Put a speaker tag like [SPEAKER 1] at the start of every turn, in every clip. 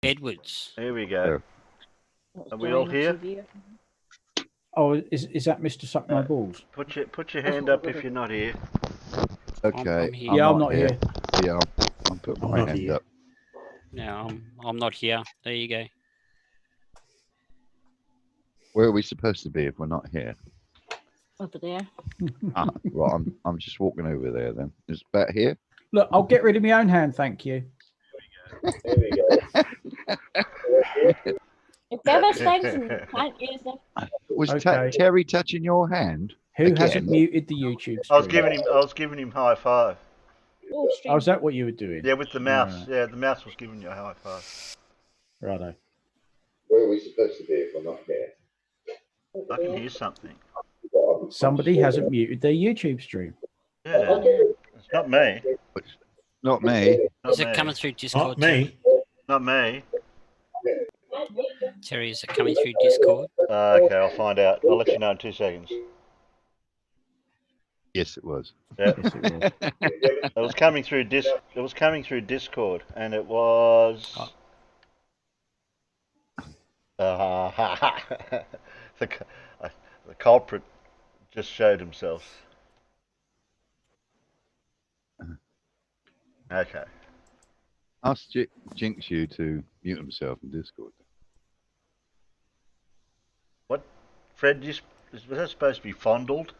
[SPEAKER 1] Edwards.
[SPEAKER 2] Here we go. Are we all here?
[SPEAKER 3] Oh, is that Mr. Suck My Balls?
[SPEAKER 2] Put your hand up if you're not here.
[SPEAKER 4] Okay.
[SPEAKER 1] I'm here.
[SPEAKER 3] Yeah, I'm not here.
[SPEAKER 4] Yeah, I'll put my hand up.
[SPEAKER 1] No, I'm not here. There you go.
[SPEAKER 4] Where are we supposed to be if we're not here?
[SPEAKER 5] Over there.
[SPEAKER 4] Right, I'm just walking over there then. Is it about here?
[SPEAKER 3] Look, I'll get rid of my own hand, thank you.
[SPEAKER 2] There we go.
[SPEAKER 5] If they're mistakes, you can't use them.
[SPEAKER 4] Was
[SPEAKER 3] Okay.
[SPEAKER 4] Terry touching your hand?
[SPEAKER 3] Who
[SPEAKER 4] Again?
[SPEAKER 3] hasn't muted the YouTube stream?
[SPEAKER 2] I was giving him high five.
[SPEAKER 5] Oh,
[SPEAKER 3] Oh, is that what you were doing?
[SPEAKER 2] Yeah, with the mouse.
[SPEAKER 3] Right.
[SPEAKER 2] Yeah, the mouse was giving you a high five.
[SPEAKER 3] Righto.
[SPEAKER 4] Where are we supposed to be if we're not here?
[SPEAKER 2] I can hear something.
[SPEAKER 3] Somebody hasn't muted their YouTube stream.
[SPEAKER 2] Yeah, it's not me.
[SPEAKER 4] Not me.
[SPEAKER 2] Not
[SPEAKER 1] Is it
[SPEAKER 2] me.
[SPEAKER 1] coming through Discord?
[SPEAKER 6] Not me.
[SPEAKER 2] Not me.
[SPEAKER 1] Terry, is it coming through Discord?
[SPEAKER 2] Okay, I'll find out. I'll let you know in 2 seconds.
[SPEAKER 4] Yes, it was.
[SPEAKER 2] Yeah.
[SPEAKER 3] Yes, it was.
[SPEAKER 2] It was coming through It was coming through Discord, and it was. The culprit just showed himself. Okay.
[SPEAKER 4] Ask Jinx you to mute himself in Discord.
[SPEAKER 2] What, Fred? Was that supposed to be fondled?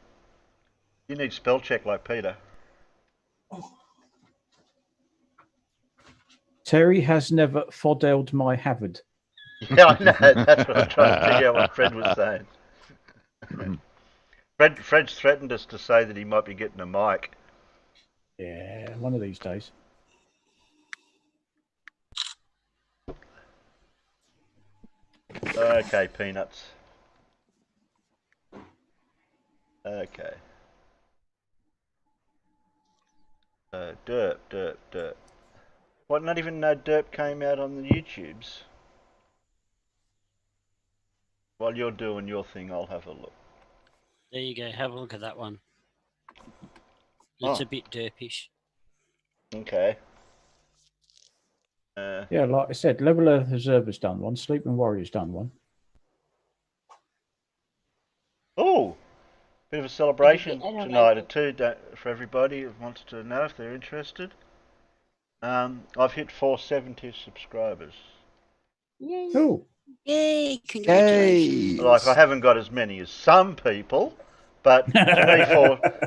[SPEAKER 2] You need spell check like Peter.
[SPEAKER 3] Terry has never fodelled my Havard.
[SPEAKER 2] Yeah, I know. That's what I'm trying to figure out what Fred was saying. Fred's threatened us to say that he might be getting a mic.
[SPEAKER 3] Yeah, one of these days.
[SPEAKER 2] Okay, peanuts. Okay. Derp. What? Not even know Derp came out on the YouTubes. While you're doing your thing, I'll have a look.
[SPEAKER 1] There you go. Have a look at that one. It's a bit derpish.
[SPEAKER 2] Okay.
[SPEAKER 3] Yeah, like I said, Level Earth Observer's done one. Sleeping Warrior's done one.
[SPEAKER 2] Oh, bit of a celebration
[SPEAKER 5] I don't
[SPEAKER 2] tonight
[SPEAKER 5] know.
[SPEAKER 2] at 2 for everybody who wants to know if they're interested. I've hit 470 subscribers.
[SPEAKER 5] Yay.
[SPEAKER 3] Oh,
[SPEAKER 1] Yay! Congratulations.
[SPEAKER 2] Like, I haven't got as many as some people, but to me,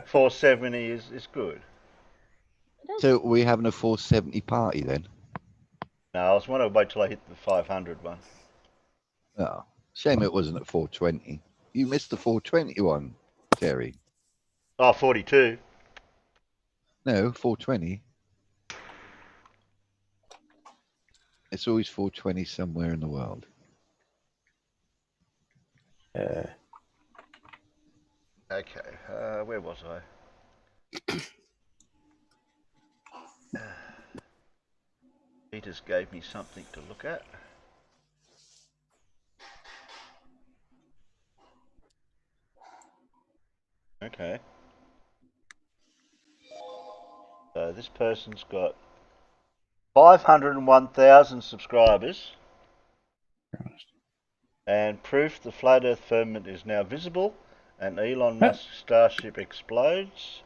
[SPEAKER 2] 470 is good.
[SPEAKER 4] So we're having a 470 party then?
[SPEAKER 2] No, I was wanting to wait till I hit the 500 one.
[SPEAKER 4] Oh, shame it wasn't at 420. You missed the 420 one, Terry.
[SPEAKER 2] Oh, 42.
[SPEAKER 4] No, 420. It's always 420 somewhere in the world.
[SPEAKER 2] Okay, where was I? Peters gave me something to look at. Okay. So this person's got 501,000 subscribers. And proof the flat earth firmament is now visible and Elon Musk's Starship explodes.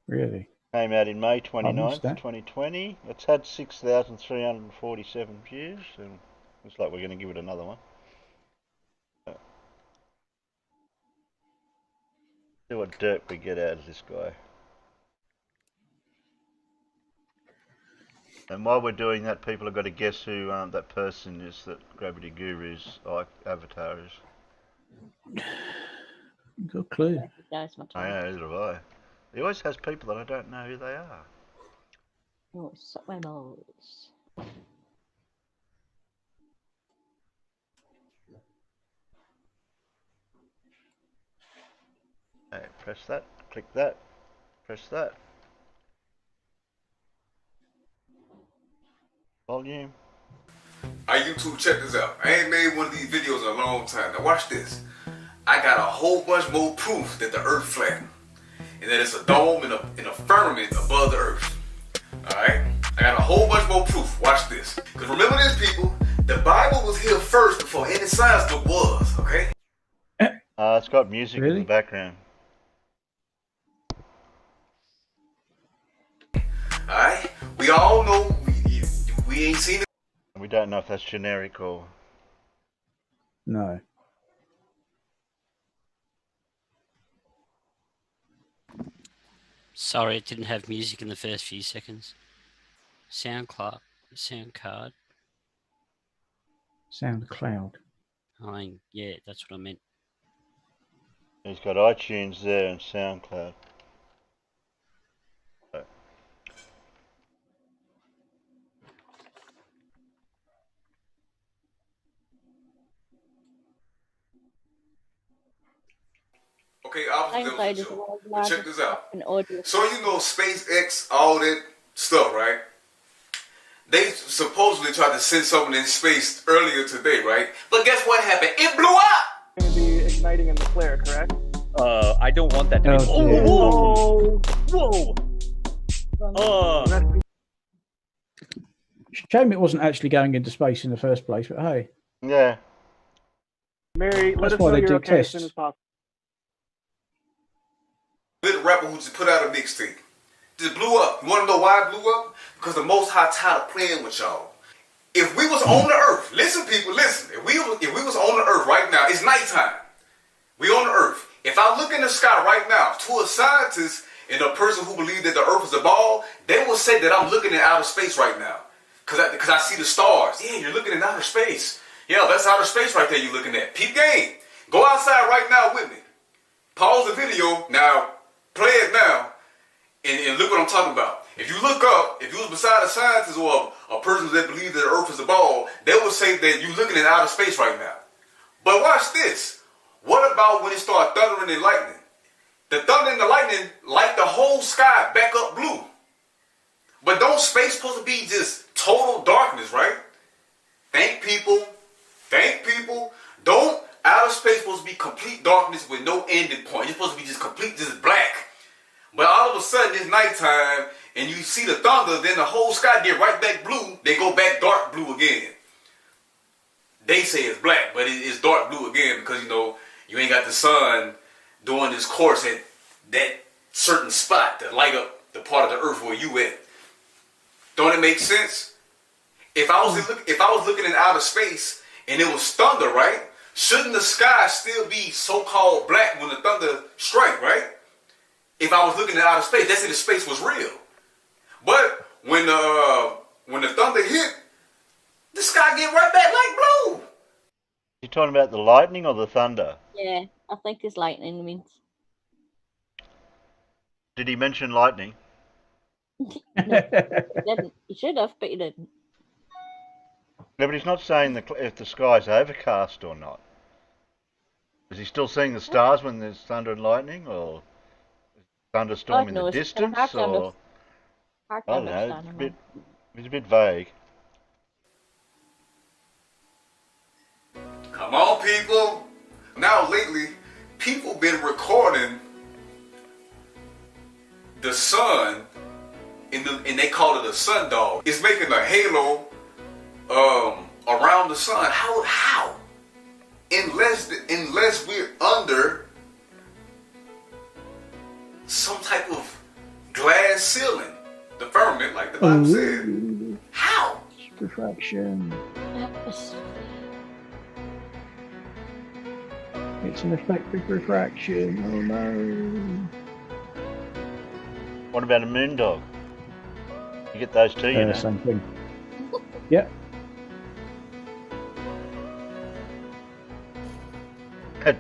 [SPEAKER 3] really?
[SPEAKER 2] Came out in May
[SPEAKER 3] missed
[SPEAKER 2] 29th,
[SPEAKER 3] that.
[SPEAKER 2] 2020. It's had 6,347 views, and looks like we're going to give it another one. See what dirt we get out of this guy. And while we're doing that, people have got to guess who that person is that Gravity Guru's avatar is.
[SPEAKER 3] Good clue.
[SPEAKER 5] That's my
[SPEAKER 2] I
[SPEAKER 5] time.
[SPEAKER 2] know, neither have I. He always has people that I don't know who they are.
[SPEAKER 5] Oh, suck my balls.
[SPEAKER 2] Hey, press that, click that, press that. Volume.
[SPEAKER 7] Alright, YouTube, check this out. I ain't made one of these videos in a long time. Now watch this. I got a whole bunch more proof that the earth flat. And that it's a dome in a firmament above the earth. Alright? I got a whole bunch more proof. Watch this. Because remember this, people. first before any science book was, okay?
[SPEAKER 2] It's got music in
[SPEAKER 3] Really?
[SPEAKER 2] the background.
[SPEAKER 7] Alright? We all know we ain't seen it.
[SPEAKER 2] We don't know if that's generic or...
[SPEAKER 3] No.
[SPEAKER 1] Sorry, it didn't have music in the first few seconds. Sound card.
[SPEAKER 3] SoundCloud.
[SPEAKER 1] I mean, yeah, that's what I meant.
[SPEAKER 2] He's got iTunes there and SoundCloud.
[SPEAKER 7] Okay, obviously
[SPEAKER 5] SoundCloud
[SPEAKER 7] that was
[SPEAKER 5] is
[SPEAKER 7] a
[SPEAKER 5] the
[SPEAKER 7] joke.
[SPEAKER 5] world's
[SPEAKER 7] But check
[SPEAKER 5] largest
[SPEAKER 7] this out.
[SPEAKER 5] fucking audio.
[SPEAKER 7] So you know SpaceX, all that stuff, right? They supposedly tried to send something in space earlier today, right? But guess what happened? It blew up!
[SPEAKER 6] Going to be igniting in the flare, correct?
[SPEAKER 8] I don't want that to be.
[SPEAKER 3] Oh, dear.
[SPEAKER 8] Whoa! Whoa!
[SPEAKER 3] Shame it wasn't actually going into space in the first place, but hey.
[SPEAKER 2] Yeah.
[SPEAKER 6] Mary, let
[SPEAKER 3] That's
[SPEAKER 6] us
[SPEAKER 3] why
[SPEAKER 6] know
[SPEAKER 3] they
[SPEAKER 6] you're
[SPEAKER 3] do
[SPEAKER 6] okay as
[SPEAKER 3] tests.
[SPEAKER 6] soon as possible.
[SPEAKER 7] Little rapper who just put out a mixtape. Just blew up. You wanna know why it blew up? Because the Most High tired of playing with y'all. If we was on the earth, listen people, listen. If we was on the earth right now, it's nighttime. We on the earth. If I look in the sky right now to a scientist and a person who believes that the earth is a ball, they will say that I'm looking at outer space right now. Cause I see the stars. Yeah, you're looking at outer space. Yeah, that's outer space right there you're looking at. Peep game. Go outside right now with me. Pause the video. Now, play it now. And look what I'm talking about. If you look up, if you was beside a scientist or a person that believes that the earth is a ball, they would say that you're looking at outer space right now. But watch this. What about when it started thundering and lightning? The thunder and the lightning light the whole sky back up blue. But don't space supposed to be just total darkness, right? Thank people. Don't outer space supposed to be complete darkness with no ending point. It's supposed to be just complete, just black. But all of a sudden it's nighttime and you see the thunder, then the whole sky get right back blue. They go back dark blue again. They say it's black, but it's dark blue again because, you know, you ain't got the sun doing this course at that certain spot to light up the part of the earth where you at. Don't it make sense? If I was looking in outer space and it was thunder, right? Shouldn't the sky still be so-called black when the thunder strike, right? If I was looking at outer space, that's if the space was real. But when the thunder hit, the sky get right back like blue.
[SPEAKER 2] You talking about the lightning or the thunder?
[SPEAKER 5] Yeah, I think it's lightning means.
[SPEAKER 2] Did he mention lightning?
[SPEAKER 5] No, he didn't. He should have, but he didn't.
[SPEAKER 2] No, but he's not saying if the sky's overcast or not. Is he still seeing the stars when there's thunder and lightning, or thunderstorm in the
[SPEAKER 5] knows.
[SPEAKER 2] distance,
[SPEAKER 5] Hard to
[SPEAKER 2] or
[SPEAKER 5] Hard
[SPEAKER 2] I
[SPEAKER 5] to
[SPEAKER 2] don't know.
[SPEAKER 5] understand.
[SPEAKER 2] It's a bit vague.
[SPEAKER 7] Come on, people. Now, lately, people been recording the sun, and they call it a sundog. It's making a halo around the sun. How? Unless we're under some type of glass ceiling, the firmament, like the Bible said. How?
[SPEAKER 3] Refraction.
[SPEAKER 5] Atmosphere.
[SPEAKER 3] It's an effective refraction. Oh no.
[SPEAKER 2] What about a moondog? You get those too, you know.
[SPEAKER 3] Same thing. Yep.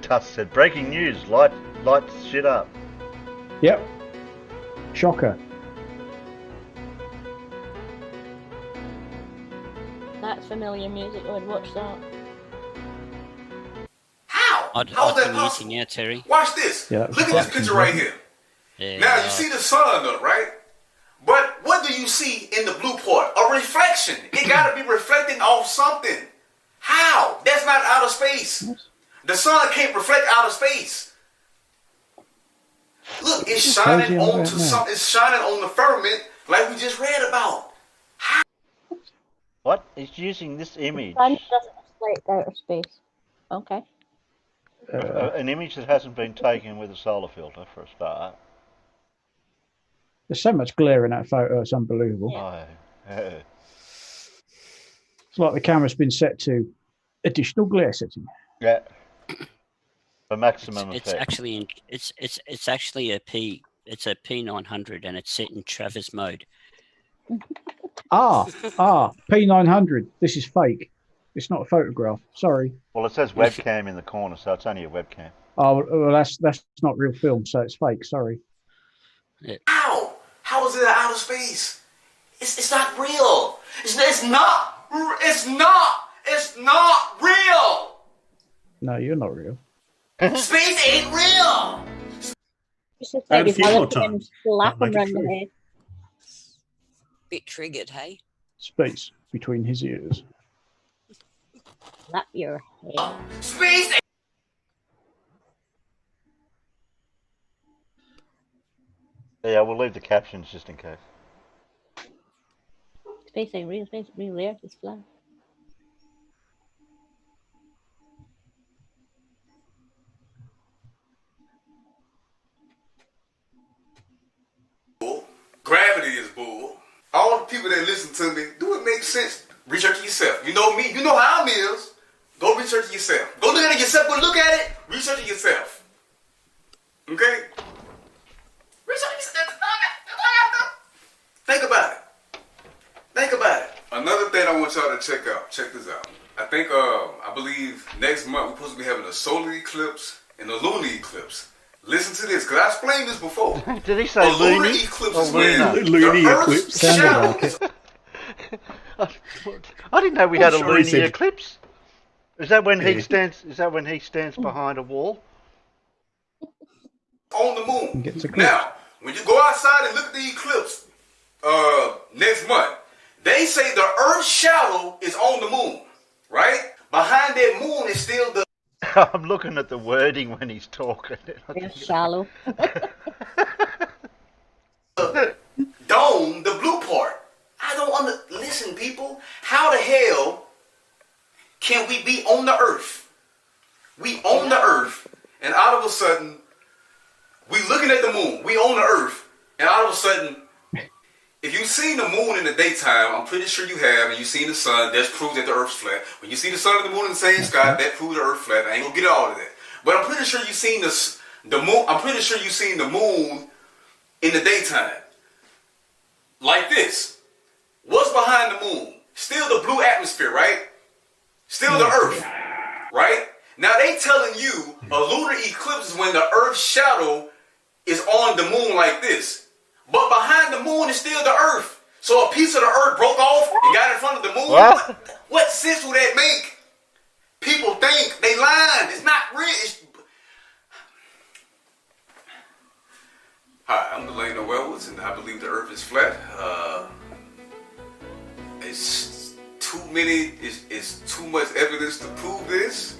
[SPEAKER 2] Tuss said, breaking news, light shit up.
[SPEAKER 3] Yep. Shocker.
[SPEAKER 5] That's familiar music. I would watch that.
[SPEAKER 7] How?
[SPEAKER 1] I'd
[SPEAKER 7] How's that
[SPEAKER 1] be
[SPEAKER 7] possible?
[SPEAKER 1] muting out, Terry.
[SPEAKER 7] Watch this.
[SPEAKER 3] Yeah,
[SPEAKER 7] Look at this picture right here.
[SPEAKER 1] Yeah,
[SPEAKER 7] Now you see the sun up, right? But what do you see in the blue part? A reflection. It gotta be reflecting off something. How? That's not outer space. The sun can't reflect outer space. Look, it's shining onto something. It's shining on the firmament, like we just read about.
[SPEAKER 2] What? He's using this image.
[SPEAKER 5] The sun doesn't Like outer space. Okay.
[SPEAKER 2] An image that hasn't been taken with a solar filter for a start.
[SPEAKER 3] There's so much glare in that photo, it's unbelievable.
[SPEAKER 5] Yeah.
[SPEAKER 2] Oh,
[SPEAKER 3] It's like the camera's been set to additional glare setting.
[SPEAKER 2] yeah. For maximum
[SPEAKER 1] It's
[SPEAKER 2] effect.
[SPEAKER 1] actually it's actually a P900 and it's set in Travis mode.
[SPEAKER 3] P900. This is fake. It's not a photograph. Sorry.
[SPEAKER 2] Well, it says webcam in the corner, so it's only a webcam.
[SPEAKER 3] Oh, well, that's not real film, so it's fake. Sorry.
[SPEAKER 7] How? How is it outer space? It's not real. It's not real.
[SPEAKER 3] No, you're not real.
[SPEAKER 7] Space ain't real.
[SPEAKER 5] It's just
[SPEAKER 9] Add
[SPEAKER 5] like
[SPEAKER 9] a few more
[SPEAKER 5] him
[SPEAKER 9] times.
[SPEAKER 5] slap
[SPEAKER 9] That'll
[SPEAKER 5] him
[SPEAKER 9] make it
[SPEAKER 5] round the
[SPEAKER 9] true.
[SPEAKER 5] head.
[SPEAKER 10] Bit triggered, hey?
[SPEAKER 3] Space between his ears.
[SPEAKER 5] Slap your head.
[SPEAKER 7] Space ain't
[SPEAKER 2] Yeah, we'll leave the captions just in case.
[SPEAKER 5] Space ain't real. Space ain't real. The earth is flat.
[SPEAKER 7] bull. Gravity is bull. All the people that listen to me, do it make sense? Research yourself. You know me. You know how I'm is. Go research it yourself. Go look at it yourself. Go look at it. Research it yourself. Okay? Research it yourself. Think about it. Think about it. Another thing I want y'all to check out. Check this out. I think, I believe next month we're supposed to be having a solar eclipse and a lunar eclipse. Listen to this, because I explained this before.
[SPEAKER 2] Did he say
[SPEAKER 7] A lunar
[SPEAKER 2] loony?
[SPEAKER 7] eclipse
[SPEAKER 2] Or
[SPEAKER 7] is when
[SPEAKER 2] lunar?
[SPEAKER 9] Loony
[SPEAKER 7] the Earth's
[SPEAKER 9] eclipse.
[SPEAKER 3] Sounded
[SPEAKER 7] shadow
[SPEAKER 3] like it.
[SPEAKER 2] I didn't know we
[SPEAKER 9] I'm
[SPEAKER 2] had a
[SPEAKER 9] sure he
[SPEAKER 2] loony
[SPEAKER 9] said-
[SPEAKER 2] eclipse. Is that when he
[SPEAKER 9] Yeah.
[SPEAKER 2] stands? Is that when he stands behind a wall?
[SPEAKER 7] on the moon.
[SPEAKER 3] And gets eclipsed.
[SPEAKER 7] Now, when you go outside and look at the eclipse next month, they say the Earth's shadow is on the moon, right? Behind that moon is still the
[SPEAKER 2] I'm looking at the wording when he's talking.
[SPEAKER 5] Real shallow.
[SPEAKER 7] dome, the blue part. I don't listen, people. How the hell can we be on the Earth? We on the Earth, and all of a sudden, we looking at the moon. We on the Earth, and all of a sudden, if you've seen the moon in the daytime, I'm pretty sure you have, and you've seen the sun, that proves that the Earth's flat. When you see the sun and the moon in the same sky, that proves the Earth flat. I ain't gonna get all of that. But I'm pretty sure you've seen the moon. I'm pretty sure you've seen the moon in the daytime. Like this. What's behind the moon? Still the blue atmosphere, right? Still the Earth, right? Now they telling you a lunar eclipse is when the Earth's shadow is on the moon like this. But behind the moon is still the Earth. So a piece of the Earth broke off and got in front of the moon. What sense would that make? People think they lying. It's not real. Hi, I'm Delano Wellwoods, and I believe the Earth is flat. It's too many. It's too much evidence to prove this.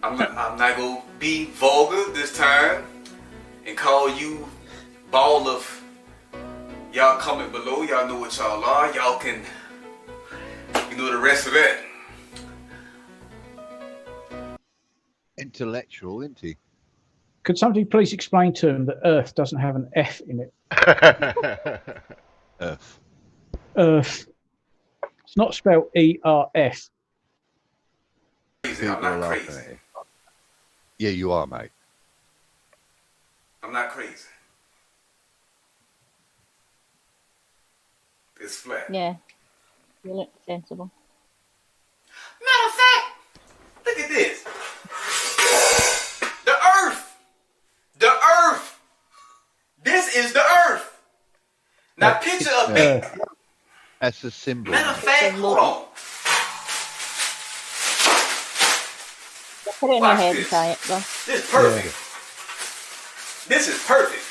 [SPEAKER 7] I'm not gonna be vulgar this time and call you ball of. Y'all comment below. Y'all know what y'all are. Y'all can, you know the rest of that.
[SPEAKER 4] Intellectual, isn't he?
[SPEAKER 3] Could somebody please explain to him that Earth doesn't have an F in it?
[SPEAKER 4] Earth.
[SPEAKER 3] Earth. It's not spelled E-R-F.
[SPEAKER 7] Crazy. I'm
[SPEAKER 4] People are
[SPEAKER 7] not
[SPEAKER 4] laughing
[SPEAKER 7] crazy.
[SPEAKER 4] at him. Yeah, you are, mate.
[SPEAKER 7] I'm not crazy. It's flat.
[SPEAKER 5] Yeah. You look sensible.
[SPEAKER 7] Matter of fact, look at this. The Earth. The Earth. This is the Earth. Now picture of me.
[SPEAKER 4] That's a symbol.
[SPEAKER 7] Matter of fact, hold on.
[SPEAKER 5] Put it in your
[SPEAKER 7] Watch
[SPEAKER 5] head
[SPEAKER 7] this.
[SPEAKER 5] and tie it, though.
[SPEAKER 7] This is perfect. This is perfect.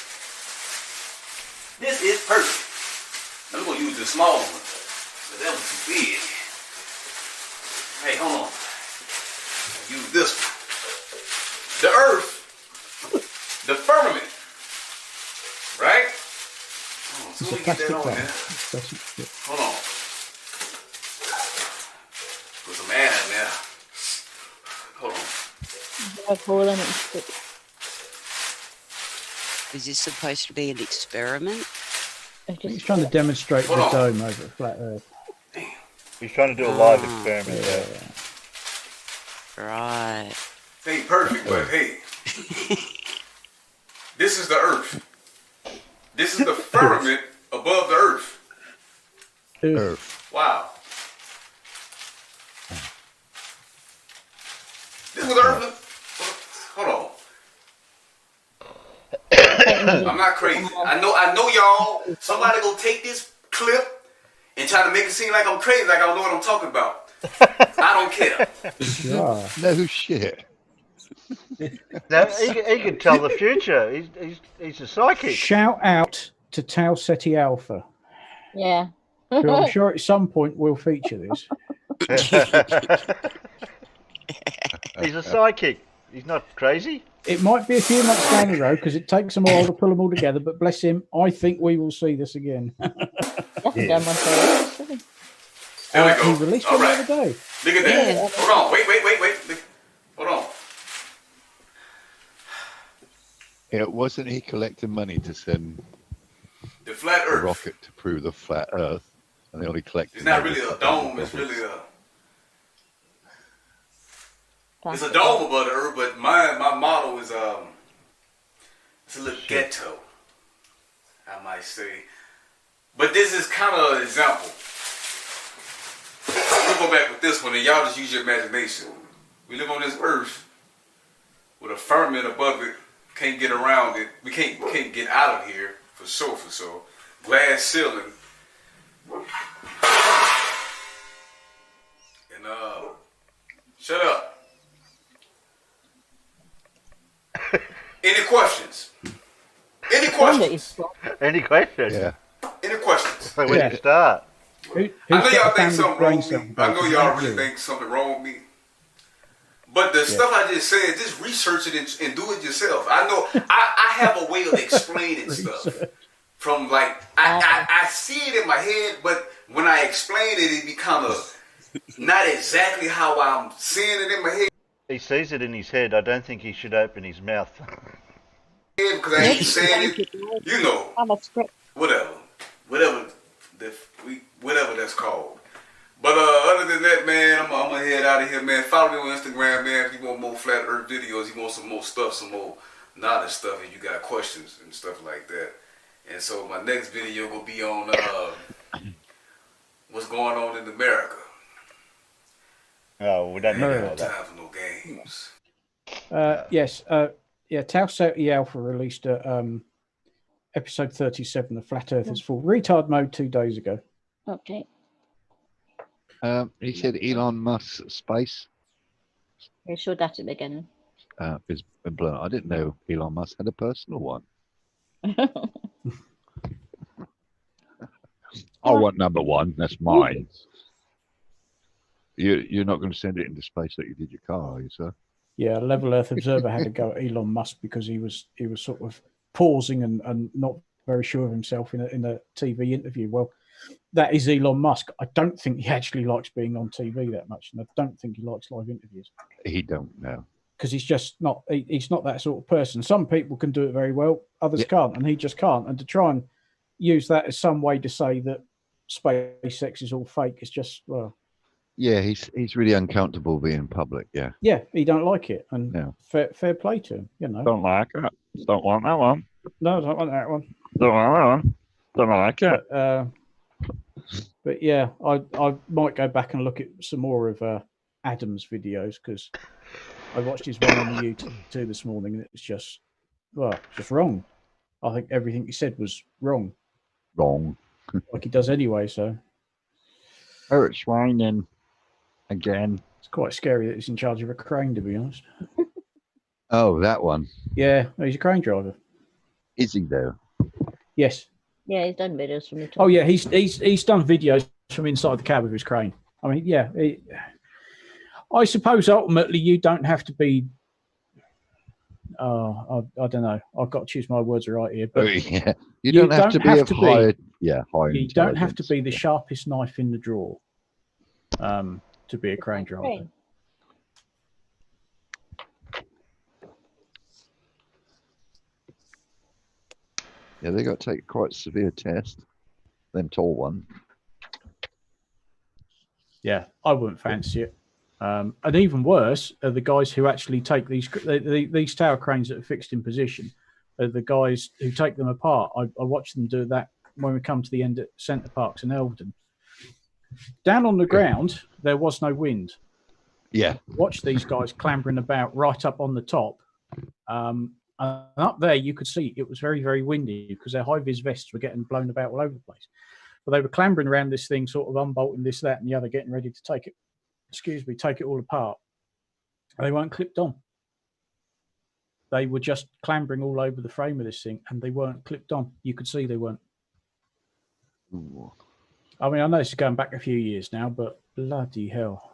[SPEAKER 7] This is perfect. Now we're gonna use the small one. But that was too big. Hey, hold on. Use this one. The Earth, the firmament, right? Hold on, so
[SPEAKER 3] It's
[SPEAKER 7] we
[SPEAKER 3] a
[SPEAKER 7] get that
[SPEAKER 3] plastic
[SPEAKER 7] on
[SPEAKER 3] bag.
[SPEAKER 7] there. Hold on. Put some air in there.
[SPEAKER 5] A hole in it and stick.
[SPEAKER 10] Is this supposed to be an experiment?
[SPEAKER 3] I think he's trying to demonstrate the dome over at Flat Earth.
[SPEAKER 2] He's trying to do a live experiment.
[SPEAKER 10] Right.
[SPEAKER 7] Ain't perfect, but hey, this is the Earth. This is the firmament above the Earth.
[SPEAKER 4] Earth.
[SPEAKER 7] Wow. This was Earth. Hold on. I'm not crazy. I know y'all. Somebody go take this clip and try to make it seem like I'm crazy, like I don't know what I'm talking about. I don't care.
[SPEAKER 3] Yeah.
[SPEAKER 4] No shit.
[SPEAKER 2] Now, he can tell the future. He's a psychic.
[SPEAKER 3] Shout out to Tau Ceti Alpha,
[SPEAKER 5] Yeah.
[SPEAKER 3] who I'm sure at some point will feature this.
[SPEAKER 2] He's a psychic. He's not crazy.
[SPEAKER 3] It might be a few months down the road because it takes them a while to pull them all together, but bless him, I think we will see this again.
[SPEAKER 5] Definitely done one for it.
[SPEAKER 7] There we go.
[SPEAKER 3] He released
[SPEAKER 7] All
[SPEAKER 3] one
[SPEAKER 7] right.
[SPEAKER 3] the other day.
[SPEAKER 7] Look at that.
[SPEAKER 5] Yeah.
[SPEAKER 7] Hold on. Wait. Hold on.
[SPEAKER 4] It wasn't he collecting money to send
[SPEAKER 7] The flat
[SPEAKER 4] a
[SPEAKER 7] Earth.
[SPEAKER 4] rocket to prove the flat Earth, and they only collected.
[SPEAKER 7] It's not really a dome. It's really it's a dome above the Earth. But my motto is it's a little ghetto, I might say. But this is kind of an example. We'll go back with this one, and y'all just use your imagination. We live on this Earth with a firmament above it. Can't get around it. We can't get out of here for sure. Glass ceiling. And shut up. Any questions? Any questions?
[SPEAKER 2] Any questions?
[SPEAKER 4] Yeah.
[SPEAKER 7] Any questions?
[SPEAKER 2] Where do you start?
[SPEAKER 7] I know y'all think something wrong with me. I know y'all really think something wrong with me. But the stuff I just said, just research it and do it yourself. I know I have a way of explaining stuff. From like I see it in my head, but when I explain it, it be kind of not exactly how I'm seeing it in my head.
[SPEAKER 2] He sees it in his head. I don't think he should open his mouth.
[SPEAKER 7] Because I ain't saying it, you know, whatever that's called. But other than that, man, I'm gonna head out of here, man. Follow me on Instagram, man. If you want more flat Earth videos, you want some more stuff, some more knowledge stuff, and you got questions and stuff like that. And so my next video will be on what's going on in America.
[SPEAKER 2] Oh, we don't need all
[SPEAKER 7] Time
[SPEAKER 2] that.
[SPEAKER 7] for no games.
[SPEAKER 3] Yes. Tau Ceti Alpha released episode 37, The Flat Earth is Full. Retard mode 2 days ago.
[SPEAKER 5] Okay.
[SPEAKER 4] He said Elon Musk's space
[SPEAKER 5] I showed that at the beginning.
[SPEAKER 4] is blown. I didn't know Elon Musk had a personal one. I want number one. That's mine. You're not going to send it into space like you did your car, are you, sir?
[SPEAKER 3] Yeah, Level Earth Observer had to go at Elon Musk because he was sort of pausing and not very sure of himself in a TV interview. Well, that is Elon Musk. I don't think he actually likes being on TV that much, and I don't think he likes live interviews.
[SPEAKER 4] He don't know.
[SPEAKER 3] Because he's just not. He's not that sort of person. Some people can do it very well, others can't, and he just can't. And to try and use that as some way to say that SpaceX is all fake is just
[SPEAKER 4] Yeah, he's really uncomfortable being public. Yeah.
[SPEAKER 3] Yeah, he don't like it, and
[SPEAKER 4] No.
[SPEAKER 3] fair play to him. You know.
[SPEAKER 8] Don't like it. Don't want that one.
[SPEAKER 3] No, I don't want that one.
[SPEAKER 8] Don't want that one. Don't like it.
[SPEAKER 3] But yeah, I might go back and look at some more of Adam's videos because I watched his one on the YouTube this morning and it was just wrong. I think everything he said was wrong.
[SPEAKER 4] Wrong.
[SPEAKER 3] Like he does anyway, so.
[SPEAKER 8] Oh, it's raining again.
[SPEAKER 3] It's quite scary that he's in charge of a crane, to be honest.
[SPEAKER 4] Oh, that one.
[SPEAKER 3] Yeah, he's a crane driver.
[SPEAKER 4] Is he though?
[SPEAKER 3] Yes.
[SPEAKER 5] Yeah, he's done videos from the top.
[SPEAKER 3] Oh yeah, he's done videos from inside the cab of his crane. I mean, yeah. I suppose ultimately you don't have to be. I don't know. I've got to choose my words right here. But
[SPEAKER 4] yeah. You don't have to be of high. Yeah, high.
[SPEAKER 3] You don't have to be the
[SPEAKER 4] intelligence.
[SPEAKER 3] sharpest knife in the drawer to be a crane driver.
[SPEAKER 4] Yeah, they got to take quite a severe test. Them tall one.
[SPEAKER 3] Yeah, I wouldn't fancy it. And even worse are the guys who actually take these tower cranes that are fixed in position. Are the guys who take them apart. I watch them do that when we come to the end at Centre Parks in Eldon. Down on the ground, there was no wind.
[SPEAKER 4] Yeah.
[SPEAKER 3] Watch these guys clambering about right up on the top. And up there, you could see it was very, very windy because their high-vis vests were getting blown about all over the place. But they were clambering around this thing, sort of unbolting this, that, and the other, getting ready to take it all apart. And they weren't clipped on. They were just clambering all over the frame of this thing, and they weren't clipped on. You could see they weren't.
[SPEAKER 4] Ooh.
[SPEAKER 3] I mean, I know this is going back a few years now, but bloody hell.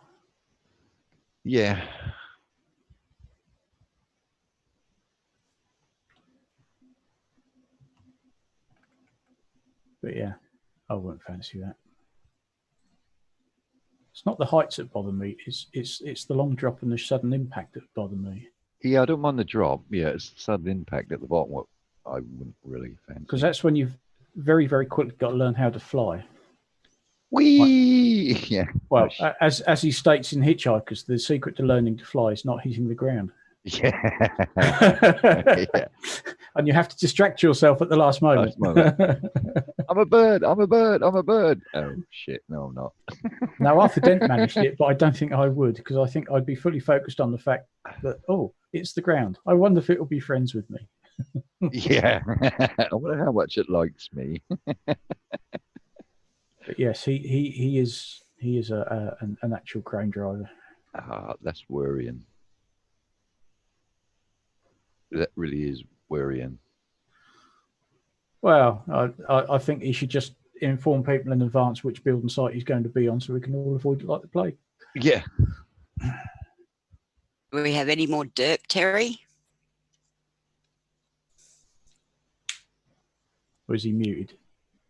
[SPEAKER 4] Yeah.
[SPEAKER 3] But yeah, I wouldn't fancy that. It's not the heights that bother me. It's the long drop and the sudden impact that bother me.
[SPEAKER 4] Yeah, I don't mind the drop. Yeah, it's the sudden impact at the bottom. What I wouldn't really fancy.
[SPEAKER 3] Because that's when you've very, very quickly got to learn how to fly.
[SPEAKER 4] Whee! Yeah.
[SPEAKER 3] Well, as he states in Hitchhikers, the secret to learning to fly is not hitting the ground.
[SPEAKER 4] Yeah. Yeah.
[SPEAKER 3] And you have to distract yourself at the last moment.
[SPEAKER 4] I'm a bird. I'm a bird. I'm a bird. Oh, shit. No, I'm not.
[SPEAKER 3] Now, Arthur Dent managed it, but I don't think I would, because I think I'd be fully focused on the fact that, oh, it's the ground. I wonder if it will be friends with me.
[SPEAKER 4] Yeah. I wonder how much it likes me.
[SPEAKER 3] But yes, he is an actual crane driver.
[SPEAKER 4] Ah, that's worrying. That really is worrying.
[SPEAKER 3] Well, I think he should just inform people in advance which building site he's going to be on, so we can all avoid it like the plague.
[SPEAKER 4] Yeah.
[SPEAKER 10] Do we have any more derp, Terry?
[SPEAKER 3] Or is he muted?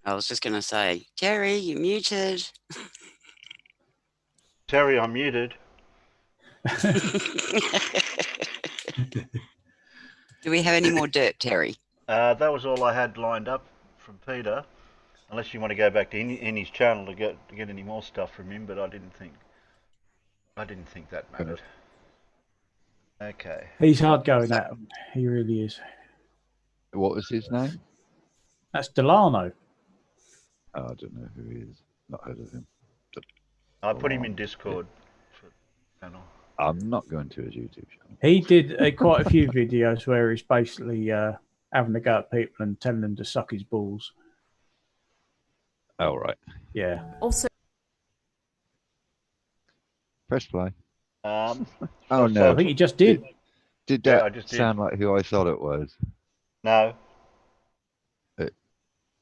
[SPEAKER 10] I was just going to say, Terry, you're muted.
[SPEAKER 2] Terry, I'm muted.
[SPEAKER 10] Do we have any more derp, Terry?
[SPEAKER 2] That was all I had lined up from Peter. Unless you want to go back to Innie's channel to get any more stuff from him, but I didn't think that mattered. Okay.
[SPEAKER 3] He's hard going at him. He really is.
[SPEAKER 4] What was his name?
[SPEAKER 3] That's Delano.
[SPEAKER 4] Oh, I don't know who he is. Not heard of him.
[SPEAKER 2] I put him in Discord for the channel.
[SPEAKER 4] I'm not going to his YouTube channel.
[SPEAKER 3] He did quite a few videos where he's basically having a go at people and telling them to suck his balls.
[SPEAKER 4] Oh, right.
[SPEAKER 3] Yeah.
[SPEAKER 9] Also,
[SPEAKER 4] Press play.
[SPEAKER 2] Oh
[SPEAKER 4] no.
[SPEAKER 3] I think he just did.
[SPEAKER 4] Did
[SPEAKER 2] Yeah,
[SPEAKER 4] that
[SPEAKER 2] I just did.
[SPEAKER 4] sound like who I thought it was?
[SPEAKER 2] No.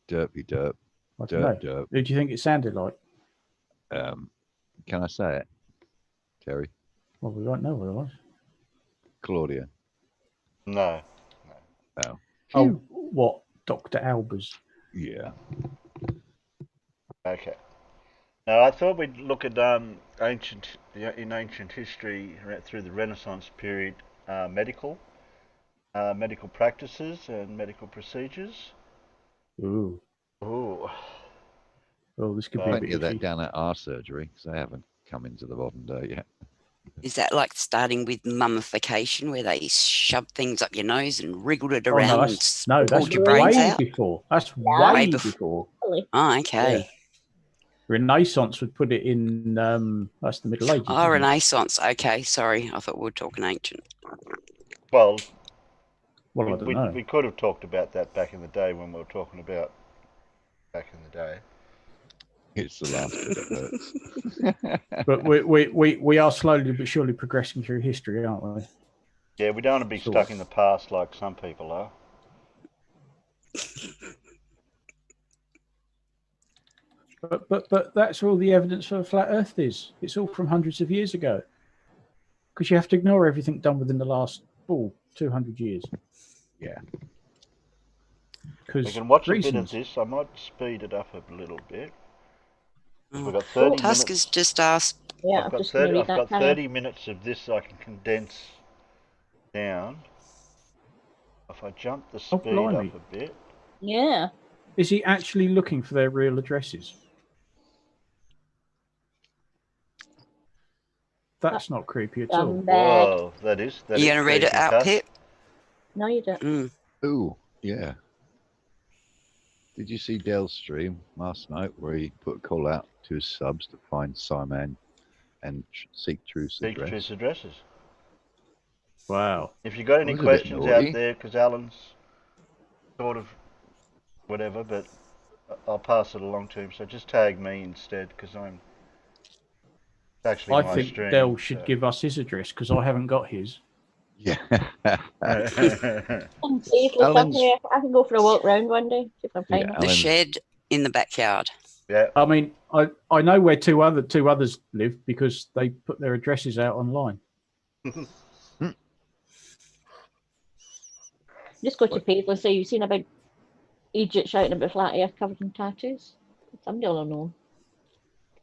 [SPEAKER 4] Derpy Derp.
[SPEAKER 3] I don't know.
[SPEAKER 4] Derp.
[SPEAKER 3] Who do you think it sounded like?
[SPEAKER 4] Can I say it? Terry?
[SPEAKER 3] Well, we won't know what it was.
[SPEAKER 4] Claudia.
[SPEAKER 2] No.
[SPEAKER 4] Oh.
[SPEAKER 3] Oh, what? Dr. Albers.
[SPEAKER 4] Yeah.
[SPEAKER 2] Okay. Now I thought we'd look at ancient history through the Renaissance period, medical practices and medical procedures.
[SPEAKER 3] Ooh.
[SPEAKER 2] Ooh.
[SPEAKER 3] Oh, this could be a
[SPEAKER 4] Plenty
[SPEAKER 3] bit
[SPEAKER 4] of that
[SPEAKER 3] iffy.
[SPEAKER 4] down at our surgery because they haven't come into the modern day yet.
[SPEAKER 10] Is that like starting with mummification, where they shoved things up your nose and wriggled it
[SPEAKER 3] Oh,
[SPEAKER 10] around
[SPEAKER 3] no,
[SPEAKER 10] and
[SPEAKER 3] that's
[SPEAKER 10] pulled your brains
[SPEAKER 3] way
[SPEAKER 10] out?
[SPEAKER 3] before. That's
[SPEAKER 5] Yeah.
[SPEAKER 3] way
[SPEAKER 10] Way
[SPEAKER 3] before.
[SPEAKER 10] Oh, okay.
[SPEAKER 3] Yeah. Renaissance would put it in, that's the Middle Ages.
[SPEAKER 10] Oh,
[SPEAKER 3] isn't it?
[SPEAKER 10] Renaissance. Okay, sorry. I thought we were talking ancient.
[SPEAKER 2] Well,
[SPEAKER 3] Well, I don't know.
[SPEAKER 2] we could have talked about that back in the day when we were talking about back in the day.
[SPEAKER 4] It's the last bit that hurts.
[SPEAKER 3] But we are slowly but surely progressing through history, aren't we?
[SPEAKER 2] Yeah, we don't want to be stuck in the past like some people are.
[SPEAKER 3] But that's all the evidence for a flat Earth is. It's all from hundreds of years ago. Because you have to ignore everything done within the last 200 years.
[SPEAKER 4] Yeah.
[SPEAKER 2] We
[SPEAKER 3] Because
[SPEAKER 2] can watch a bit of this. I might speed it up a little bit. We've got 30
[SPEAKER 10] Tusk
[SPEAKER 2] minutes.
[SPEAKER 10] has just asked.
[SPEAKER 5] Yeah,
[SPEAKER 2] I've
[SPEAKER 5] I'm
[SPEAKER 2] got
[SPEAKER 5] just going to
[SPEAKER 2] 30.
[SPEAKER 5] read
[SPEAKER 2] I've
[SPEAKER 5] that.
[SPEAKER 2] got
[SPEAKER 5] Carry on.
[SPEAKER 2] 30 minutes of this I can condense down. If I jump the speed up
[SPEAKER 3] blimey.
[SPEAKER 2] a bit.
[SPEAKER 5] Yeah.
[SPEAKER 3] Is he actually looking for their real addresses? That's not creepy at all.
[SPEAKER 5] Scumbag.
[SPEAKER 2] Whoa, that is.
[SPEAKER 10] Are you going to read it
[SPEAKER 2] creepy,
[SPEAKER 10] out,
[SPEAKER 2] Tuss.
[SPEAKER 10] Pip?
[SPEAKER 5] No, you don't.
[SPEAKER 10] Mm.
[SPEAKER 4] Ooh, yeah. Did you see Dell's stream last night where he put a call out to his subs to find Simon and seek Truth's
[SPEAKER 2] Seek
[SPEAKER 4] address?
[SPEAKER 2] Truth's addresses.
[SPEAKER 3] Wow.
[SPEAKER 2] If you got any
[SPEAKER 4] Was a bit
[SPEAKER 2] questions
[SPEAKER 4] naughty.
[SPEAKER 2] out there, because Alan's sort of whatever, but I'll pass it along to him. So just tag me instead, because I'm it's actually
[SPEAKER 3] I
[SPEAKER 2] my
[SPEAKER 3] think
[SPEAKER 2] stream.
[SPEAKER 3] Dell should
[SPEAKER 2] so.
[SPEAKER 3] give us his address because I haven't got his.
[SPEAKER 4] Yeah.
[SPEAKER 5] I'm safely
[SPEAKER 4] Alan's-
[SPEAKER 5] somewhere. I can go for a walk round one day. See if I'm
[SPEAKER 4] Yeah,
[SPEAKER 5] fine.
[SPEAKER 10] The
[SPEAKER 4] Alan's-
[SPEAKER 10] shed in the backyard.
[SPEAKER 2] Yeah.
[SPEAKER 3] I mean, I know where two others live because they put their addresses out online.
[SPEAKER 5] Just go to Paisley and say you've seen about Egypt shouting about flat earth covered in tattoos. Somebody will know.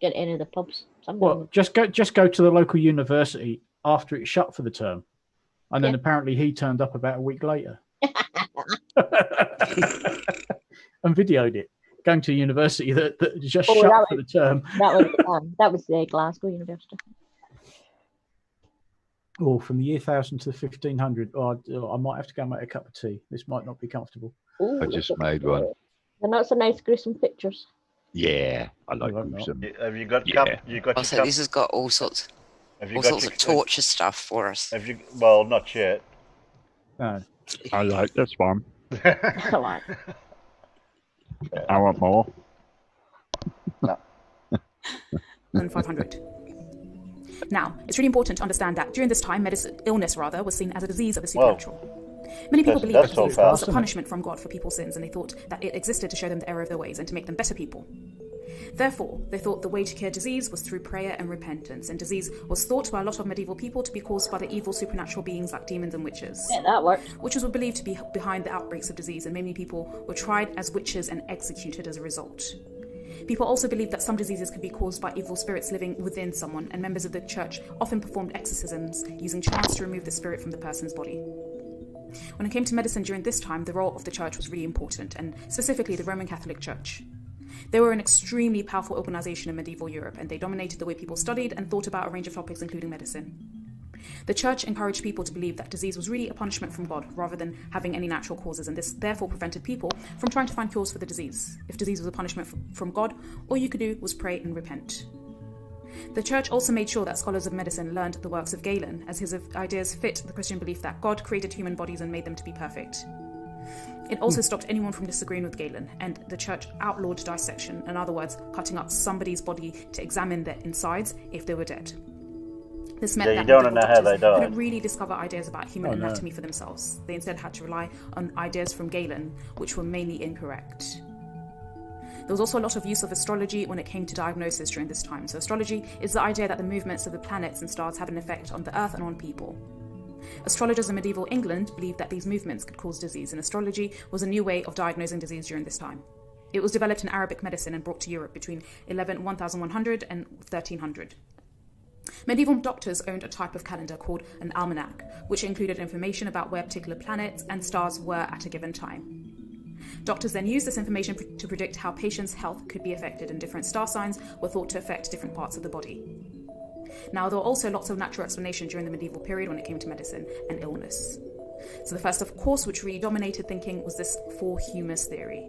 [SPEAKER 5] Get any of the pubs. Somebody will
[SPEAKER 3] Well, just go to the local university after it shut for the term, and then
[SPEAKER 5] Yeah.
[SPEAKER 3] apparently he turned up about a week later and videoed it. Going to a university that just
[SPEAKER 5] Oh,
[SPEAKER 3] shut
[SPEAKER 5] that
[SPEAKER 3] for the term.
[SPEAKER 5] that was Glasgow University.
[SPEAKER 3] Oh, from the year 1000 to the 1500. Oh, I might have to go and make a cup of tea. This might not be comfortable.
[SPEAKER 5] Ooh,
[SPEAKER 4] I just made one.
[SPEAKER 5] They're not so nice, gruesome pictures.
[SPEAKER 4] Yeah, I like
[SPEAKER 3] No, I'm not.
[SPEAKER 4] gruesome.
[SPEAKER 2] Have you got
[SPEAKER 4] Yeah.
[SPEAKER 2] you got
[SPEAKER 10] Oh,
[SPEAKER 2] your
[SPEAKER 10] so
[SPEAKER 2] cup?
[SPEAKER 10] this has got all sorts
[SPEAKER 2] Have you
[SPEAKER 10] all
[SPEAKER 2] got
[SPEAKER 10] sorts
[SPEAKER 2] your,
[SPEAKER 10] of torture stuff for us.
[SPEAKER 2] Have you? Well, not yet.
[SPEAKER 3] No.
[SPEAKER 8] I like this one.
[SPEAKER 5] I like.
[SPEAKER 8] I want more.
[SPEAKER 9] Than 500. Now, it's really important to understand that during this time, illness was seen as a disease of the supernatural. Many people believed that
[SPEAKER 2] that's all
[SPEAKER 9] disease was
[SPEAKER 2] fast.
[SPEAKER 9] a punishment from God for people's sins, and they thought that it existed to show them the error of their ways and to make them better people. Therefore, they thought the way to cure disease was through prayer and repentance, and disease was thought by a lot of medieval people to be caused by the evil supernatural beings like demons and witches.
[SPEAKER 5] Yeah, that worked.
[SPEAKER 9] Which was believed to be behind the outbreaks of disease, and many people were tried as witches and executed as a result. People also believed that some diseases could be caused by evil spirits living within someone, and members of the church often performed exorcisms using charms to remove the spirit from the person's body. When it came to medicine during this time, the role of the church was really important, and specifically the Roman Catholic Church. They were an extremely powerful organisation in medieval Europe, and they dominated the way people studied and thought about a range of topics, including medicine. The church encouraged people to believe that disease was really a punishment from God rather than having any natural causes, and this therefore prevented people from trying to find cures for the disease. If disease was a punishment from God, all you could do was pray and repent. The church also made sure that scholars of medicine learned the works of Galen, as his ideas fit the Christian belief that God created human bodies and made them to be perfect. It also stopped anyone from disagreeing with Galen, and the church outlawed dissection, in other words, cutting up somebody's body to examine their insides if they were dead. This meant
[SPEAKER 2] Yeah, you
[SPEAKER 9] that
[SPEAKER 2] don't
[SPEAKER 9] medieval
[SPEAKER 2] know how they
[SPEAKER 9] doctors
[SPEAKER 2] died.
[SPEAKER 9] couldn't really discover ideas about human
[SPEAKER 3] Oh, no.
[SPEAKER 9] anatomy for themselves. They instead had to rely on ideas from Galen, which were mainly incorrect. There was also a lot of use of astrology when it came to diagnosis during this time. So astrology is the idea that the movements of the planets and stars have an effect on the Earth and on people. Astrologers in medieval England believed that these movements could cause disease, and astrology was a new way of diagnosing disease during this time. It was developed in Arabic medicine and brought to Europe between 1100 and 1300. Medieval doctors owned a type of calendar called an almanac, which included information about where particular planets and stars were at a given time. Doctors then used this information to predict how patients' health could be affected, and different star signs were thought to affect different parts of the body. Now, there were also lots of natural explanation during the medieval period when it came to medicine and illness. So the first, of course, which really dominated thinking was this four humus theory.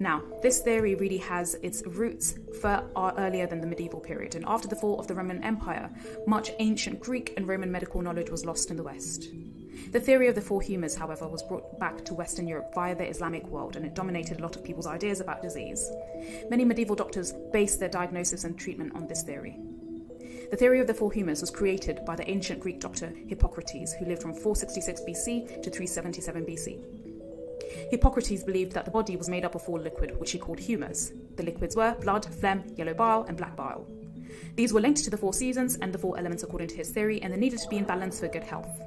[SPEAKER 9] Now, this theory really has its roots far earlier than the medieval period, and after the fall of the Roman Empire, much ancient Greek and Roman medical knowledge was lost in the West. The theory of the four humours, however, was brought back to Western Europe via the Islamic world, and it dominated a lot of people's ideas about disease. Many medieval doctors based their diagnosis and treatment on this theory. The theory of the four humours was created by the ancient Greek doctor Hippocrates, who lived from 466 BC to 377 BC. Hippocrates believed that the body was made up of four liquid, which he called humours. The liquids were blood, phlegm, yellow bile, and black bile. These were linked to the four seasons and the four elements according to his theory, and they needed to be in balance for good health.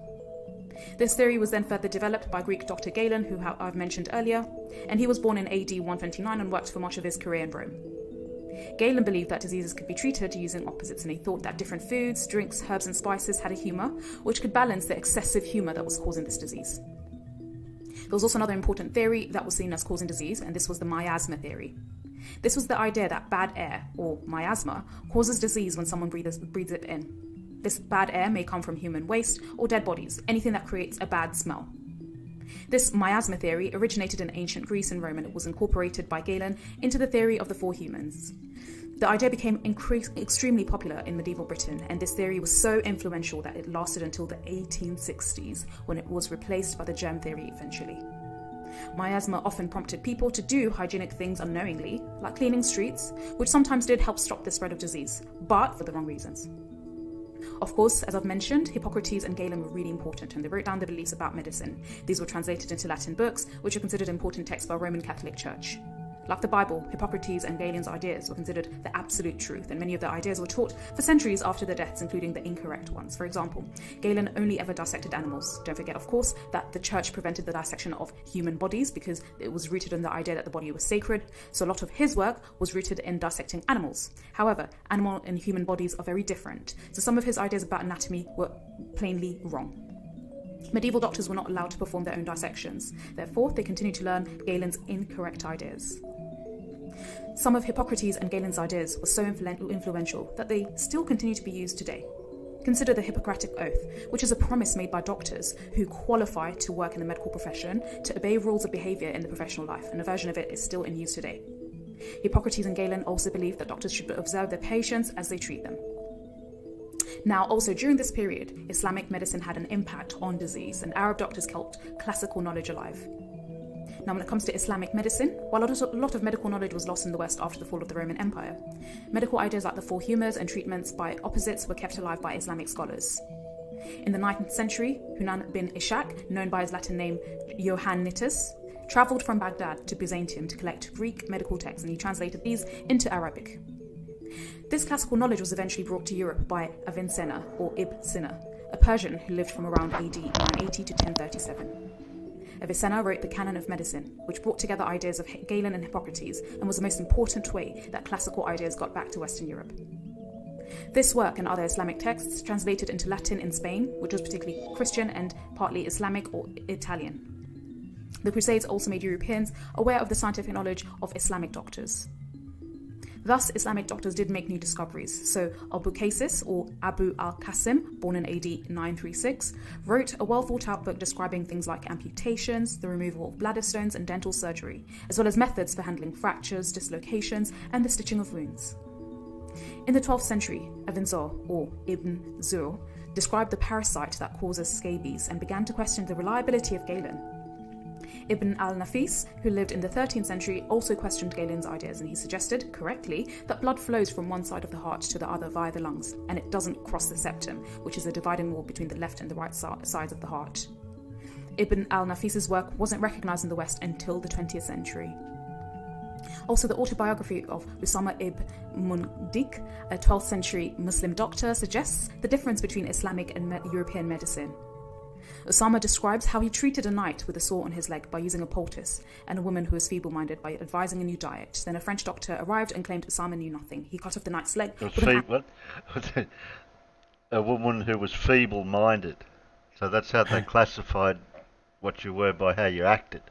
[SPEAKER 9] This theory was then further developed by Greek Dr. Galen, who I've mentioned earlier, and he was born in AD 129 and worked for much of his career in Rome. Galen believed that diseases could be treated using opposites, and he thought that different foods, drinks, herbs and spices had a humour which could balance the excessive humour that was causing this disease. There was also another important theory that was seen as causing disease, and this was the miasma theory. This was the idea that bad air, or miasma, causes disease when someone breathes it in. This bad air may come from human waste or dead bodies, anything that creates a bad smell. This miasma theory originated in ancient Greece and Rome, and it was incorporated by Galen into the theory of the four humans. The idea became extremely popular in medieval Britain, and this theory was so influential that it lasted until the 1860s, when it was replaced by the germ theory eventually. Miasma often prompted people to do hygienic things unknowingly, like cleaning streets, which sometimes did help stop the spread of disease, but for the wrong reasons. Of course, as I've mentioned, Hippocrates and Galen were really important, and they wrote down their beliefs about medicine. These were translated into Latin books, which are considered important texts by the Roman Catholic Church. Like the Bible, Hippocrates and Galen's ideas were considered the absolute truth, and many of their ideas were taught for centuries after their deaths, including the incorrect ones. For example, Galen only ever dissected animals. Don't forget, of course, that the church prevented the dissection of human bodies because it was rooted in the idea that the body was sacred, so a lot of his work was rooted in dissecting animals. However, animal and human bodies are very different, so some of his ideas about anatomy were plainly wrong. Medieval doctors were not allowed to perform their own dissections. Therefore, they continued to learn Galen's incorrect ideas. Some of Hippocrates and Galen's ideas were so influential that they still continue to be used today. Consider the Hippocratic Oath, which is a promise made by doctors who qualify to work in the medical profession to obey rules of behaviour in the professional life, and a version of it is still in use today. Hippocrates and Galen also believed that doctors should observe their patients as they treat them. Now, also during this period, Islamic medicine had an impact on disease, and Arab doctors kept classical knowledge alive. Now, when it comes to Islamic medicine, while a lot of medical knowledge was lost in the West after the fall of the Roman Empire, medical ideas like the four humours and treatments by opposites were kept alive by Islamic scholars. In the 9th century, Hunan bin Ishaq, known by his Latin name Iohannitus, travelled from Baghdad to Byzantium to collect Greek medical texts, and he translated these into Arabic. This classical knowledge was eventually brought to Europe by Avicenna, or Ibn Sina, a Persian who lived from around AD 980 to 1037. Avicenna wrote the Canon of Medicine, which brought together ideas of Galen and Hippocrates and was the most important way that classical ideas got back to Western Europe. This work and other Islamic texts translated into Latin in Spain, which was particularly Christian and partly Islamic or Italian. The Crusades also made Europeans aware of the scientific knowledge of Islamic doctors. Thus, Islamic doctors did make new discoveries. So Al-Bukaysis, or Abu al-Qasim, born in AD 936, wrote a well-thought-out book describing things like amputations, the removal of bladder stones, and dental surgery, as well as methods for handling fractures, dislocations, and the stitching of wounds. In the 12th century, Ibn Zur, or Ibn Zur, described the parasite that causes scabies and began to question the reliability of Galen. Ibn al-Nafis, who lived in the 13th century, also questioned Galen's ideas, and he suggested, correctly, that blood flows from one side of the heart to the other via the lungs, and it doesn't cross the septum, which is a dividing wall between the left and the right sides of the heart. Ibn al-Nafis's work wasn't recognised in the West until the 20th century. Also, the autobiography of Usama ibn Mundik, a 12th century Muslim doctor, suggests the difference between Islamic and European medicine. Osama describes how he treated a knight with a sore on his leg by using a poultice, and a woman who was feeble-minded by advising a new diet. Then a French doctor arrived and claimed Osama knew nothing. He cut off the knight's leg.
[SPEAKER 2] A woman who was feeble-minded. So that's how they classified what you were by how you acted.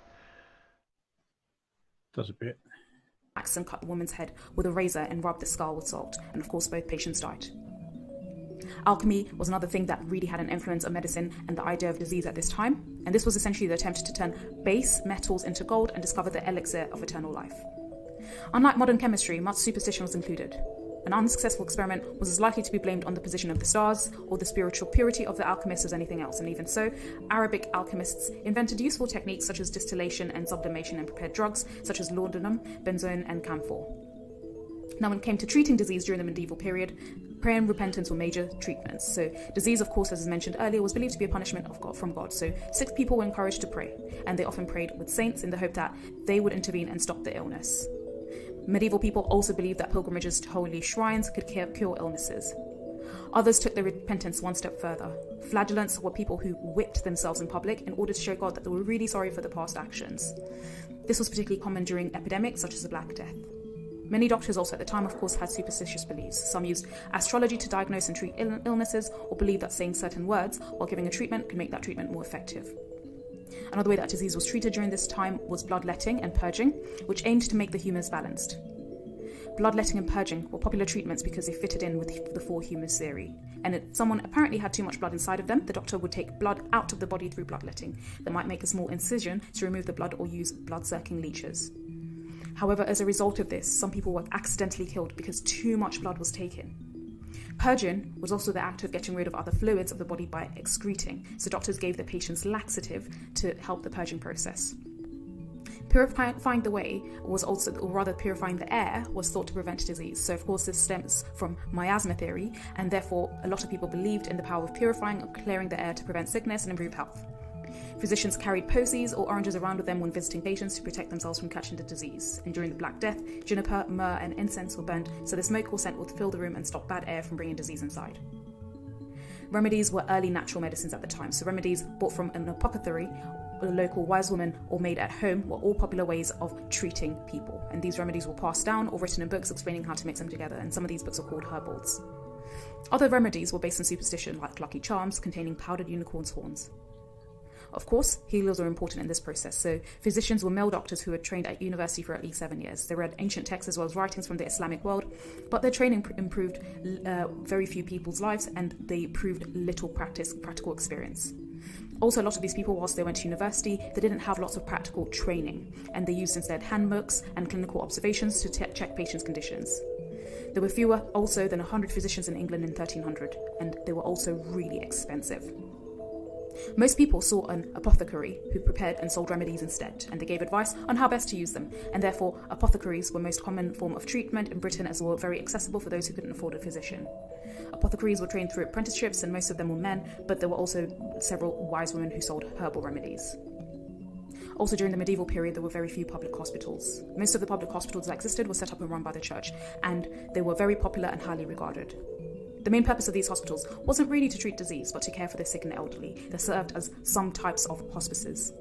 [SPEAKER 3] Does a bit.
[SPEAKER 9] And cut the woman's head with a razor and rubbed the skull with salt, and of course both patients died. Alchemy was another thing that really had an influence on medicine and the idea of disease at this time, and this was essentially the attempt to turn base metals into gold and discover the elixir of eternal life. Unlike modern chemistry, much superstition was included. An unsuccessful experiment was as likely to be blamed on the position of the stars or the spiritual purity of the alchemist as anything else, and even so, Arabic alchemists invented useful techniques such as distillation and sublimation and prepared drugs such as laudanum, benzoin, and camphor. Now, when it came to treating disease during the medieval period, prayer and repentance were major treatments. So disease, of course, as mentioned earlier, was believed to be a punishment of God, from God. So sick people were encouraged to pray, and they often prayed with saints in the hope that they would intervene and stop the illness. Medieval people also believed that pilgrimages to holy shrines could cure illnesses. Others took their repentance one step further. Flagellants were people who whipped themselves in public in order to show God that they were really sorry for their past actions. This was particularly common during epidemics such as the Black Death. Many doctors also at the time, of course, had superstitious beliefs. Some used astrology to diagnose and treat illnesses, or believed that saying certain words while giving a treatment could make that treatment more effective. Another way that disease was treated during this time was bloodletting and purging, which aimed to make the humours balanced. Bloodletting and purging were popular treatments because they fitted in with the four humours theory. And if someone apparently had too much blood inside of them, the doctor would take blood out of the body through bloodletting. They might make a small incision to remove the blood or use blood-sucking leeches. However, as a result of this, some people were accidentally killed because too much blood was taken. Purging was also the act of getting rid of other fluids of the body by excreting, so doctors gave the patients laxative to help the purging process. Purifying the way was also, or rather purifying the air, was thought to prevent disease. So of course this stems from miasma theory, and therefore a lot of people believed in the power of purifying or clearing the air to prevent sickness and improve health. Physicians carried posies or oranges around with them when visiting patients to protect themselves from catching the disease. And during the Black Death, juniper, myrrh and incense were burned so the smoke or scent would fill the room and stop bad air from bringing disease inside. Remedies were early natural medicines at the time, so remedies bought from an apothecary, a local wise woman, or made at home were all popular ways of treating people. And these remedies were passed down or written in books explaining how to mix them together, and some of these books are called herbals. Other remedies were based on superstition, like lucky charms containing powdered unicorn's horns. Of course, healers were important in this process, so physicians were male doctors who had trained at university for at least 7 years. They read ancient texts as well as writings from the Islamic world, but their training improved very few people's lives, and they proved little practical experience. Also, a lot of these people, whilst they went to university, they didn't have lots of practical training, and they used instead handbooks and clinical observations to check patients' conditions. There were fewer also than 100 physicians in England in 1300, and they were also really expensive. Most people saw an apothecary who prepared and sold remedies instead, and they gave advice on how best to use them, and therefore apothecaries were the most common form of treatment in Britain, as well as very accessible for those who couldn't afford a physician. Apothecaries were trained through apprenticeships, and most of them were men, but there were also several wise women who sold herbal remedies. Also, during the medieval period, there were very few public hospitals. Most of the public hospitals that existed were set up and run by the church, and they were very popular and highly regarded. The main purpose of these hospitals wasn't really to treat disease, but to care for the sick and elderly. They served as some types of hospices.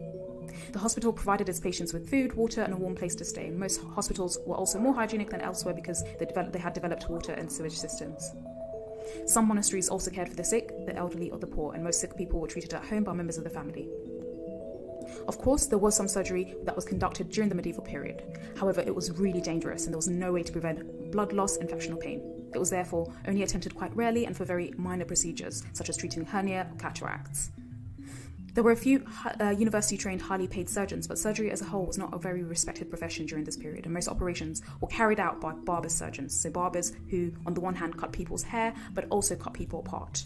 [SPEAKER 9] The hospital provided its patients with food, water, and a warm place to stay. Most hospitals were also more hygienic than elsewhere because they had developed water and sewage systems. Some monasteries also cared for the sick, the elderly, or the poor, and most sick people were treated at home by members of the family. Of course, there was some surgery that was conducted during the medieval period. However, it was really dangerous, and there was no way to prevent blood loss, infection, or pain. It was therefore only attempted quite rarely and for very minor procedures, such as treating hernia or cataracts. There were a few university-trained, highly paid surgeons, but surgery as a whole was not a very respected profession during this period, and most operations were carried out by barber surgeons, so barbers who, on the one hand, cut people's hair, but also cut people apart.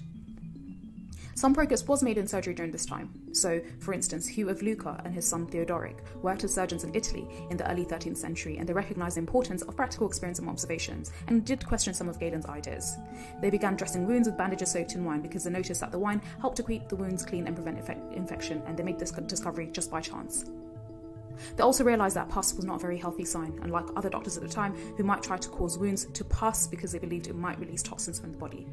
[SPEAKER 9] Some progress was made in surgery during this time. So, for instance, Hugh of Lucca and his son Theodoric worked as surgeons in Italy in the early 13th century, and they recognised the importance of practical experience and observations, and did question some of Galen's ideas. They began dressing wounds with bandages soaked in wine because they noticed that the wine helped to keep the wounds clean and prevent infection, and they made this discovery just by chance. They also realised that pus was not a very healthy sign, unlike other doctors at the time who might try to cause wounds to pus because they believed it might release toxins from the body.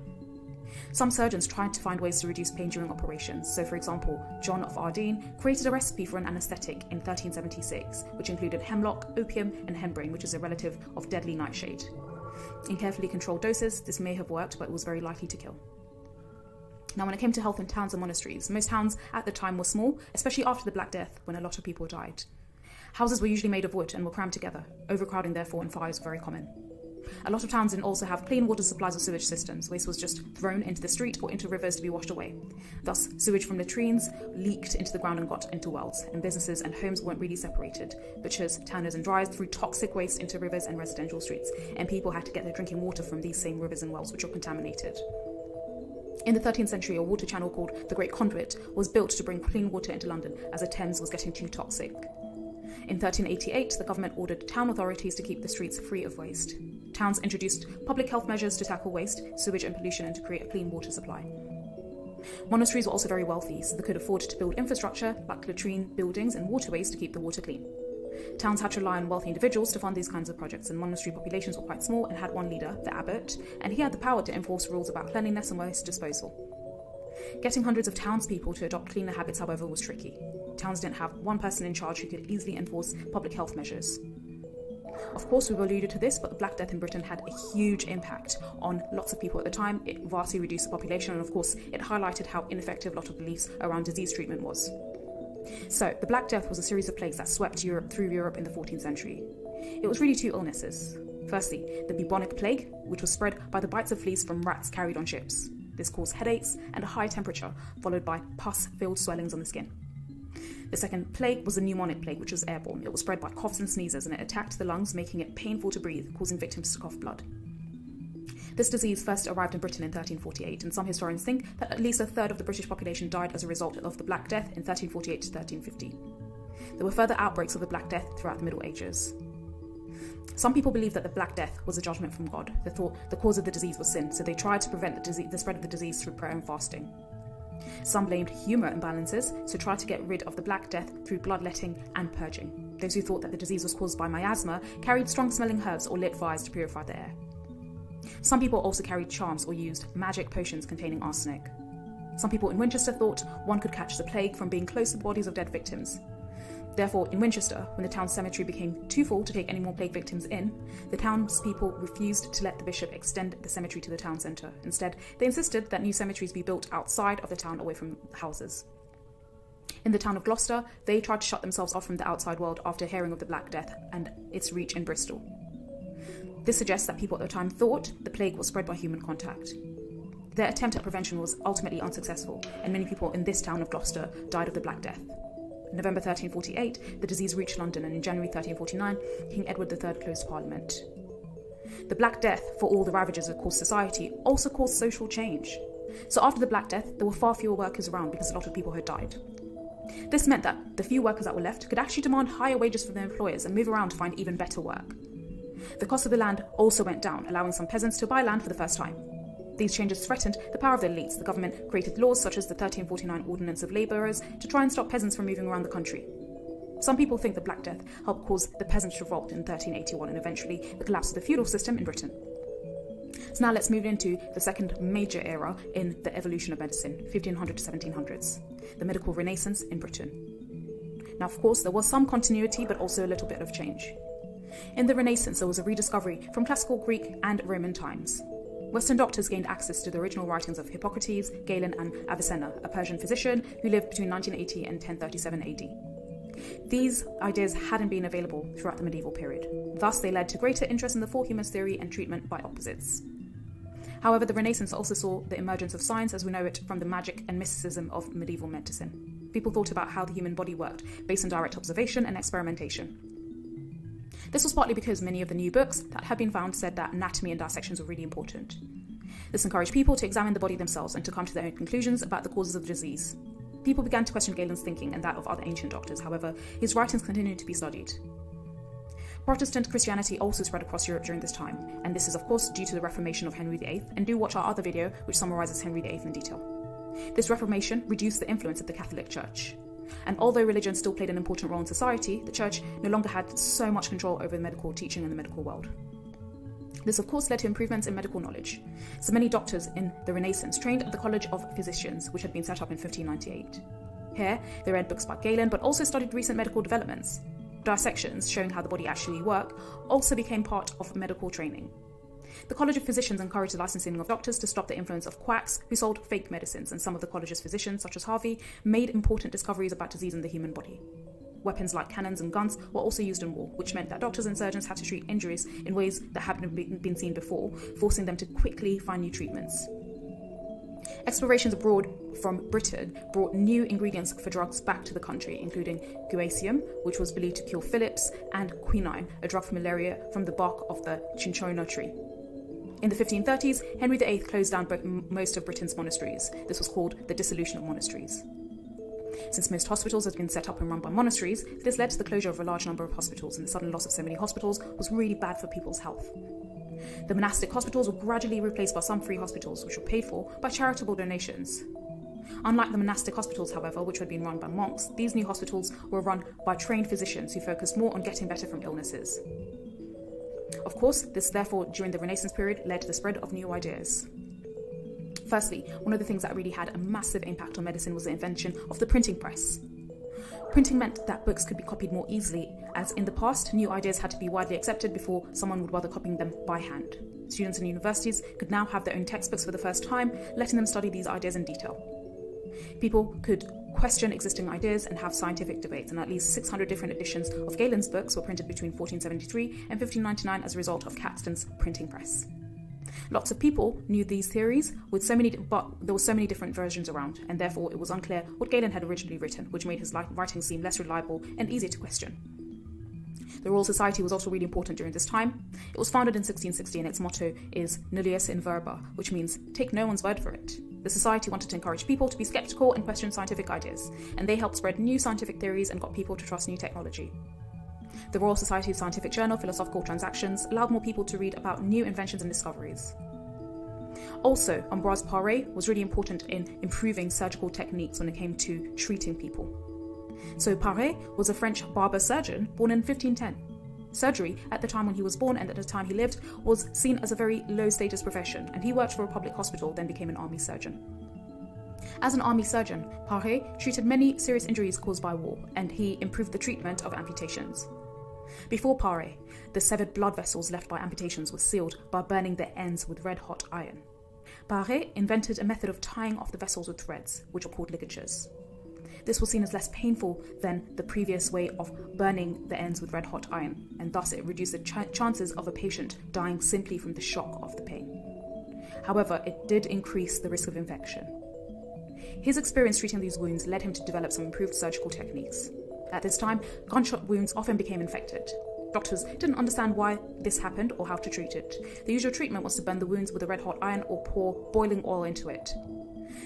[SPEAKER 9] Some surgeons tried to find ways to reduce pain during operations. So, for example, John of Ardenne created a recipe for an anaesthetic in 1376, which included hemlock, opium, and henbane, which is a relative of deadly nightshade. In carefully controlled doses, this may have worked, but it was very likely to kill. Now, when it came to health in towns and monasteries, most towns at the time were small, especially after the Black Death, when a lot of people died. Houses were usually made of wood and were crammed together. Overcrowding, therefore, and fires were very common. A lot of towns didn't also have clean water supplies or sewage systems. Waste was just thrown into the street or into rivers to be washed away. Thus, sewage from latrines leaked into the ground and got into wells, and businesses and homes weren't really separated. Butchers, tanners, and dryers threw toxic waste into rivers and residential streets, and people had to get their drinking water from these same rivers and wells, which were contaminated. In the 13th century, a water channel called the Great Conduit was built to bring clean water into London, as the Thames was getting too toxic. In 1388, the government ordered town authorities to keep the streets free of waste. Towns introduced public health measures to tackle waste, sewage and pollution, and to create a clean water supply. Monasteries were also very wealthy, so they could afford to build infrastructure like latrine buildings and waterways to keep the water clean. Towns had to rely on wealthy individuals to fund these kinds of projects, and monastery populations were quite small and had one leader, the abbot, and he had the power to enforce rules about cleanliness and waste disposal. Getting hundreds of townspeople to adopt cleaner habits, however, was tricky. Towns didn't have one person in charge who could easily enforce public health measures. Of course, we've alluded to this, but the Black Death in Britain had a huge impact on lots of people at the time. It vastly reduced the population, and of course, it highlighted how ineffective a lot of beliefs around disease treatment was. So, the Black Death was a series of plagues that swept through Europe in the 14th century. It was really two illnesses. Firstly, the bubonic plague, which was spread by the bites of fleas from rats carried on ships. This caused headaches and a high temperature, followed by pus-filled swellings on the skin. The second plague was the pneumonic plague, which was airborne. It was spread by coughs and sneezes, and it attacked the lungs, making it painful to breathe, causing victims to cough blood. This disease first arrived in Britain in 1348, and some historians think that at least a third of the British population died as a result of the Black Death in 1348 to 1350. There were further outbreaks of the Black Death throughout the Middle Ages. Some people believed that the Black Death was a judgment from God. They thought the cause of the disease was sin, so they tried to prevent the spread of the disease through prayer and fasting. Some blamed humour imbalances, so tried to get rid of the Black Death through bloodletting and purging. Those who thought that the disease was caused by miasma carried strong-smelling herbs or lit fires to purify the air. Some people also carried charms or used magic potions containing arsenic. Some people in Winchester thought one could catch the plague from being close to the bodies of dead victims. Therefore, in Winchester, when the town cemetery became too full to take any more plague victims in, the townspeople refused to let the bishop extend the cemetery to the town centre. Instead, they insisted that new cemeteries be built outside of the town, away from houses. In the town of Gloucester, they tried to shut themselves off from the outside world after hearing of the Black Death and its reach in Bristol. This suggests that people at the time thought the plague was spread by human contact. Their attempt at prevention was ultimately unsuccessful, and many people in this town of Gloucester died of the Black Death. In November 1348, the disease reached London, and in January 1349, King Edward III closed Parliament. The Black Death, for all the ravages it caused society, also caused social change. So after the Black Death, there were far fewer workers around because a lot of people had died. This meant that the few workers that were left could actually demand higher wages from their employers and move around to find even better work. The cost of the land also went down, allowing some peasants to buy land for the first time. These changes threatened the power of the elites. The government created laws such as the 1349 Ordinance of Labourers to try and stop peasants from moving around the country. Some people think the Black Death helped cause the Peasants' Revolt in 1381 and eventually the collapse of the feudal system in Britain. So now let's move into the second major era in the evolution of medicine, 1500 to 1700s, the medical renaissance in Britain. Now, of course, there was some continuity, but also a little bit of change. In the Renaissance, there was a rediscovery from classical Greek and Roman times. Western doctors gained access to the original writings of Hippocrates, Galen, and Avicenna, a Persian physician who lived between 1980 and 1037 AD. These ideas hadn't been available throughout the medieval period. Thus, they led to greater interest in the four humans theory and treatment by opposites. However, the Renaissance also saw the emergence of science as we know it from the magic and mysticism of medieval medicine. People thought about how the human body worked, based on direct observation and experimentation. This was partly because many of the new books that had been found said that anatomy and dissections were really important. This encouraged people to examine the body themselves and to come to their own conclusions about the causes of the disease. People began to question Galen's thinking and that of other ancient doctors. However, his writings continued to be studied. Protestant Christianity also spread across Europe during this time, and this is of course due to the Reformation of Henry VIII, and do watch our other video which summarises Henry VIII in detail. This Reformation reduced the influence of the Catholic Church. And although religion still played an important role in society, the church no longer had so much control over the medical teaching in the medical world. This of course led to improvements in medical knowledge. So many doctors in the Renaissance trained at the College of Physicians, which had been set up in 1598. Here, they read books by Galen, but also studied recent medical developments. Dissections, showing how the body actually works, also became part of medical training. The College of Physicians encouraged the licensing of doctors to stop the influence of quacks who sold fake medicines, and some of the college's physicians, such as Harvey, made important discoveries about disease in the human body. Weapons like cannons and guns were also used in war, which meant that doctors and surgeons had to treat injuries in ways that hadn't been seen before, forcing them to quickly find new treatments. Explorations abroad from Britain brought new ingredients for drugs back to the country, including guancium, which was believed to cure phyllips, and quinine, a drug for malaria from the bark of the cinchona tree. In the 1530s, Henry VIII closed down most of Britain's monasteries. This was called the dissolution of monasteries. Since most hospitals had been set up and run by monasteries, this led to the closure of a large number of hospitals, and the sudden loss of so many hospitals was really bad for people's health. The monastic hospitals were gradually replaced by some free hospitals, which were paid for by charitable donations. Unlike the monastic hospitals, however, which had been run by monks, these new hospitals were run by trained physicians who focused more on getting better from illnesses. Of course, this therefore, during the Renaissance period, led to the spread of new ideas. Firstly, one of the things that really had a massive impact on medicine was the invention of the printing press. Printing meant that books could be copied more easily, as in the past, new ideas had to be widely accepted before someone would bother copying them by hand. Students in universities could now have their own textbooks for the first time, letting them study these ideas in detail. People could question existing ideas and have scientific debates, and at least 600 different editions of Galen's books were printed between 1473 and 1599 as a result of Caxton's printing press. Lots of people knew these theories, but there were so many different versions around, and therefore it was unclear what Galen had originally written, which made his writing seem less reliable and easier to question. The Royal Society was also really important during this time. It was founded in 1660 and its motto is Nullius in verba, which means take no one's word for it. The Society wanted to encourage people to be skeptical and question scientific ideas, and they helped spread new scientific theories and got people to trust new technology. The Royal Society's scientific journal, Philosophical Transactions, allowed more people to read about new inventions and discoveries. Also, Ambroise Paré was really important in improving surgical techniques when it came to treating people. So Paré was a French barber surgeon born in 1510. Surgery, at the time when he was born and at the time he lived, was seen as a very low-status profession, and he worked for a public hospital, then became an army surgeon. As an army surgeon, Paré treated many serious injuries caused by war, and he improved the treatment of amputations. Before Paré, the severed blood vessels left by amputations were sealed by burning their ends with red-hot iron. Paré invented a method of tying off the vessels with threads, which are called ligatures. This was seen as less painful than the previous way of burning the ends with red-hot iron, and thus it reduced the chances of a patient dying simply from the shock of the pain. However, it did increase the risk of infection. His experience treating these wounds led him to develop some improved surgical techniques. At this time, gunshot wounds often became infected. Doctors didn't understand why this happened or how to treat it. The usual treatment was to burn the wounds with a red-hot iron or pour boiling oil into it.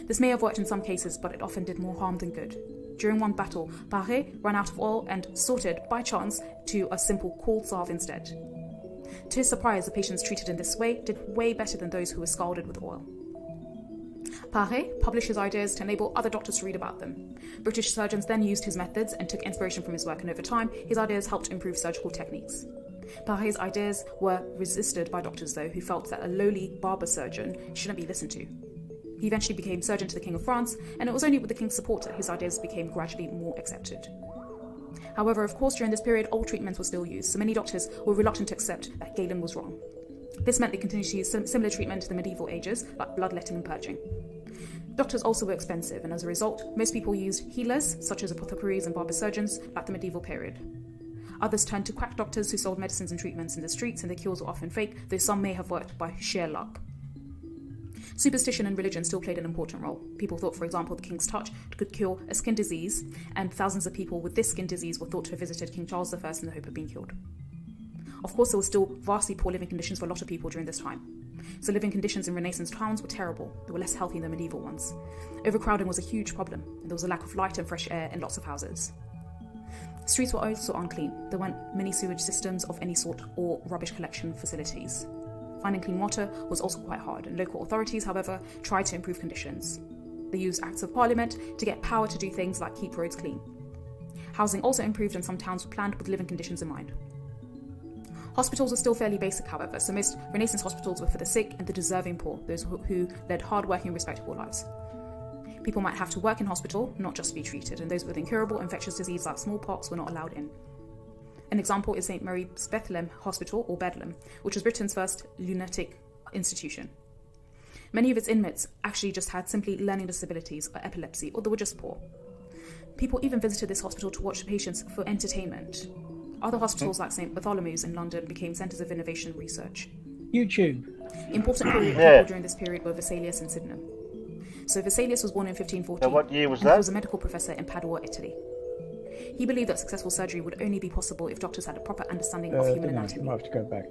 [SPEAKER 9] This may have worked in some cases, but it often did more harm than good. During one battle, Paré ran out of oil and sorted, by chance, to a simple cold salve instead. To his surprise, the patients treated in this way did way better than those who were scalded with oil. Paré published his ideas to enable other doctors to read about them. British surgeons then used his methods and took inspiration from his work, and over time, his ideas helped improve surgical techniques. Paré's ideas were resisted by doctors, though, who felt that a lowly barber surgeon shouldn't be listened to. He eventually became surgeon to the King of France, and it was only with the King's support that his ideas became gradually more accepted. However, of course, during this period, old treatments were still used, so many doctors were reluctant to accept that Galen was wrong. This meant they continued to use similar treatment to the medieval ages, like bloodletting and purging. Doctors also were expensive, and as a result, most people used healers, such as apothecaries and barber surgeons, like the medieval period. Others turned to quack doctors who sold medicines and treatments in the streets, and the cures were often fake, though some may have worked by sheer luck. Superstition and religion still played an important role. People thought, for example, the King's touch could cure a skin disease, and thousands of people with this skin disease were thought to have visited King Charles I in the hope of being cured. Of course, there were still vastly poor living conditions for a lot of people during this time. So living conditions in Renaissance towns were terrible. They were less healthy than medieval ones. Overcrowding was a huge problem, and there was a lack of light and fresh air in lots of houses. Streets were also unclean. There weren't many sewage systems of any sort or rubbish collection facilities. Finding clean water was also quite hard, and local authorities, however, tried to improve conditions. They used acts of parliament to get power to do things like keep roads clean. Housing also improved, and some towns were planned with living conditions in mind. Hospitals were still fairly basic, however, so most Renaissance hospitals were for the sick and the deserving poor, those who led hard-working, respectable lives. People might have to work in hospital, not just be treated, and those with incurable infectious disease like smallpox were not allowed in. An example is St. Mary's Bethlehem Hospital, or Bedlam, which was Britain's first lunatic institution. Many of its inmates actually just had simply learning disabilities or epilepsy, or they were just poor. People even visited this hospital to watch patients for entertainment. Other hospitals like St. Bartholomew's in London became centres of innovation and research.
[SPEAKER 3] YouTube.
[SPEAKER 9] Important people during this period were Vesalius and Sydenham. So Vesalius was born in 1540.
[SPEAKER 2] So what year was
[SPEAKER 9] and
[SPEAKER 2] that?
[SPEAKER 9] He was a medical professor in Padua, Italy. He believed that successful surgery would only be possible if doctors had a proper understanding of human anatomy.
[SPEAKER 3] Might have to go back.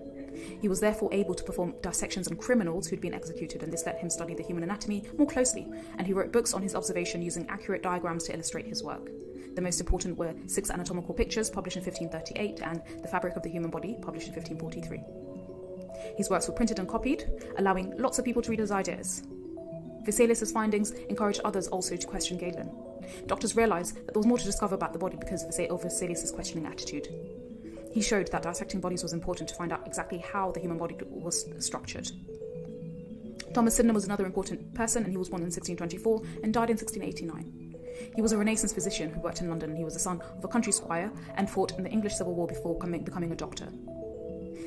[SPEAKER 9] He was therefore able to perform dissections on criminals who'd been executed, and this let him study the human anatomy more closely, and he wrote books on his observation using accurate diagrams to illustrate his work. The most important were 6 anatomical pictures, published in 1538, and The Fabric of the Human Body, published in 1543. His works were printed and copied, allowing lots of people to read his ideas. Vesalius' findings encouraged others also to question Galen. Doctors realised that there was more to discover about the body because of Vesalius' questioning attitude. He showed that dissecting bodies was important to find out exactly how the human body was structured. Thomas Sydenham was another important person, and he was born in 1624 and died in 1689. He was a Renaissance physician who worked in London, and he was the son of a country squire and fought in the English Civil War before becoming a doctor.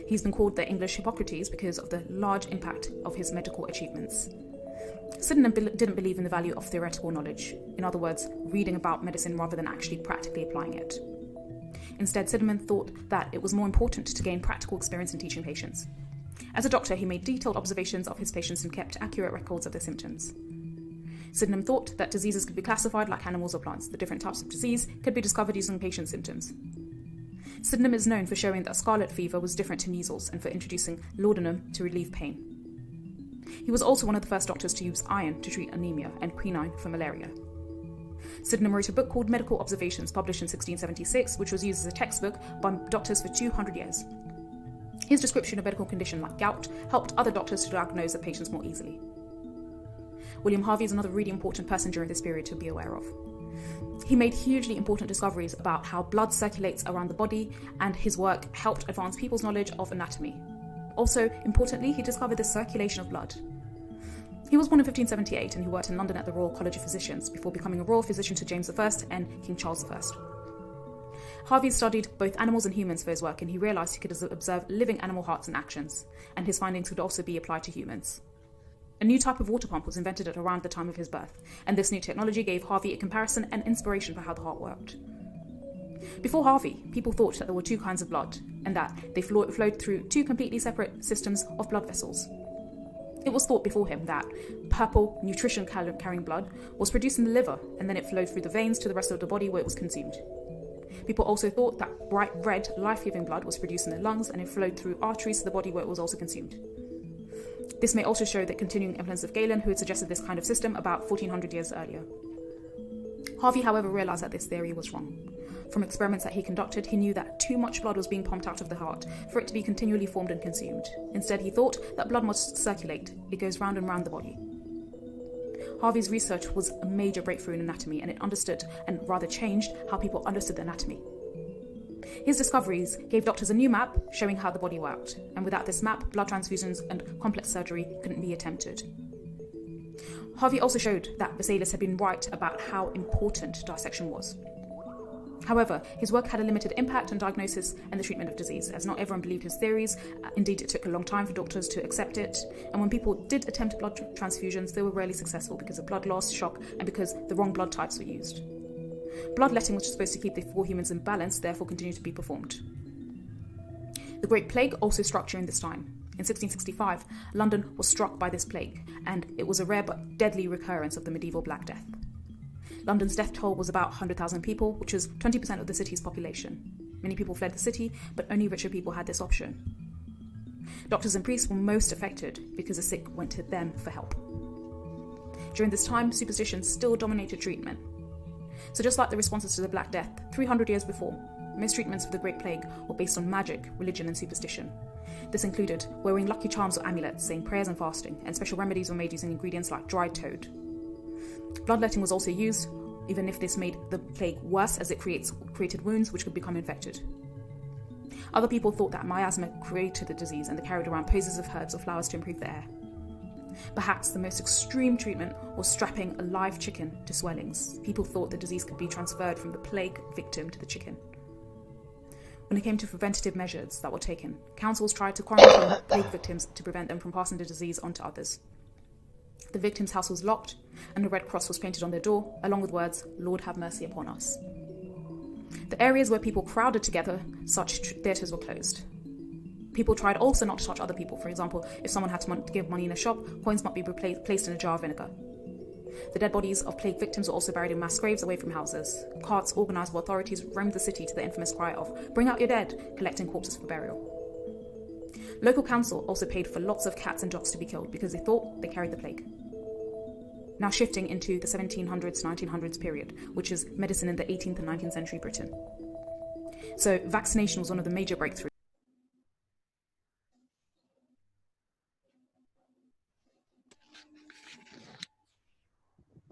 [SPEAKER 9] He's been called the English Hippocrates because of the large impact of his medical achievements. Sydenham didn't believe in the value of theoretical knowledge, in other words, reading about medicine rather than actually practically applying it. Instead, Sydenham thought that it was more important to gain practical experience in teaching patients. As a doctor, he made detailed observations of his patients and kept accurate records of their symptoms. Sydenham thought that diseases could be classified like animals or plants. The different types of disease could be discovered using patient symptoms. Sydenham is known for showing that scarlet fever was different to measles and for introducing laudanum to relieve pain. He was also one of the first doctors to use iron to treat anemia and quinine for malaria. Sydenham wrote a book called Medical Observations, published in 1676, which was used as a textbook by doctors for 200 years. His description of medical condition like gout helped other doctors to diagnose their patients more easily. William Harvey is another really important person during this period to be aware of. He made hugely important discoveries about how blood circulates around the body, and his work helped advance people's knowledge of anatomy. Also, importantly, he discovered the circulation of blood. He was born in 1578 and he worked in London at the Royal College of Physicians before becoming a royal physician to James I and King Charles I. Harvey studied both animals and humans for his work, and he realised he could observe living animal hearts and actions, and his findings could also be applied to humans. A new type of water pump was invented at around the time of his birth, and this new technology gave Harvey a comparison and inspiration for how the heart worked. Before Harvey, people thought that there were two kinds of blood, and that they flowed through two completely separate systems of blood vessels. It was thought before him that purple, nutrition-carrying blood was produced in the liver, and then it flowed through the veins to the rest of the body where it was consumed. People also thought that bright red, life-giving blood was produced in the lungs, and it flowed through arteries to the body where it was also consumed. This may also show the continuing influence of Galen, who had suggested this kind of system about 1400 years earlier. Harvey, however, realised that this theory was wrong. From experiments that he conducted, he knew that too much blood was being pumped out of the heart for it to be continually formed and consumed. Instead, he thought that blood must circulate. It goes round and round the body. Harvey's research was a major breakthrough in anatomy, and it understood, and rather changed, how people understood anatomy. His discoveries gave doctors a new map showing how the body worked, and without this map, blood transfusions and complex surgery couldn't be attempted. Harvey also showed that Vesalius had been right about how important dissection was. However, his work had a limited impact on diagnosis and the treatment of disease, as not everyone believed his theories. Indeed, it took a long time for doctors to accept it, and when people did attempt blood transfusions, they were rarely successful because of blood loss, shock, and because the wrong blood types were used. Bloodletting, which was supposed to keep the four humans in balance, therefore continued to be performed. The Great Plague also struck during this time. In 1665, London was struck by this plague, and it was a rare but deadly recurrence of the medieval Black Death. London's death toll was about 100,000 people, which was 20% of the city's population. Many people fled the city, but only richer people had this option. Doctors and priests were most affected because the sick went to them for help. During this time, superstition still dominated treatment. So just like the responses to the Black Death 300 years before, most treatments for the Great Plague were based on magic, religion and superstition. This included wearing lucky charms or amulets, saying prayers and fasting, and special remedies were made using ingredients like dried toad. Bloodletting was also used, even if this made the plague worse, as it created wounds which could become infected. Other people thought that miasma created the disease, and they carried around posies of herbs or flowers to improve the air. Perhaps the most extreme treatment was strapping a live chicken to swellings. People thought the disease could be transferred from the plague victim to the chicken. When it came to preventative measures that were taken, councils tried to quarantine plague victims to prevent them from passing the disease on to others. The victim's house was locked, and a red cross was painted on their door, along with words, "Lord have mercy upon us." The areas where people crowded together, such theatres were closed. People tried also not to touch other people. For example, if someone had to give money in a shop, coins might be placed in a jar of vinegar. The dead bodies of plague victims were also buried in mass graves away from houses. Carts organised by authorities roamed the city to the infamous cry of, "Bring out your dead," collecting corpses for burial. Local council also paid for lots of cats and dogs to be killed because they thought they carried the plague. Now shifting into the 1700s, 1900s period, which is medicine in the 18th and 19th century Britain. So vaccination was one of the major breakthroughs.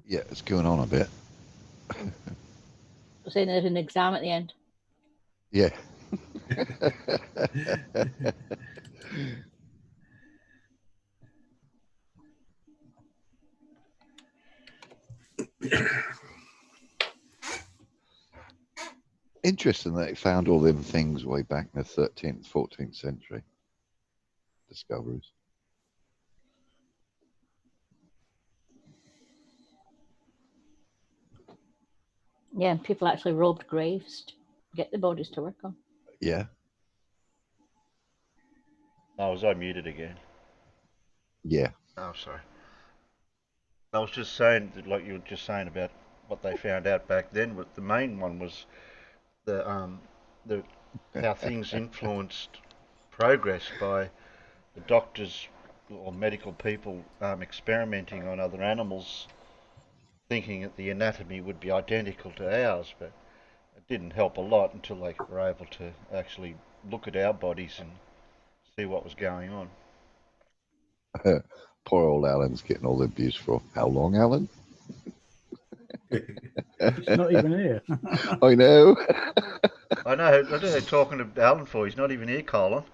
[SPEAKER 4] Yeah, it's going on a bit.
[SPEAKER 5] We're saying there's an exam at the end.
[SPEAKER 4] Yeah. Interesting that they found all them things way back in the 13th, 14th century. Discoveries.
[SPEAKER 5] Yeah, and people actually robbed graves to get the bodies to work on.
[SPEAKER 4] Yeah.
[SPEAKER 2] Oh, was I muted again?
[SPEAKER 4] Yeah.
[SPEAKER 2] Oh, sorry. I was just saying, that, like you were just saying about what they found out back then. But the main one was the how things influenced progress by the doctors or medical people experimenting on other animals, thinking that the anatomy would be identical to ours, but it didn't help a lot until they were able to actually look at our bodies and see what was going on.
[SPEAKER 4] Poor old Alan's getting all the abuse for how long, Alan?
[SPEAKER 3] It's not even here.
[SPEAKER 4] I know.
[SPEAKER 2] I know they're talking to Alan for. He's not even here, Colin.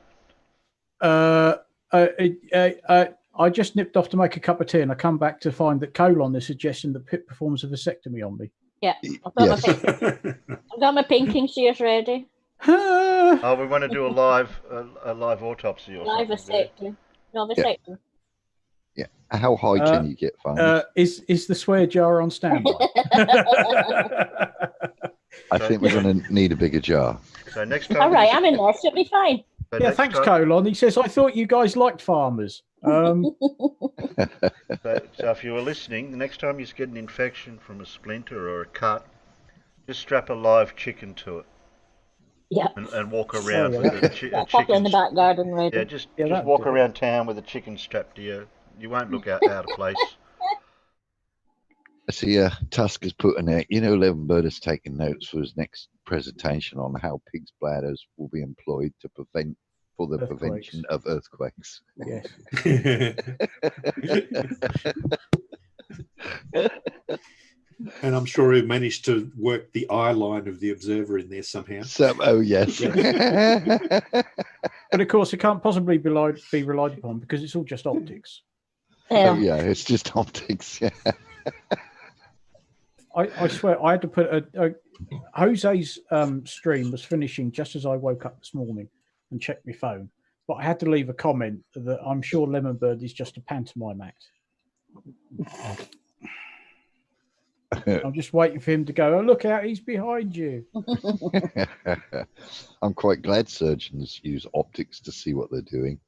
[SPEAKER 3] I just nipped off to make a cup of tea, and I come back to find that Colon is suggesting that Pip performs a vasectomy on me.
[SPEAKER 5] Yeah,
[SPEAKER 4] Yes.
[SPEAKER 5] I've got my painting shears ready.
[SPEAKER 2] Oh, we want to do a live autopsy or
[SPEAKER 5] Live
[SPEAKER 2] something.
[SPEAKER 5] vasectomy. No, vasectomy.
[SPEAKER 4] Yeah. How high can you get, Farmers?
[SPEAKER 3] Is the swear jar on standby?
[SPEAKER 4] I think we're going to need a bigger jar.
[SPEAKER 2] So next time.
[SPEAKER 5] All right, I'm in there. Should be fine.
[SPEAKER 2] So
[SPEAKER 3] Yeah,
[SPEAKER 2] next
[SPEAKER 3] thanks,
[SPEAKER 2] time,
[SPEAKER 3] Colon. He says, I thought you guys liked farmers.
[SPEAKER 2] so if you were listening, the next time you get an infection from a splinter or a cut, just strap a live chicken to it.
[SPEAKER 5] Yeah.
[SPEAKER 2] And walk around
[SPEAKER 3] yeah,
[SPEAKER 2] with a
[SPEAKER 5] Couple in the
[SPEAKER 2] chicken.
[SPEAKER 5] back garden ready.
[SPEAKER 2] Yeah, just
[SPEAKER 3] that'd
[SPEAKER 2] walk
[SPEAKER 3] do it.
[SPEAKER 2] around town with a chicken strapped to you. You won't look out of place.
[SPEAKER 4] I see Tusk has put in there, Levenberg is taking notes for his next presentation on how pigs' bladders will be employed to prevent for the prevention of earthquakes.
[SPEAKER 3] Yes.
[SPEAKER 11] And I'm sure he managed to work the eye line of the observer in there somehow.
[SPEAKER 4] Oh, yes.
[SPEAKER 3] But of course, it can't possibly be relied upon because it's all just optics.
[SPEAKER 5] Yeah.
[SPEAKER 4] Oh, yeah, it's just optics. Yeah.
[SPEAKER 3] I swear, I had to put Jose's stream was finishing just as I woke up this morning and checked my phone. But I had to leave a comment that I'm sure Lemonbird is just a pantomime act. I'm just waiting for him to go, oh, look out, he's behind you.
[SPEAKER 4] I'm quite glad surgeons use optics to see what they're doing.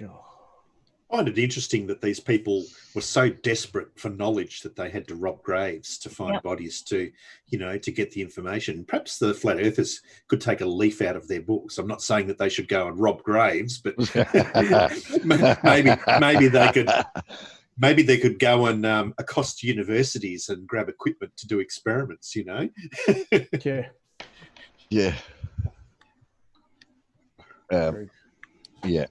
[SPEAKER 11] I find it interesting that these people were so desperate for knowledge that they had to rob graves to find bodies to get the information. Perhaps the flat earthers could take a leaf out of their books. I'm not saying that they should go and rob graves, but maybe they could. Maybe they could go and accost universities and grab equipment to do experiments.
[SPEAKER 3] Yeah.
[SPEAKER 4] Yeah. Yeah.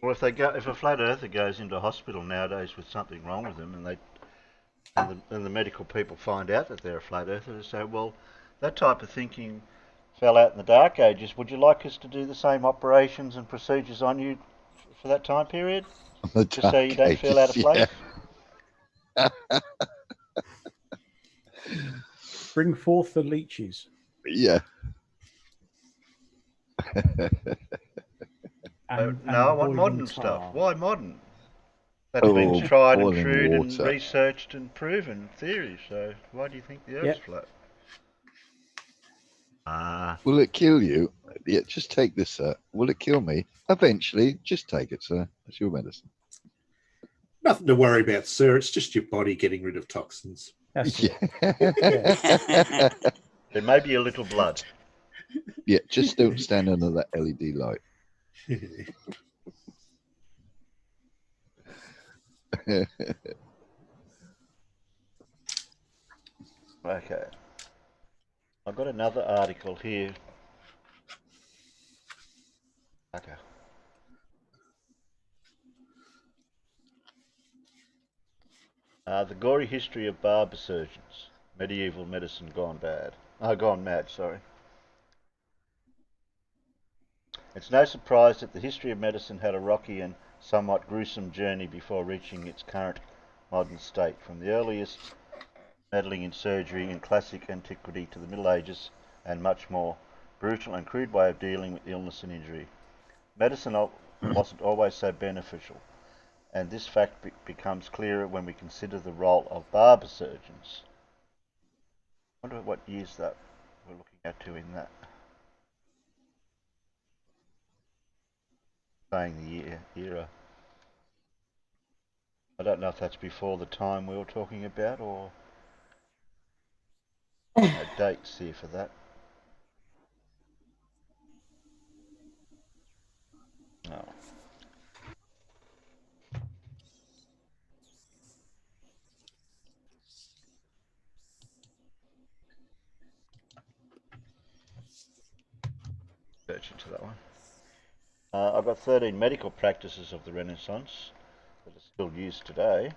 [SPEAKER 2] Or if a flat earther goes into hospital nowadays with something wrong with them, and the medical people find out that they're a flat earther, they say, well, that type of thinking fell out in the Dark Ages. Would you like us to do the same operations and procedures on you for that time period? Just so you don't feel out of place?
[SPEAKER 4] Yeah.
[SPEAKER 3] Bring forth the leeches.
[SPEAKER 4] Yeah.
[SPEAKER 2] No, I want modern stuff. Why modern? That's been tried and true and researched and proven theory. So why do you think the Earth's flat?
[SPEAKER 4] Will it kill you? Yeah, just take this, sir. Will it kill me? Eventually, just take it, sir. It's your medicine.
[SPEAKER 11] Nothing to worry about, sir. It's just your body getting rid of toxins.
[SPEAKER 2] There may be a little blood.
[SPEAKER 4] Yeah, just don't stand under that LED light.
[SPEAKER 2] Okay. I've got another article here. Okay. The gory history of barber surgeons. Medieval medicine gone bad. Gone mad, sorry. It's no surprise that the history of medicine had a rocky and somewhat gruesome journey before reaching its current modern state. From the earliest meddling in surgery in classic antiquity to the Middle Ages and much more brutal and crude way of dealing with illness and injury. Medicine wasn't always so beneficial, and this fact becomes clearer when we consider the role of barber surgeons wonder what years that we're looking at to in that. Saying the era. I don't know if that's before the time we were talking about or dates here for that. No. Search into that one. I've got 13 medical practices of the Renaissance that are still used today.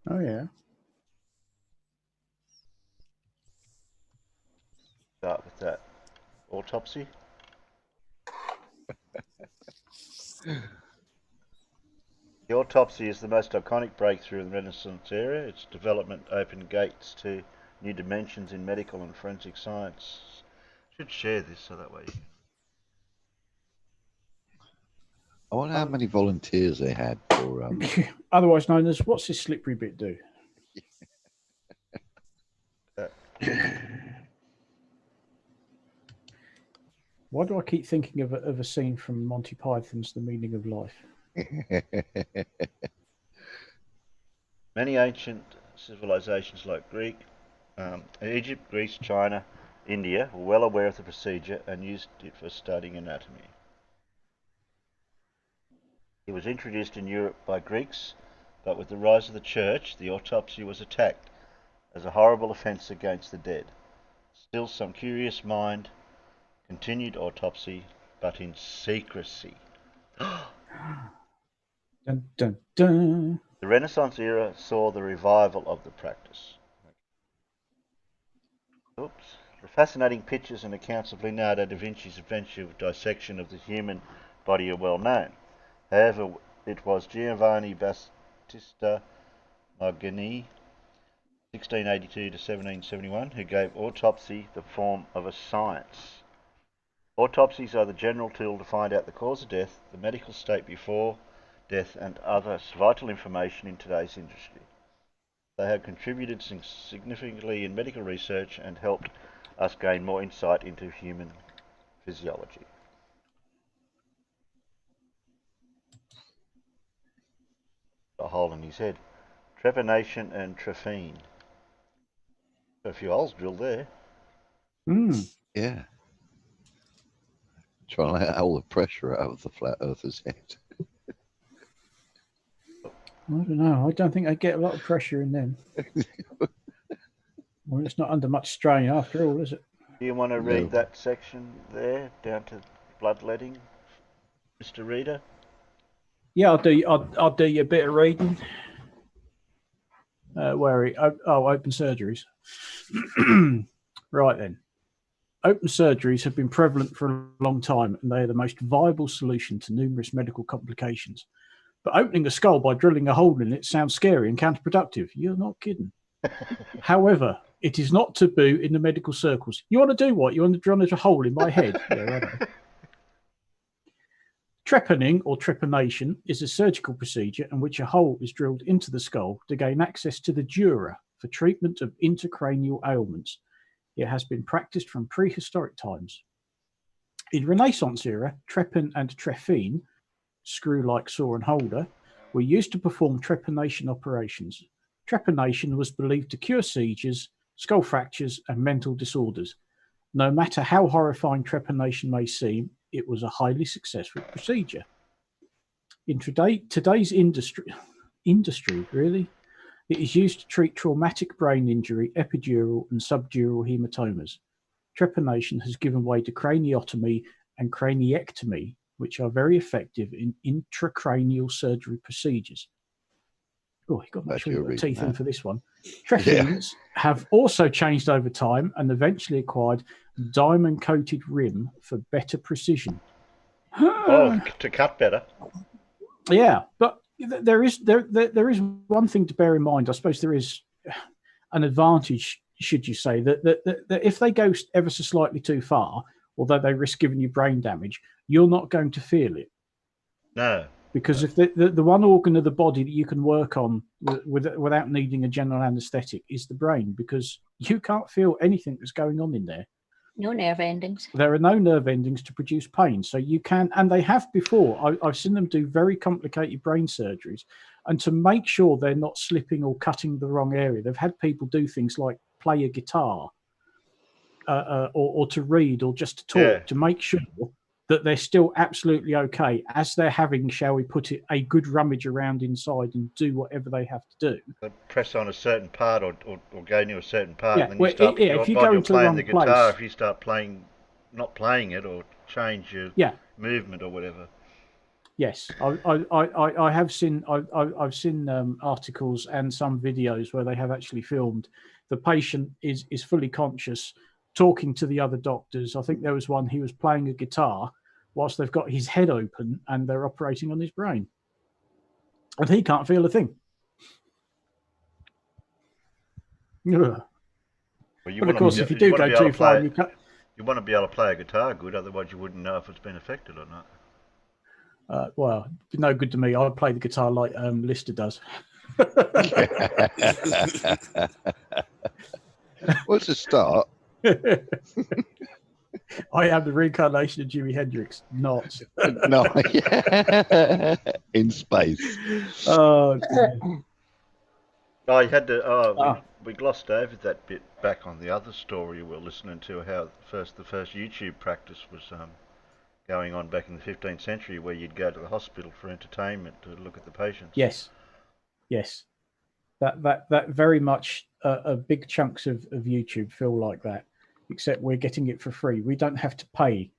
[SPEAKER 3] Oh, yeah.
[SPEAKER 2] Start with that. Autopsy. The autopsy is the most iconic breakthrough in the Renaissance era. Its development opened gates to new dimensions in medical and forensic science. Should share this so that way.
[SPEAKER 4] I wonder how many volunteers they had for.
[SPEAKER 3] Otherwise known as, what's this slippery bit do? Why do I keep thinking of a scene from Monty Python's The Meaning of Life?
[SPEAKER 2] Many ancient civilizations like Egypt, Greece, China, India were well aware of the procedure and used it for studying anatomy. It was introduced in Europe by Greeks, but with the rise of the church, the autopsy was attacked as a horrible offence against the dead. Still, some curious mind continued autopsy, but in secrecy.
[SPEAKER 3] Dun, dun, dun.
[SPEAKER 2] The Renaissance era saw the revival of the practice. Oops. The fascinating pictures and accounts of Leonardo da Vinci's adventure with dissection of the human body are well known. However, it was Giovanni Battista Margini, 1682 to 1771, who gave autopsy the form of a science. Autopsies are the general tool to find out the cause of death, the medical state before death, and other vital information in today's industry. They have contributed significantly in medical research and helped us gain more insight into human physiology. A hole in his head. Trepanation and trephine. A few holes drilled there.
[SPEAKER 4] Yeah. Trying to let all the pressure out of the flat earther's head.
[SPEAKER 3] I don't know. I don't think I get a lot of pressure in them. Well, it's not under much strain after all, is it?
[SPEAKER 2] Do you want to read that section there down to bloodletting, Mr. Reader?
[SPEAKER 3] Yeah, I'll do you a bit of reading. Open surgeries. Right then. Open surgeries have been prevalent for a long time, and they are the most viable solution to numerous medical complications. But opening a skull by drilling a hole in it sounds scary and counterproductive. You're not kidding. However, it is not taboo in the medical circles. You want to do what? You want to drill a hole in my head? Yeah, right. Trepanning or trepanation is a surgical procedure in which a hole is drilled into the skull to gain access to the dura for treatment of intracranial ailments. It has been practiced from prehistoric times. In Renaissance era, trepan and trephine, screw-like saw and holder, were used to perform trepanation operations. Trepanation was believed to cure seizures, skull fractures, and mental disorders. No matter how horrifying trepanation may seem, it was a highly successful procedure. In today's industry, really, it is used to treat traumatic brain injury, epidural and subdural hematomas. Trepanation has given way to craniotomy and craniectomy, which are very effective in intracranial surgery procedures. Oh, he got my teeth in for this one. Trephines have also changed over time and eventually acquired diamond-coated rim for better precision.
[SPEAKER 2] Oh, to cut better.
[SPEAKER 3] Yeah, but there is one thing to bear in mind. I suppose there is an advantage, should you say, that if they go ever so slightly too far, although they risk giving you brain damage, you're not going to feel it.
[SPEAKER 2] No.
[SPEAKER 3] Because if the one organ of the body that you can work on without needing a general anaesthetic is the brain, because you can't feel anything that's going on in there.
[SPEAKER 5] No nerve endings.
[SPEAKER 3] There are no nerve endings to produce pain. So you can, and they have before, I've seen them do very complicated brain surgeries. And to make sure they're not slipping or cutting the wrong area, they've had people do things like play a guitar or to read or just to talk to make sure that they're still absolutely okay as they're having, shall we put it, a good rummage around inside and do whatever they have to do.
[SPEAKER 2] They press on a certain part or go near a certain part,
[SPEAKER 3] Yeah,
[SPEAKER 2] and then
[SPEAKER 3] well,
[SPEAKER 2] you start.
[SPEAKER 3] if you go
[SPEAKER 2] you're
[SPEAKER 3] into the
[SPEAKER 2] playing
[SPEAKER 3] wrong
[SPEAKER 2] the guitar,
[SPEAKER 3] place,
[SPEAKER 2] if you start playing, not playing it, or change your movement or whatever.
[SPEAKER 3] Yes, I have seen I've seen articles and some videos where they have actually filmed the patient is fully conscious, talking to the other doctors. I think there was one, he was playing a guitar whilst they've got his head open and they're operating on his brain, and he can't feel a thing. Ugh.
[SPEAKER 2] Well,
[SPEAKER 3] But of course, if you do go too far, you
[SPEAKER 2] want to be able to play a guitar good, otherwise you wouldn't know if it's been affected or not.
[SPEAKER 3] Well, no good to me. I play the guitar like Lister does.
[SPEAKER 4] What's the start?
[SPEAKER 3] I am the reincarnation of Jimi Hendrix, not.
[SPEAKER 4] No, yeah. In space.
[SPEAKER 3] Oh,
[SPEAKER 2] Oh, you had to. We glossed over that bit back on the other story we were listening to, how the first YouTube practice was going on back in the 15th century, where you'd go to the hospital for entertainment to look at the patients.
[SPEAKER 3] Yes. That very much big chunks of YouTube feel like that, except we're getting it for free. We don't have to pay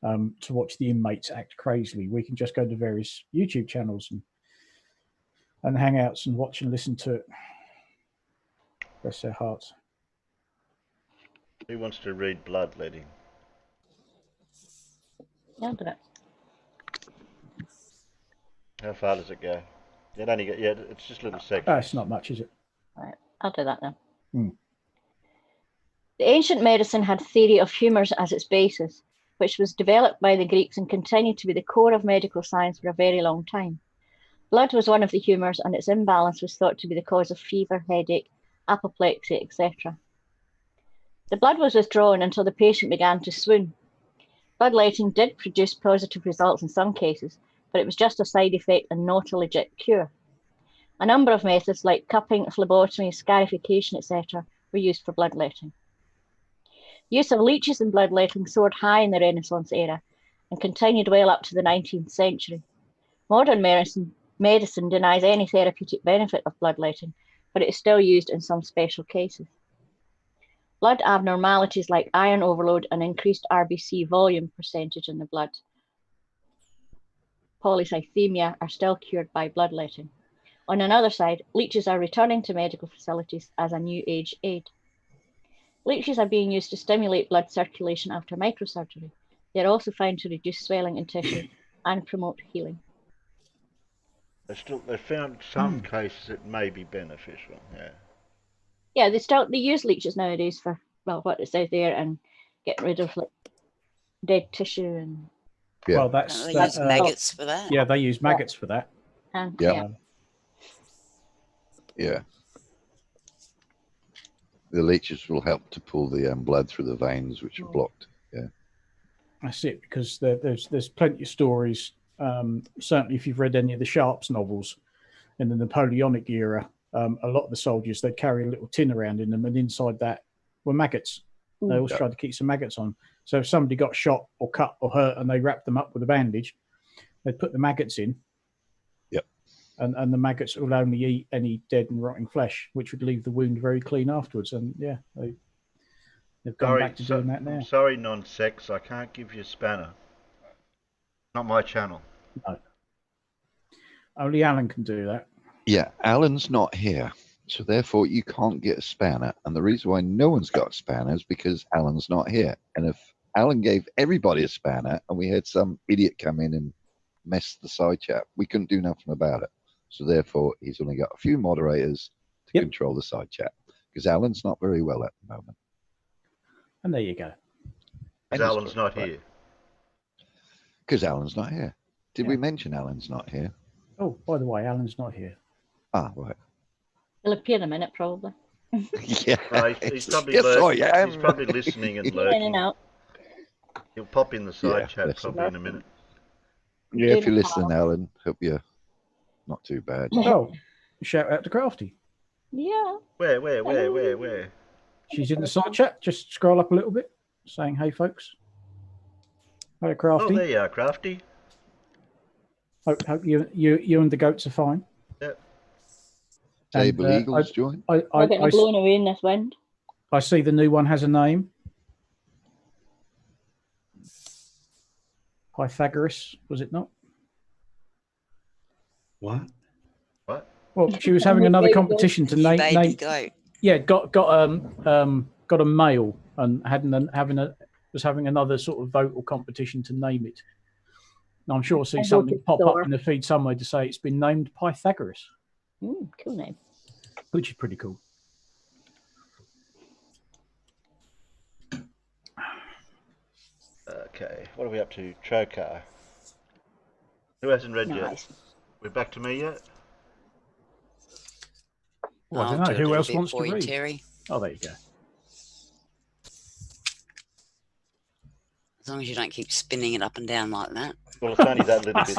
[SPEAKER 3] to watch the inmates act crazily. We can just go to various YouTube channels and hangouts and watch and listen to it. Bless their hearts.
[SPEAKER 2] Who wants to read Bloodletting?
[SPEAKER 5] I'll do it.
[SPEAKER 2] How far does it go? It only get, it's just little sections.
[SPEAKER 3] Oh, it's not much, is it?
[SPEAKER 5] Right, I'll do that then.
[SPEAKER 3] Hmm.
[SPEAKER 5] The ancient medicine had theory of humours as its basis, which was developed by the Greeks and continued to be the core of medical science for a very long time. Blood was one of the humours, and its imbalance was thought to be the cause of fever, headache, apoplexy, etc. The blood was withdrawn until the patient began to swoon. Bloodletting did produce positive results in some cases, but it was just a side effect and not a legit cure. A number of methods like cupping, phlebotomy, scarification, etc. were used for bloodletting. Use of leeches in bloodletting soared high in the Renaissance era and continued well up to the 19th century. Modern medicine denies any therapeutic benefit of bloodletting, but it is still used in some special cases. Blood abnormalities like iron overload and increased RBC volume percentage in the blood, polycythemia, are still cured by bloodletting. On another side, leeches are returning to medical facilities as a new age aid. Leeches are being used to stimulate blood circulation after microsurgery. They are also found to reduce swelling in tissue and promote healing.
[SPEAKER 2] They found some cases it may be beneficial.
[SPEAKER 5] Yeah, they use leeches nowadays for, well, what is out there and getting rid of like dead tissue and.
[SPEAKER 3] Yeah. Well,
[SPEAKER 10] They use maggots for that.
[SPEAKER 3] Yeah, they use maggots for that.
[SPEAKER 4] Yeah. The leeches will help to pull the blood through the veins, which are blocked. Yeah.
[SPEAKER 3] That's it, because there's plenty of stories. Certainly, if you've read any of the Sharps novels in the Napoleonic era, a lot of the soldiers, they'd carry a little tin around in them, and inside that were maggots. They always tried to keep some maggots on. So if somebody got shot or cut or hurt and they wrapped them up with a bandage, they'd put the maggots in.
[SPEAKER 4] Yep.
[SPEAKER 3] And the maggots will only eat any dead and rotting flesh, which would leave the wound very clean afterwards. And yeah, they've gone back to doing that now.
[SPEAKER 2] I'm sorry, non-sex, I can't give you a spanner. Not my channel.
[SPEAKER 3] No. Only Alan can do that.
[SPEAKER 4] Yeah, Alan's not here. So therefore you can't get a spanner. And the reason why no one's got a spanner is because Alan's not here. And if Alan gave everybody a spanner and we had some idiot come in and mess the side chat, we couldn't do nothing about it. So therefore he's only got a few moderators to control the side chat, because Alan's not very well at the moment.
[SPEAKER 3] And there you go.
[SPEAKER 2] Because Alan's not here.
[SPEAKER 4] Because Alan's not here. Did we mention Alan's not here?
[SPEAKER 3] Oh, by the way, Alan's not here.
[SPEAKER 4] Ah, right.
[SPEAKER 5] He'll appear in a minute, probably.
[SPEAKER 4] Yeah.
[SPEAKER 2] He's probably
[SPEAKER 4] Yes,
[SPEAKER 2] lurking.
[SPEAKER 4] I am.
[SPEAKER 2] He's probably listening and
[SPEAKER 5] In and
[SPEAKER 2] lurking.
[SPEAKER 5] out.
[SPEAKER 2] He'll pop in the side
[SPEAKER 4] Yeah,
[SPEAKER 2] chat
[SPEAKER 4] bless him.
[SPEAKER 2] probably in a minute.
[SPEAKER 4] Yeah, if you're listening, Alan, hope you're not too bad.
[SPEAKER 3] Oh, shout out to Crafty.
[SPEAKER 5] Yeah.
[SPEAKER 2] Where?
[SPEAKER 3] She's in the side chat. Just scroll up a little bit, saying, "Hey, folks." Hi, Crafty.
[SPEAKER 2] Oh, there you are, Crafty.
[SPEAKER 3] Hope you and the goats are fine.
[SPEAKER 2] Yep.
[SPEAKER 4] Table Eagles join.
[SPEAKER 5] We're getting blown away in this wind.
[SPEAKER 3] I see the new one has a name. Pythagoras, was it not?
[SPEAKER 11] What?
[SPEAKER 3] Well, she was having another competition to name.
[SPEAKER 10] Baby goat.
[SPEAKER 3] Yeah, got a male and was having another sort of vote or competition to name it. And I'm sure I'll see something pop up in the feed somewhere to say it's been named Pythagoras.
[SPEAKER 5] Cool name.
[SPEAKER 3] Which is pretty cool.
[SPEAKER 2] Okay, what are we up to? Trocar. Who hasn't read yet? We're back to me yet?
[SPEAKER 3] Well, I don't know. Who else wants to read?
[SPEAKER 10] Terry.
[SPEAKER 3] Oh, there you go.
[SPEAKER 10] As long as you don't keep spinning it up and down like that.
[SPEAKER 2] Well, it's only that little bit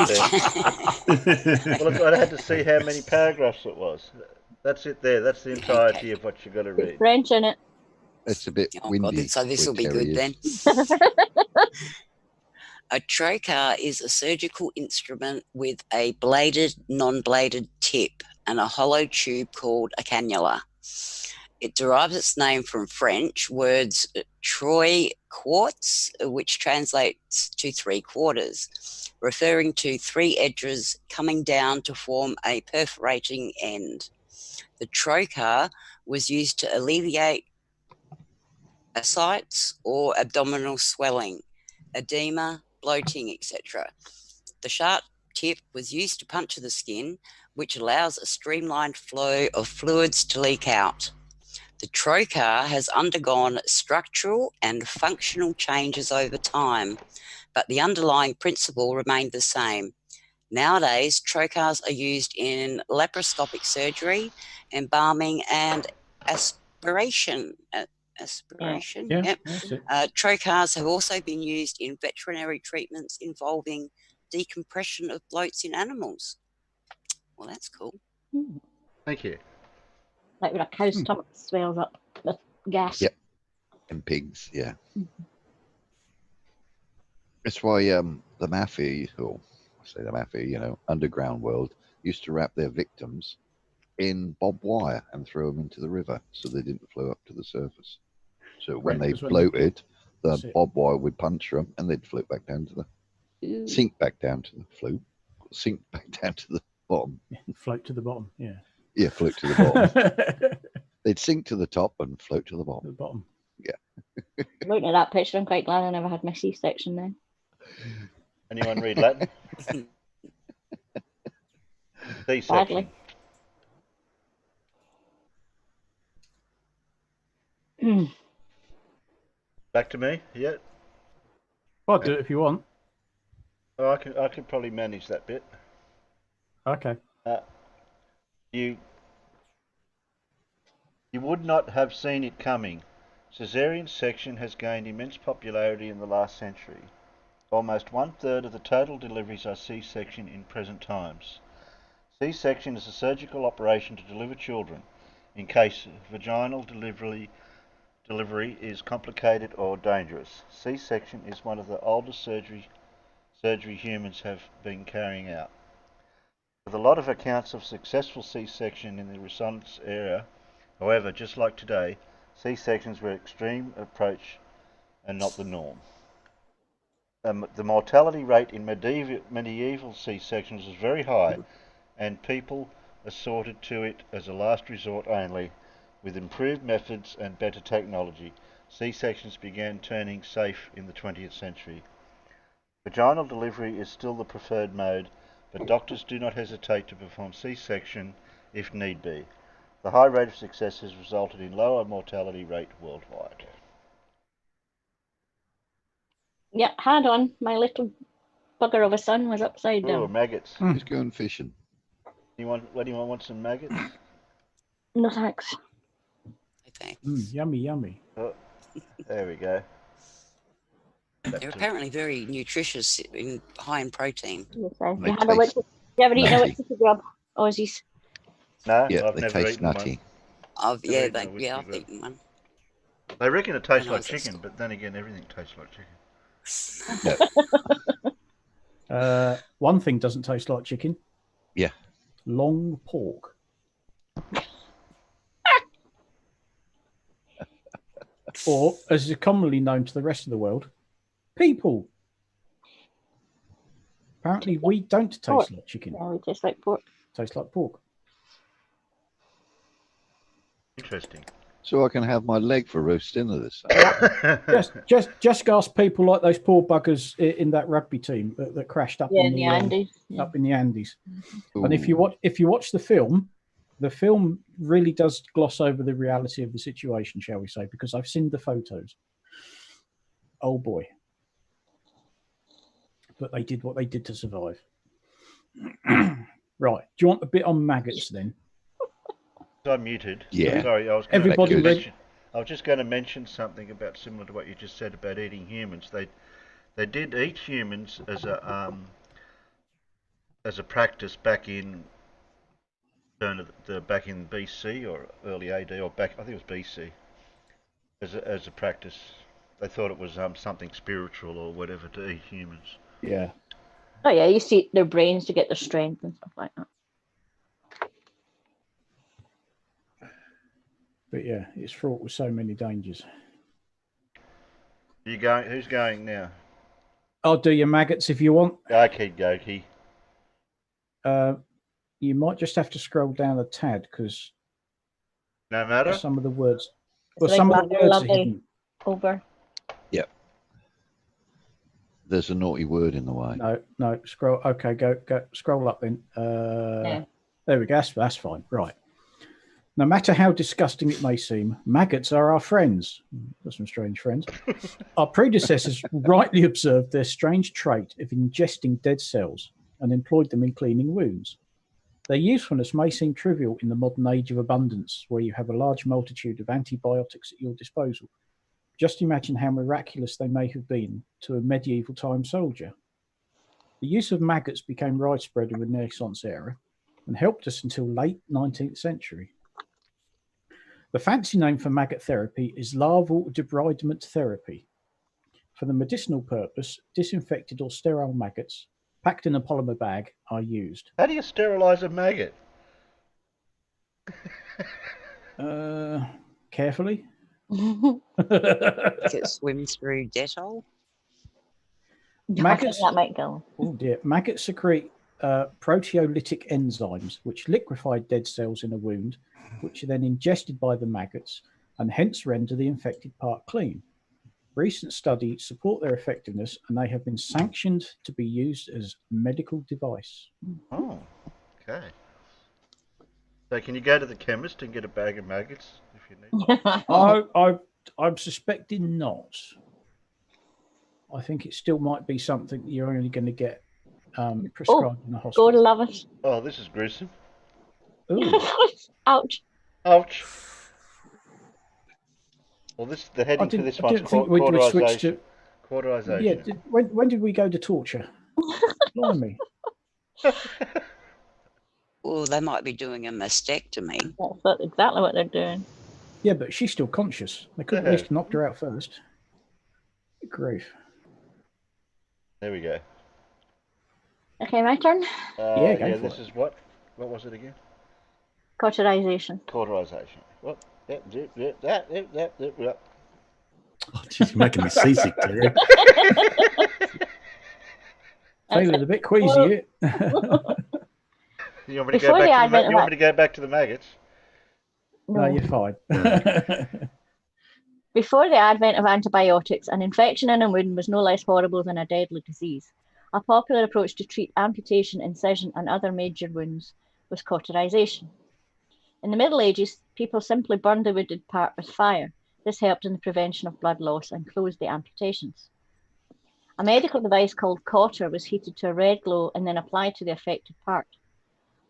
[SPEAKER 2] there. Well, I had to see how many paragraphs it was. That's it there. That's the entirety of what you've got to read.
[SPEAKER 5] French in it.
[SPEAKER 4] It's a bit windy.
[SPEAKER 10] So this will be good then. A trocar is a surgical instrument with a bladed, non-bladed tip and a hollow tube called a cannula. It derives its name from French words trois quarts, which translates to 3/4, referring to 3 edges coming down to form a perforating end. The trocar was used to alleviate ascites or abdominal swelling, edema, bloating, etc. The sharp tip was used to puncture the skin, which allows a streamlined flow of fluids to leak out. The trocar has undergone structural and functional changes over time, but the underlying principle remained the same. Nowadays, trocars are used in laparoscopic surgery, embalming, and aspiration.
[SPEAKER 3] Yeah,
[SPEAKER 10] Yep.
[SPEAKER 3] that's it.
[SPEAKER 10] Trocars have also been used in veterinary treatments involving decompression of bloats in animals. Well, that's cool.
[SPEAKER 2] Thank you.
[SPEAKER 5] Like when a cow's stomach swells up with gas.
[SPEAKER 4] Yep. And pigs, yeah. That's why the mafia, or I say the mafia, underground world, used to wrap their victims in barbed wire and throw them into the river so they didn't flow up to the surface. So when they floated, the barbed wire would puncture them and they'd float back down to the sink back down to the bottom.
[SPEAKER 3] Yeah, float to the bottom, yeah.
[SPEAKER 4] Yeah, float to the bottom. They'd sink to the top and float to the bottom.
[SPEAKER 3] The bottom.
[SPEAKER 4] Yeah.
[SPEAKER 5] Looking at that picture, I'm quite glad I never had my C-section then.
[SPEAKER 2] Anyone read Latin? C-section.
[SPEAKER 5] Badly.
[SPEAKER 2] Back to me yet?
[SPEAKER 3] I'll do it if you want.
[SPEAKER 2] Oh, I can probably manage that bit.
[SPEAKER 3] Okay.
[SPEAKER 2] You would not have seen it coming. Caesarean section has gained immense popularity in the last century. Almost 1/3 of the total deliveries are C-section in present times. C-section is a surgical operation to deliver children in case vaginal delivery is complicated or dangerous. C-section is one of the oldest surgery humans have been carrying out. With a lot of accounts of successful C-section in the Renaissance era, however, just like today, C-sections were extreme approach and not the norm. The mortality rate in medieval C-sections was very high, and people resorted to it as a last resort only. With improved methods and better technology, C-sections began turning safe in the 20th century. Vaginal delivery is still the preferred mode, but doctors do not hesitate to perform C-section if need be. The high rate of success has resulted in lower mortality rate worldwide.
[SPEAKER 5] Yeah, hand on, my little bugger of a sun was upside
[SPEAKER 2] Oh,
[SPEAKER 5] down.
[SPEAKER 2] maggots.
[SPEAKER 4] Who's going fishing?
[SPEAKER 2] What do you want some maggots?
[SPEAKER 5] No thanks.
[SPEAKER 10] Okay.
[SPEAKER 3] Yummy, yummy.
[SPEAKER 2] Oh, there we go.
[SPEAKER 10] They're apparently very nutritious, high in protein.
[SPEAKER 5] Yes,
[SPEAKER 4] They
[SPEAKER 5] you had a
[SPEAKER 4] taste
[SPEAKER 5] you ever eaten a
[SPEAKER 4] nutty.
[SPEAKER 5] whiskey grub, Aussies?
[SPEAKER 2] No,
[SPEAKER 4] Yeah,
[SPEAKER 2] I've
[SPEAKER 4] they
[SPEAKER 2] never
[SPEAKER 4] taste
[SPEAKER 2] eaten
[SPEAKER 4] nutty.
[SPEAKER 2] one.
[SPEAKER 10] Yeah,
[SPEAKER 2] eaten a whiskey
[SPEAKER 10] I've
[SPEAKER 2] grub.
[SPEAKER 10] eaten one.
[SPEAKER 2] They reckon it tastes
[SPEAKER 10] When I
[SPEAKER 2] like
[SPEAKER 10] was at
[SPEAKER 2] chicken,
[SPEAKER 10] school.
[SPEAKER 2] but then again, everything tastes like chicken.
[SPEAKER 3] One thing doesn't taste like chicken.
[SPEAKER 4] Yeah.
[SPEAKER 3] Long pork. Or, as is commonly known to the rest of the world, people. Apparently, we don't taste
[SPEAKER 5] Pork.
[SPEAKER 3] like chicken.
[SPEAKER 5] Yeah, we taste like pork.
[SPEAKER 3] Taste like pork.
[SPEAKER 2] Interesting.
[SPEAKER 4] So I can have my leg for roast dinner this Saturday.
[SPEAKER 3] Just ask people like those poor buggers in that rugby team that crashed up in the
[SPEAKER 5] Andes. Yeah.
[SPEAKER 3] up in the Andes.
[SPEAKER 4] Ooh.
[SPEAKER 3] And if you watch the film really does gloss over the reality of the situation, shall we say? Because I've seen the photos. Oh boy! But they did what they did to survive. Right? Do you want a bit on maggots then?
[SPEAKER 2] I muted.
[SPEAKER 4] Yeah.
[SPEAKER 2] Sorry, I was
[SPEAKER 3] Everybody ready?
[SPEAKER 2] I was just going to mention something about similar to what you just said about eating humans. They did eat humans as a practice back in back in BC or early AD or back, I think it was BC. As a practice, they thought it was something spiritual or whatever to eat humans.
[SPEAKER 3] Yeah.
[SPEAKER 5] Oh yeah, you see their brains to get their strength and stuff like that.
[SPEAKER 3] But yeah, it's fraught with so many dangers.
[SPEAKER 2] You going? Who's going now?
[SPEAKER 3] I'll do your maggots if you want.
[SPEAKER 2] Okie dokie.
[SPEAKER 3] You might just have to scroll down a tad because
[SPEAKER 2] No matter.
[SPEAKER 3] some of the words.
[SPEAKER 5] It's
[SPEAKER 3] Well,
[SPEAKER 5] like
[SPEAKER 3] some of the
[SPEAKER 5] lovely,
[SPEAKER 3] words are
[SPEAKER 5] lovely.
[SPEAKER 3] hidden.
[SPEAKER 5] Over.
[SPEAKER 4] There's a naughty word in the way.
[SPEAKER 3] No. Scroll. Okay, go. Scroll up then.
[SPEAKER 5] Yeah.
[SPEAKER 3] There we go. That's fine. Right. No matter how disgusting it may seem, maggots are our friends. Got some strange friends. Our predecessors rightly observed their strange trait of ingesting dead cells and employed them in cleaning wounds. Their usefulness may seem trivial in the modern age of abundance, where you have a large multitude of antibiotics at your disposal. Just imagine how miraculous they may have been to a medieval time soldier. The use of maggots became widespread in the Renaissance era and helped us until late 19th century. The fancy name for maggot therapy is larval debridement therapy. For the medicinal purpose, disinfected or sterile maggots, packed in a polymer bag, are used.
[SPEAKER 2] How do you sterilize a maggot?
[SPEAKER 3] Carefully.
[SPEAKER 10] It swims through Dettol.
[SPEAKER 5] I think that might go.
[SPEAKER 3] Oh dear. Maggots secrete proteolytic enzymes which liquefy dead cells in a wound, which are then ingested by the maggots and hence render the infected part clean. Recent studies support their effectiveness and they have been sanctioned to be used as a medical device.
[SPEAKER 2] Oh, okay. So can you go to the chemist and get a bag of maggots if you need?
[SPEAKER 3] I'm suspecting not. I think it still might be something you're only going to get prescribed in the hospital.
[SPEAKER 5] God love it.
[SPEAKER 2] Oh, this is gruesome.
[SPEAKER 3] Ooh.
[SPEAKER 5] Ouch.
[SPEAKER 2] Ouch. Well, the heading for this one's cauterization. Cauterization.
[SPEAKER 3] Yeah. When did we go to torture? Blimey.
[SPEAKER 10] Well, they might be doing a mastectomy.
[SPEAKER 5] That's exactly what they're doing.
[SPEAKER 3] Yeah, but she's still conscious. They could have at least knocked her out first. Good grief.
[SPEAKER 2] There we go.
[SPEAKER 5] Okay, my turn.
[SPEAKER 3] Yeah, go for
[SPEAKER 2] this is what? What was it again?
[SPEAKER 5] Cauterization.
[SPEAKER 2] Cauterization. What?
[SPEAKER 8] Oh, jeez, you're making me seasick, Terry.
[SPEAKER 3] Feeling a bit queasy.
[SPEAKER 2] You want me to go back to the maggots?
[SPEAKER 3] No, you're fine.
[SPEAKER 5] Before the advent of antibiotics, an infection in a wound was no less horrible than a deadly disease. A popular approach to treat amputation, incision, and other major wounds was cauterization. In the Middle Ages, people simply burned the wounded part with fire. This helped in the prevention of blood loss and closed the amputations. A medical device called cauter was heated to a red glow and then applied to the affected part.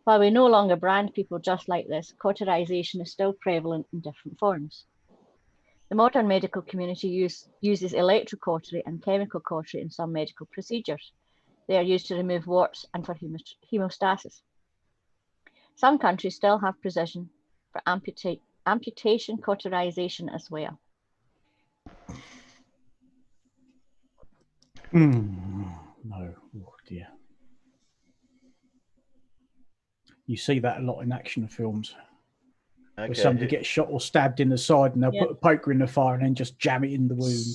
[SPEAKER 5] While we no longer brand people just like this, cauterization is still prevalent in different forms. The modern medical community uses electrocautery and chemical cautery in some medical procedures. They are used to remove warts and for hemostasis. Some countries still have precision for amputation cauterization as well.
[SPEAKER 3] No, oh dear. You see that a lot in action films.
[SPEAKER 2] Okay.
[SPEAKER 3] Where somebody gets shot or stabbed in the side and they'll
[SPEAKER 5] Yeah.
[SPEAKER 3] put a poker in the fire and then just jam it in the wound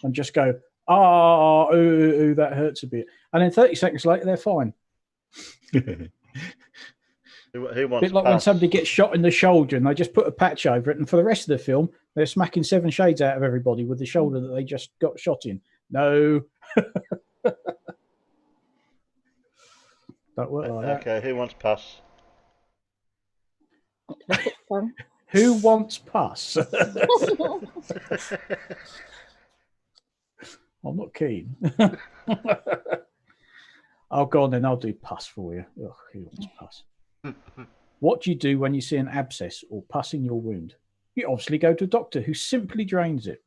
[SPEAKER 3] and just go, oh, ooh, that hurts a bit. And then 30 seconds later, they're fine.
[SPEAKER 2] Who
[SPEAKER 3] A
[SPEAKER 2] wants
[SPEAKER 3] bit like when
[SPEAKER 2] pus?
[SPEAKER 3] somebody gets shot in the shoulder and they just put a patch over it. And for the rest of the film, they're smacking 7 shades out of everybody with the shoulder that they just got shot in. No. Don't work like that.
[SPEAKER 2] Okay, who wants pus?
[SPEAKER 3] Who wants pus? I'm not keen. Oh, go on then. I'll do pus for you. Ugh, who wants pus? What do you do when you see an abscess or pus in your wound? You obviously go to a doctor who simply drains it.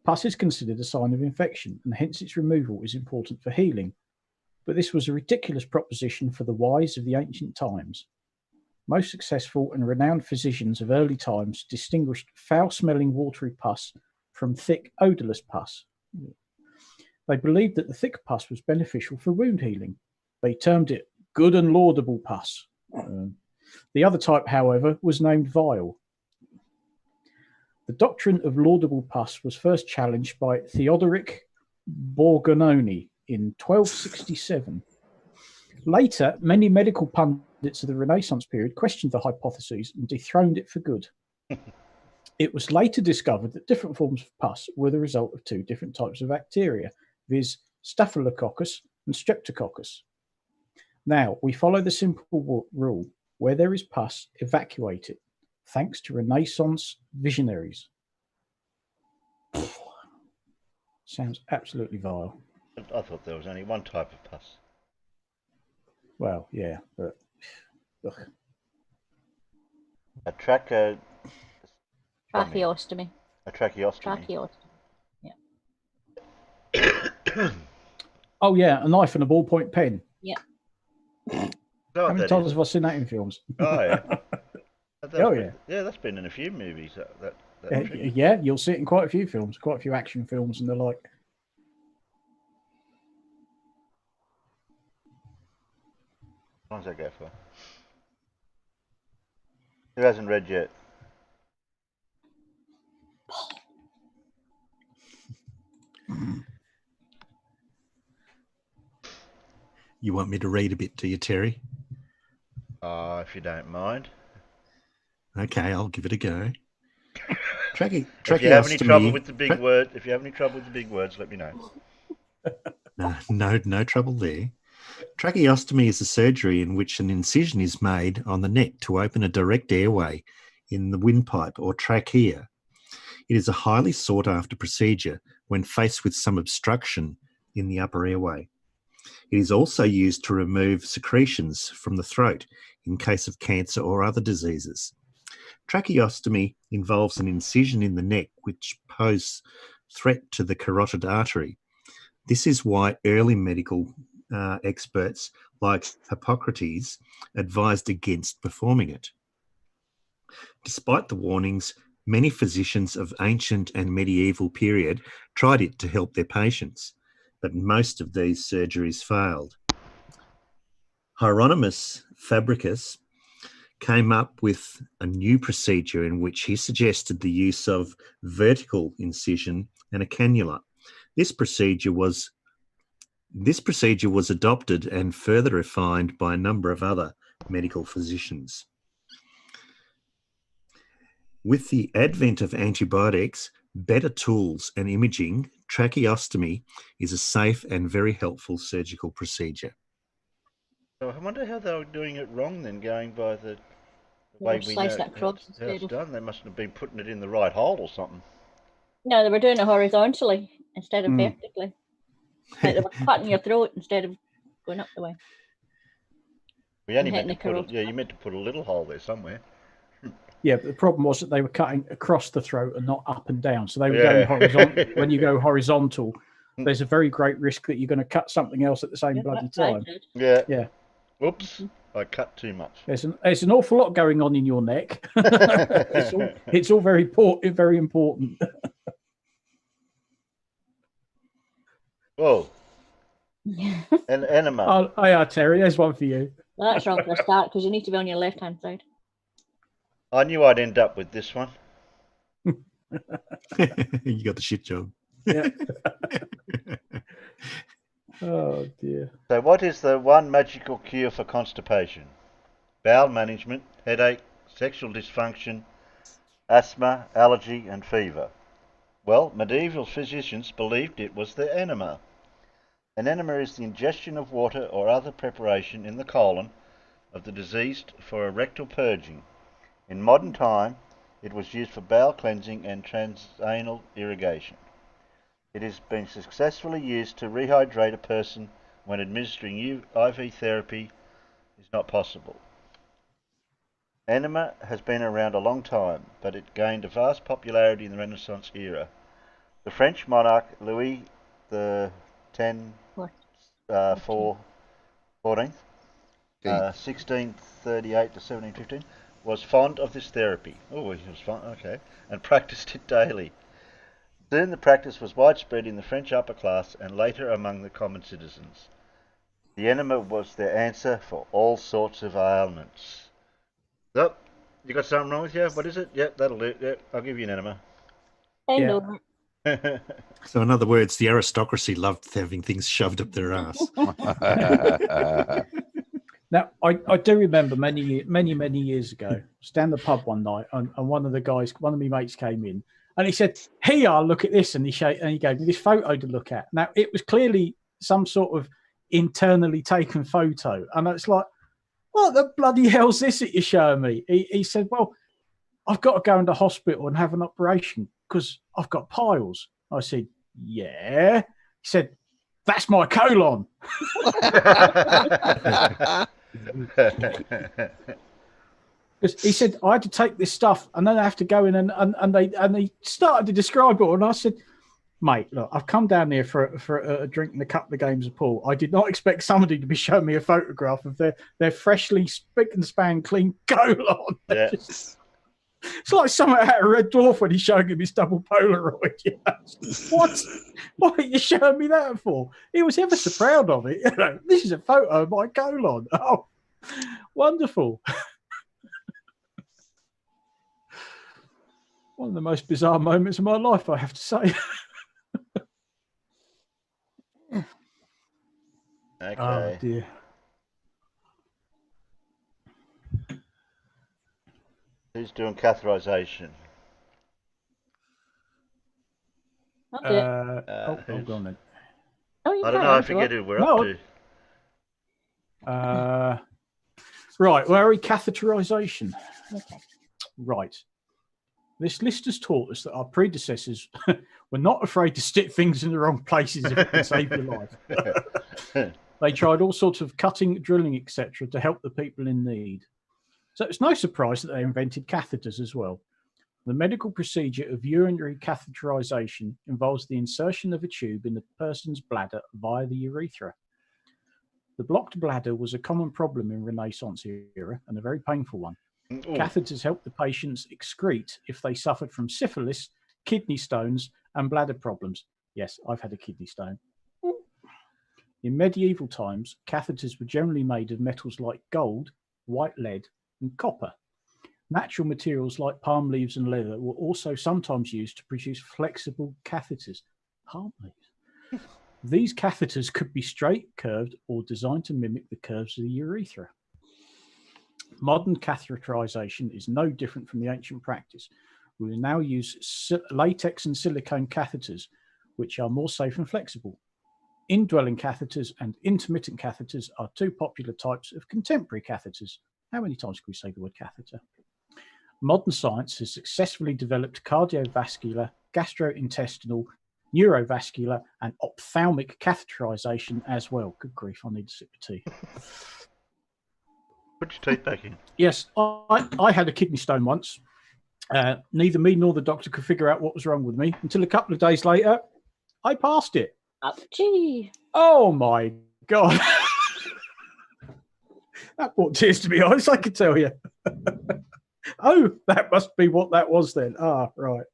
[SPEAKER 3] Pus is considered a sign of infection, and hence its removal is important for healing. But this was a ridiculous proposition for the wise of the ancient times. Most successful and renowned physicians of early times distinguished foul-smelling watery pus from thick, odourless pus. They believed that the thick pus was beneficial for wound healing. They termed it good and laudable pus. The other type, however, was named vile. The doctrine of laudable pus was first challenged by Theodoric Borgononi in 1267. Later, many medical pundits of the Renaissance period questioned the hypotheses and dethroned it for good. It was later discovered that different forms of pus were the result of 2 different types of bacteria, viz. Staphylococcus and Streptococcus. Now, we follow the simple rule, where there is pus, evacuate it, thanks to Renaissance visionaries. Sounds absolutely vile.
[SPEAKER 2] I thought there was only one type of pus.
[SPEAKER 3] Well, yeah, but... Ugh.
[SPEAKER 2] A tracheostomy.
[SPEAKER 5] Tracheostomy.
[SPEAKER 2] A tracheostomy.
[SPEAKER 5] Yeah.
[SPEAKER 3] Oh, yeah, a knife and a ballpoint pen.
[SPEAKER 5] Yeah.
[SPEAKER 3] How many times have I seen that in films?
[SPEAKER 2] Oh, yeah.
[SPEAKER 3] Oh, yeah.
[SPEAKER 2] Yeah, that's been in a few movies. That
[SPEAKER 3] Yeah, you'll see it in quite a few films, quite a few action films and the like.
[SPEAKER 2] How long does that go for? Who hasn't read yet?
[SPEAKER 8] You want me to read a bit to you, Terry?
[SPEAKER 2] If you don't mind.
[SPEAKER 8] Okay, I'll give it a go.
[SPEAKER 2] If you have any trouble with the big word, if you have any trouble with the big words, let me know.
[SPEAKER 8] No trouble there. Tracheostomy is a surgery in which an incision is made on the neck to open a direct airway in the windpipe or trachea. It is a highly sought-after procedure when faced with some obstruction in the upper airway. It is also used to remove secretions from the throat in case of cancer or other diseases. Tracheostomy involves an incision in the neck which poses threat to the carotid artery. This is why early medical experts like Hippocrates advised against performing it. Despite the warnings, many physicians of ancient and medieval period tried it to help their patients, but most of these surgeries failed. Hieronymus Fabricius came up with a new procedure in which he suggested the use of vertical incision and a cannula. This procedure was adopted and further refined by a number of other medical physicians. With the advent of antibiotics, better tools and imaging, tracheostomy is a safe and very helpful surgical procedure.
[SPEAKER 2] So I wonder how they were doing it wrong then, going by the way we know how it's done. They mustn't have been putting it in the right hole or something.
[SPEAKER 5] No, they were doing it horizontally instead of vertically. Like they were cutting your throat instead of going up the way.
[SPEAKER 2] We only
[SPEAKER 5] And
[SPEAKER 2] meant to
[SPEAKER 5] hitting the
[SPEAKER 2] put you meant to put a little hole there somewhere.
[SPEAKER 3] Yeah, but the problem was that they were cutting across the throat and not up and down. So they were going horizontal. When you go horizontal, there's a very great risk that you're going to cut something else at the same bloody time.
[SPEAKER 2] Yeah.
[SPEAKER 3] Yeah.
[SPEAKER 2] Oops, I cut too much.
[SPEAKER 3] There's an awful lot going on in your neck. it's all very important.
[SPEAKER 2] Whoa. An enema.
[SPEAKER 3] Oh, yeah, Terry, there's one for you.
[SPEAKER 5] Well, that's wrong for a start because you need to be on your left-hand side.
[SPEAKER 2] I knew I'd end up with this one.
[SPEAKER 8] You got the shit job.
[SPEAKER 3] Yeah. Oh dear.
[SPEAKER 2] So what is the one magical cure for constipation? Bowel management, headache, sexual dysfunction, asthma, allergy and fever. Well, medieval physicians believed it was the enema. An enema is the ingestion of water or other preparation in the colon of the diseased for a rectal purging. In modern time, it was used for bowel cleansing and transanal irrigation. It has been successfully used to rehydrate a person when administering IV therapy is not possible. Enema has been around a long time, but it gained a vast popularity in the Renaissance era. The French monarch Louis the 14th, 1638 to 1715, was fond of this therapy. Oh, he was fond, okay, and practiced it daily. Soon the practice was widespread in the French upper class and later among the common citizens. The enema was their answer for all sorts of ailments. So, you got something wrong with you? What is it? Yep, that'll do. Yep, I'll give you an enema.
[SPEAKER 5] Yeah.
[SPEAKER 8] So, in other words, the aristocracy loved having things shoved up their ass.
[SPEAKER 3] Now, I do remember many years ago, I was down the pub one night, and one of my mates came in, and he said, "Here, look at this," and he gave me this photo to look at. Now, it was clearly some sort of internally taken photo, and it's like, what the bloody hell's this that you're showing me? He said, "Well, I've got to go into hospital and have an operation because I've got piles." I said, "Yeah." He said, "That's my colon." Because he said I had to take this stuff and then I have to go in and they started to describe it all, and I said, "Mate, look, I've come down here for a drink and a couple of games of pool. I did not expect somebody to be showing me a photograph of their freshly spick and span clean colon."
[SPEAKER 2] Yeah.
[SPEAKER 3] It's like someone out of Red Dwarf when he's showing him his double Polaroid. You know? What are you showing me that for? He was ever so proud of it. You know, this is a photo of my colon. Oh, wonderful. One of the most bizarre moments of my life, I have to say.
[SPEAKER 2] Okay.
[SPEAKER 3] Oh, dear.
[SPEAKER 2] Who's doing catheterization?
[SPEAKER 5] Okay.
[SPEAKER 3] Hold on then.
[SPEAKER 5] Oh,
[SPEAKER 2] I don't know. I forget who we're up to.
[SPEAKER 3] Right, where are we? Catheterization.
[SPEAKER 5] Okay.
[SPEAKER 3] Right. This list has taught us that our predecessors were not afraid to stick things in the wrong places if it can save your life. They tried all sorts of cutting, drilling, etc. to help the people in need. So it's no surprise that they invented catheters as well. The medical procedure of urinary catheterization involves the insertion of a tube in the person's bladder via the urethra. The blocked bladder was a common problem in Renaissance era and a very painful one.
[SPEAKER 2] Ooh.
[SPEAKER 3] Catheters helped the patients excrete if they suffered from syphilis, kidney stones, and bladder problems. Yes, I've had a kidney stone. In medieval times, catheters were generally made of metals like gold, white lead, and copper. Natural materials like palm leaves and leather were also sometimes used to produce flexible catheters. Palm leaves. These catheters could be straight, curved, or designed to mimic the curves of the urethra. Modern catheterization is no different from the ancient practice. We now use latex and silicone catheters, which are more safe and flexible. Indwelling catheters and intermittent catheters are two popular types of contemporary catheters. How many times can we say the word catheter? Modern science has successfully developed cardiovascular, gastrointestinal, neurovascular, and ophthalmic catheterization as well. Good grief, I need a sip of tea.
[SPEAKER 2] Put your teeth back in.
[SPEAKER 3] Yes, I had a kidney stone once. Neither me nor the doctor could figure out what was wrong with me until a couple of days later, I passed it.
[SPEAKER 5] Gee.
[SPEAKER 3] Oh my God. That brought tears to my eyes, I can tell you. Oh, that must be what that was then. Ah, right.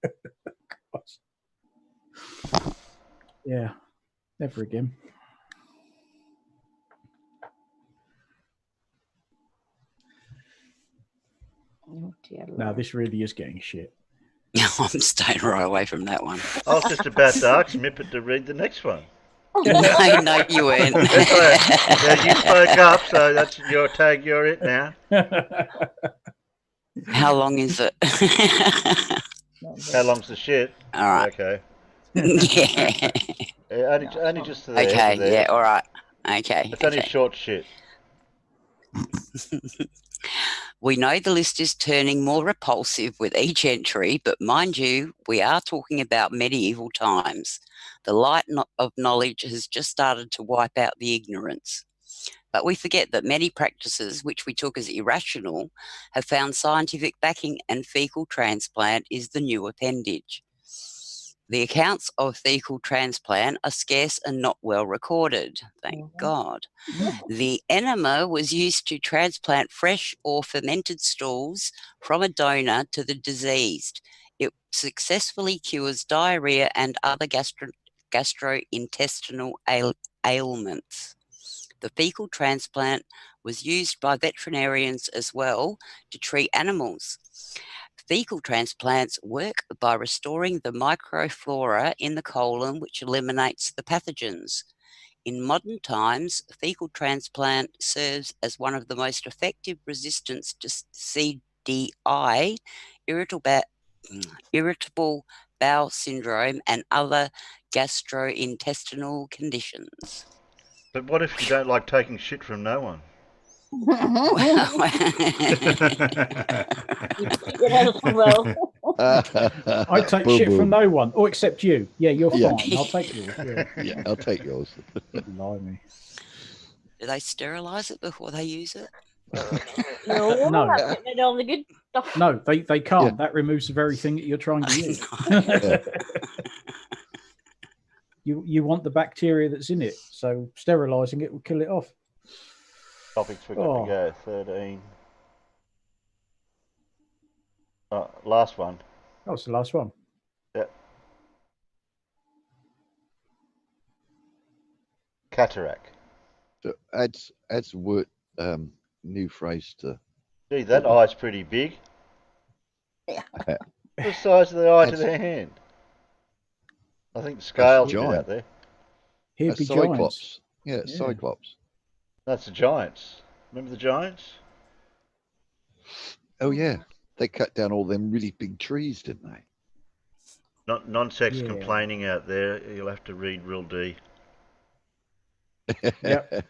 [SPEAKER 3] Yeah, never again.
[SPEAKER 5] Oh, dear
[SPEAKER 3] No,
[SPEAKER 5] Lord.
[SPEAKER 3] this really is getting shit.
[SPEAKER 10] I'm staying right away from that one.
[SPEAKER 2] I was just about to ask Mippet to read the next one.
[SPEAKER 10] No, you weren't.
[SPEAKER 2] Yeah, you spoke up, so that's your tag. You're it now.
[SPEAKER 10] How long is it?
[SPEAKER 2] How long's the shit?
[SPEAKER 10] All right.
[SPEAKER 2] Okay.
[SPEAKER 10] Yeah.
[SPEAKER 2] Only just to there.
[SPEAKER 10] Okay.
[SPEAKER 2] to there.
[SPEAKER 10] Yeah. All right. Okay.
[SPEAKER 2] It's only a short shit.
[SPEAKER 10] We know the list is turning more repulsive with each entry, but mind you, we are talking about medieval times. The light of knowledge has just started to wipe out the ignorance. But we forget that many practices which we took as irrational have found scientific backing, and fecal transplant is the new appendage. The accounts of fecal transplant are scarce and not well recorded, thank God. The enema was used to transplant fresh or fermented stools from a donor to the diseased. It successfully cures diarrhea and other gastrointestinal ailments. The fecal transplant was used by veterinarians as well to treat animals. Fecal transplants work by restoring the microflora in the colon, which eliminates the pathogens. In modern times, fecal transplant serves as one of the most effective resistance to CDI, irritable bowel syndrome, and other gastrointestinal conditions.
[SPEAKER 2] But what if you don't like taking shit from no one?
[SPEAKER 3] I take
[SPEAKER 4] Boom,
[SPEAKER 3] shit
[SPEAKER 4] boom.
[SPEAKER 3] from no one, or except you. Yeah, you're
[SPEAKER 4] Yeah.
[SPEAKER 3] fine. I'll take yours. Yeah.
[SPEAKER 4] Yeah, I'll take yours.
[SPEAKER 3] Blimey.
[SPEAKER 10] Do they sterilise it before they use it?
[SPEAKER 5] No,
[SPEAKER 3] No.
[SPEAKER 5] that's getting rid of all the good stuff.
[SPEAKER 3] No, they can't.
[SPEAKER 4] Yeah.
[SPEAKER 3] That removes the very thing that you're trying to use. You want the bacteria that's in it, so sterilising it will kill it off.
[SPEAKER 2] Topics we got to go. 13. Last one.
[SPEAKER 3] Oh, it's the last one.
[SPEAKER 2] Yep. Cataract.
[SPEAKER 4] So adds a word, new phrase to.
[SPEAKER 2] Gee, that eye's pretty big. What's the size of the eye to their hand? I think the scales are
[SPEAKER 4] giant.
[SPEAKER 2] out there.
[SPEAKER 3] He'd
[SPEAKER 4] A
[SPEAKER 3] be
[SPEAKER 4] cyclops.
[SPEAKER 3] giants.
[SPEAKER 4] Yeah,
[SPEAKER 3] Yeah.
[SPEAKER 4] cyclops.
[SPEAKER 2] That's the giants. Remember the giants?
[SPEAKER 4] Oh yeah, they cut down all them really big trees, didn't they?
[SPEAKER 2] Not non-sex
[SPEAKER 3] Yeah.
[SPEAKER 2] complaining out there. You'll have to read Real D.
[SPEAKER 3] Yep.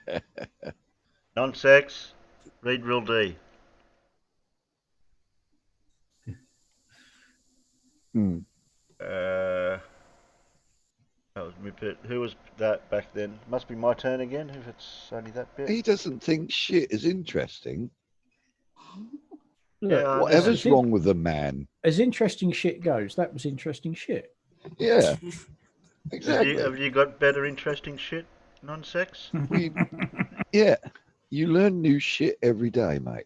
[SPEAKER 2] Non-sex, read Real D. That was my bit. Who was that back then? Must be my turn again, if it's only that bit.
[SPEAKER 4] He doesn't think shit is interesting.
[SPEAKER 3] Look,
[SPEAKER 2] Yeah,
[SPEAKER 4] Whatever's wrong with the man.
[SPEAKER 3] as interesting shit goes, that was interesting shit.
[SPEAKER 4] Yeah, exactly.
[SPEAKER 2] Have you got better interesting shit? Non-sex?
[SPEAKER 4] Yeah, you learn new shit every day, mate.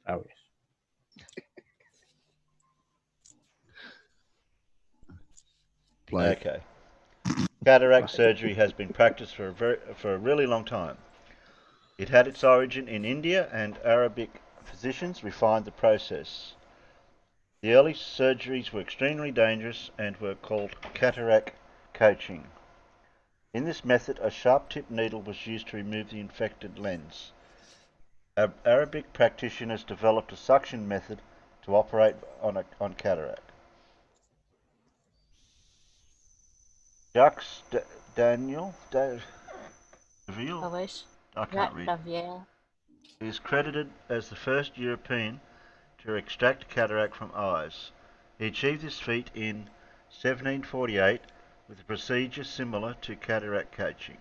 [SPEAKER 3] Oh yes.
[SPEAKER 4] Play.
[SPEAKER 2] Okay. Cataract surgery has been practiced for a really long time. It had its origin in India, and Arabic physicians refined the process. The early surgeries were extremely dangerous and were called cataract coaching. In this method, a sharp-tipped needle was used to remove the infected lens. Arabic practitioners developed a suction method to operate on cataract. Jacques Daniel Deville, I can't read. He is credited as the first European to extract cataract from eyes. He achieved this feat in 1748 with a procedure similar to cataract coaching.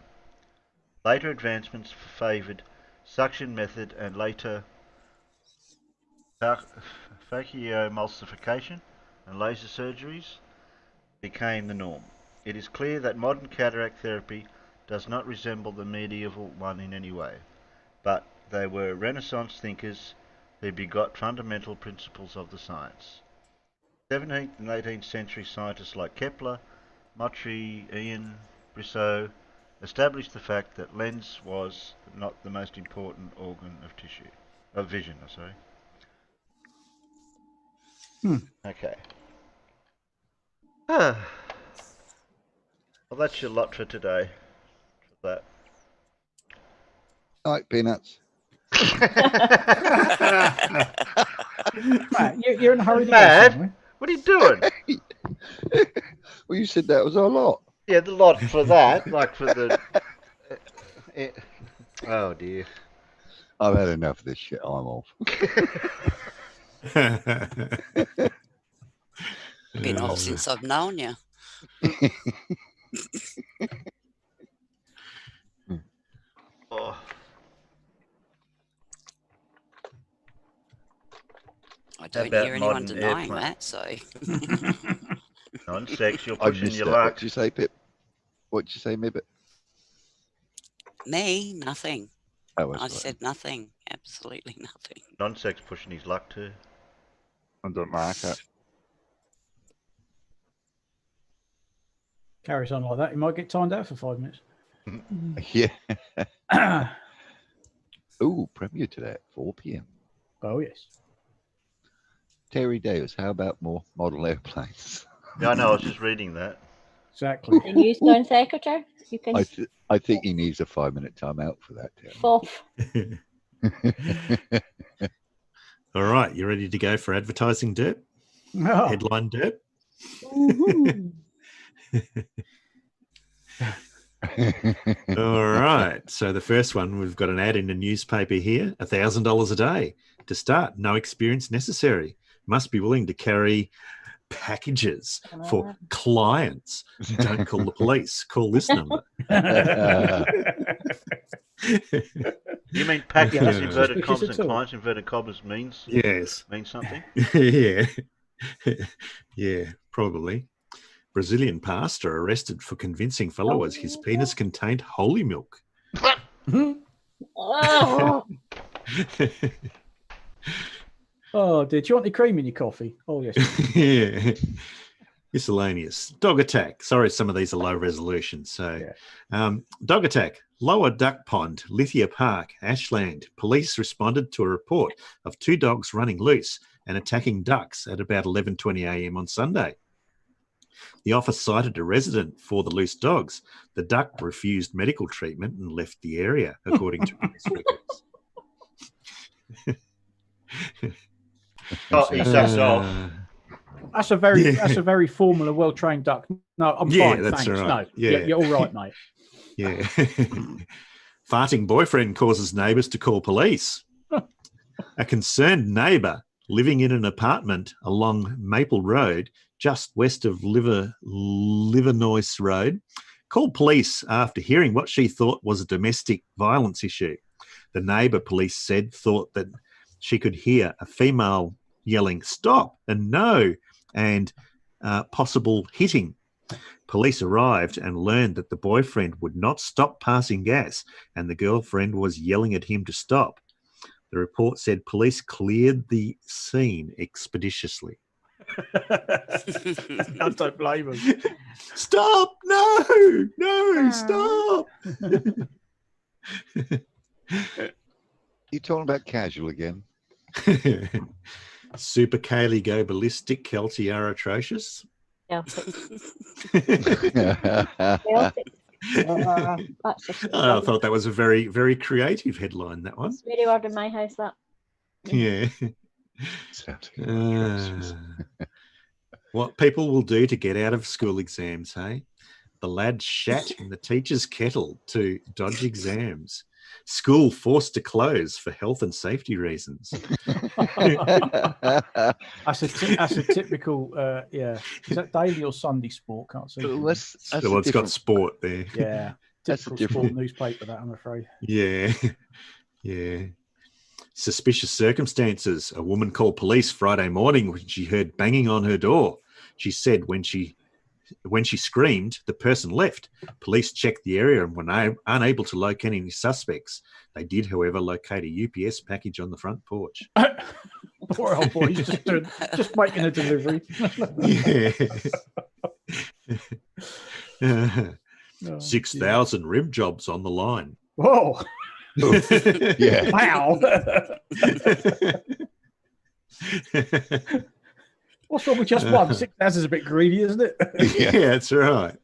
[SPEAKER 2] Later advancements favoured suction method and later phacoemulsification and laser surgeries became the norm. It is clear that modern cataract therapy does not resemble the medieval one in any way, but they were Renaissance thinkers who begot fundamental principles of the science. 17th and 18th century scientists like Kepler, Motry, Ian, Brissot established the fact that lens was not the most important organ of vision. Okay. Well, that's your lot for today. For that.
[SPEAKER 4] Like peanuts.
[SPEAKER 3] Matt, you're in a hurry to go
[SPEAKER 2] Mad?
[SPEAKER 3] somewhere.
[SPEAKER 2] What are you doing?
[SPEAKER 4] Well, you said that was our lot.
[SPEAKER 2] Yeah, the lot for that, like for the. Oh dear.
[SPEAKER 4] I've had enough of this shit. I'm off.
[SPEAKER 10] Been off since I've known you.
[SPEAKER 2] Oh.
[SPEAKER 10] I don't
[SPEAKER 2] about
[SPEAKER 10] hear anyone
[SPEAKER 2] modern
[SPEAKER 10] denying
[SPEAKER 2] airplane?
[SPEAKER 10] that, so.
[SPEAKER 2] Non-sex, you're
[SPEAKER 4] I
[SPEAKER 2] pushing
[SPEAKER 4] missed
[SPEAKER 2] your
[SPEAKER 4] that.
[SPEAKER 2] luck.
[SPEAKER 4] What'd you say, Pip? What'd you say, Mibbit?
[SPEAKER 10] Me? Nothing.
[SPEAKER 4] Oh,
[SPEAKER 10] I said nothing. Absolutely nothing.
[SPEAKER 2] Non-sex pushing his luck too.
[SPEAKER 4] I don't like that.
[SPEAKER 3] Carries on like that, he might get timed out for 5 minutes.
[SPEAKER 4] Yeah. Ooh, premiere today at 4 p.m.
[SPEAKER 3] Oh, yes.
[SPEAKER 4] Terry Davis, how about more model airplanes?
[SPEAKER 2] Yeah, I know. I was just reading that.
[SPEAKER 3] Exactly.
[SPEAKER 5] The news going secretary. You can
[SPEAKER 4] I think he needs a 5-minute timeout for that, Terry.
[SPEAKER 5] off.
[SPEAKER 11] All right, you ready to go for advertising, Derp?
[SPEAKER 3] Oh.
[SPEAKER 11] Headline, Derp? All right. So the first one, we've got an ad in the newspaper here, $1,000 a day. To start, no experience necessary. Must be willing to carry packages for clients. Don't call the police. Call this number.
[SPEAKER 2] You mean packages, inverted
[SPEAKER 3] Suspicious
[SPEAKER 2] commas,
[SPEAKER 3] at
[SPEAKER 2] and
[SPEAKER 3] all.
[SPEAKER 2] clients, inverted commas means
[SPEAKER 11] Yes.
[SPEAKER 2] something?
[SPEAKER 11] Yeah. Yeah, probably. Brazilian pastor arrested for convincing followers his penis contained holy milk.
[SPEAKER 5] Oh,
[SPEAKER 3] Oh, dear. Do you want the cream in your coffee? Oh, yes.
[SPEAKER 11] Yeah. Miscellaneous. Dog attack. Sorry, some of these are low resolution. So, dog attack. Lower Duck Pond, Lithia Park, Ashland. Police responded to a report of 2 dogs running loose and attacking ducks at about 11:20 a.m. on Sunday. The office cited a resident for the loose dogs. The duck refused medical treatment and left the area, according to police records.
[SPEAKER 2] Oh, he sucks off.
[SPEAKER 3] That's a very formal and well-trained duck. No, I'm
[SPEAKER 11] Yeah,
[SPEAKER 3] fine,
[SPEAKER 11] that's
[SPEAKER 3] thanks.
[SPEAKER 11] all
[SPEAKER 3] No,
[SPEAKER 11] right. Yeah.
[SPEAKER 3] you're all right, mate.
[SPEAKER 11] Yeah. Farting boyfriend causes neighbours to call police. A concerned neighbour living in an apartment along Maple Road, just west of Livernois Road, called police after hearing what she thought was a domestic violence issue. The neighbour, police said, thought that she could hear a female yelling, "Stop" and "No," and possible hitting. Police arrived and learned that the boyfriend would not stop passing gas and the girlfriend was yelling at him to stop. The report said police cleared the scene expeditiously.
[SPEAKER 3] I don't blame him.
[SPEAKER 11] Stop! No! Stop!
[SPEAKER 4] You talking about casual again?
[SPEAKER 11] Super Kaylee go ballistic, Kelty are atrocious.
[SPEAKER 5] Celtic.
[SPEAKER 11] I thought that was a very, very creative headline, that one.
[SPEAKER 5] Sweary word in my house, that.
[SPEAKER 11] Yeah. What people will do to get out of school exams, hey? The lad shat in the teacher's kettle to dodge exams. School forced to close for health and safety reasons.
[SPEAKER 3] That's a typical, yeah. Is that daily or Sunday sport? Can't see.
[SPEAKER 4] Well, that's
[SPEAKER 11] Well, it's got sport there.
[SPEAKER 3] Yeah,
[SPEAKER 4] That's a
[SPEAKER 3] typical
[SPEAKER 4] different-
[SPEAKER 3] sport newspaper. That, I'm afraid.
[SPEAKER 11] Yeah. Yeah. Suspicious circumstances. A woman called police Friday morning when she heard banging on her door. She said when she screamed, the person left. Police checked the area and were unable to locate any suspects. They did, however, locate a UPS package on the front porch.
[SPEAKER 3] Poor old boy, he's just making a delivery.
[SPEAKER 11] Yeah.
[SPEAKER 3] Oh,
[SPEAKER 11] 6,000 rim jobs on the line.
[SPEAKER 3] Whoa.
[SPEAKER 4] Yeah.
[SPEAKER 3] Wow. What's wrong with just one? 6,000 is a bit greedy, isn't it?
[SPEAKER 11] Yeah, that's right.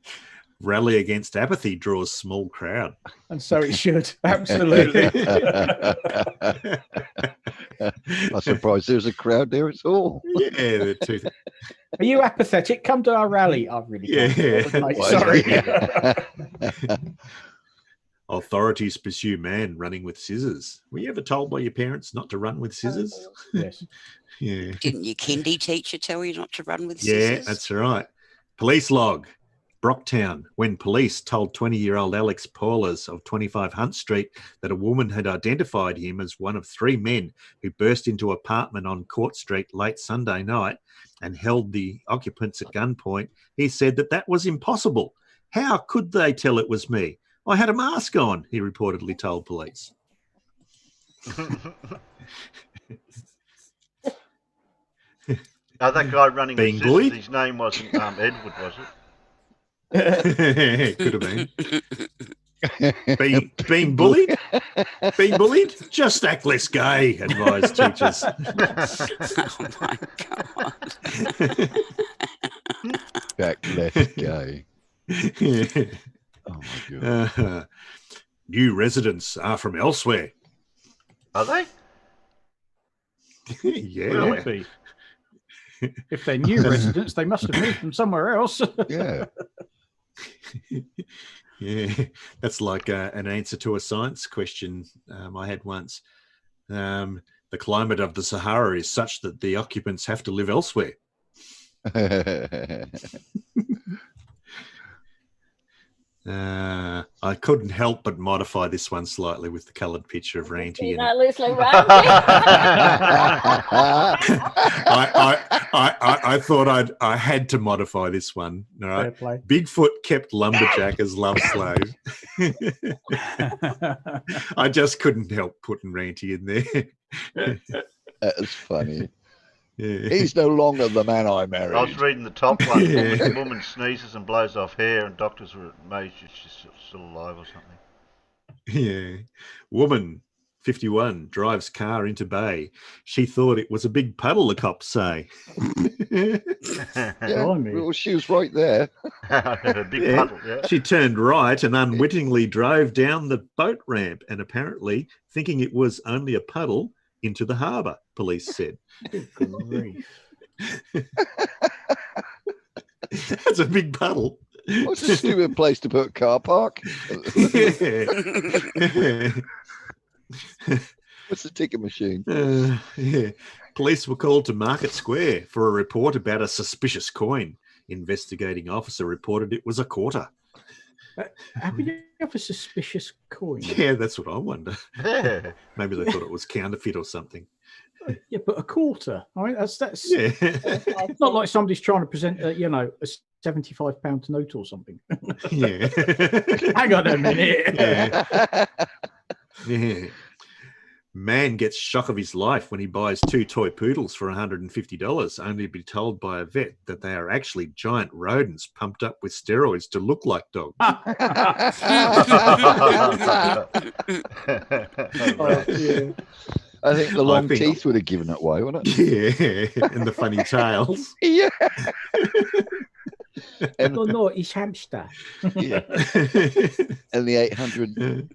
[SPEAKER 11] Rally against apathy draws small crowd.
[SPEAKER 3] And so it should. Absolutely.
[SPEAKER 4] I'm surprised there's a crowd there at all.
[SPEAKER 11] Yeah, they're too.
[SPEAKER 3] Are you apathetic? Come to our rally. I really can't.
[SPEAKER 11] Yeah.
[SPEAKER 3] Mate, sorry.
[SPEAKER 11] Authorities pursue man running with scissors. Were you ever told by your parents not to run with scissors?
[SPEAKER 3] Yes.
[SPEAKER 11] Yeah.
[SPEAKER 10] Didn't your kindy teacher tell you not to run with
[SPEAKER 11] Yeah,
[SPEAKER 10] scissors?
[SPEAKER 11] that's right. Police log. Brocktown, when police told 20-year-old Alex Paulers of 25 Hunt Street that a woman had identified him as one of 3 men who burst into an apartment on Court Street late Sunday night and held the occupants at gunpoint, he said that was impossible. How could they tell it was me? I had a mask on, he reportedly told police.
[SPEAKER 2] That guy running
[SPEAKER 11] Being
[SPEAKER 2] with
[SPEAKER 11] bullied?
[SPEAKER 2] scissors, his name wasn't Edward, was it?
[SPEAKER 11] Could have been. Being bullied? Being bullied? Just act less gay, advised teachers.
[SPEAKER 10] Oh my God.
[SPEAKER 4] Back left gay. Oh my God.
[SPEAKER 11] New residents are from elsewhere.
[SPEAKER 2] Are they?
[SPEAKER 11] Yeah.
[SPEAKER 2] Really?
[SPEAKER 3] Would be. If they're new residents, they must have moved from somewhere else.
[SPEAKER 4] Yeah.
[SPEAKER 11] Yeah, that's like an answer to a science question I had once. The climate of the Sahara is such that the occupants have to live elsewhere. I couldn't help but modify this one slightly with the coloured picture of Ranty.
[SPEAKER 5] That looks like Ranty.
[SPEAKER 11] I thought I had to modify this one. All right.
[SPEAKER 3] Fair play.
[SPEAKER 11] Bigfoot kept lumberjack as love slave. I just couldn't help putting Ranty in there.
[SPEAKER 4] That's funny.
[SPEAKER 11] Yeah.
[SPEAKER 4] He's no longer the man I married.
[SPEAKER 2] I was reading the top one.
[SPEAKER 11] Yeah.
[SPEAKER 2] The woman sneezes and blows off hair, and doctors were amazed she's still alive or something.
[SPEAKER 11] Yeah. Woman, 51, drives car into bay. She thought it was a big puddle, the cops say.
[SPEAKER 4] Yeah,
[SPEAKER 3] Blimey.
[SPEAKER 4] well, she was right there.
[SPEAKER 2] A big
[SPEAKER 11] Yeah.
[SPEAKER 2] puddle, yeah.
[SPEAKER 11] She turned right and unwittingly drove down the boat ramp and apparently, thinking it was only a puddle, into the harbour, police said.
[SPEAKER 3] Good grief.
[SPEAKER 11] That's a big puddle.
[SPEAKER 4] What's a stupid place to put a car park?
[SPEAKER 11] Yeah.
[SPEAKER 4] What's the ticket machine?
[SPEAKER 11] Yeah. Police were called to Market Square for a report about a suspicious coin. Investigating officer reported it was a quarter.
[SPEAKER 3] How can you have a suspicious coin?
[SPEAKER 11] Yeah, that's what I wonder.
[SPEAKER 2] Yeah.
[SPEAKER 11] Maybe they thought it was counterfeit or something.
[SPEAKER 3] Yeah, but a quarter. I mean, that's
[SPEAKER 11] Yeah.
[SPEAKER 3] it's not like somebody's trying to present, a £75 note or something.
[SPEAKER 11] Yeah.
[SPEAKER 3] Hang on a minute.
[SPEAKER 11] Yeah. Yeah. Man gets shock of his life when he buys 2 toy poodles for $150, only to be told by a vet that they are actually giant rodents pumped up with steroids to look like dogs.
[SPEAKER 3] Oh, yeah.
[SPEAKER 4] I think the long
[SPEAKER 11] think-
[SPEAKER 4] teeth would have given it away, wouldn't it?
[SPEAKER 11] Yeah, and the funny tails.
[SPEAKER 4] Yeah. And,
[SPEAKER 3] No, it's hamster.
[SPEAKER 4] yeah. And the 800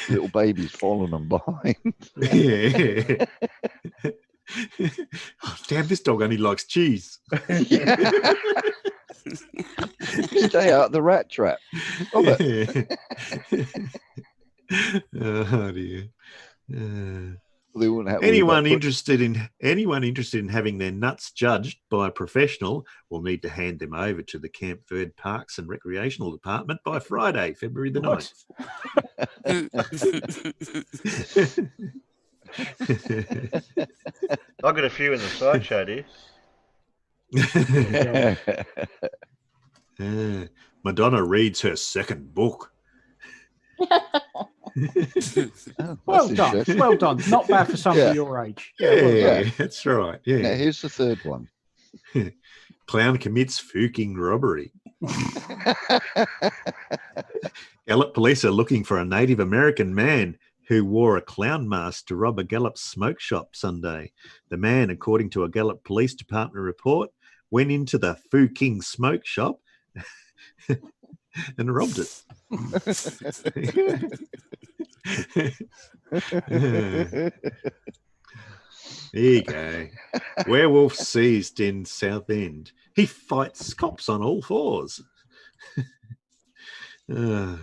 [SPEAKER 4] little babies following them behind.
[SPEAKER 11] Yeah. Oh, damn, this dog only likes cheese.
[SPEAKER 4] Yeah. Stay out of the rat trap. Love it.
[SPEAKER 11] Oh dear.
[SPEAKER 4] They wouldn't have
[SPEAKER 11] Anyone interested in having their nuts judged by a professional will need to hand them over to the Camp Verde Parks and Recreational Department by Friday, February the 9th.
[SPEAKER 2] I've got a few in the sideshow, dear.
[SPEAKER 11] Madonna reads her second book.
[SPEAKER 3] Well done. Well done. Not bad for somebody your age.
[SPEAKER 11] Yeah, that's right. Yeah.
[SPEAKER 4] Now, here's the third one.
[SPEAKER 11] Clown commits fucking robbery. Gallup police are looking for a Native American man who wore a clown mask to rob a Gallup smoke shop Sunday. The man, according to a Gallup Police Department report, went into the Fu King smoke shop and robbed it. There you go. Werewolf seized in Southend. He fights cops on all fours.
[SPEAKER 4] Yeah,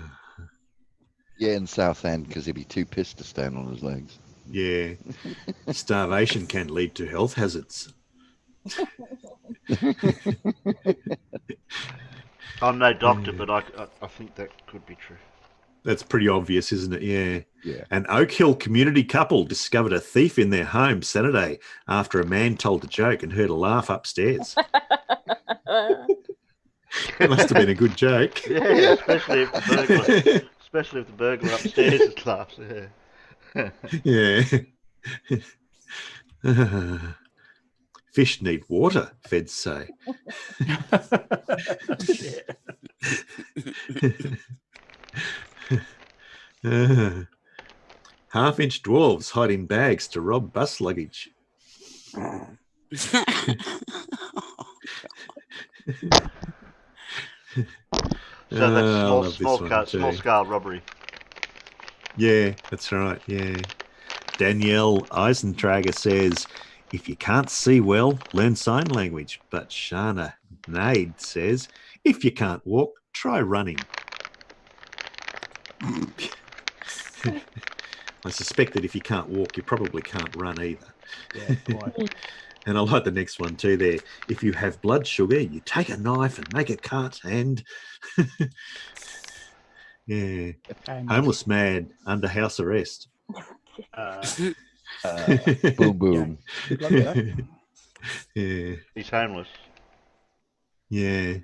[SPEAKER 4] in Southend, because he'd be too pissed to stand on his legs.
[SPEAKER 11] Yeah. Starvation can lead to health hazards.
[SPEAKER 2] I'm no doctor, but I think that could be true.
[SPEAKER 11] That's pretty obvious, isn't it? Yeah.
[SPEAKER 4] Yeah.
[SPEAKER 11] An Oak Hill community couple discovered a thief in their home Saturday after a man told a joke and heard a laugh upstairs. It must have been a good joke.
[SPEAKER 2] Yeah, especially if the burglar upstairs laughs. Yeah.
[SPEAKER 11] Yeah. Fish need water, feds say. Half-inch dwarves hide in bags to rob bus luggage.
[SPEAKER 2] So that's small scale robbery.
[SPEAKER 11] Yeah, that's right. Yeah. Danielle Eisentrager says, if you can't see well, learn sign language. But Shana Nade says, if you can't walk, try running. I suspect that if you can't walk, you probably can't run either.
[SPEAKER 3] Yeah, quite.
[SPEAKER 11] And I like the next one too there. If you have blood sugar, you take a knife and make a cut and... yeah. Homeless man under house arrest.
[SPEAKER 4] Boom, boom.
[SPEAKER 11] Yeah.
[SPEAKER 2] He's homeless.
[SPEAKER 11] Yeah.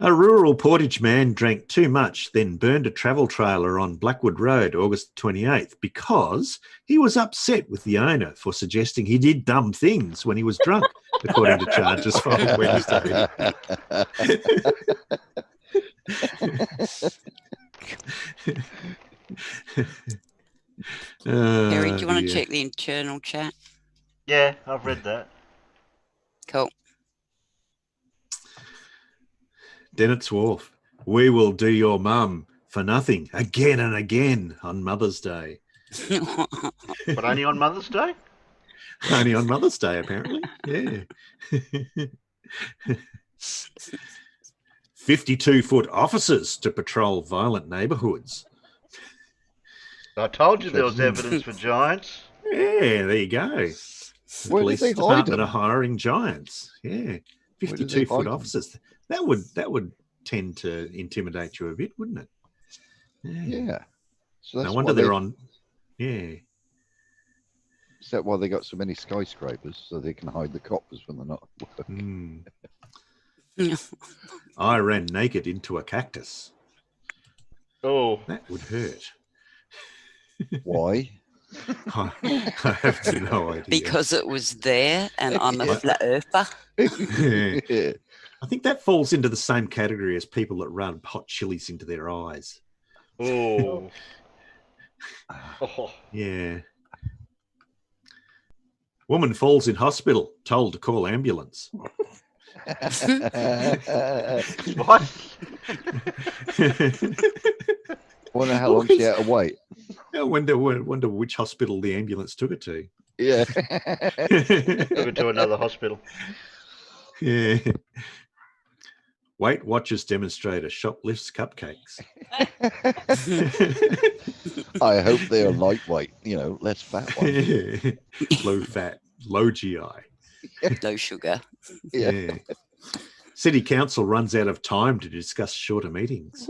[SPEAKER 11] A rural Portage man drank too much, then burned a travel trailer on Blackwood Road, August 28th, because he was upset with the owner for suggesting he did dumb things when he was drunk, according to charges filed Wednesday.
[SPEAKER 10] Harry, do you want to check the internal chat?
[SPEAKER 2] Yeah, I've read that.
[SPEAKER 10] Cool.
[SPEAKER 11] Dennett's Wharf. We will do your mum for nothing again and again on Mother's Day.
[SPEAKER 2] But only on Mother's Day?
[SPEAKER 11] Only on Mother's Day, apparently. Yeah. 52-foot officers to patrol violent neighbourhoods.
[SPEAKER 2] I told you there was evidence for giants.
[SPEAKER 11] Yeah, there you go. The
[SPEAKER 4] Where
[SPEAKER 11] police
[SPEAKER 4] did they hide
[SPEAKER 11] department
[SPEAKER 4] them?
[SPEAKER 11] are hiring giants. Yeah. 52-foot officers. That would tend to intimidate you a bit, wouldn't it?
[SPEAKER 4] Yeah. So that's
[SPEAKER 11] no wonder they're on. Yeah.
[SPEAKER 4] Is that why they got so many skyscrapers, so they can hide the coppers when they're not working?
[SPEAKER 11] I ran naked into a cactus.
[SPEAKER 2] Oh.
[SPEAKER 11] That would hurt.
[SPEAKER 4] Why?
[SPEAKER 11] I have no idea.
[SPEAKER 10] Because it was there and I'm a flat earther.
[SPEAKER 11] Yeah. I think that falls into the same category as people that run hot chilies into their eyes.
[SPEAKER 2] Oh.
[SPEAKER 11] Yeah. Woman falls in hospital, told to call ambulance.
[SPEAKER 2] What?
[SPEAKER 4] Wonder how long she had to wait.
[SPEAKER 11] I wonder which hospital the ambulance took her to.
[SPEAKER 4] Yeah.
[SPEAKER 2] Took her to another hospital.
[SPEAKER 11] Yeah. Weight Watchers demonstrator shoplifts cupcakes.
[SPEAKER 4] I hope they are lightweight, less fat ones.
[SPEAKER 11] Low fat, low GI.
[SPEAKER 10] No sugar.
[SPEAKER 11] Yeah. City Council runs out of time to discuss shorter meetings.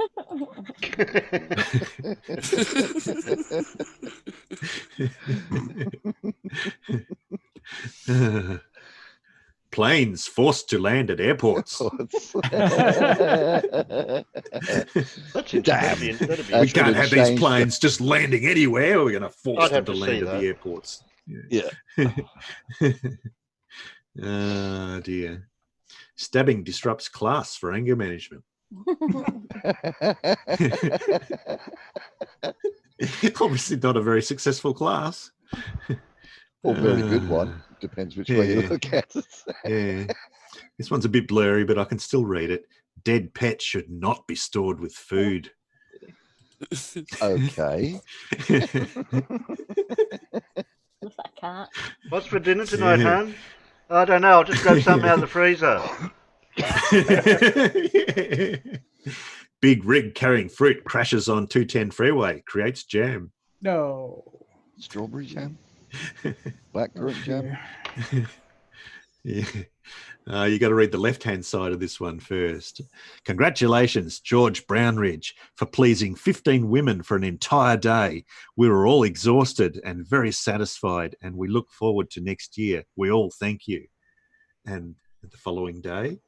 [SPEAKER 11] Planes forced to land at airports.
[SPEAKER 2] That's
[SPEAKER 4] Damn.
[SPEAKER 2] interesting.
[SPEAKER 11] We can't have these planes just landing anywhere. We're going to force
[SPEAKER 2] I'd
[SPEAKER 11] them
[SPEAKER 2] have
[SPEAKER 11] to
[SPEAKER 2] to
[SPEAKER 11] land
[SPEAKER 2] see
[SPEAKER 11] at
[SPEAKER 2] that.
[SPEAKER 11] the airports.
[SPEAKER 4] Yeah.
[SPEAKER 11] Oh, dear. Stabbing disrupts class for anger management. Obviously not a very successful class.
[SPEAKER 4] Or very good one. Depends which way you look at it.
[SPEAKER 11] Yeah. This one's a bit blurry, but I can still read it. Dead pets should not be stored with food.
[SPEAKER 4] Okay.
[SPEAKER 5] What's that cat?
[SPEAKER 2] What's for dinner tonight, hon? I don't know. I'll just grab something out of the freezer.
[SPEAKER 11] Big rig carrying fruit crashes on 210 freeway, creates jam.
[SPEAKER 3] No.
[SPEAKER 4] Strawberry jam? Blackcurrant jam?
[SPEAKER 11] Yeah. You got to read the left-hand side of this one first. Congratulations, George Brownridge, for pleasing 15 women for an entire day. We were all exhausted and very satisfied, and we look forward to next year. We all thank you. And the following day,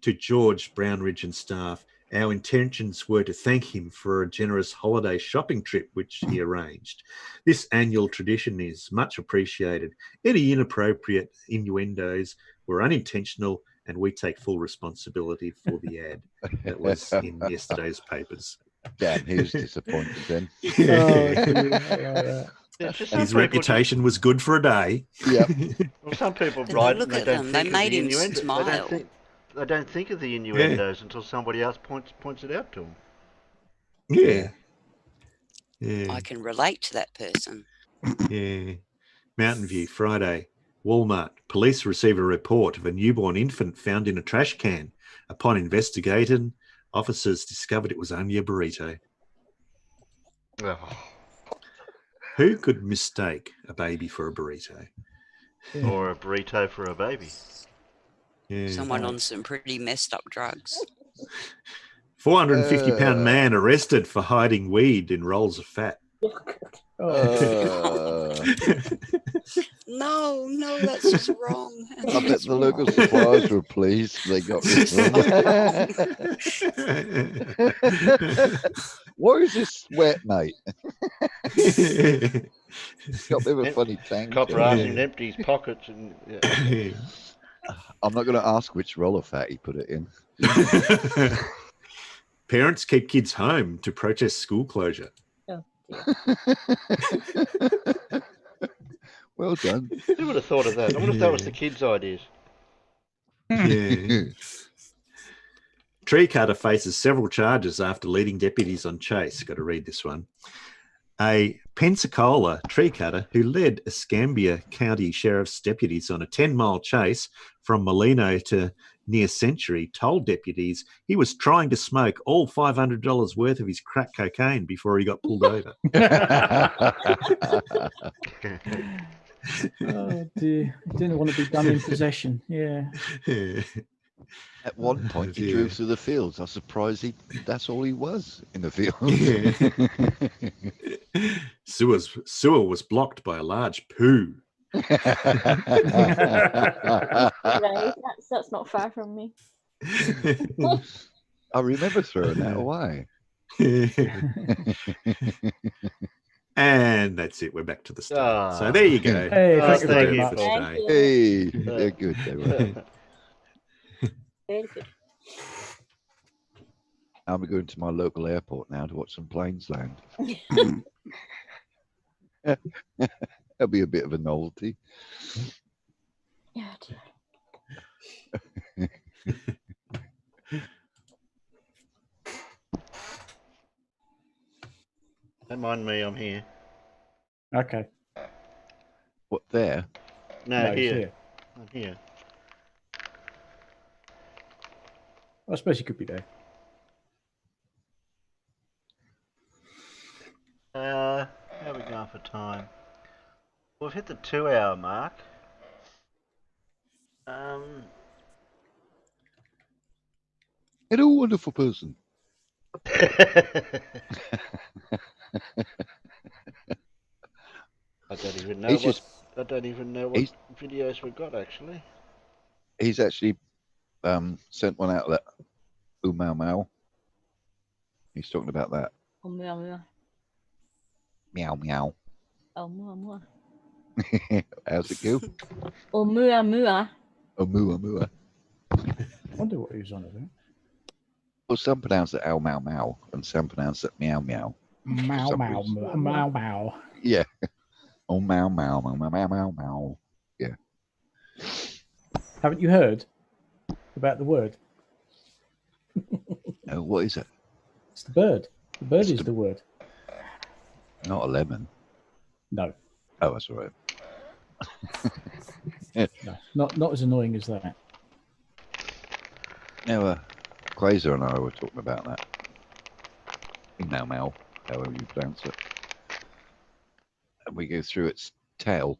[SPEAKER 11] to George Brownridge and staff, our intentions were to thank him for a generous holiday shopping trip which he arranged. This annual tradition is much appreciated. Any inappropriate innuendos were unintentional, and we take full responsibility for the ad that was in yesterday's papers.
[SPEAKER 4] Damn, he was disappointed then.
[SPEAKER 11] His reputation was good for a day.
[SPEAKER 4] Yep.
[SPEAKER 2] Well, some people
[SPEAKER 10] And
[SPEAKER 2] write
[SPEAKER 10] look
[SPEAKER 2] and they
[SPEAKER 10] at
[SPEAKER 2] don't
[SPEAKER 10] them, they
[SPEAKER 2] think of
[SPEAKER 10] made
[SPEAKER 2] the
[SPEAKER 10] him
[SPEAKER 2] innuendo.
[SPEAKER 10] smile.
[SPEAKER 2] They don't think of the innuendos until somebody else points it out to them.
[SPEAKER 11] Yeah.
[SPEAKER 10] I can relate to that person.
[SPEAKER 11] Yeah. Mountain View, Friday. Walmart. Police receive a report of a newborn infant found in a trash can. Upon investigating, officers discovered it was only a burrito.
[SPEAKER 2] Oh.
[SPEAKER 11] Who could mistake a baby for a burrito?
[SPEAKER 2] Or a burrito for a baby.
[SPEAKER 11] Yeah.
[SPEAKER 10] Someone on some pretty messed up drugs.
[SPEAKER 11] 450-pound man arrested for hiding weed in rolls of fat.
[SPEAKER 10] No, that's just wrong.
[SPEAKER 4] I bet the local suppliers were pleased they got rid of them. What is this sweat, mate? It's got a bit of a funny tang.
[SPEAKER 2] Copper asked him to empty his pockets. And, yeah.
[SPEAKER 4] I'm not going to ask which roll of fat he put it in.
[SPEAKER 11] Parents keep kids home to protest school closure.
[SPEAKER 4] Well done.
[SPEAKER 2] Who would have thought of that? I wonder if that was the kids' ideas.
[SPEAKER 11] Yeah. Tree cutter faces several charges after leading deputies on chase. Got to read this one. A Pensacola tree cutter who led Escambia County Sheriff's deputies on a 10-mile chase from Molino to near Century told deputies he was trying to smoke all $500 worth of his crack cocaine before he got pulled over.
[SPEAKER 3] Oh dear, he didn't want to be done in possession. Yeah.
[SPEAKER 4] At one point, he drove through the fields. I was surprised that's all he was in the field.
[SPEAKER 11] Sewer was blocked by a large poo.
[SPEAKER 5] Right, that's not far from me.
[SPEAKER 4] I remember throwing that away.
[SPEAKER 11] And that's it. We're back to the start. So there you go.
[SPEAKER 3] Hey,
[SPEAKER 11] That's the
[SPEAKER 3] thank you
[SPEAKER 11] Derp
[SPEAKER 3] very
[SPEAKER 11] for
[SPEAKER 3] much.
[SPEAKER 11] today.
[SPEAKER 4] Hey, they're good. They were.
[SPEAKER 5] Very good.
[SPEAKER 4] I'm going to my local airport now to watch some planes land. That'll be a bit of a novelty.
[SPEAKER 5] Yeah, dear.
[SPEAKER 2] Don't mind me, I'm here.
[SPEAKER 3] Okay.
[SPEAKER 4] What, there?
[SPEAKER 2] No,
[SPEAKER 3] No,
[SPEAKER 2] here.
[SPEAKER 3] here.
[SPEAKER 2] I'm here.
[SPEAKER 3] I suppose he could be there.
[SPEAKER 2] How are we going for time? We've hit the 2-hour mark.
[SPEAKER 4] Hello, wonderful person.
[SPEAKER 2] I don't even know
[SPEAKER 4] He's
[SPEAKER 2] what.
[SPEAKER 4] just-
[SPEAKER 2] I don't even know what videos we've got actually.
[SPEAKER 4] He's actually sent one out that Mau Mau. He's talking about that.
[SPEAKER 5] Oh, mua, mua.
[SPEAKER 4] Meow meow.
[SPEAKER 5] Oh, mua, mua.
[SPEAKER 4] How's it go?
[SPEAKER 5] Oh, mua, mua.
[SPEAKER 4] Oh, mua mua.
[SPEAKER 3] I wonder what he was on about.
[SPEAKER 4] Well, some pronounce it ow mau mau, and some pronounce it meow meow.
[SPEAKER 3] Mau,
[SPEAKER 4] some
[SPEAKER 3] mau,
[SPEAKER 4] reason.
[SPEAKER 3] mau, mau, mau.
[SPEAKER 4] Yeah. Oh, mau mau mau mau mau mau mau. Yeah.
[SPEAKER 3] Haven't you heard about the word?
[SPEAKER 4] What is it?
[SPEAKER 3] It's the bird. The bird
[SPEAKER 4] It's
[SPEAKER 3] is the word.
[SPEAKER 4] Not a lemon.
[SPEAKER 3] No,
[SPEAKER 4] Oh, that's all right.
[SPEAKER 3] no, not as annoying as that.
[SPEAKER 4] Now, Quasar and I were talking about that. Mau mau, however you pronounce it. And we go through its tail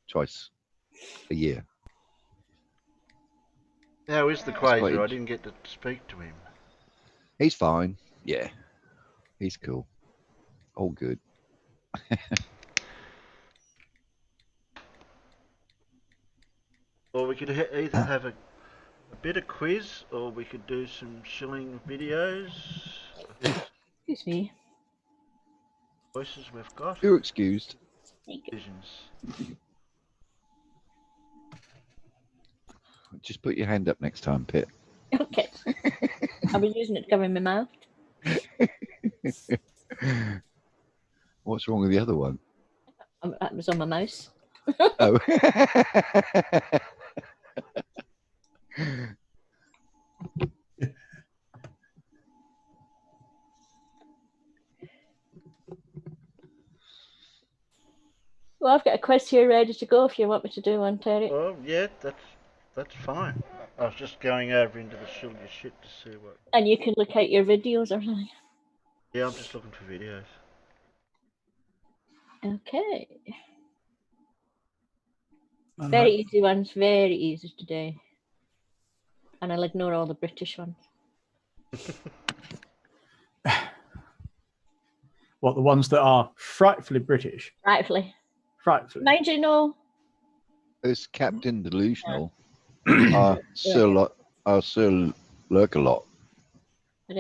[SPEAKER 4] twice a year.
[SPEAKER 2] How is the
[SPEAKER 4] quite
[SPEAKER 2] Quasar? I
[SPEAKER 4] int-
[SPEAKER 2] didn't get to speak to him.
[SPEAKER 4] He's fine. Yeah. He's cool. All good.
[SPEAKER 2] Or we could either have a bit of quiz, or we could do some shilling videos.
[SPEAKER 5] Excuse me.
[SPEAKER 2] Choices we've got.
[SPEAKER 4] You're excused.
[SPEAKER 5] Thank you.
[SPEAKER 2] Visions.
[SPEAKER 4] Just put your hand up next time, Pit.
[SPEAKER 5] Okay. I was using it to cover my mouth.
[SPEAKER 4] What's wrong with the other one?
[SPEAKER 5] That was on my mouse.
[SPEAKER 4] Oh.
[SPEAKER 5] Well, I've got a quiz here ready to go if you want me to do one, Terry.
[SPEAKER 2] Well, yeah, that's fine. I was just going over into the shill your shit to see what.
[SPEAKER 5] And you can look at your videos or something.
[SPEAKER 2] Yeah, I'm just looking for videos.
[SPEAKER 5] Okay. Very easy ones, very easy today. And I'll ignore all the British ones.
[SPEAKER 3] What, the ones that are frightfully British?
[SPEAKER 5] Rightfully.
[SPEAKER 3] Frightfully.
[SPEAKER 5] Mind you know.
[SPEAKER 4] It's Captain Delusional. Sir Lurk-a-Lot.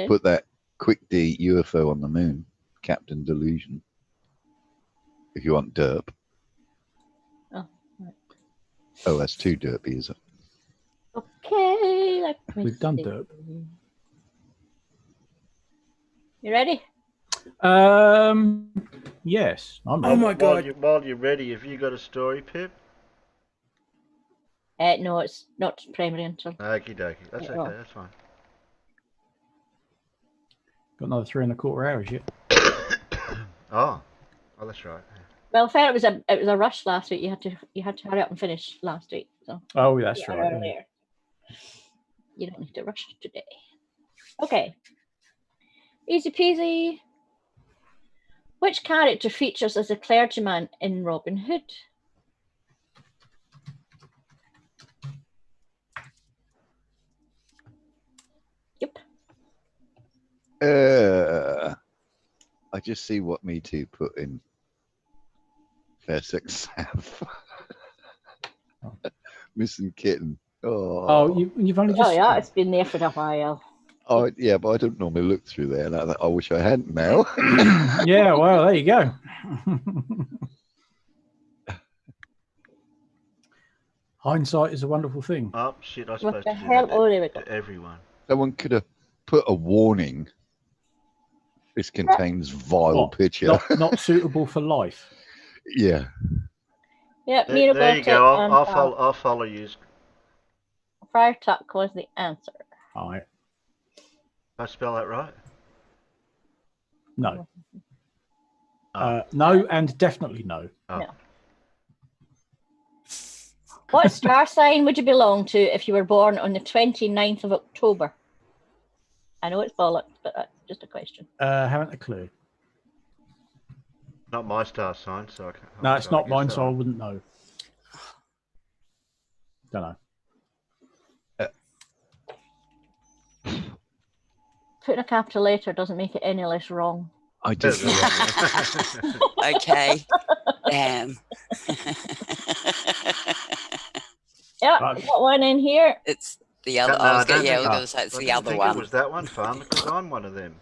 [SPEAKER 4] Put that quick D UFO on the moon. Captain Delusion. If you want Derp.
[SPEAKER 5] Oh, right.
[SPEAKER 4] Oh, that's too derpy, is it?
[SPEAKER 5] Okay. Let me
[SPEAKER 3] We've done
[SPEAKER 5] see.
[SPEAKER 3] Derp.
[SPEAKER 5] You ready?
[SPEAKER 3] Yes, I'm ready.
[SPEAKER 6] Oh my god.
[SPEAKER 2] While you're ready, have you got a story, Pip?
[SPEAKER 5] No, it's not primary until.
[SPEAKER 2] Okie dokie. That's
[SPEAKER 5] Yeah.
[SPEAKER 2] okay. That's fine.
[SPEAKER 3] Got another 3¼ hours yet.
[SPEAKER 2] Oh, that's right.
[SPEAKER 5] Well, fair. It was a rush last week. You had to hurry up and finish last week. So.
[SPEAKER 3] Oh, that's
[SPEAKER 5] Yeah,
[SPEAKER 3] right. Yeah.
[SPEAKER 5] earlier. You don't need to rush today. Okay. Easy peasy. Which character features as a clergyman in Robin Hood? Yep.
[SPEAKER 4] I just see what Me Too put in Fair Sex Sav. Missing Kitten.
[SPEAKER 3] Oh, you've only just.
[SPEAKER 5] Oh yeah, it's been there for a while.
[SPEAKER 4] Oh, yeah, but I don't normally look through there. And I wish I hadn't now.
[SPEAKER 3] Yeah, well, there you go. Hindsight is a wonderful thing.
[SPEAKER 2] Oh shit! I
[SPEAKER 5] What
[SPEAKER 2] supposed
[SPEAKER 5] the
[SPEAKER 2] to do
[SPEAKER 5] hell?
[SPEAKER 2] that
[SPEAKER 5] Oh, there we go.
[SPEAKER 2] to everyone.
[SPEAKER 4] Someone could have put a warning. This contains vile
[SPEAKER 3] What?
[SPEAKER 4] picture.
[SPEAKER 3] Not suitable for life.
[SPEAKER 4] Yeah.
[SPEAKER 5] Yep,
[SPEAKER 2] There you
[SPEAKER 5] Mirabotic
[SPEAKER 2] go.
[SPEAKER 5] and
[SPEAKER 2] I'll follow you.
[SPEAKER 5] Friar Tuck was the answer.
[SPEAKER 3] All right.
[SPEAKER 2] Did I spell that right?
[SPEAKER 3] No.
[SPEAKER 2] Oh.
[SPEAKER 3] No, and definitely no.
[SPEAKER 2] Oh.
[SPEAKER 5] No. What star sign would you belong to if you were born on the 29th of October? I know it's bollocks, but that's just a question.
[SPEAKER 3] Haven't a clue.
[SPEAKER 2] Not my star sign, so I can't.
[SPEAKER 3] No, it's
[SPEAKER 2] so I
[SPEAKER 3] not
[SPEAKER 2] guess
[SPEAKER 3] mine,
[SPEAKER 2] that
[SPEAKER 3] so I
[SPEAKER 2] one.
[SPEAKER 3] wouldn't know. Don't know.
[SPEAKER 5] Putting a capital letter doesn't make it any less wrong.
[SPEAKER 4] I just.
[SPEAKER 10] Okay. Damn.
[SPEAKER 5] Yeah,
[SPEAKER 3] Right.
[SPEAKER 5] got one in here.
[SPEAKER 10] It's the other.
[SPEAKER 2] No,
[SPEAKER 10] I was
[SPEAKER 2] I don't
[SPEAKER 10] going
[SPEAKER 2] think-
[SPEAKER 10] to say it's
[SPEAKER 2] I
[SPEAKER 10] the
[SPEAKER 2] didn't
[SPEAKER 10] other
[SPEAKER 2] think
[SPEAKER 10] one.
[SPEAKER 2] It was that one, Farmer, because I'm one of them.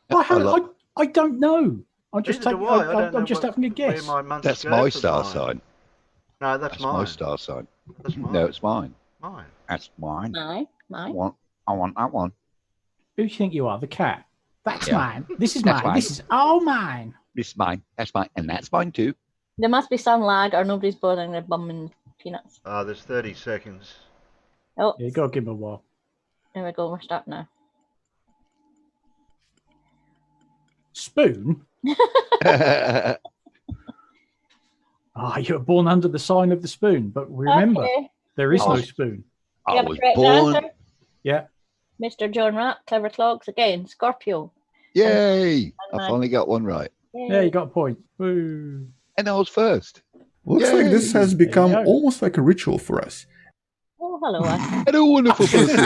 [SPEAKER 3] I haven't.
[SPEAKER 4] love-
[SPEAKER 3] I don't know. I'm just
[SPEAKER 2] Neither
[SPEAKER 3] taking.
[SPEAKER 2] do I. I don't know
[SPEAKER 3] I'm just having a
[SPEAKER 2] where
[SPEAKER 3] guess.
[SPEAKER 2] my months
[SPEAKER 4] That's
[SPEAKER 2] go
[SPEAKER 4] my
[SPEAKER 2] for
[SPEAKER 4] star
[SPEAKER 2] mine.
[SPEAKER 4] sign.
[SPEAKER 2] No, that's
[SPEAKER 4] my
[SPEAKER 2] mine.
[SPEAKER 4] star sign.
[SPEAKER 2] That's mine.
[SPEAKER 4] No, it's mine.
[SPEAKER 2] Mine.
[SPEAKER 4] That's mine.
[SPEAKER 5] Mine.
[SPEAKER 4] I want that one.
[SPEAKER 3] Who do you think you are? The cat. That's
[SPEAKER 4] Yeah.
[SPEAKER 3] mine. This is
[SPEAKER 4] That's
[SPEAKER 3] mine.
[SPEAKER 4] mine.
[SPEAKER 3] This is all mine.
[SPEAKER 4] This is mine. That's mine. And that's mine too.
[SPEAKER 5] There must be some lag, or nobody's bothering their bum and peanuts.
[SPEAKER 2] There's 30 seconds.
[SPEAKER 5] Oh,
[SPEAKER 3] Yeah, you got to give him a while.
[SPEAKER 5] there we go. We're starting now.
[SPEAKER 3] Spoon? Ah, you were born under the sign of the spoon. But remember,
[SPEAKER 5] Okay.
[SPEAKER 3] there is
[SPEAKER 4] I
[SPEAKER 3] no
[SPEAKER 4] was-
[SPEAKER 3] spoon.
[SPEAKER 5] You
[SPEAKER 4] I
[SPEAKER 5] have a
[SPEAKER 4] was
[SPEAKER 5] correct
[SPEAKER 4] born.
[SPEAKER 5] answer?
[SPEAKER 3] Yeah.
[SPEAKER 5] Mr. John Rapp, Clever Clogs again. Scorpio.
[SPEAKER 4] Yay!
[SPEAKER 5] And
[SPEAKER 4] I
[SPEAKER 5] mine.
[SPEAKER 4] finally got one right.
[SPEAKER 3] Yeah, you got a point. Woo.
[SPEAKER 4] And I was first.
[SPEAKER 12] Looks like this has
[SPEAKER 3] There you
[SPEAKER 12] become
[SPEAKER 3] go.
[SPEAKER 12] almost like a ritual for us.
[SPEAKER 5] Oh, hello. Ash.
[SPEAKER 4] And a wonderful person.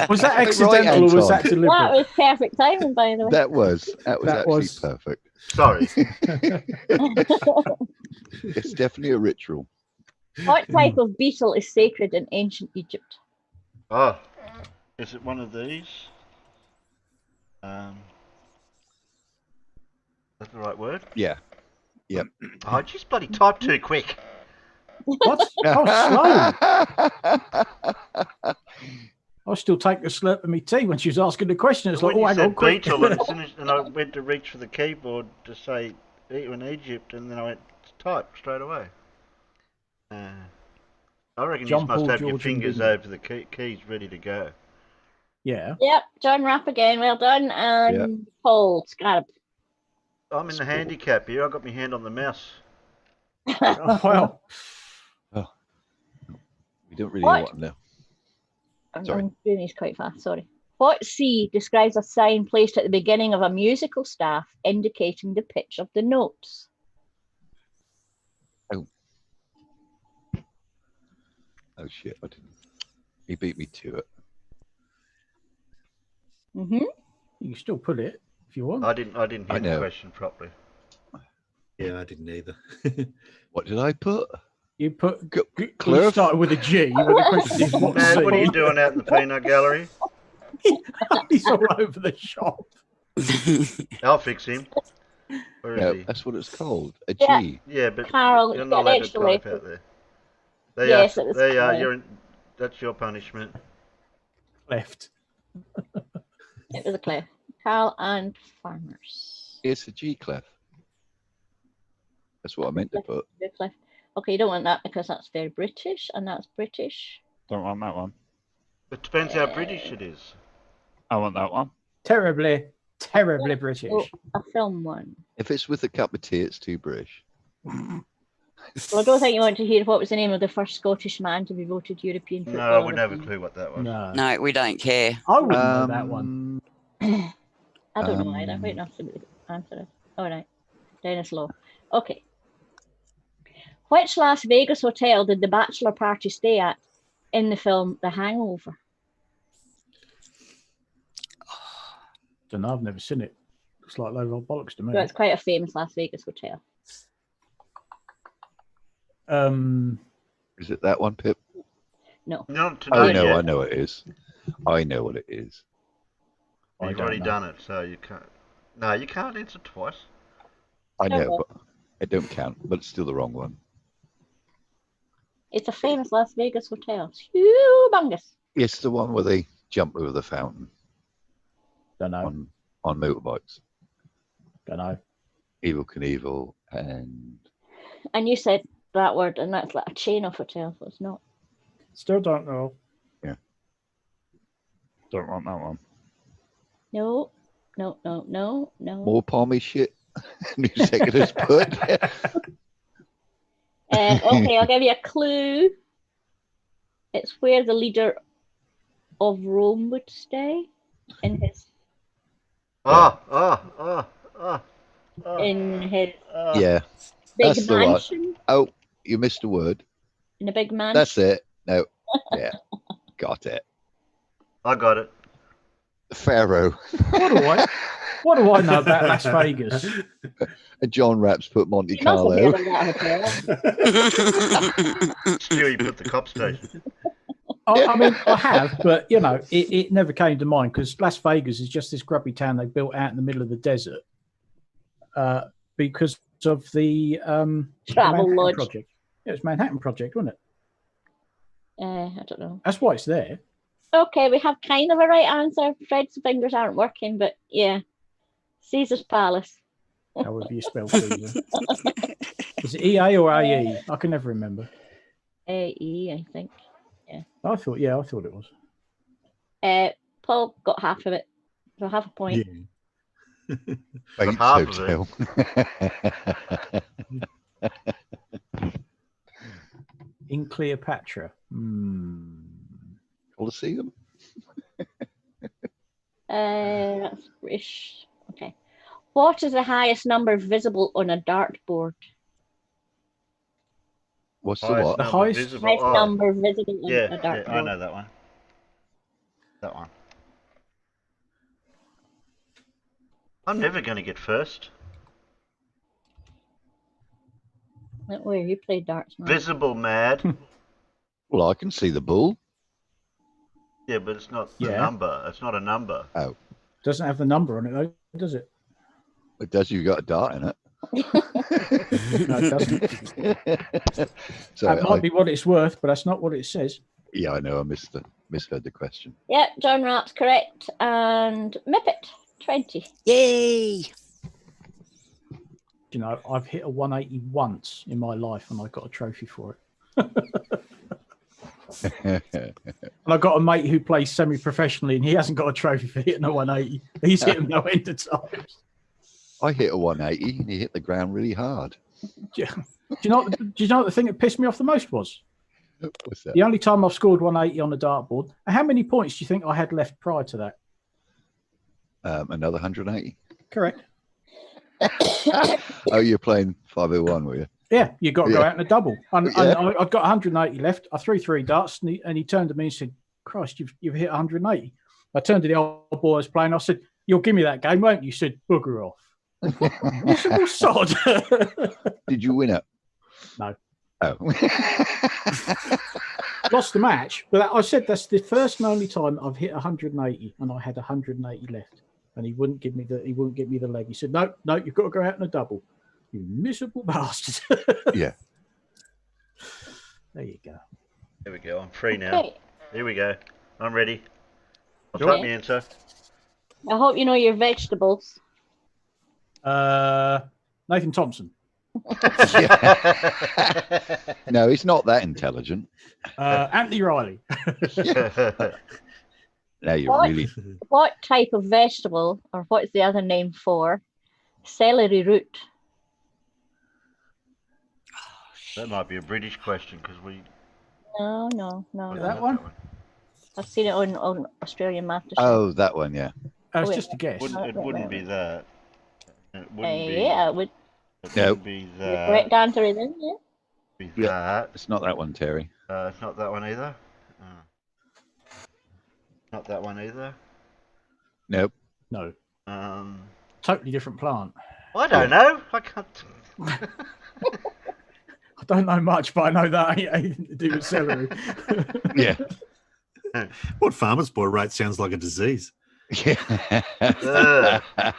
[SPEAKER 3] Was that
[SPEAKER 4] Right
[SPEAKER 3] accidental or was
[SPEAKER 4] hand
[SPEAKER 3] that
[SPEAKER 5] That
[SPEAKER 3] deliberate?
[SPEAKER 5] was perfect timing, by the way.
[SPEAKER 4] That was
[SPEAKER 3] That
[SPEAKER 4] actually
[SPEAKER 3] was-
[SPEAKER 4] perfect.
[SPEAKER 2] Sorry.
[SPEAKER 4] It's definitely a ritual.
[SPEAKER 5] What type of beetle is sacred in ancient Egypt?
[SPEAKER 2] Oh, is it one of these? Is that the right word?
[SPEAKER 4] Yeah. Yep.
[SPEAKER 2] Oh, just bloody type too quick.
[SPEAKER 3] What? Oh, slow. I still take a slurp of my tea when she was asking the question. It's like,
[SPEAKER 2] When you
[SPEAKER 3] oh, hang on,
[SPEAKER 2] said
[SPEAKER 3] quick.
[SPEAKER 2] beetle, and as soon as and I went to reach for the keyboard to say in Egypt, and then I went to type straight away. I reckon
[SPEAKER 3] John
[SPEAKER 2] you must
[SPEAKER 3] Paul
[SPEAKER 2] have your
[SPEAKER 3] George and
[SPEAKER 2] fingers
[SPEAKER 3] Billy.
[SPEAKER 2] over the keys ready to go.
[SPEAKER 3] Yeah.
[SPEAKER 5] Yep, John Rapp again. Well done. And Paul Scarab.
[SPEAKER 2] I'm in the handicap here. I've got my hand on the mouse.
[SPEAKER 3] Oh, well.
[SPEAKER 4] We don't really
[SPEAKER 5] What?
[SPEAKER 4] want to know.
[SPEAKER 5] I'm
[SPEAKER 4] Sorry.
[SPEAKER 5] doing these quite fast, sorry. What C describes a sign placed at the beginning of a musical staff indicating the pitch of the notes?
[SPEAKER 4] Oh shit! I didn't. He beat me to it.
[SPEAKER 5] Mm-hmm.
[SPEAKER 3] You can still put it if you want.
[SPEAKER 2] I didn't
[SPEAKER 4] I
[SPEAKER 2] hear the
[SPEAKER 4] know.
[SPEAKER 2] question properly.
[SPEAKER 11] Yeah, I didn't either.
[SPEAKER 4] What did I put?
[SPEAKER 3] You put.
[SPEAKER 4] Well,
[SPEAKER 3] You
[SPEAKER 4] Cliff?
[SPEAKER 3] started with a G. When the question is what
[SPEAKER 2] Man, what are you
[SPEAKER 3] C?
[SPEAKER 2] doing out in the peanut gallery?
[SPEAKER 3] He's all over the shop.
[SPEAKER 2] I'll fix him. Where is
[SPEAKER 4] No,
[SPEAKER 2] he?
[SPEAKER 4] that's what it's called. A
[SPEAKER 5] Yeah.
[SPEAKER 4] G.
[SPEAKER 2] Yeah, but
[SPEAKER 5] Carol,
[SPEAKER 2] you're
[SPEAKER 5] get
[SPEAKER 2] not
[SPEAKER 5] an
[SPEAKER 2] allowed to
[SPEAKER 5] extra
[SPEAKER 2] type
[SPEAKER 5] letter.
[SPEAKER 2] out there. There
[SPEAKER 5] Yes,
[SPEAKER 2] you
[SPEAKER 5] it
[SPEAKER 2] are.
[SPEAKER 5] was
[SPEAKER 2] There you are.
[SPEAKER 5] clear.
[SPEAKER 2] That's your punishment.
[SPEAKER 3] Left.
[SPEAKER 5] It was a Cliff. Carl and Farmers.
[SPEAKER 4] It's a G, Clef. That's what I meant to put.
[SPEAKER 5] Good Cliff. Okay, you don't want that because that's very British, and that's British.
[SPEAKER 13] Don't want that one.
[SPEAKER 2] It depends how British it is.
[SPEAKER 13] I want that one.
[SPEAKER 3] Terribly, terribly British.
[SPEAKER 5] Oh, a film one.
[SPEAKER 4] If it's with a cup of tea, it's too British.
[SPEAKER 5] Well, I don't think you want to hear what was the name of the first Scottish man to be voted European
[SPEAKER 2] No,
[SPEAKER 5] footballer.
[SPEAKER 2] I wouldn't have a clue what that was.
[SPEAKER 3] No.
[SPEAKER 10] No, we don't care.
[SPEAKER 3] I wouldn't know that one.
[SPEAKER 5] I don't know either. Wait, no, somebody answer it. All right. Dennis Law. Okay. Which Las Vegas hotel did the bachelor party stay at in the film The Hangover?
[SPEAKER 3] Don't know. I've never seen it. Looks like a load of old bollocks to me.
[SPEAKER 5] So it's quite a famous Las Vegas hotel.
[SPEAKER 4] Is it that one, Pip?
[SPEAKER 5] No.
[SPEAKER 2] Not
[SPEAKER 4] Oh
[SPEAKER 2] today
[SPEAKER 4] no,
[SPEAKER 2] yet.
[SPEAKER 4] I know it is. I know what it is.
[SPEAKER 3] I
[SPEAKER 2] You've
[SPEAKER 3] don't
[SPEAKER 2] already
[SPEAKER 3] know.
[SPEAKER 2] done it, so you can't. No, you can't answer twice.
[SPEAKER 4] I know,
[SPEAKER 5] well.
[SPEAKER 4] but it don't count. But it's still the wrong one.
[SPEAKER 5] It's a famous Las Vegas hotel. It's humongous.
[SPEAKER 4] It's the one where they jump over the fountain
[SPEAKER 3] Don't know.
[SPEAKER 4] on motorbikes.
[SPEAKER 3] Don't know.
[SPEAKER 4] Evil Knievel and
[SPEAKER 5] And you said that word, and that's like a chain of hotels, so it's not.
[SPEAKER 3] Still don't know.
[SPEAKER 13] Don't want that one.
[SPEAKER 5] No, no, no, no, no.
[SPEAKER 4] more palmy shit. New second has put.
[SPEAKER 5] Okay, I'll give you a clue. It's where the leader of Rome would stay in his in his
[SPEAKER 4] Yeah,
[SPEAKER 5] big
[SPEAKER 4] that's the one.
[SPEAKER 5] mansion?
[SPEAKER 4] Oh, you missed a word.
[SPEAKER 5] In a big mansion.
[SPEAKER 4] That's it. No, yeah, got it.
[SPEAKER 2] I got it.
[SPEAKER 4] Pharaoh.
[SPEAKER 3] What do I know about Las Vegas?
[SPEAKER 4] John Raps put Monte
[SPEAKER 5] You must have
[SPEAKER 4] Carlo.
[SPEAKER 5] heard of that hotel.
[SPEAKER 2] Stewie put the cop station.
[SPEAKER 3] I mean, I have, but you know, it never came to mind because Las Vegas is just this grubby town they built out in the middle of the desert because of the
[SPEAKER 5] Travel
[SPEAKER 3] Manhattan
[SPEAKER 5] Lodge.
[SPEAKER 3] Project. Yeah, it was Manhattan Project, wasn't it?
[SPEAKER 5] I don't know.
[SPEAKER 3] That's why it's there.
[SPEAKER 5] Okay, we have kind of a right answer. Fred's fingers aren't working, but yeah. Caesar's Palace.
[SPEAKER 3] However you spell Caesar. Is it EA or AE? I can never remember.
[SPEAKER 5] AE, I think. Yeah.
[SPEAKER 3] I thought it was.
[SPEAKER 5] Paul got half of it. So half a point.
[SPEAKER 4] Yeah.
[SPEAKER 2] Got
[SPEAKER 4] Bates
[SPEAKER 2] half of
[SPEAKER 4] Hotel.
[SPEAKER 3] In Cleopatra.
[SPEAKER 4] Colosseum.
[SPEAKER 5] That's British. Okay. What is the highest number visible on a dartboard?
[SPEAKER 4] What's the
[SPEAKER 2] Highest
[SPEAKER 4] what?
[SPEAKER 3] The
[SPEAKER 2] number
[SPEAKER 3] highest-
[SPEAKER 2] visible.
[SPEAKER 5] Highest
[SPEAKER 2] Oh,
[SPEAKER 5] number visible on
[SPEAKER 2] yeah,
[SPEAKER 5] a dartboard.
[SPEAKER 2] I know that one. That one. I'm never going to get first.
[SPEAKER 5] Don't worry, you play darts, man.
[SPEAKER 2] Visible, mad.
[SPEAKER 4] Well, I can see the bull.
[SPEAKER 2] Yeah, but it's not the
[SPEAKER 3] Yeah.
[SPEAKER 2] number. It's not a number.
[SPEAKER 4] Oh,
[SPEAKER 3] Doesn't have the number on it though, does it?
[SPEAKER 4] it does. You've got a dart in it.
[SPEAKER 3] No, it doesn't.
[SPEAKER 4] So
[SPEAKER 3] That might be what it's worth, but that's not what it says.
[SPEAKER 4] Yeah, I know. I misheard the question.
[SPEAKER 5] Yep, John Rapp's correct. And Mippet, 20.
[SPEAKER 10] Yay!
[SPEAKER 3] You know, I've hit a 180 once in my life and I got a trophy for it. And I got a mate who plays semi-professionally and he hasn't got a trophy for hitting a 180. He's hit them no end of times.
[SPEAKER 4] I hit a 180 and he hit the ground really hard.
[SPEAKER 3] Do you know what the thing that pissed me off the most was?
[SPEAKER 4] What's that?
[SPEAKER 3] The only time I've scored 180 on the dartboard. And how many points do you think I had left prior to that?
[SPEAKER 4] Another 180.
[SPEAKER 3] Correct.
[SPEAKER 4] Oh, you're playing 501, were you?
[SPEAKER 3] Yeah, you got to go
[SPEAKER 4] Yeah.
[SPEAKER 3] out in a double. And
[SPEAKER 4] Yeah.
[SPEAKER 3] I've got 180 left. I threw 3 darts and he turned to me and said, Christ, you've hit 180. I turned to the old boy I was playing. I said, you'll give me that game, won't you? He said, bugger off. Miserable sod.
[SPEAKER 4] Did you win it?
[SPEAKER 3] No.
[SPEAKER 4] Oh.
[SPEAKER 3] Lost the match, but I said that's the first and only time I've hit 180 and I had 180 left. And he wouldn't give me the leg. He said, no, you've got to go out in a double. You miserable bastard.
[SPEAKER 4] Yeah.
[SPEAKER 3] There you go.
[SPEAKER 2] There we go. I'm free now.
[SPEAKER 5] Okay.
[SPEAKER 2] Here we go. I'm ready. I'll
[SPEAKER 5] Okay.
[SPEAKER 2] type my answer.
[SPEAKER 5] I hope you know your vegetables.
[SPEAKER 3] Nathan Thompson.
[SPEAKER 4] No, he's not that intelligent.
[SPEAKER 3] Anthony Riley.
[SPEAKER 4] Now you're
[SPEAKER 5] What?
[SPEAKER 4] really.
[SPEAKER 5] What type of vegetable, or what is the other name for celery root?
[SPEAKER 2] That might be a British question because we.
[SPEAKER 5] No.
[SPEAKER 3] That one?
[SPEAKER 5] I've seen it on Australian MasterChef.
[SPEAKER 4] Oh, that one, yeah.
[SPEAKER 3] That's
[SPEAKER 5] wait.
[SPEAKER 3] just a guess.
[SPEAKER 2] It wouldn't be that. It wouldn't be.
[SPEAKER 5] Yeah, it would.
[SPEAKER 2] It
[SPEAKER 4] No.
[SPEAKER 2] wouldn't be
[SPEAKER 5] The
[SPEAKER 2] that.
[SPEAKER 5] correct answer is in, yeah.
[SPEAKER 2] Be
[SPEAKER 4] Yeah.
[SPEAKER 2] that.
[SPEAKER 4] It's not that one, Terry.
[SPEAKER 2] It's not that one either. Not that one either.
[SPEAKER 4] Nope.
[SPEAKER 3] No.
[SPEAKER 2] Um,
[SPEAKER 3] Totally different plant.
[SPEAKER 2] I don't know. I can't.
[SPEAKER 3] I don't know much, but I know that ain't anything to do with celery.
[SPEAKER 4] Yeah.
[SPEAKER 11] What Farmer's Boy wrote sounds like a disease.
[SPEAKER 4] Yeah.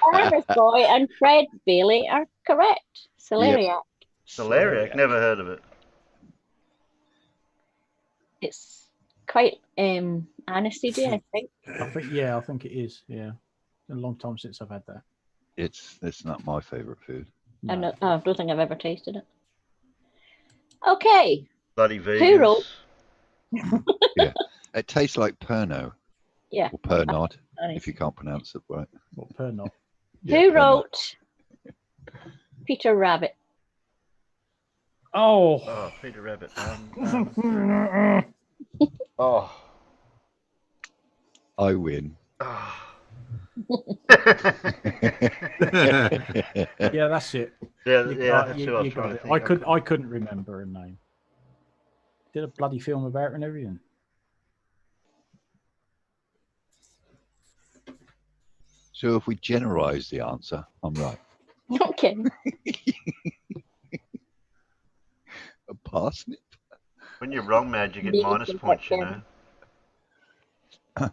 [SPEAKER 5] Farmer's Boy and Fred Bailey are correct. Celeriac.
[SPEAKER 2] Celeriac. Never heard of it.
[SPEAKER 5] It's quite aniseedy, I think.
[SPEAKER 3] I think it is. Yeah. A long time since I've had that.
[SPEAKER 4] It's not my favourite food.
[SPEAKER 5] I don't think I've ever tasted it. Okay.
[SPEAKER 2] Bloody
[SPEAKER 5] Who
[SPEAKER 2] vegans.
[SPEAKER 5] wrote?
[SPEAKER 4] Yeah. It tastes like Pernod
[SPEAKER 5] Yeah.
[SPEAKER 4] or Pernod,
[SPEAKER 5] Nice.
[SPEAKER 4] if you can't pronounce it right.
[SPEAKER 3] Or Pernod.
[SPEAKER 4] Yeah,
[SPEAKER 5] Who
[SPEAKER 4] Pernod.
[SPEAKER 5] wrote Peter Rabbit?
[SPEAKER 3] Oh.
[SPEAKER 2] Oh, Peter Rabbit. Oh.
[SPEAKER 4] I win.
[SPEAKER 3] Yeah, that's it.
[SPEAKER 2] Yeah,
[SPEAKER 3] You
[SPEAKER 2] yeah,
[SPEAKER 3] got-
[SPEAKER 2] that's
[SPEAKER 3] you-
[SPEAKER 2] who I was
[SPEAKER 3] you
[SPEAKER 2] trying
[SPEAKER 3] got
[SPEAKER 2] to
[SPEAKER 3] it.
[SPEAKER 2] think.
[SPEAKER 3] I couldn't remember her name. Did a bloody film about her and everything.
[SPEAKER 4] So if we generalise the answer, I'm right.
[SPEAKER 5] Okay.
[SPEAKER 4] A parsnip?
[SPEAKER 2] When you're wrong, Mad, you get
[SPEAKER 5] Maybe
[SPEAKER 2] minus
[SPEAKER 5] some
[SPEAKER 2] points, you
[SPEAKER 5] pepper.
[SPEAKER 2] know.
[SPEAKER 5] Yeah,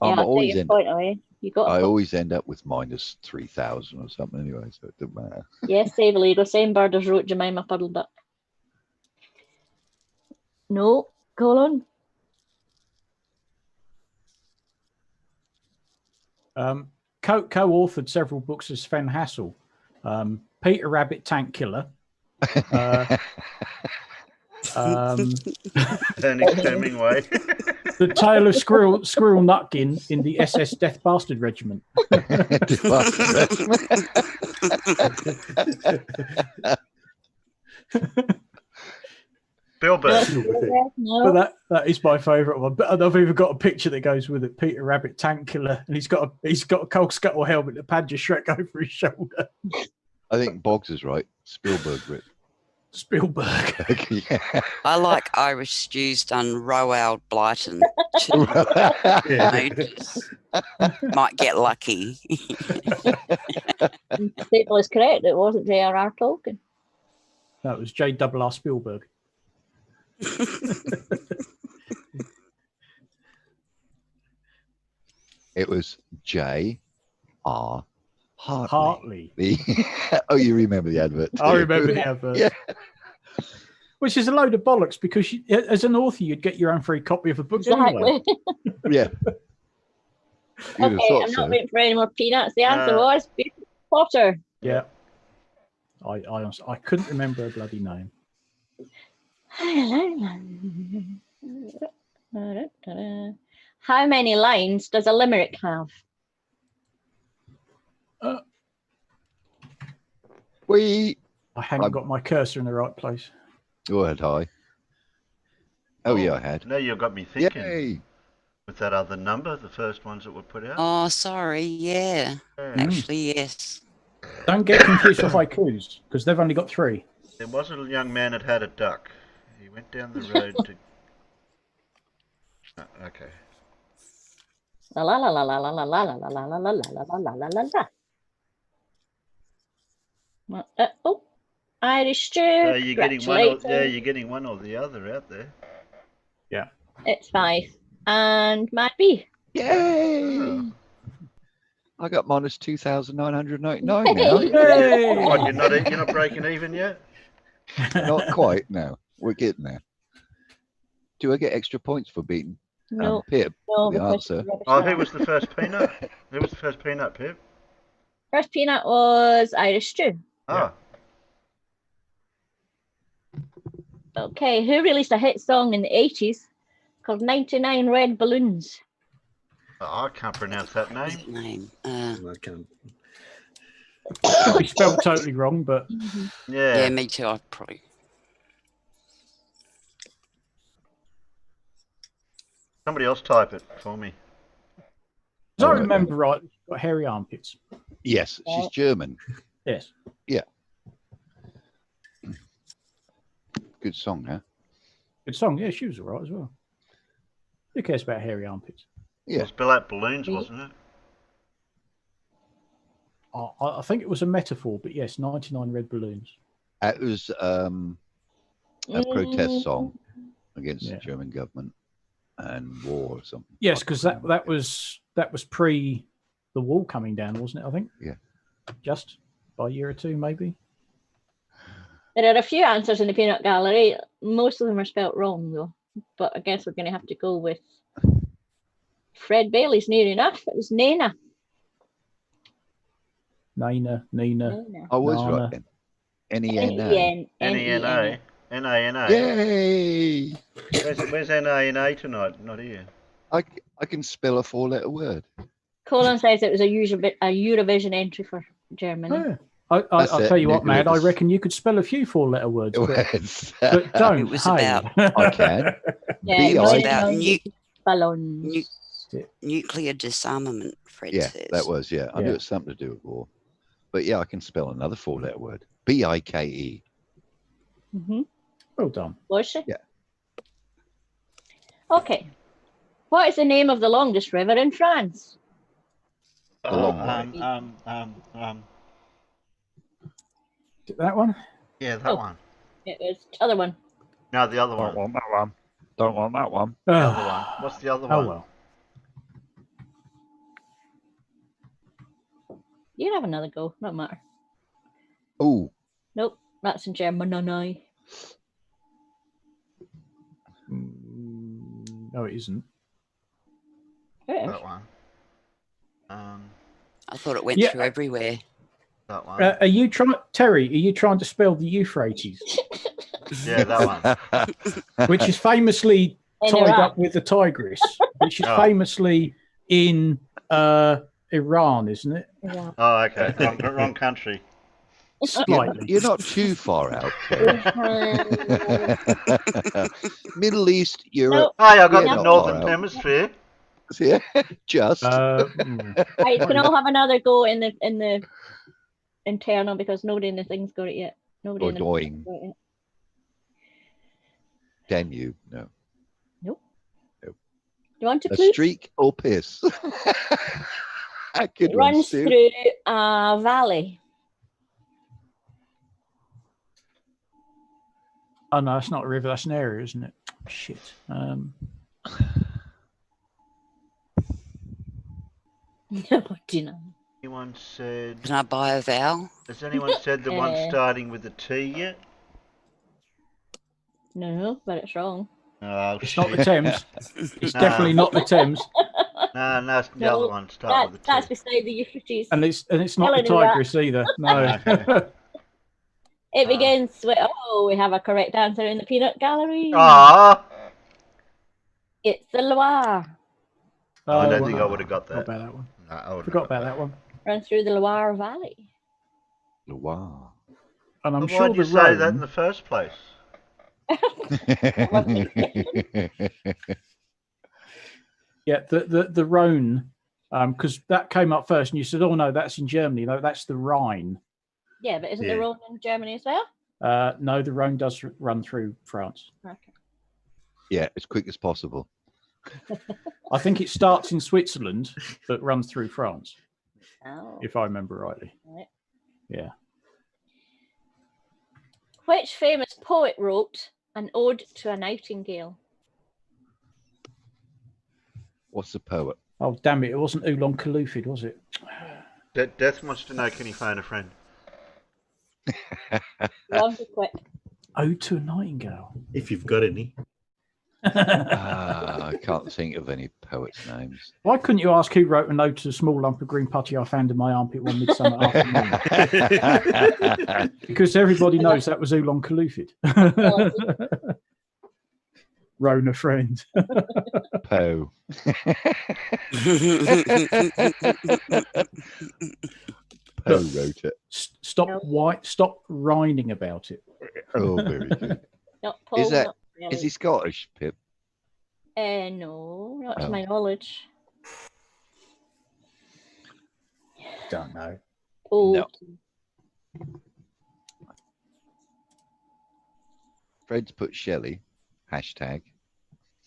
[SPEAKER 4] I'm
[SPEAKER 5] I'll take
[SPEAKER 4] always
[SPEAKER 5] your
[SPEAKER 4] end,
[SPEAKER 5] point away. You got a
[SPEAKER 4] I
[SPEAKER 5] point.
[SPEAKER 4] always end up with minus 3,000 or something anyway, so it doesn't matter.
[SPEAKER 5] Yes, save legal. Same bird as wrote Jemima Puddle Duck. No, colon.
[SPEAKER 3] Co-authored several books as Sven Hassel. Peter Rabbit Tank Killer.
[SPEAKER 2] Ernest Hemingway.
[SPEAKER 3] The Tale of Squirrel Nutkin in the SS Death Bastard Regiment.
[SPEAKER 2] Spielberg.
[SPEAKER 3] But that is my favourite one. But I've even got a picture that goes with it. Peter Rabbit Tank Killer, and he's got a Cold Scuttle helmet that Padger Shrek over his shoulder.
[SPEAKER 4] I think Boggs is right. Spielberg writ.
[SPEAKER 3] Spielberg.
[SPEAKER 4] Yeah.
[SPEAKER 10] I like Irish stews done Roald Blyton. Might get lucky.
[SPEAKER 5] Staple is correct. It wasn't J.R.R. Tolkien.
[SPEAKER 3] That was J.R.R. Spielberg.
[SPEAKER 4] It was J.R.
[SPEAKER 3] Hartley.
[SPEAKER 4] Oh, you remember the advert?
[SPEAKER 3] I
[SPEAKER 4] too.
[SPEAKER 3] remember the advert.
[SPEAKER 4] Yeah.
[SPEAKER 3] Which is a load of bollocks because as an author, you'd get your own free copy of a book anyway.
[SPEAKER 4] Yeah. You'd have
[SPEAKER 5] Okay,
[SPEAKER 4] thought
[SPEAKER 5] I'm
[SPEAKER 4] so.
[SPEAKER 5] not waiting for any more peanuts. The answer was Peter Potter.
[SPEAKER 3] Yeah. I couldn't remember a bloody name.
[SPEAKER 5] How many lines does a limerick have?
[SPEAKER 3] I haven't got my cursor in the right place.
[SPEAKER 4] Go ahead, Hi. Oh, yeah, I had.
[SPEAKER 2] Now you've got me thinking.
[SPEAKER 4] Yay.
[SPEAKER 2] With that other number, the first ones that were put out.
[SPEAKER 10] Oh, sorry. Yeah. Actually, yes.
[SPEAKER 3] Don't get confused with haikus because they've only got 3.
[SPEAKER 2] There was a young man that had a duck. He went down the road to. Okay.
[SPEAKER 5] La la la la la la la la la la la la la la la la la la. Oh, Irish stew.
[SPEAKER 2] You're getting one. Or,
[SPEAKER 5] Congratulations.
[SPEAKER 2] you're getting one or the other out there.
[SPEAKER 3] Yeah.
[SPEAKER 5] It's 5. And Matt B.
[SPEAKER 4] Yay! I got minus 2,999 now.
[SPEAKER 2] What, you're not breaking even yet?
[SPEAKER 4] Not quite, no. We're getting there. Do I get extra points for beating
[SPEAKER 5] No.
[SPEAKER 4] Pip?
[SPEAKER 5] No,
[SPEAKER 4] The
[SPEAKER 5] because
[SPEAKER 4] answer.
[SPEAKER 2] Oh, who was the first peanut? Who was the first peanut, Pip?
[SPEAKER 5] First peanut was Irish stew.
[SPEAKER 2] Ah.
[SPEAKER 5] Okay, who released a hit song in the 80s called 99 Red Balloons?
[SPEAKER 2] Oh, I can't pronounce that name.
[SPEAKER 11] I can't.
[SPEAKER 3] It's spelled totally wrong, but
[SPEAKER 2] Yeah.
[SPEAKER 10] Yeah, me too. I probably.
[SPEAKER 2] Somebody else type it for me.
[SPEAKER 3] as I remember right, she's got hairy armpits.
[SPEAKER 4] Yes, she's German.
[SPEAKER 3] Yes.
[SPEAKER 4] Yeah. Good song, huh?
[SPEAKER 3] Good song. Yeah, she was all right as well. Who cares about hairy armpits?
[SPEAKER 4] Yeah.
[SPEAKER 2] Well, spell out balloons, wasn't it?
[SPEAKER 3] I think it was a metaphor, but yes, 99 red balloons.
[SPEAKER 4] It was a protest song against the German government and war or something.
[SPEAKER 3] Yes, because that was pre the wall coming down, wasn't it? I think.
[SPEAKER 4] Yeah.
[SPEAKER 3] Just by a year or two, maybe.
[SPEAKER 5] There are a few answers in the peanut gallery. Most of them are spelt wrong, though. But I guess we're going to have to go with Fred Bailey's near enough. It was Nana.
[SPEAKER 3] Nina.
[SPEAKER 4] I was
[SPEAKER 3] Nana.
[SPEAKER 4] right then. N-E-N-A.
[SPEAKER 2] N-E-N-A. N-A-N-A.
[SPEAKER 4] Yay!
[SPEAKER 2] Where's N-A-N-A tonight? Not here.
[SPEAKER 4] I can spell a 4-letter word.
[SPEAKER 5] Colin says it was a Eurovision entry for Germany.
[SPEAKER 3] Yeah. I'll tell you what, Mad, I reckon you could spell a few 4-letter words, but don't.
[SPEAKER 10] It was
[SPEAKER 3] hey.
[SPEAKER 10] about.
[SPEAKER 4] I can.
[SPEAKER 5] Yeah,
[SPEAKER 10] It was
[SPEAKER 5] right
[SPEAKER 10] about
[SPEAKER 5] now- ballons.
[SPEAKER 10] Nuclear disarmament, Fred
[SPEAKER 4] Yeah,
[SPEAKER 10] says.
[SPEAKER 4] that was, yeah. I knew
[SPEAKER 3] Yeah.
[SPEAKER 4] it's something to do with war. But yeah, I can spell another 4-letter word. B-I-K-E.
[SPEAKER 3] Well done.
[SPEAKER 5] Was she?
[SPEAKER 4] Yeah.
[SPEAKER 5] Okay. What is the name of the longest river in France?
[SPEAKER 4] The long way.
[SPEAKER 3] That one?
[SPEAKER 2] Yeah, that one.
[SPEAKER 5] It was the other one.
[SPEAKER 2] No, the other
[SPEAKER 13] Don't
[SPEAKER 2] one.
[SPEAKER 13] want that one. Don't want that one.
[SPEAKER 2] The other one. What's the other
[SPEAKER 3] Oh
[SPEAKER 2] one?
[SPEAKER 3] well.
[SPEAKER 5] You can have another go. Not matter.
[SPEAKER 4] Oh,
[SPEAKER 5] Nope. That's in Germany.
[SPEAKER 3] No, it isn't.
[SPEAKER 5] It is.
[SPEAKER 2] That one.
[SPEAKER 10] I thought it went
[SPEAKER 3] Yeah.
[SPEAKER 10] through everywhere.
[SPEAKER 2] That one.
[SPEAKER 3] Are you trying, Terry? Are you trying to spell the Euphrates,
[SPEAKER 2] Yeah, that one.
[SPEAKER 3] which is famously
[SPEAKER 5] In
[SPEAKER 3] tied
[SPEAKER 5] Iraq.
[SPEAKER 3] up with the Tigris, which is
[SPEAKER 2] Oh.
[SPEAKER 3] famously in Iran, isn't it?
[SPEAKER 5] Yeah.
[SPEAKER 2] Oh, okay. Wrong country.
[SPEAKER 3] Slightly.
[SPEAKER 4] you're not too far out. Middle East, Europe.
[SPEAKER 2] Hey, I got
[SPEAKER 4] Yeah,
[SPEAKER 2] the
[SPEAKER 4] not
[SPEAKER 2] Northern
[SPEAKER 4] far out.
[SPEAKER 2] Hemisphere.
[SPEAKER 4] Yeah, just.
[SPEAKER 5] Right, you can all have another go in the internal because nobody in the thing's got it yet. Nobody
[SPEAKER 4] Or
[SPEAKER 5] in the
[SPEAKER 4] doing.
[SPEAKER 5] got it yet.
[SPEAKER 4] Damn you. No.
[SPEAKER 5] Nope.
[SPEAKER 4] Nope.
[SPEAKER 5] You want to
[SPEAKER 4] A
[SPEAKER 5] clue?
[SPEAKER 4] streak or piss? Good
[SPEAKER 5] It
[SPEAKER 4] one,
[SPEAKER 5] runs
[SPEAKER 4] Stu.
[SPEAKER 5] through a valley.
[SPEAKER 3] Oh no, that's not a river. That's an area, isn't it? Shit.
[SPEAKER 5] Nobody knows.
[SPEAKER 2] Anyone said?
[SPEAKER 10] Can I buy a vowel?
[SPEAKER 2] Has anyone said the one starting with a T yet?
[SPEAKER 5] No, but it's wrong.
[SPEAKER 2] Oh,
[SPEAKER 3] It's
[SPEAKER 2] shit.
[SPEAKER 3] not the Thames. It's
[SPEAKER 2] No.
[SPEAKER 3] definitely not the Thames,
[SPEAKER 2] No, it's the other one start with a T.
[SPEAKER 5] That's beside the Euphrates.
[SPEAKER 3] and it's not the
[SPEAKER 5] Helen knew that.
[SPEAKER 3] Tigris either. No.
[SPEAKER 2] Okay.
[SPEAKER 5] It begins with, we have a correct answer in the peanut gallery.
[SPEAKER 2] Ah!
[SPEAKER 5] It's the Loire.
[SPEAKER 2] I don't
[SPEAKER 3] well,
[SPEAKER 2] think I would have got
[SPEAKER 3] Forgot
[SPEAKER 2] that.
[SPEAKER 3] about that one.
[SPEAKER 2] No, I wouldn't
[SPEAKER 3] Forgot
[SPEAKER 2] have got
[SPEAKER 3] about that one.
[SPEAKER 5] Runs through the Loire Valley.
[SPEAKER 4] Wow.
[SPEAKER 3] And I'm
[SPEAKER 2] But
[SPEAKER 3] sure
[SPEAKER 2] why'd you
[SPEAKER 3] the
[SPEAKER 2] say that in
[SPEAKER 3] Rhone.
[SPEAKER 2] the first place?
[SPEAKER 3] Yeah, the Rhone, because that came up first, and you said, "Oh no, that's in Germany." No, that's the Rhine.
[SPEAKER 5] Yeah, but isn't
[SPEAKER 11] Yeah.
[SPEAKER 5] the Rhone in Germany as well?
[SPEAKER 3] No, the Rhone does run through France.
[SPEAKER 5] Okay.
[SPEAKER 4] Yeah, as quick as possible.
[SPEAKER 3] I think it starts in Switzerland, but runs through France,
[SPEAKER 5] Oh.
[SPEAKER 3] if I remember rightly.
[SPEAKER 5] Right.
[SPEAKER 3] Yeah.
[SPEAKER 5] Which famous poet wrote an ode to a nightingale?
[SPEAKER 4] What's the poet?
[SPEAKER 3] Oh damn it! It wasn't Oolong Kalufid, was it?
[SPEAKER 2] Death wants to know, can he phone a friend?
[SPEAKER 5] Long to quit.
[SPEAKER 3] Ode to a Nightingale.
[SPEAKER 11] If you've got any.
[SPEAKER 4] I can't think of any poets' names.
[SPEAKER 3] Why couldn't you ask who wrote a note to the small lump of green putty I found in my armpit one midsummer afternoon? Because everybody knows that was Oolong Kalufid. Rona friend.
[SPEAKER 4] Poe. Poe wrote it.
[SPEAKER 3] Stop whining about it.
[SPEAKER 4] Oh, very good.
[SPEAKER 5] Not Paul,
[SPEAKER 4] Is that?
[SPEAKER 5] not really.
[SPEAKER 4] Is he Scottish, Pip?
[SPEAKER 5] No, not to
[SPEAKER 4] Oh.
[SPEAKER 5] my knowledge.
[SPEAKER 3] Don't know.
[SPEAKER 5] Oh,
[SPEAKER 4] No. Fred's put Shelley. Hashtag.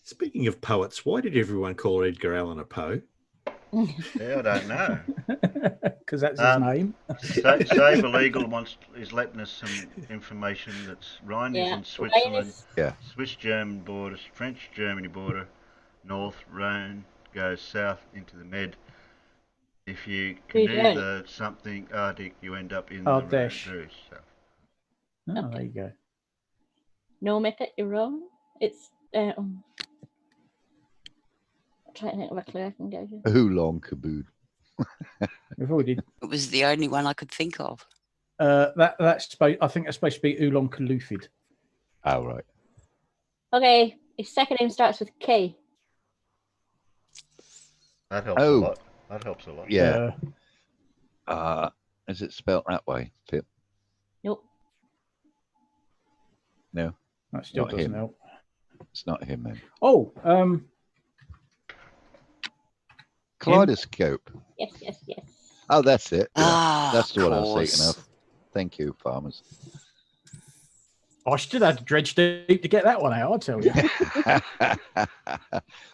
[SPEAKER 11] Speaking of poets, why did everyone call Edgar Allan a Poe?
[SPEAKER 2] Yeah, I don't know.
[SPEAKER 3] Because that's his name.
[SPEAKER 2] Save Illegal is letting us some information that's Rhine is in Switzerland.
[SPEAKER 4] Yeah.
[SPEAKER 2] Swiss-German border, French-Germany border, north, Rhone goes south into the Med. If you canoe the something Arctic, you end up in the
[SPEAKER 3] Ardèche.
[SPEAKER 2] Rouge. So.
[SPEAKER 3] Oh, there you go.
[SPEAKER 5] no, Mick, you're wrong. It's I'm trying to think of a clue I can give you.
[SPEAKER 4] Oolong Kabood.
[SPEAKER 3] We've already.
[SPEAKER 10] It was the only one I could think of.
[SPEAKER 3] I think that's supposed to be Oolong Kalufid.
[SPEAKER 4] Oh, right.
[SPEAKER 5] Okay, his second name starts with K.
[SPEAKER 2] That helps a lot. That helps a lot.
[SPEAKER 4] Yeah. Is it spelt that way, Pip?
[SPEAKER 5] Nope.
[SPEAKER 4] No.
[SPEAKER 3] That still
[SPEAKER 4] Not
[SPEAKER 3] doesn't
[SPEAKER 4] him.
[SPEAKER 3] help.
[SPEAKER 4] It's not him then.
[SPEAKER 3] Oh,
[SPEAKER 4] Kaleidoscope.
[SPEAKER 5] Yes, yes, yes.
[SPEAKER 4] Oh, that's it. Yeah.
[SPEAKER 10] Ah,
[SPEAKER 4] That's what I was thinking
[SPEAKER 10] course.
[SPEAKER 4] of. Thank you, farmers.
[SPEAKER 3] I still had to dredge deep to get that one out, I tell you.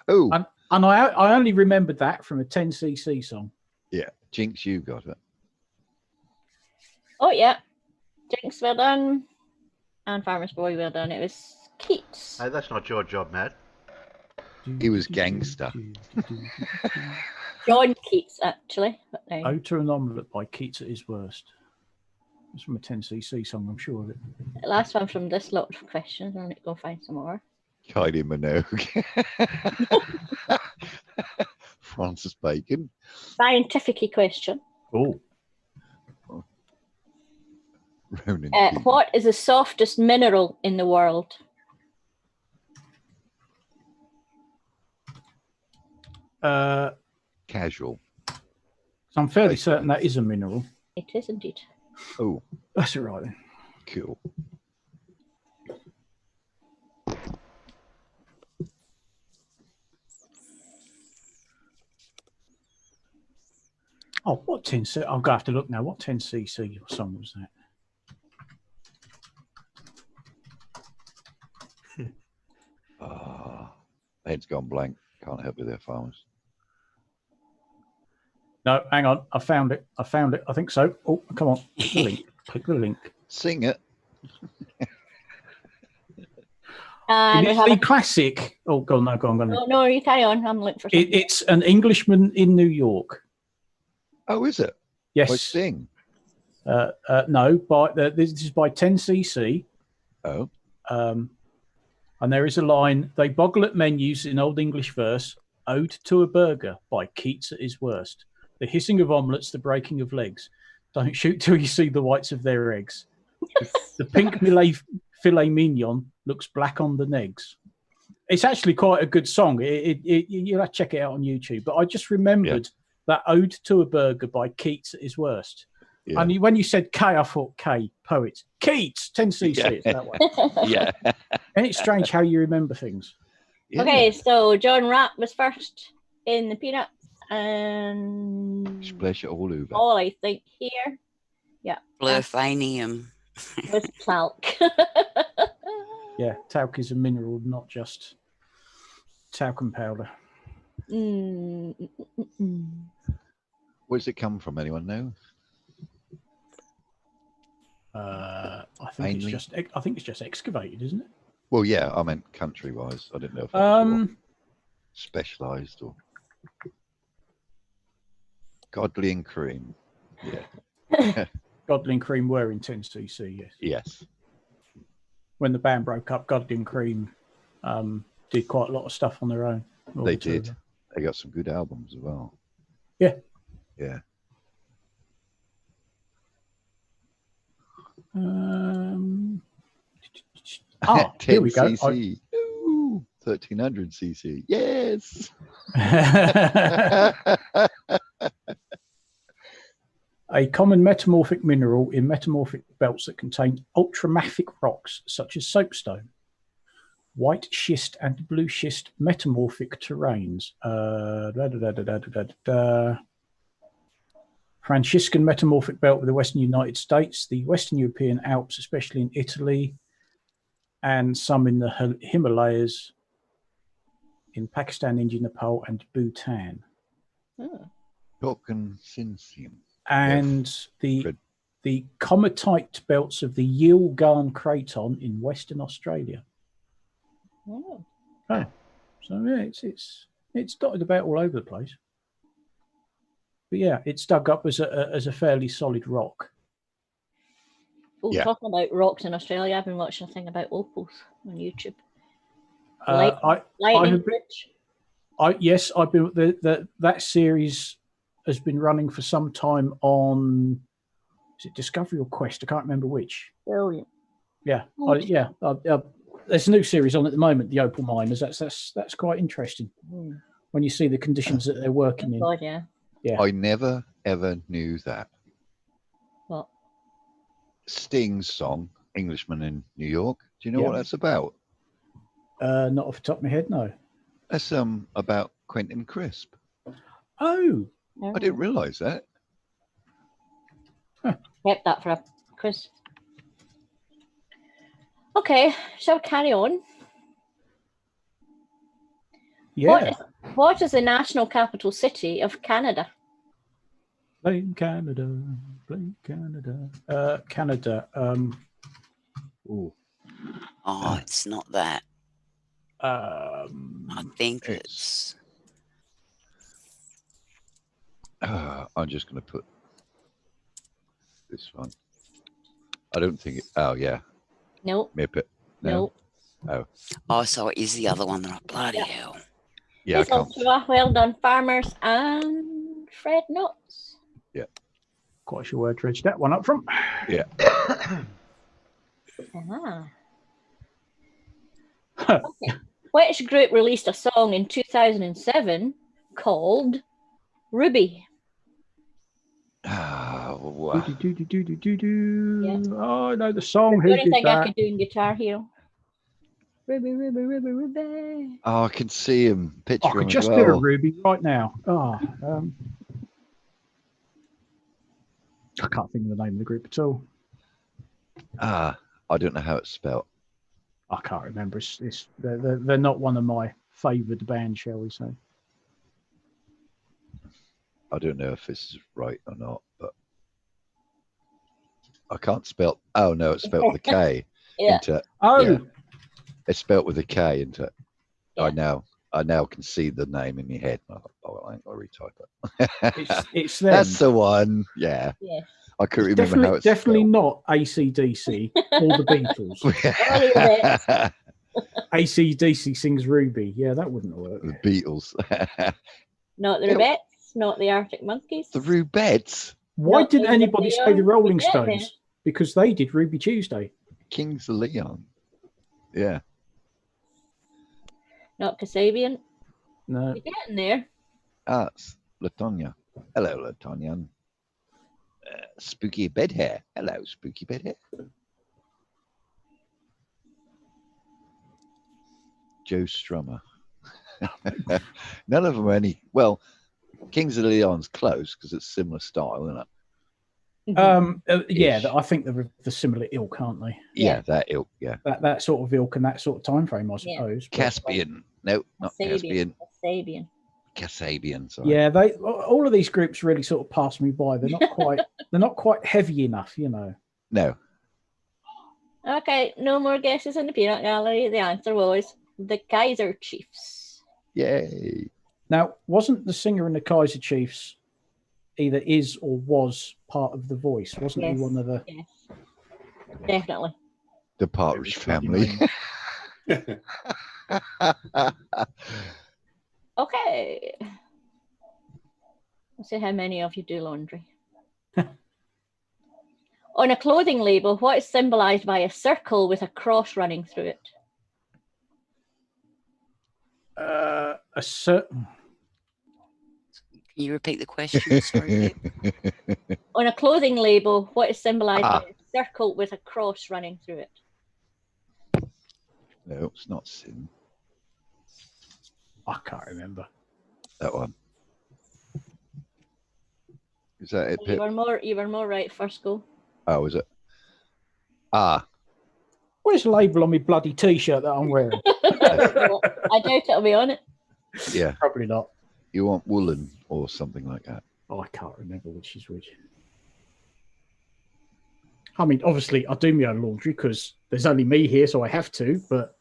[SPEAKER 4] Oh,
[SPEAKER 3] And I only remembered that from a 10cc song.
[SPEAKER 4] yeah. Jinx, you got it.
[SPEAKER 5] Oh, yeah. Jinx, well done. And Farmer's Boy, well done. It was Keats.
[SPEAKER 2] Hey, that's not your job, Matt.
[SPEAKER 4] He was gangster.
[SPEAKER 5] John Keats, actually. But no.
[SPEAKER 3] Ode to an Omelette by Keats at his worst. It's from a 10cc song, I'm sure of it.
[SPEAKER 5] The last one from this lot of questions. I'll need to go find some more.
[SPEAKER 4] Kylie Minogue. Francis Bacon.
[SPEAKER 5] Scientific-y question.
[SPEAKER 3] Oh.
[SPEAKER 4] Ronan
[SPEAKER 5] What is the softest mineral in the world?
[SPEAKER 4] Casual.
[SPEAKER 3] So I'm fairly certain that is a mineral.
[SPEAKER 5] It is indeed.
[SPEAKER 4] Oh,
[SPEAKER 3] that's all right then.
[SPEAKER 4] Cool.
[SPEAKER 3] Oh, what 10cc? I'm going to have to look now. What 10cc song was that?
[SPEAKER 4] Head's gone blank. Can't help you there, farmers.
[SPEAKER 3] No, hang on. I found it. I think so. Oh, come on. Click the link. Click the link.
[SPEAKER 4] Sing it.
[SPEAKER 5] And
[SPEAKER 3] It's the classic. Oh, go on. No, go on. Go on.
[SPEAKER 5] Oh, no, you carry on. I'm looking for something.
[SPEAKER 3] It's An Englishman in New York.
[SPEAKER 4] Oh, is it?
[SPEAKER 3] Yes.
[SPEAKER 4] By Sting.
[SPEAKER 3] No, this is by 10cc.
[SPEAKER 4] Oh.
[SPEAKER 3] And there is a line, they boggle at menus in Old English verse, Ode to a Burger by Keats at his worst. The hissing of omelettes, the breaking of legs. Don't shoot till you see the whites of their eggs. The pink filet mignon looks black on the negs. It's actually quite a good song. You'll have to check it out on YouTube. But I just remembered that Ode to a Burger by Keats at his worst.
[SPEAKER 4] Yeah.
[SPEAKER 3] And when you said K, I thought K, poet. Keats, 10cc, it's that way.
[SPEAKER 4] Yeah.
[SPEAKER 3] And it's strange how you remember things.
[SPEAKER 4] Yeah.
[SPEAKER 5] Okay, so John Rapp was first in the Peanuts. And
[SPEAKER 4] Splash it all over.
[SPEAKER 5] all I think here, yeah,
[SPEAKER 10] Blurfanium.
[SPEAKER 5] was talc.
[SPEAKER 3] Yeah, talc is a mineral, not just talcum powder.
[SPEAKER 4] Where does it come from? Anyone know?
[SPEAKER 3] I think it's just excavated, isn't it?
[SPEAKER 4] Well, yeah, I meant country-wise. I didn't know if that was specialised or Godly and Cream. Yeah.
[SPEAKER 3] Godly and Cream were in 10cc, yes.
[SPEAKER 4] Yes.
[SPEAKER 3] When the band broke up, Godly and Cream did quite a lot of stuff on their own.
[SPEAKER 4] They did. They got some good albums as well.
[SPEAKER 3] Yeah.
[SPEAKER 4] Yeah.
[SPEAKER 3] Here we go.
[SPEAKER 4] 10cc. Ooh, 1300cc. Yes.
[SPEAKER 3] A common metamorphic mineral in metamorphic belts that contain ultramafic rocks such as soapstone. White schist and blue schist metamorphic terrains. Franciscan metamorphic belt with the Western United States, the Western European Alps, especially in Italy, and some in the Himalayas, in Pakistan, India, Nepal, and Bhutan. And the cometite belts of the Yilgarn Craton in Western Australia.
[SPEAKER 5] Oh.
[SPEAKER 3] Oh, so yeah, it's dotted about all over the place. But yeah, it's dug up as a fairly solid rock.
[SPEAKER 5] Oh,
[SPEAKER 3] Yeah.
[SPEAKER 5] talking about rocks in Australia, I've been watching a thing about opals on YouTube.
[SPEAKER 3] I've
[SPEAKER 5] Lightning
[SPEAKER 3] been,
[SPEAKER 5] Bridge.
[SPEAKER 3] I've been that series has been running for some time on. Is it Discovery or Quest? I can't remember which.
[SPEAKER 5] Brilliant.
[SPEAKER 3] Yeah,
[SPEAKER 5] Oh,
[SPEAKER 3] there's a new series on at the moment, the Opal Miners. That's quite interesting when you see the conditions that they're working in.
[SPEAKER 5] God, yeah.
[SPEAKER 3] Yeah.
[SPEAKER 4] I never ever knew that.
[SPEAKER 5] What?
[SPEAKER 4] Sting's song, Englishman in New York. Do you know what that's about?
[SPEAKER 3] Not off the top of my head, no.
[SPEAKER 4] That's about Quentin Crisp.
[SPEAKER 3] Oh,
[SPEAKER 4] I didn't realise that.
[SPEAKER 5] Kept that for a quiz. Okay, shall we carry on?
[SPEAKER 3] yeah.
[SPEAKER 5] What is the national capital city of Canada?
[SPEAKER 3] Blame Canada. Blame Canada. Canada. Ooh.
[SPEAKER 10] Oh, it's not that. I think
[SPEAKER 4] it's. I'm just going to put this one. I don't think it. Oh yeah.
[SPEAKER 5] Nope.
[SPEAKER 4] Maybe.
[SPEAKER 5] Nope.
[SPEAKER 4] Oh.
[SPEAKER 10] Oh, so it is the other one. That bloody hell.
[SPEAKER 4] Yeah, I can't.
[SPEAKER 5] Well done, farmers and Fred Knotts.
[SPEAKER 4] Yeah.
[SPEAKER 3] Quite sure where to edge that one up from.
[SPEAKER 4] Yeah.
[SPEAKER 5] Okay. Which group released a song in 2007 called Ruby?
[SPEAKER 3] Oh, I know the song.
[SPEAKER 5] The
[SPEAKER 3] Who
[SPEAKER 5] only
[SPEAKER 3] did
[SPEAKER 5] thing I
[SPEAKER 3] that?
[SPEAKER 5] could do in Guitar Hero. Ruby, Ruby, Ruby, Ruby.
[SPEAKER 4] Oh, I can see him. Picture
[SPEAKER 3] I could
[SPEAKER 4] him as
[SPEAKER 3] just
[SPEAKER 4] well.
[SPEAKER 3] do a Ruby right now. I can't think of the name of the group at all.
[SPEAKER 4] I don't know how it's spelled.
[SPEAKER 3] I can't remember. They're not one of my favoured bands, shall we say?
[SPEAKER 4] I don't know if this is right or not, but I can't spell. Oh no, it's spelled with a K.
[SPEAKER 5] Yeah.
[SPEAKER 3] Oh.
[SPEAKER 4] It's spelled with a K, isn't it?
[SPEAKER 5] Yeah.
[SPEAKER 4] I now can see the name in my head. Oh, I ain't gonna retype it.
[SPEAKER 3] It's them.
[SPEAKER 4] That's the one. Yeah.
[SPEAKER 5] Yeah.
[SPEAKER 4] I couldn't remember how it's
[SPEAKER 3] definitely not AC/DC or the Beatles. AC/DC sings Ruby. Yeah, that wouldn't work.
[SPEAKER 4] The Beatles.
[SPEAKER 5] Not the Rubettes, not the Arctic Monkeys.
[SPEAKER 4] The Rubettes.
[SPEAKER 3] Why
[SPEAKER 5] Not
[SPEAKER 3] didn't
[SPEAKER 5] Kings of
[SPEAKER 3] anybody say
[SPEAKER 5] Leon.
[SPEAKER 3] the Rolling
[SPEAKER 5] We're getting
[SPEAKER 3] Stones? Because they did Ruby Tuesday.
[SPEAKER 4] Kings of Leon. Yeah.
[SPEAKER 5] Not Kasabian.
[SPEAKER 3] No.
[SPEAKER 5] You're getting there.
[SPEAKER 4] It's Latonia. Hello, Latonia. Spooky bed hair. Hello, spooky bed hair. Joe Strummer. None of them are any. Well, Kings of Leon's close because it's similar style, isn't it?
[SPEAKER 3] Yeah, I think they're the similar ilk, aren't they?
[SPEAKER 4] Yeah, that ilk. Yeah.
[SPEAKER 3] That sort of ilk and that sort of time frame, I suppose.
[SPEAKER 5] Yeah.
[SPEAKER 4] Caspian. No, not Caspian.
[SPEAKER 5] Kasabian.
[SPEAKER 4] Kasabian. Sorry.
[SPEAKER 3] Yeah, all of these groups really sort of pass me by. They're not quite. They're not quite heavy enough, you know.
[SPEAKER 4] No.
[SPEAKER 5] Okay, no more guesses in the peanut gallery. The answer was the Kaiser Chiefs.
[SPEAKER 4] Yay.
[SPEAKER 3] Now, wasn't the singer in the Kaiser Chiefs either is or was part of The Voice? Wasn't he one of the...
[SPEAKER 5] Yes, definitely.
[SPEAKER 4] The Partridge Family.
[SPEAKER 5] Okay. Let's see how many of you do laundry. On a clothing label, what is symbolized by a circle with a cross running through it?
[SPEAKER 3] A certain...
[SPEAKER 10] Can you repeat the question? Sorry.
[SPEAKER 5] On a clothing label, what is symbolized by a circle with a cross running through it?
[SPEAKER 4] No, it's not sin.
[SPEAKER 3] I can't remember.
[SPEAKER 4] That one. Is that it, Pip?
[SPEAKER 5] You were more right first go.
[SPEAKER 4] Oh, is it?
[SPEAKER 3] Where's the label on my bloody T-shirt that I'm wearing?
[SPEAKER 5] I doubt it'll be on it.
[SPEAKER 4] Yeah.
[SPEAKER 3] Probably not.
[SPEAKER 4] You want woolen or something like that?
[SPEAKER 3] Oh, I can't remember which is which. I mean, obviously, I do my own laundry because there's only me here, so I have to, but...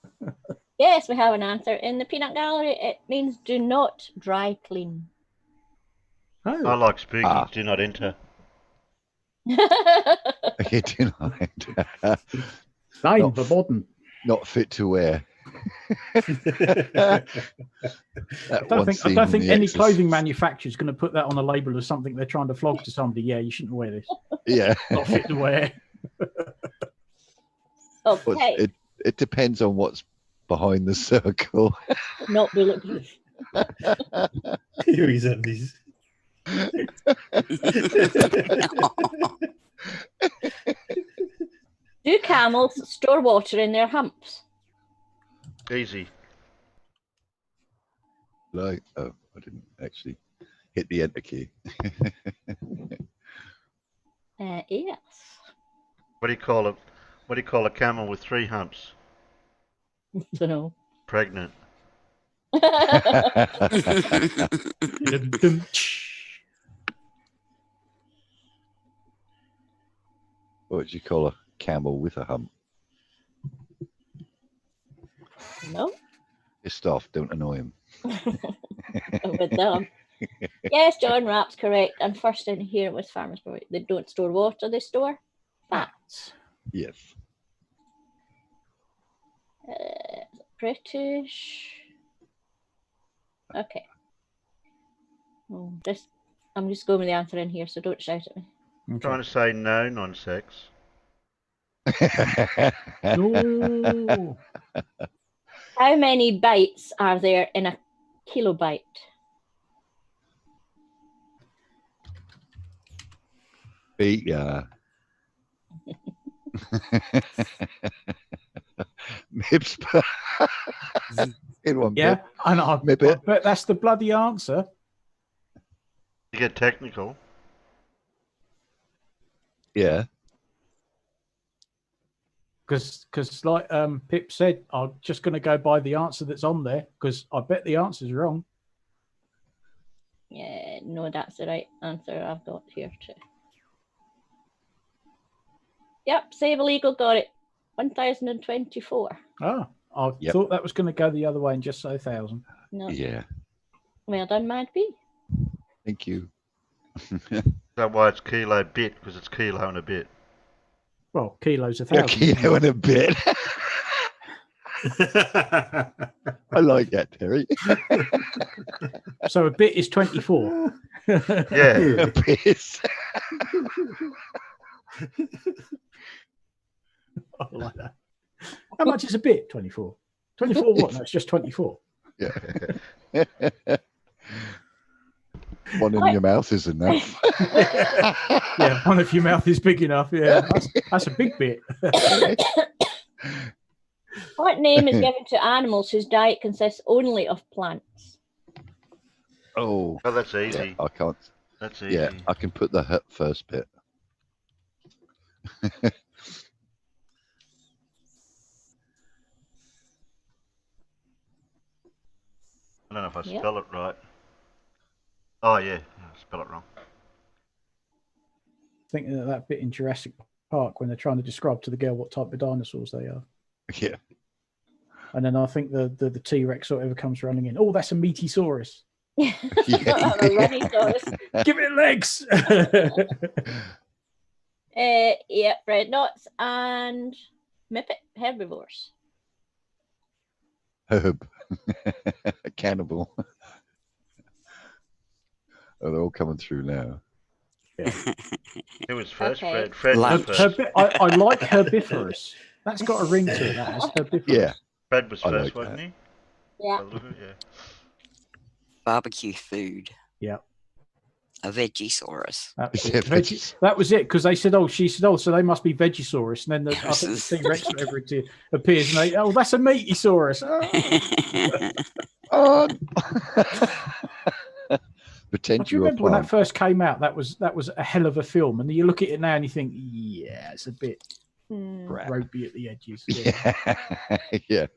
[SPEAKER 5] Yes, we have an answer. In the peanut gallery, it means do not dry clean.
[SPEAKER 3] Oh.
[SPEAKER 2] I like spooky. Do not enter.
[SPEAKER 4] You do not enter.
[SPEAKER 3] Same, verboten.
[SPEAKER 4] Not fit to wear.
[SPEAKER 3] I don't think any clothing manufacturer is going to put that on a label as something they're trying to flog to somebody. Yeah, you shouldn't wear this.
[SPEAKER 4] Yeah.
[SPEAKER 3] Not fit to wear.
[SPEAKER 5] Okay.
[SPEAKER 4] It depends on what's behind the circle.
[SPEAKER 5] Not bulletproof.
[SPEAKER 11] Here he's at these.
[SPEAKER 5] Do camels store water in their humps?
[SPEAKER 2] Easy.
[SPEAKER 4] Like, oh, I didn't actually. Hit the enter key.
[SPEAKER 5] Yes.
[SPEAKER 2] What do you call it? What do you call a camel with 3 humps?
[SPEAKER 5] Don't know.
[SPEAKER 2] Pregnant.
[SPEAKER 4] What would you call a camel with a hump?
[SPEAKER 5] No.
[SPEAKER 4] Pissed off. Don't annoy him.
[SPEAKER 5] With them. Yes, John Rapp's correct. And first in here was Farmers Market. They don't store water, they store fats.
[SPEAKER 4] Yes.
[SPEAKER 5] British. Okay. Oh, I'm just going with the answer in here, so don't shout at me.
[SPEAKER 2] I'm trying to say no non-sex.
[SPEAKER 3] No.
[SPEAKER 5] How many bytes are there in a kilobyte?
[SPEAKER 4] Beat ya. Mips. In one
[SPEAKER 3] Yeah,
[SPEAKER 4] bit.
[SPEAKER 3] and I
[SPEAKER 4] Mibbit.
[SPEAKER 3] bet that's the bloody answer.
[SPEAKER 2] You get technical.
[SPEAKER 4] Yeah.
[SPEAKER 3] Because like Pip said, I'm just going to go by the answer that's on there because I bet the answer's wrong.
[SPEAKER 5] Yeah, no, that's the right answer I've got here too. Yep, Save Illegal got it. 1024.
[SPEAKER 3] Oh, I thought that was going to go the other way and just say 1,000.
[SPEAKER 5] No.
[SPEAKER 4] Yeah.
[SPEAKER 5] Well done, Mad B.
[SPEAKER 4] Thank you.
[SPEAKER 2] Is that why it's kilo bit? Because it's kilo and a bit.
[SPEAKER 3] Well, kilos a
[SPEAKER 4] A
[SPEAKER 3] 1,000.
[SPEAKER 4] kilo and a bit. I like that, Terry.
[SPEAKER 3] So a bit is 24.
[SPEAKER 2] Yeah.
[SPEAKER 4] A piss.
[SPEAKER 3] I like that. How much is a bit? 24. 24 what? No, it's just 24.
[SPEAKER 4] Yeah. One in your mouth is enough.
[SPEAKER 3] Yeah, one if your mouth is big enough. Yeah, that's a big bit.
[SPEAKER 5] What name is given to animals whose diet consists only of plants?
[SPEAKER 4] Oh.
[SPEAKER 2] Oh, that's easy.
[SPEAKER 4] Yeah, I can't.
[SPEAKER 2] That's easy.
[SPEAKER 4] Yeah, I can put the first bit.
[SPEAKER 2] I don't know if I
[SPEAKER 5] Yep.
[SPEAKER 2] spell it right. Oh, yeah. I spell it wrong.
[SPEAKER 3] Thinking of that bit in Jurassic Park when they're trying to describe to the girl what type of dinosaurs they are.
[SPEAKER 4] Yeah.
[SPEAKER 3] And then I think the T-Rex or whatever comes running in. Oh, that's a Meatysaurus.
[SPEAKER 5] A Runnysaurus.
[SPEAKER 3] Give it legs.
[SPEAKER 5] Yeah, red knots and Mippet herbivores.
[SPEAKER 4] Herb. A cannibal. Oh, they're all coming through now.
[SPEAKER 3] Yeah.
[SPEAKER 2] Who was first?
[SPEAKER 5] Okay.
[SPEAKER 2] Fred was first.
[SPEAKER 3] I like herbivorous. That's got a ring to it. That is herbivorous.
[SPEAKER 4] Yeah.
[SPEAKER 2] Fred was
[SPEAKER 4] I
[SPEAKER 2] first,
[SPEAKER 4] like
[SPEAKER 2] wasn't
[SPEAKER 4] that.
[SPEAKER 2] he?
[SPEAKER 5] Yeah.
[SPEAKER 2] By the look of it, yeah.
[SPEAKER 10] Barbecue food.
[SPEAKER 3] Yeah.
[SPEAKER 10] A Vegisaurus.
[SPEAKER 3] That was it because they said, she said, so they must be Vegisaurus. And then I think the T-Rex whatever it appears and they, that's a Meatysaurus.
[SPEAKER 4] Oh.
[SPEAKER 3] Do
[SPEAKER 4] Pretend
[SPEAKER 3] you
[SPEAKER 4] you're a
[SPEAKER 3] remember when that
[SPEAKER 4] plant.
[SPEAKER 3] first came out? That was a hell of a film. And you look at it now and you think, yeah, it's a bit ropey at the edges. Yeah.
[SPEAKER 4] Yeah.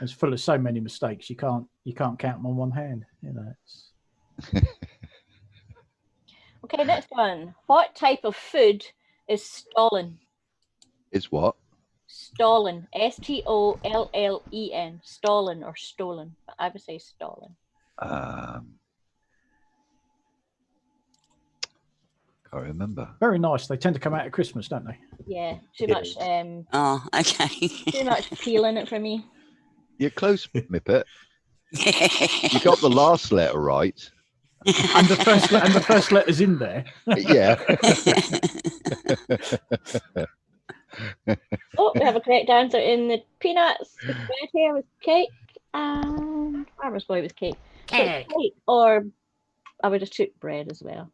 [SPEAKER 3] It's full of so many mistakes. You can't count them on one hand. You know.
[SPEAKER 5] Okay, next one. What type of food is stollen?
[SPEAKER 4] It's what?
[SPEAKER 5] Stollen. Stollen. Stollen or stolen. But I would say stollen.
[SPEAKER 4] Can't remember.
[SPEAKER 3] Very nice. They tend to come out at Christmas, don't they?
[SPEAKER 5] Yeah, too much
[SPEAKER 10] Oh, okay.
[SPEAKER 5] too much peel in it for me.
[SPEAKER 4] You're close, Mippet. You got the last letter right.
[SPEAKER 3] And the first letter's in there.
[SPEAKER 4] Yeah.
[SPEAKER 5] Oh, we have a correct answer in the peanuts. The bread here was cake and Farmer's Boy was cake. So it's cake, or I would have took bread as well.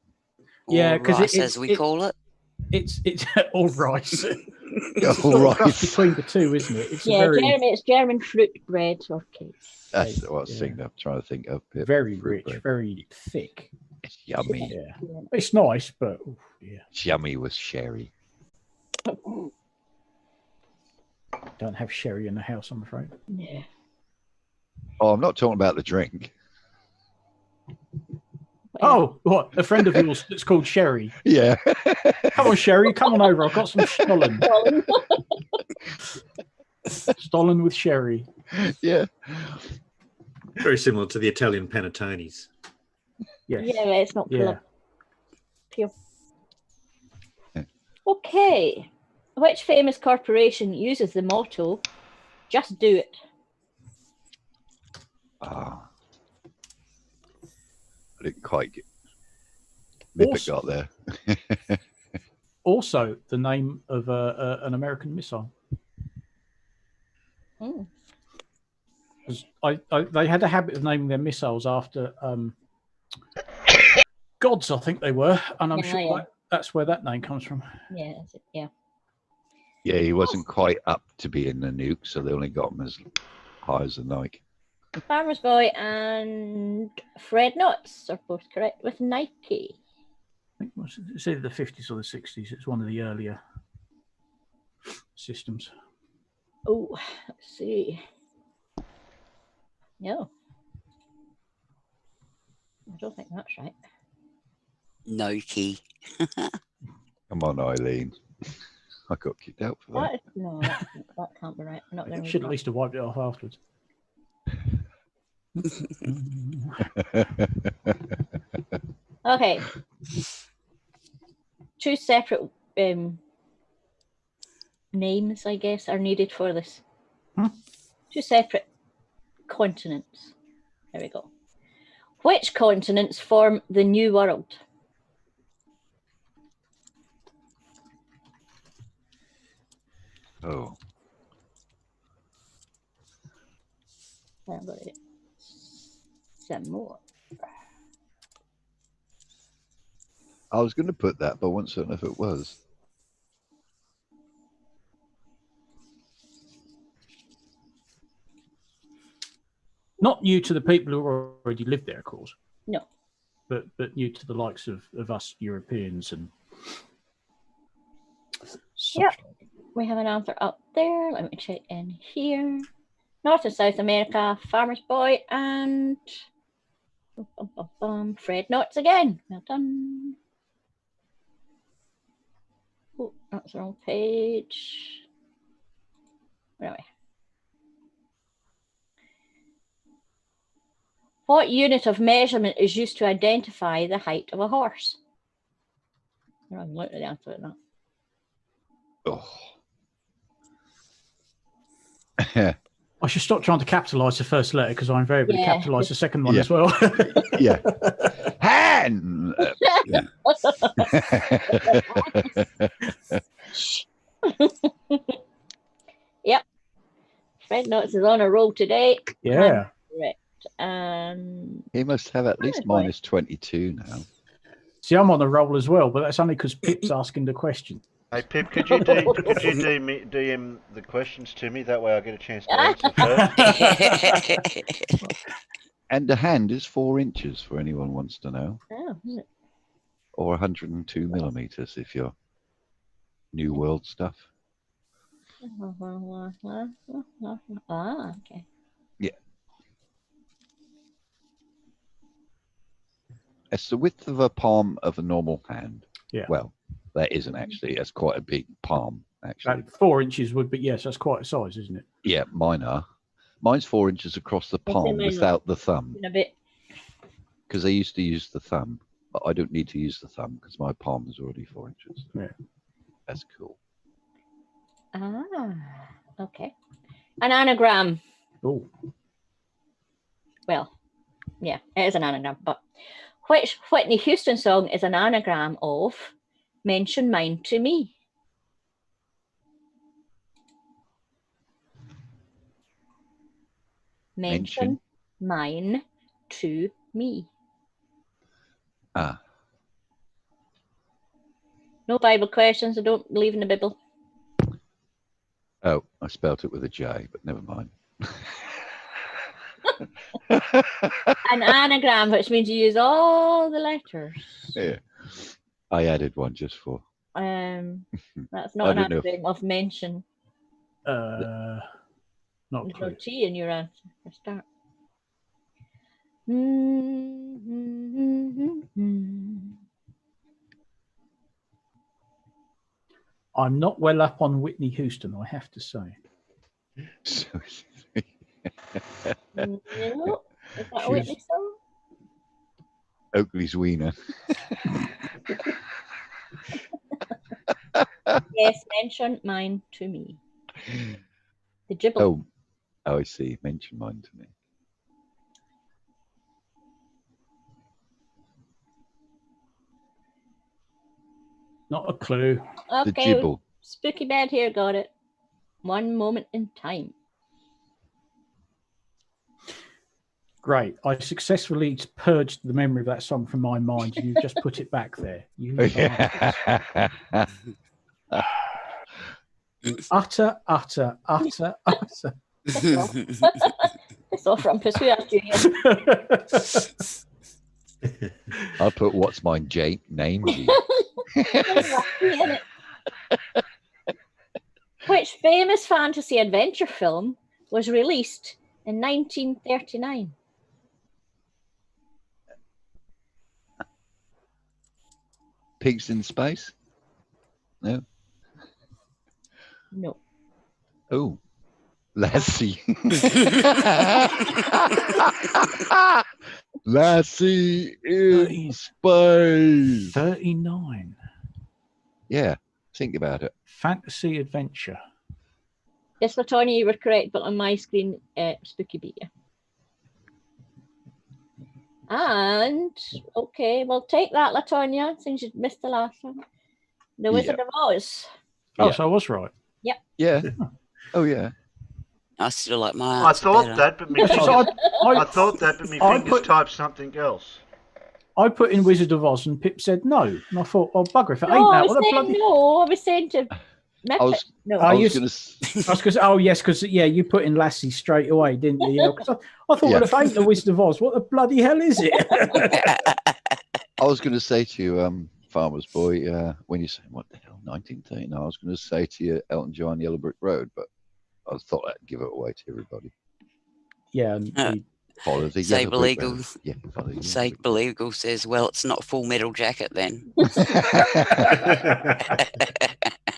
[SPEAKER 3] Yeah,
[SPEAKER 10] Or
[SPEAKER 3] because
[SPEAKER 10] rice, as we call it.
[SPEAKER 3] It's all rice. It's
[SPEAKER 4] All
[SPEAKER 3] sort of
[SPEAKER 4] right.
[SPEAKER 3] cross between the two, isn't it? It's
[SPEAKER 5] Yeah, it's German fruit bread or cake.
[SPEAKER 4] That's what I was
[SPEAKER 3] Yeah.
[SPEAKER 4] thinking of. Trying to think of it.
[SPEAKER 3] Very rich, very thick.
[SPEAKER 4] It's yummy.
[SPEAKER 3] Yeah, it's nice, but oof, yeah,
[SPEAKER 4] It's yummy with sherry.
[SPEAKER 3] don't have sherry in the house, I'm afraid.
[SPEAKER 5] Yeah.
[SPEAKER 4] Oh, I'm not talking about the drink.
[SPEAKER 3] Oh, what? A friend of yours that's called Sherry.
[SPEAKER 4] Yeah.
[SPEAKER 3] Come on, Sherry, come on over. I've got some Stollen. Stollen with Sherry.
[SPEAKER 4] Yeah.
[SPEAKER 11] Very similar to the Italian panettones.
[SPEAKER 3] Yes.
[SPEAKER 5] Yeah, it's not
[SPEAKER 3] Yeah.
[SPEAKER 5] pure. Okay. Which famous corporation uses the motto, just do it?
[SPEAKER 4] Ah. I didn't quite get. Nippet got there.
[SPEAKER 3] Also, the name of an American missile.
[SPEAKER 5] Mm.
[SPEAKER 3] 'Cause they had a habit of naming their missiles after gods, I think they were, and I'm sure that's where that name comes from.
[SPEAKER 5] Yeah, that's it. Yeah.
[SPEAKER 4] Yeah, he wasn't quite up to being a nuke, so they only got him as high as a Nike.
[SPEAKER 5] Farmer's Boy and Fred Knotts are both correct with Nike.
[SPEAKER 3] I think it's either the 50s or the 60s. It's one of the earlier systems.
[SPEAKER 5] Oh, let's see. No. I don't think that's right.
[SPEAKER 10] Nike.
[SPEAKER 4] Come on, Eileen. I got kicked out for that.
[SPEAKER 5] No, that can't be right. I'm not going to
[SPEAKER 3] Should at least have wiped it off afterwards.
[SPEAKER 5] Okay. Two separate names, I guess, are needed for this. Two separate continents. There we go. Which continents form the New World?
[SPEAKER 4] Oh.
[SPEAKER 5] I've got it. Some more.
[SPEAKER 4] I was going to put that, but I wasn't certain if it was.
[SPEAKER 3] Not new to the people who already lived there, of course.
[SPEAKER 5] No.
[SPEAKER 3] But new to the likes of us Europeans and.
[SPEAKER 5] Yep. We have an answer up there. Let me check in here. North and South America, Farmer's Boy, and Fred Knotts again. Well done. Oh, that's the wrong page. Where are we? What unit of measurement is used to identify the height of a horse? I haven't looked at the answer to that.
[SPEAKER 4] Oh.
[SPEAKER 3] I should stop trying to capitalise the first letter because I invariably capitalise the second one as well.
[SPEAKER 4] Yeah. Han!
[SPEAKER 5] Yep. Fred Knotts is on a roll today.
[SPEAKER 3] Yeah.
[SPEAKER 5] Correct.
[SPEAKER 4] He must have at least minus 22 now.
[SPEAKER 3] See, I'm on the roll as well, but that's only because Pip's asking the question.
[SPEAKER 2] Hey Pip, could you DM the questions to me? That way I get a chance to answer first.
[SPEAKER 4] And the hand is 4 inches for anyone who wants to know.
[SPEAKER 5] Oh, is it?
[SPEAKER 4] Or 102 millimeters if you're New World stuff.
[SPEAKER 5] Ah, okay.
[SPEAKER 4] Yeah. It's the width of a palm of a normal hand.
[SPEAKER 3] Yeah.
[SPEAKER 4] Well, that isn't actually. That's quite a big palm, actually.
[SPEAKER 3] Like 4 inches would be, yes, that's quite a size, isn't it?
[SPEAKER 4] Yeah, mine are. Mine's 4 inches across the palm without the thumb.
[SPEAKER 5] In a bit.
[SPEAKER 4] Because I used to use the thumb, but I don't need to use the thumb because my palm is already 4 inches.
[SPEAKER 3] Yeah.
[SPEAKER 4] That's cool.
[SPEAKER 5] Ah, okay. An anagram.
[SPEAKER 3] Oh.
[SPEAKER 5] Well, yeah, it is an anagram, but which Whitney Houston song is an anagram of Mention Mine to Me? Mention Mine to Me.
[SPEAKER 4] Ah.
[SPEAKER 5] No Bible questions, I don't believe in the Bible.
[SPEAKER 4] Oh, I spelt it with a J, but never mind.
[SPEAKER 5] An anagram, which means you use all the letters.
[SPEAKER 4] Yeah. I added one just for.
[SPEAKER 5] That's
[SPEAKER 4] I
[SPEAKER 5] not an
[SPEAKER 4] don't know if-
[SPEAKER 5] anagram of mention.
[SPEAKER 3] Not a
[SPEAKER 5] There's no
[SPEAKER 3] clue.
[SPEAKER 5] T in your answer for start.
[SPEAKER 3] I'm not well up on Whitney Houston, I have to say.
[SPEAKER 5] No, is that a
[SPEAKER 3] Choose-
[SPEAKER 5] Whitney song?
[SPEAKER 4] Oakley's Wiener.
[SPEAKER 5] Yes, mention mine to me. The gibble.
[SPEAKER 4] Oh, I see. Mention mine to me.
[SPEAKER 3] Not a clue.
[SPEAKER 4] The
[SPEAKER 5] Okay,
[SPEAKER 4] gibble.
[SPEAKER 5] Spooky Bed here got it. One moment in time.
[SPEAKER 3] Great. I successfully purged the memory of that song from my mind. You just put it back there. You utter.
[SPEAKER 5] Piss off, Rumpus. Who asked you here?
[SPEAKER 4] I'll put what's mine, Jake, name G.
[SPEAKER 5] Which famous fantasy adventure film was released in 1939?
[SPEAKER 4] Pigs in Space? No.
[SPEAKER 5] No.
[SPEAKER 4] Oh. Lassie. Lassie in Space.
[SPEAKER 3] 39.
[SPEAKER 4] Yeah. Think about it.
[SPEAKER 3] Fantasy adventure.
[SPEAKER 5] Yes, Latonia, you were correct, but on my screen, Spooky beat you. And, okay, we'll take that, Latonia, since you missed the last one. The Wizard of Oz.
[SPEAKER 3] Oh, so I was right.
[SPEAKER 5] Yep.
[SPEAKER 4] Yeah. Oh, yeah.
[SPEAKER 10] I still like my
[SPEAKER 2] I
[SPEAKER 10] answer
[SPEAKER 2] thought
[SPEAKER 10] better.
[SPEAKER 2] that, but my fingers, I thought that, but my fingers typed something else.
[SPEAKER 3] I put in Wizard of Oz and Pip said no. And I thought, oh, bugger, if it
[SPEAKER 5] No,
[SPEAKER 3] ain't
[SPEAKER 5] I
[SPEAKER 3] that,
[SPEAKER 5] was
[SPEAKER 3] what a
[SPEAKER 5] saying
[SPEAKER 3] bloody...
[SPEAKER 5] no. I was saying to Muppet. No.
[SPEAKER 3] I was going to. Oh yes, because you put in Lassie straight away, didn't you? I thought, well, if it ain't the Wizard of Oz, what the bloody hell is it?
[SPEAKER 4] I was going to say to you, Farmer's Boy, when you say, what the hell, 1939, I was going to say to you, Elton John, Yellow Brick Road, but I thought I'd give it away to everybody.
[SPEAKER 3] Yeah. And
[SPEAKER 4] follow the
[SPEAKER 10] Sable
[SPEAKER 4] Yellow Brick
[SPEAKER 10] Eagle.
[SPEAKER 4] Road. Yeah, follow the Yellow
[SPEAKER 10] Sable Eagle says, well, it's not Full Metal Jacket then.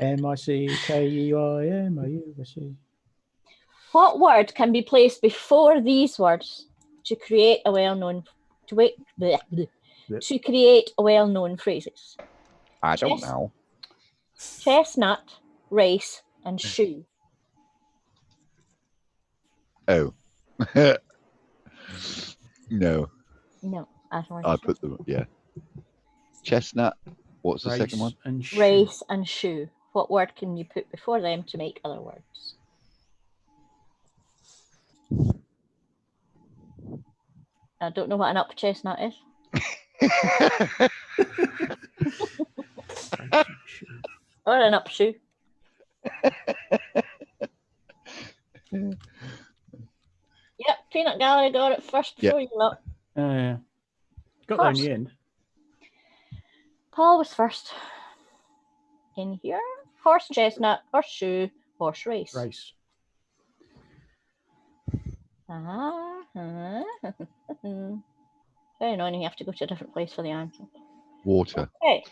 [SPEAKER 3] MICKEIMOUSE.
[SPEAKER 5] What word can be placed before these words to create a well-known to create a well-known phrases?
[SPEAKER 4] I don't know.
[SPEAKER 5] Chestnut, race, and shoe.
[SPEAKER 4] Oh. No.
[SPEAKER 5] No,
[SPEAKER 4] I put the, yeah. Chestnut. What's the second one?
[SPEAKER 5] Race and shoe. What word can you put before them to make other words? I don't know what an up chestnut is. Or an up shoe. Yep, Peanut Gallery got it first before you lot.
[SPEAKER 3] Yeah. Got there in the end.
[SPEAKER 5] Paul was first. In here, horse chestnut, horseshoe, horse race.
[SPEAKER 3] Race.
[SPEAKER 5] Very annoying. You have to go to a different place for the answer.
[SPEAKER 4] Water.
[SPEAKER 5] Okay.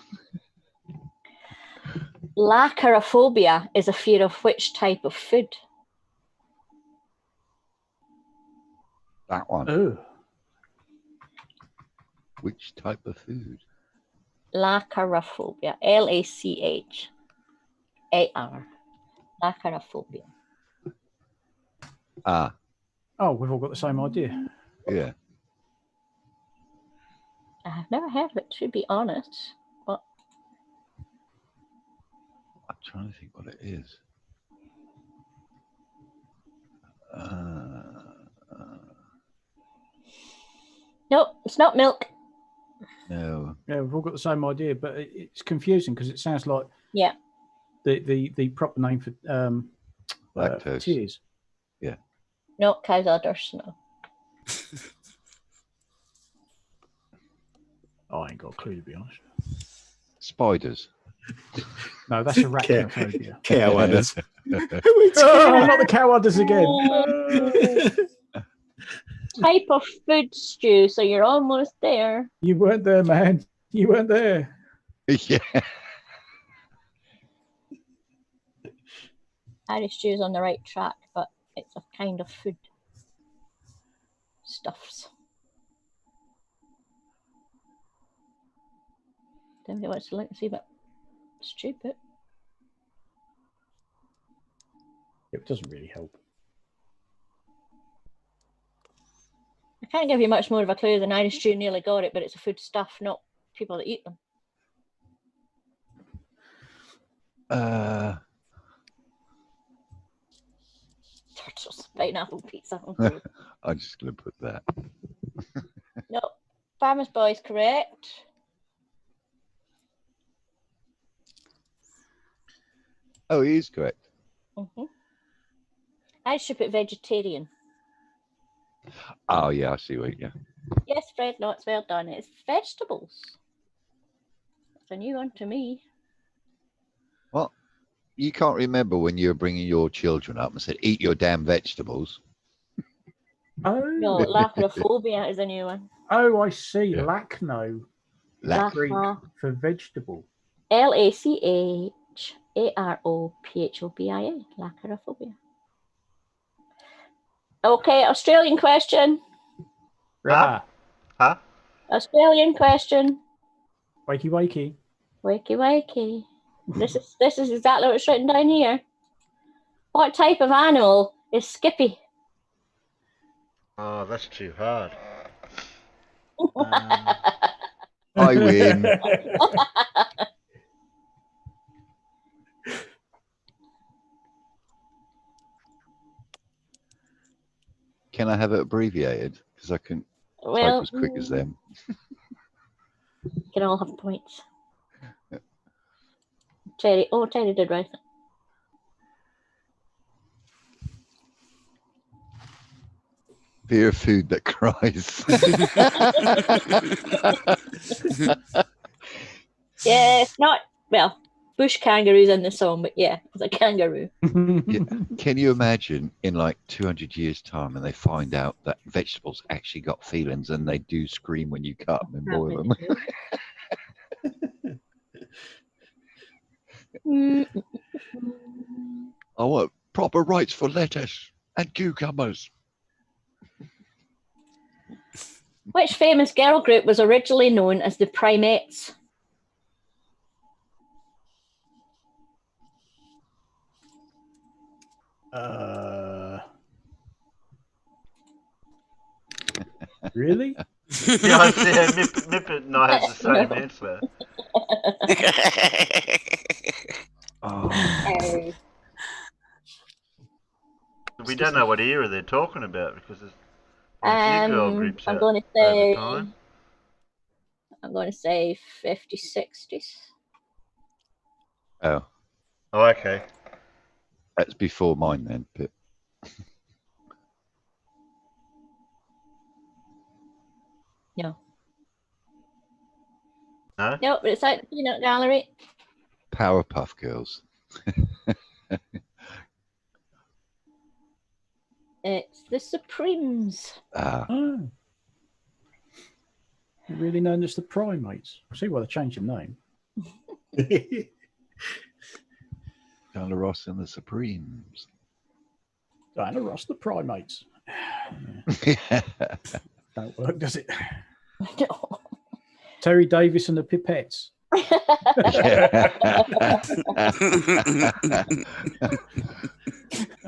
[SPEAKER 5] Lacquerophobia is a fear of which type of food?
[SPEAKER 4] That one.
[SPEAKER 3] Oh.
[SPEAKER 4] Which type of food?
[SPEAKER 5] Lacquerophobia. Lachar. Lacquerophobia.
[SPEAKER 4] Ah.
[SPEAKER 3] Oh, we've all got the same idea.
[SPEAKER 4] Yeah.
[SPEAKER 5] I have never heard of it, to be honest. But
[SPEAKER 4] I'm trying to think what it is.
[SPEAKER 5] nope, it's not milk.
[SPEAKER 4] No.
[SPEAKER 3] Yeah, we've all got the same idea, but it's confusing because it sounds like the proper name for
[SPEAKER 4] lactose.
[SPEAKER 3] tears.
[SPEAKER 4] Yeah.
[SPEAKER 5] No, cow's udders, no.
[SPEAKER 3] I ain't got a clue, to be honest.
[SPEAKER 4] Spiders.
[SPEAKER 3] No, that's arachnophobia.
[SPEAKER 8] Cow udders.
[SPEAKER 3] Oh, not the cow udders again.
[SPEAKER 5] Type of food stew, so you're almost there.
[SPEAKER 3] You weren't there, man. You weren't there.
[SPEAKER 4] Yeah.
[SPEAKER 5] Irish stew's on the right track, but it's a kind of food. Stuffs. Somebody wants to look and see, but stupid.
[SPEAKER 3] It doesn't really help.
[SPEAKER 5] I can't give you much more of a clue than Irish stew nearly got it, but it's a food stuff, not people that eat them. Turtles, pineapple pizza.
[SPEAKER 4] I'm just going to put that.
[SPEAKER 5] No, Farmer's Boy's correct.
[SPEAKER 4] Oh, he is correct.
[SPEAKER 5] I should put vegetarian.
[SPEAKER 4] Oh, yeah, I see what you.
[SPEAKER 5] Yes, Fred, no, it's well done. It's vegetables. It's a new one to me.
[SPEAKER 4] Well, you can't remember when you were bringing your children up and said, eat your damn vegetables.
[SPEAKER 3] Oh.
[SPEAKER 5] No, lacrophobia is a new one.
[SPEAKER 3] Oh, I see.
[SPEAKER 4] Yeah.
[SPEAKER 3] Lacno. Greek for vegetable.
[SPEAKER 5] Lacharophobia. Lacrophobia. Okay, Australian question.
[SPEAKER 2] Huh?
[SPEAKER 5] Australian question.
[SPEAKER 3] Wakey wakey.
[SPEAKER 5] Wakey wakey. This is exactly what's written down here. What type of animal is Skippy?
[SPEAKER 2] Oh, that's too hard.
[SPEAKER 4] I win. Can I have it abbreviated? Because I can type as quick as them.
[SPEAKER 5] You can all have points. Terry did right.
[SPEAKER 4] Fear of food that cries.
[SPEAKER 5] Yeah, it's not, well, bush kangaroos in the song, but yeah, it's a kangaroo.
[SPEAKER 4] Yeah. Can you imagine in like 200 years' time and they find out that vegetables actually got feelings and they do scream when you cut them and boil them? I want proper rights for lettuce and cucumbers.
[SPEAKER 5] Which famous girl group was originally known as the Primates?
[SPEAKER 3] Really?
[SPEAKER 2] Yeah, I see. Nippet and I had the same answer. We don't know what era they're talking about because there's a few girl groups
[SPEAKER 5] I'm
[SPEAKER 2] out
[SPEAKER 5] going to
[SPEAKER 2] over
[SPEAKER 5] say
[SPEAKER 2] time.
[SPEAKER 5] I'm going to say 50s, 60s.
[SPEAKER 4] Oh,
[SPEAKER 2] okay.
[SPEAKER 4] That's before mine then, Pip.
[SPEAKER 5] No.
[SPEAKER 2] No?
[SPEAKER 5] No, but it's out the peanut gallery.
[SPEAKER 4] Powerpuff Girls.
[SPEAKER 5] It's the Supremes.
[SPEAKER 4] Ah.
[SPEAKER 3] Oh. You're really known as the Primates. I see why they changed the name.
[SPEAKER 4] Diana Ross and the Supremes.
[SPEAKER 3] Diana Ross, the Primates.
[SPEAKER 4] Yeah.
[SPEAKER 3] Don't work, does it?
[SPEAKER 5] No.
[SPEAKER 3] Terry Davis and the Pipettes.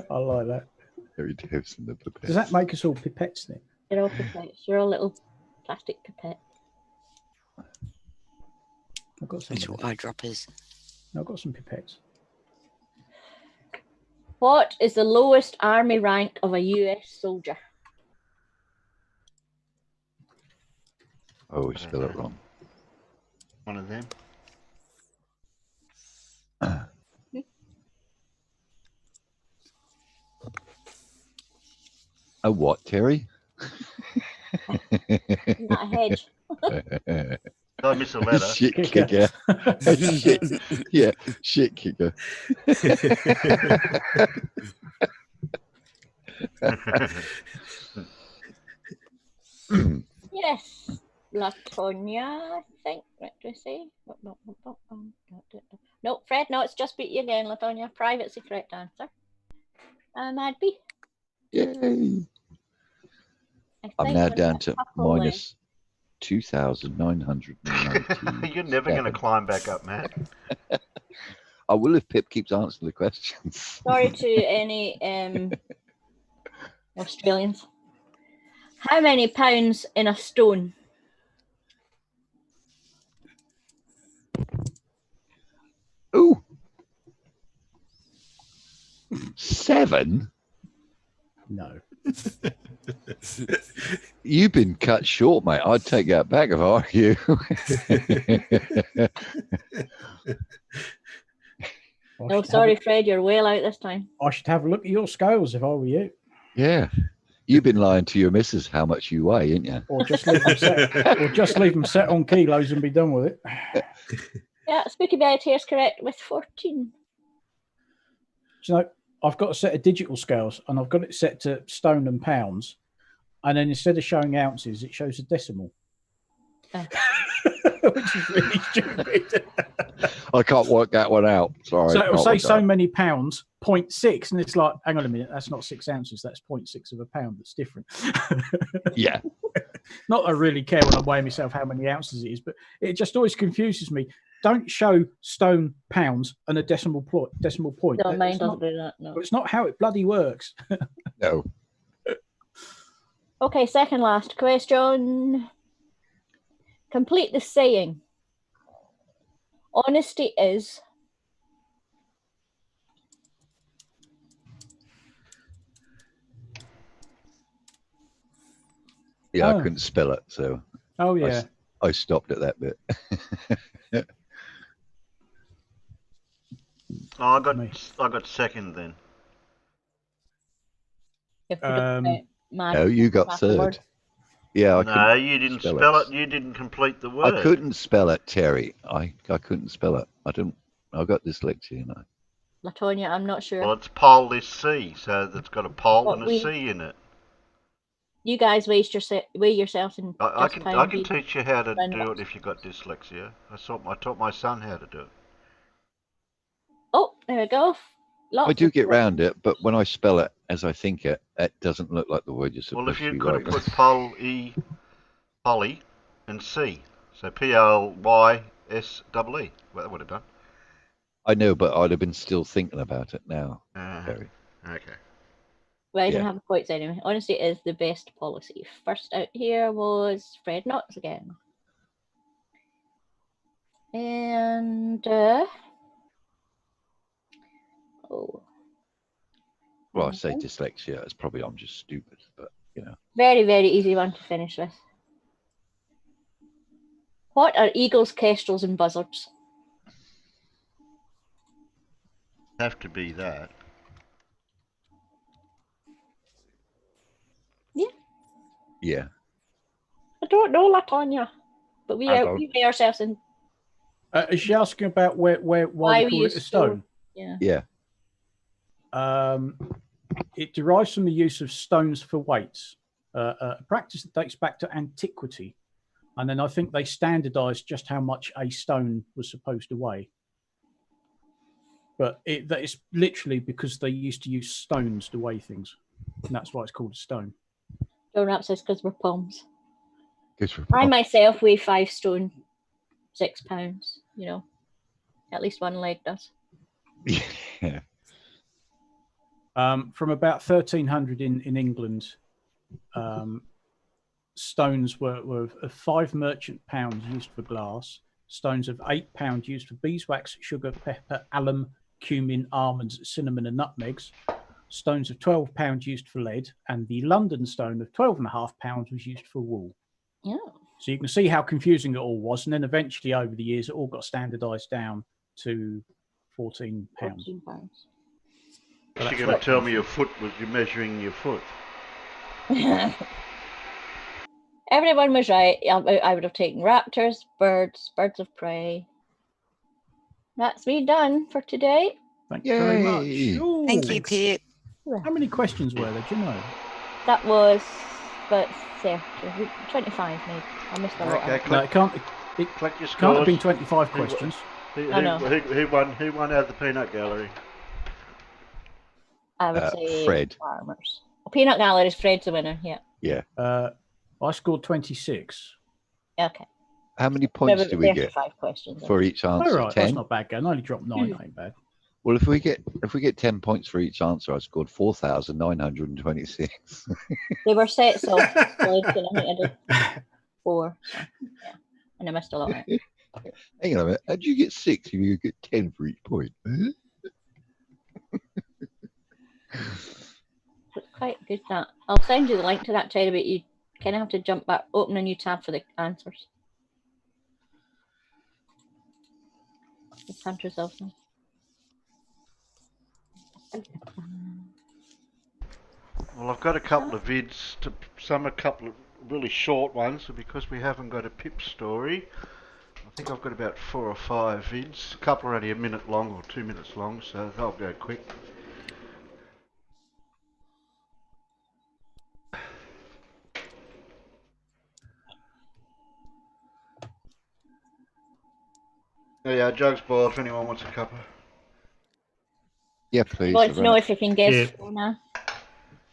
[SPEAKER 3] I like that.
[SPEAKER 4] Terry Davis and the Pipettes.
[SPEAKER 3] Does that make us all pipettes then?
[SPEAKER 5] You're all pipettes. You're all little plastic pipettes.
[SPEAKER 3] I've got some.
[SPEAKER 10] Little eyedroppers.
[SPEAKER 3] I've got some pipettes.
[SPEAKER 5] What is the lowest army rank of a US soldier?
[SPEAKER 4] Oh, we spell it wrong.
[SPEAKER 2] One of them.
[SPEAKER 4] A what, Terry?
[SPEAKER 5] Isn't that a hedge?
[SPEAKER 2] Did I miss a letter?
[SPEAKER 4] Shit kicker. Shit. Yeah, shit kicker.
[SPEAKER 5] Yes, Latonia, I think. What do I say? No, Fred, no, it's just beat you again, Latonia. Private's the correct answer. Madby.
[SPEAKER 4] Yay. I'm now down to minus 2,990.
[SPEAKER 2] You're never going to climb back up, Matt.
[SPEAKER 4] I will if Pip keeps answering the questions.
[SPEAKER 5] Sorry to any Australians. How many pounds in a stone?
[SPEAKER 4] Ooh. 7?
[SPEAKER 3] No.
[SPEAKER 4] You've been cut short, mate. I'd take that back if I were you.
[SPEAKER 5] No, sorry, Fred, you're well out this time.
[SPEAKER 3] I should have a look at your scales if I were you.
[SPEAKER 4] Yeah. You've been lying to your missus how much you weigh, ain't you?
[SPEAKER 3] Or just leave them set on kilos and be done with it.
[SPEAKER 5] Yeah, Spooky Bed here is correct with 14.
[SPEAKER 3] So I've got a set of digital scales and I've got it set to stone and pounds. And then instead of showing ounces, it shows a decimal. Which is really stupid.
[SPEAKER 4] I can't work that one out. Sorry.
[SPEAKER 3] So it'll say so many pounds, 0.6, and it's like, hang on a minute, that's not 6 ounces, that's 0.6 of a pound. That's different.
[SPEAKER 4] Yeah.
[SPEAKER 3] Not that I really care when I'm weighing myself how many ounces it is, but it just always confuses me. Don't show stone, pounds, and a decimal point.
[SPEAKER 5] No, mine doesn't do that. No.
[SPEAKER 3] It's not how it bloody works.
[SPEAKER 4] No.
[SPEAKER 5] Okay, second last question. Complete the saying. Honesty is.
[SPEAKER 4] Yeah,
[SPEAKER 3] Oh.
[SPEAKER 4] I couldn't spell it, so.
[SPEAKER 3] Oh yeah.
[SPEAKER 4] I stopped at that bit.
[SPEAKER 2] Oh, I got second then.
[SPEAKER 4] No, you got third. Yeah,
[SPEAKER 2] No, you didn't spell it. You didn't complete the word.
[SPEAKER 4] I couldn't spell it, Terry. I couldn't spell it. I got dyslexia, you know.
[SPEAKER 5] Latonia, I'm not sure.
[SPEAKER 2] Well, it's pole-C, so it's got a pole and a C in it.
[SPEAKER 5] You guys weigh yourself in.
[SPEAKER 2] I can teach you how to do it if you've got dyslexia. I taught my son how to do it.
[SPEAKER 5] Oh, there we go.
[SPEAKER 4] I do get round it, but when I spell it as I think it, it doesn't look like the word you're supposed
[SPEAKER 2] Well, if
[SPEAKER 4] to
[SPEAKER 2] you
[SPEAKER 4] be
[SPEAKER 2] could have
[SPEAKER 4] writing.
[SPEAKER 2] put poly, and C, so PLYSEE, well, that would have done.
[SPEAKER 4] I know, but I'd have been still thinking about it now. Terry.
[SPEAKER 2] Okay.
[SPEAKER 5] Well, I didn't have points anyway. Honesty is the best policy. First out here was Fred Knox again. And
[SPEAKER 4] Well, I say dyslexia. It's probably I'm just stupid, but you know.
[SPEAKER 5] Very, very easy one to finish with. What are eagles, kestrels, and buzzards?
[SPEAKER 2] Have to be that.
[SPEAKER 5] Yeah.
[SPEAKER 4] Yeah.
[SPEAKER 5] I don't know, Latonia, but we weigh ourselves in.
[SPEAKER 3] Is she asking about why we call it a stone?
[SPEAKER 5] Yeah.
[SPEAKER 4] Yeah.
[SPEAKER 3] It derives from the use of stones for weights, a practice that dates back to antiquity. And then I think they standardized just how much a stone was supposed to weigh. But it's literally because they used to use stones to weigh things. And that's why it's called a stone.
[SPEAKER 5] Don't says because we're palms. I myself weigh 5 stone, 6 pounds, you know. At least one leg does.
[SPEAKER 4] Yeah.
[SPEAKER 3] From about 1300 in England, stones were of 5 merchant pounds used for glass, stones of £8 used for beeswax, sugar, pepper, alum, cumin, almonds, cinnamon, and nutmegs, stones of £12 used for lead, and the London stone of £12.5 was used for wool.
[SPEAKER 5] Yeah.
[SPEAKER 3] So you can see how confusing it all was, and then eventually over the years it all got standardised down to £14.
[SPEAKER 5] £14.
[SPEAKER 2] You're going to tell me you're measuring your foot.
[SPEAKER 5] Everyone was right. I would have taken raptors, birds, birds of prey. That's me done for today.
[SPEAKER 3] Thank you very
[SPEAKER 4] Yay.
[SPEAKER 3] much.
[SPEAKER 10] Thank you,
[SPEAKER 3] Ooh.
[SPEAKER 10] Pip.
[SPEAKER 3] How many questions were there? Do you know?
[SPEAKER 5] That was about 30, 25 maybe. I missed a lot.
[SPEAKER 2] Okay,
[SPEAKER 3] No, it can't. It
[SPEAKER 2] click your
[SPEAKER 3] can't have been
[SPEAKER 2] scores.
[SPEAKER 3] 25
[SPEAKER 2] Who-
[SPEAKER 3] questions.
[SPEAKER 2] Who,
[SPEAKER 5] I know.
[SPEAKER 2] who won? Who won out of the peanut gallery?
[SPEAKER 5] I would say
[SPEAKER 4] Fred.
[SPEAKER 5] farmers. Peanut gallery is Fred's the winner. Yeah.
[SPEAKER 4] Yeah.
[SPEAKER 3] I scored 26.
[SPEAKER 5] Okay.
[SPEAKER 4] How many points do we get
[SPEAKER 5] 5 questions
[SPEAKER 4] for each
[SPEAKER 3] All
[SPEAKER 4] answer?
[SPEAKER 3] right,
[SPEAKER 4] 10?
[SPEAKER 3] that's not bad. I only dropped 9. That ain't bad.
[SPEAKER 4] Well, if we get 10 points for each answer, I scored 4,926.
[SPEAKER 5] They were set so I think I did 4. So, yeah. And I missed a lot.
[SPEAKER 4] Hang on a minute. How'd you get 6 if you get 10 for each point? Huh?
[SPEAKER 5] It's quite good that. I'll send you the link to that, Terry, but you kind of have to jump back, open a new tab for the answers. Just hunt yourself now.
[SPEAKER 2] Well, I've got a couple of vids, a couple of really short ones, because we haven't got a Pip story. I think I've got about 4 or 5 vids. A couple are only a minute long or 2 minutes long, so they'll go quick. Yeah, jug's boiled if anyone wants a cuppa.
[SPEAKER 4] Yeah, please.
[SPEAKER 5] I want to know if you can guess
[SPEAKER 11] Yeah.
[SPEAKER 5] now.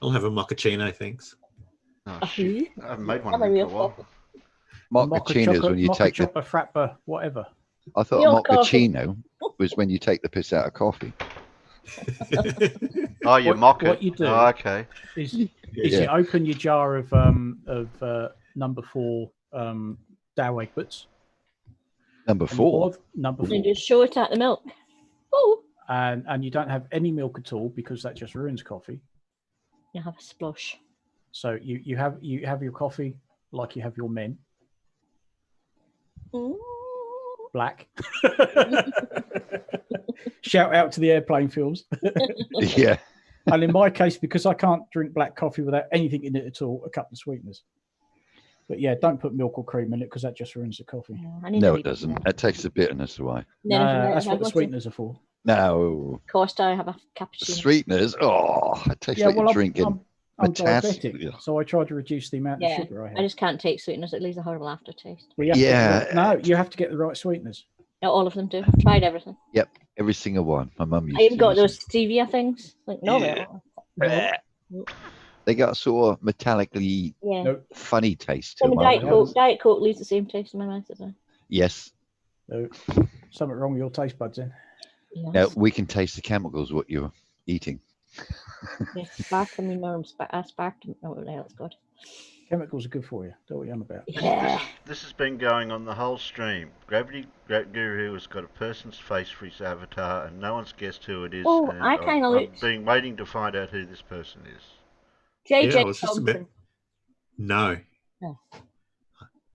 [SPEAKER 11] I'll have a mochaccino, thanks.
[SPEAKER 2] Oh, shit. I haven't made one
[SPEAKER 5] Have a
[SPEAKER 2] of them
[SPEAKER 5] real
[SPEAKER 2] for a while.
[SPEAKER 5] coffee.
[SPEAKER 4] Mochaccino's when you take the...
[SPEAKER 3] Mocha, frappa, whatever.
[SPEAKER 4] I thought
[SPEAKER 5] Real
[SPEAKER 4] a mochaccino was when you take the piss out of coffee.
[SPEAKER 2] Oh, you mock it.
[SPEAKER 3] What you do
[SPEAKER 2] Oh, okay.
[SPEAKER 3] is
[SPEAKER 4] Yeah.
[SPEAKER 3] you open your jar of number 4 Dow egg bits.
[SPEAKER 4] Number 4.
[SPEAKER 3] Number 4.
[SPEAKER 5] And just show it at the milk. Oh,
[SPEAKER 3] And you don't have any milk at all because that just ruins coffee.
[SPEAKER 5] you have a splosh.
[SPEAKER 3] So you have your coffee like you have your men. Black. Shout out to the airplane films.
[SPEAKER 4] Yeah.
[SPEAKER 3] And in my case, because I can't drink black coffee without anything in it at all, a couple of sweeteners. But yeah, don't put milk or cream in it because that just ruins the coffee.
[SPEAKER 4] No, it doesn't. It takes the bitterness away.
[SPEAKER 3] No, that's what the sweeteners are for.
[SPEAKER 4] No.
[SPEAKER 5] Costa, I have a cappuccino.
[SPEAKER 4] Sweeteners. Oh, it tastes like you're drinking
[SPEAKER 3] I'm
[SPEAKER 4] potassium.
[SPEAKER 3] diabetic, so I try to reduce the amount of
[SPEAKER 5] Yeah,
[SPEAKER 3] sugar I have.
[SPEAKER 5] I just can't take sweeteners. It leaves a horrible aftertaste.
[SPEAKER 3] Well, you have to
[SPEAKER 4] Yeah.
[SPEAKER 3] no, you have to get the right sweeteners.
[SPEAKER 5] Not all of them do. I've tried everything.
[SPEAKER 4] Yep, every single one. My mum used
[SPEAKER 5] I even
[SPEAKER 4] to
[SPEAKER 5] got
[SPEAKER 4] use
[SPEAKER 5] those stevia things. Like, no,
[SPEAKER 4] Yeah.
[SPEAKER 5] they're
[SPEAKER 4] them. They got a sort of metallically
[SPEAKER 5] yeah.
[SPEAKER 4] funny taste to
[SPEAKER 5] Some
[SPEAKER 4] them.
[SPEAKER 5] Diet
[SPEAKER 4] I
[SPEAKER 5] Coke.
[SPEAKER 4] think.
[SPEAKER 5] Diet Coke leaves the same taste in my mouth as well.
[SPEAKER 4] Yes.
[SPEAKER 3] No, something wrong with your taste buds then.
[SPEAKER 5] Yes.
[SPEAKER 4] Now we can taste the chemicals what you're eating.
[SPEAKER 5] Yes, sparkling or aspartame. Oh, no, it's good.
[SPEAKER 3] Chemicals are good for you. Don't what you're on about.
[SPEAKER 5] Yeah.
[SPEAKER 2] This has been going on the whole stream. Gravity Guru has got a person's face for his avatar, and no one's guessed who it is.
[SPEAKER 5] Oh,
[SPEAKER 2] and
[SPEAKER 5] I kinda
[SPEAKER 2] I've
[SPEAKER 5] looked.
[SPEAKER 2] been waiting to find out who this person is.
[SPEAKER 5] JJ
[SPEAKER 11] Yeah, I was just
[SPEAKER 5] Thompson.
[SPEAKER 11] about... No.
[SPEAKER 5] Oh.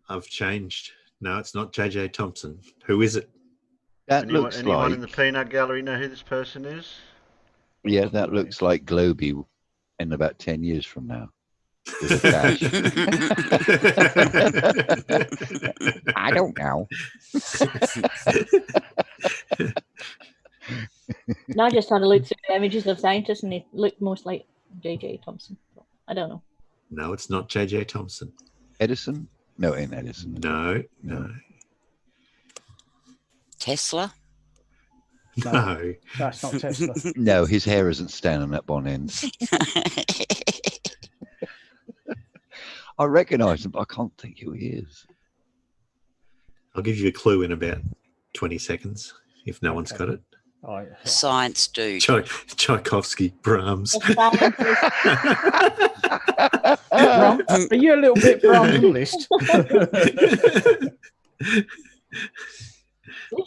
[SPEAKER 11] I've changed. No, it's not JJ Thompson. Who is it?
[SPEAKER 4] That
[SPEAKER 2] Anyone,
[SPEAKER 4] looks
[SPEAKER 2] anyone
[SPEAKER 4] like
[SPEAKER 2] in the peanut gallery know who this person is?
[SPEAKER 4] yeah, that looks like Globy in about 10 years from now. With a dash. I don't know.
[SPEAKER 5] No, I just had a look through the images of scientists and they looked most like JJ Thompson. I don't know.
[SPEAKER 11] No, it's not JJ Thompson.
[SPEAKER 4] Edison? No, it ain't Edison.
[SPEAKER 11] No, no.
[SPEAKER 10] Tesla?
[SPEAKER 11] No.
[SPEAKER 3] That's not Tesla.
[SPEAKER 4] No, his hair isn't standing up on end. I recognise him, but I can't think who he is.
[SPEAKER 11] I'll give you a clue in about 20 seconds if no one's got it.
[SPEAKER 3] Oh, yeah.
[SPEAKER 10] Science dude.
[SPEAKER 11] Tchaikovsky, Brahms.
[SPEAKER 3] Brahms. Are you a little bit Brahms list?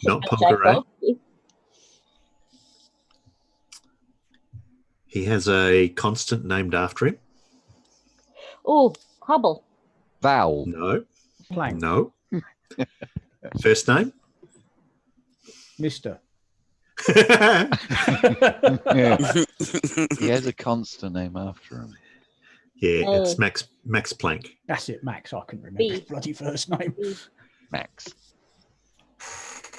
[SPEAKER 11] Not Poincaré. He has a constant named after him.
[SPEAKER 5] Oh, Hubble.
[SPEAKER 4] Vowel.
[SPEAKER 11] No.
[SPEAKER 3] Planck.
[SPEAKER 11] No. First name?
[SPEAKER 3] Mister.
[SPEAKER 4] Yeah. He has a constant name after him.
[SPEAKER 8] Yeah,
[SPEAKER 5] Oh.
[SPEAKER 8] it's Max Planck.
[SPEAKER 3] That's it, Max. I couldn't remember
[SPEAKER 5] B.
[SPEAKER 3] his bloody first name.
[SPEAKER 4] Max.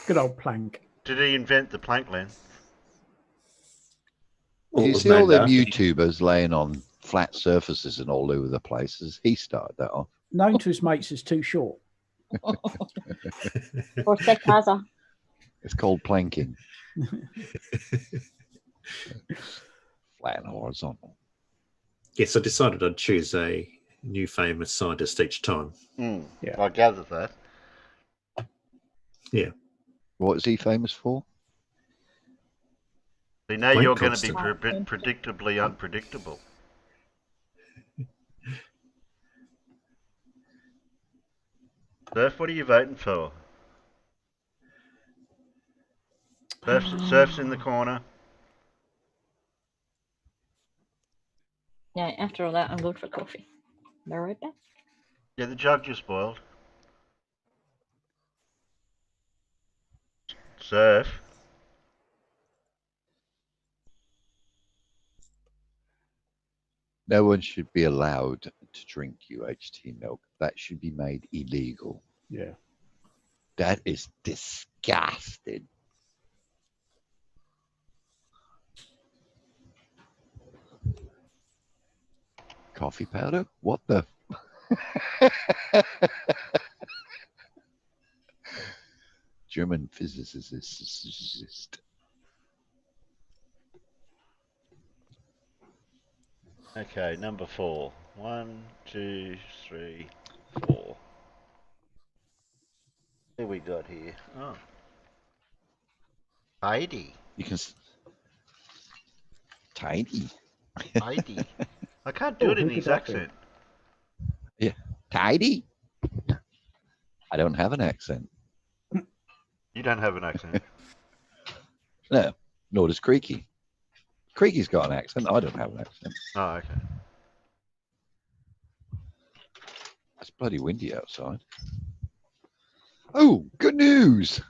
[SPEAKER 3] Good old Planck.
[SPEAKER 2] Did he invent the Planck lens?
[SPEAKER 8] Well,
[SPEAKER 4] Do
[SPEAKER 8] it
[SPEAKER 4] you
[SPEAKER 8] was
[SPEAKER 4] see all
[SPEAKER 8] named
[SPEAKER 4] them
[SPEAKER 8] after him.
[SPEAKER 4] YouTubers laying on flat surfaces and all over the places? He started that off.
[SPEAKER 3] Known to his mates as too short.
[SPEAKER 5] Or thick as a.
[SPEAKER 4] It's called planking. Flat and horizontal.
[SPEAKER 8] Yes, I decided I'd choose a new famous scientist each time.
[SPEAKER 3] Yeah.
[SPEAKER 2] I gathered that.
[SPEAKER 8] Yeah.
[SPEAKER 4] What is he famous for?
[SPEAKER 2] You know
[SPEAKER 8] Planck
[SPEAKER 2] you're going to be
[SPEAKER 8] constant.
[SPEAKER 2] predictably unpredictable. Surf, what are you voting for? Surf's in the corner.
[SPEAKER 5] Yeah, after all that, I'm going for coffee. Be right back.
[SPEAKER 2] Yeah, the jug just boiled. Surf.
[SPEAKER 4] No one should be allowed to drink UHT milk. That should be made illegal.
[SPEAKER 3] Yeah.
[SPEAKER 4] That is disgusting. Coffee powder? What the? German physicist.
[SPEAKER 2] Okay, number 4. 1, 2, 3, 4. What have we got here? Oh. Heidi.
[SPEAKER 4] You can. Tidy.
[SPEAKER 2] Heidi. I can't do it in his accent.
[SPEAKER 4] Yeah. Tidy. I don't have an accent.
[SPEAKER 2] You don't have an accent.
[SPEAKER 4] No, nor does Creaky. Creaky's got an accent. I don't have an accent.
[SPEAKER 2] Oh, okay.
[SPEAKER 4] It's bloody windy outside. Oh, good news!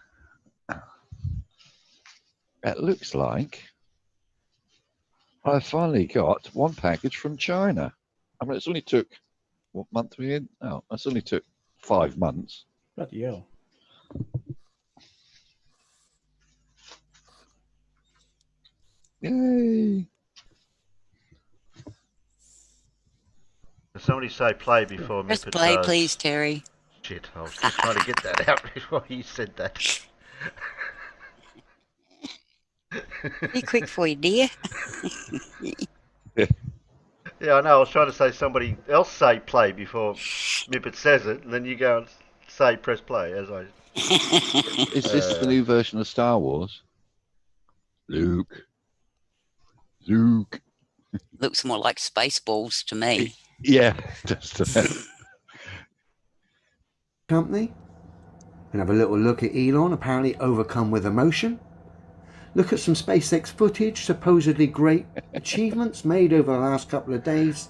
[SPEAKER 4] It looks like I finally got one package from China. I mean, it's only took, what month are we in? Oh, it's only took 5 months.
[SPEAKER 3] Bloody hell.
[SPEAKER 4] Yay!
[SPEAKER 2] Did somebody say play before
[SPEAKER 10] Press
[SPEAKER 2] Mippet
[SPEAKER 10] play,
[SPEAKER 2] does?
[SPEAKER 10] please, Terry.
[SPEAKER 2] Shit, I was just trying to get that out before you said that.
[SPEAKER 10] Be quick for you, dear.
[SPEAKER 2] Yeah, I know. I was trying to say somebody else say play before Mippet says it, and then you go and say press play as I.
[SPEAKER 4] Is this the new version of Star Wars? Luke.
[SPEAKER 10] Looks more like Spaceballs to me.
[SPEAKER 4] Yeah, just
[SPEAKER 14] Company and have a little look at Elon, apparently overcome with emotion. Look at some SpaceX footage, supposedly great achievements made over the last couple of days.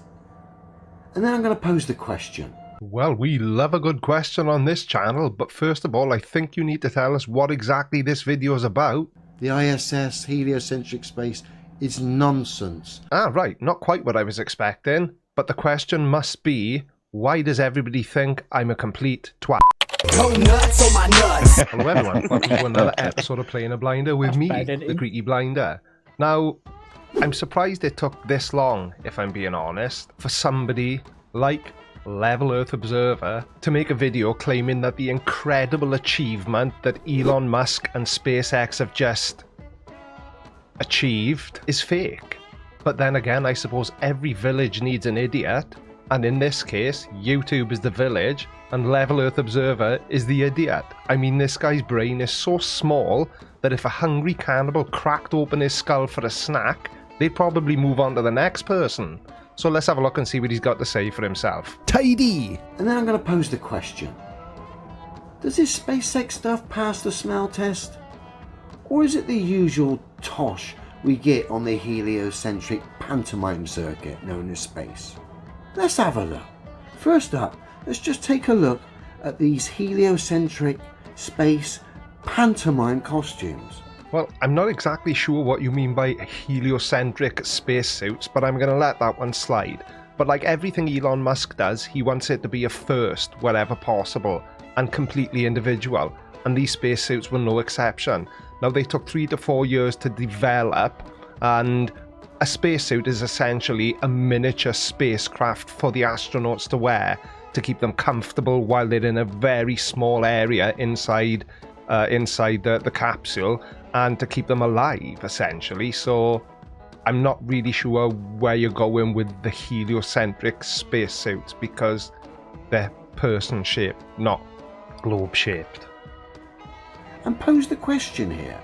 [SPEAKER 14] And then I'm going to pose the question.
[SPEAKER 15] Well, we love a good question on this channel, but first of all, I think you need to tell us what exactly this video is about.
[SPEAKER 14] The ISS heliocentric space is nonsense.
[SPEAKER 15] Ah, right, not quite what I was expecting, but the question must be, why does everybody think I'm a complete twat?
[SPEAKER 16] Go nuts on my nuts.
[SPEAKER 15] Hello everyone, welcome to another episode of Playing a Blinder with me, the Greedy Blinder. Now, I'm surprised it took this long, if I'm being honest, for somebody like Level Earth Observer to make a video claiming that the incredible achievement that Elon Musk and SpaceX have just achieved is fake. But then again, I suppose every village needs an idiot, and in this case, YouTube is the village, and Level Earth Observer is the idiot. I mean, this guy's brain is so small that if a hungry cannibal cracked open his skull for a snack, they'd probably move on to the next person. So let's have a look and see what he's got to say for himself.
[SPEAKER 14] Tidy! And then I'm going to pose the question. Does this SpaceX stuff pass the smell test? Or is it the usual tosh we get on the heliocentric pantomime circuit known as space? Let's have a look. First up, let's just take a look at these heliocentric space pantomime costumes.
[SPEAKER 15] Well, I'm not exactly sure what you mean by heliocentric spacesuits, but I'm going to let that one slide. But like everything Elon Musk does, he wants it to be a first wherever possible and completely individual. And these spacesuits were no exception. Now, they took 3 to 4 years to develop, and a spacesuit is essentially a miniature spacecraft for the astronauts to wear to keep them comfortable while they're in a very small area inside the capsule, and to keep them alive, essentially. So I'm not really sure where you're going with the heliocentric spacesuits, because they're person-shaped, not globe-shaped.
[SPEAKER 14] And pose the question here.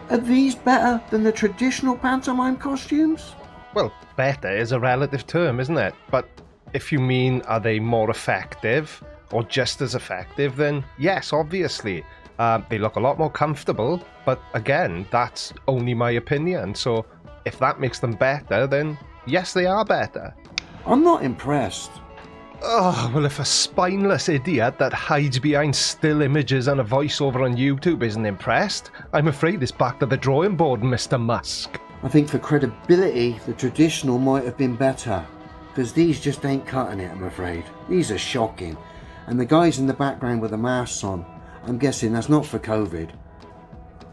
[SPEAKER 14] Are these better than the traditional pantomime costumes?
[SPEAKER 15] Well, better is a relative term, isn't it? But if you mean, are they more effective or just as effective, then yes, obviously. They look a lot more comfortable, but again, that's only my opinion. So if that makes them better, then yes, they are better.
[SPEAKER 14] I'm not impressed.
[SPEAKER 15] Oh, well, if a spineless idiot that hides behind still images and a voiceover on YouTube isn't impressed, I'm afraid it's back to the drawing board, Mr. Musk.
[SPEAKER 14] I think for credibility, the traditional might have been better, because these just ain't cutting it, I'm afraid. These are shocking. And the guys in the background with the masks on, I'm guessing that's not for COVID.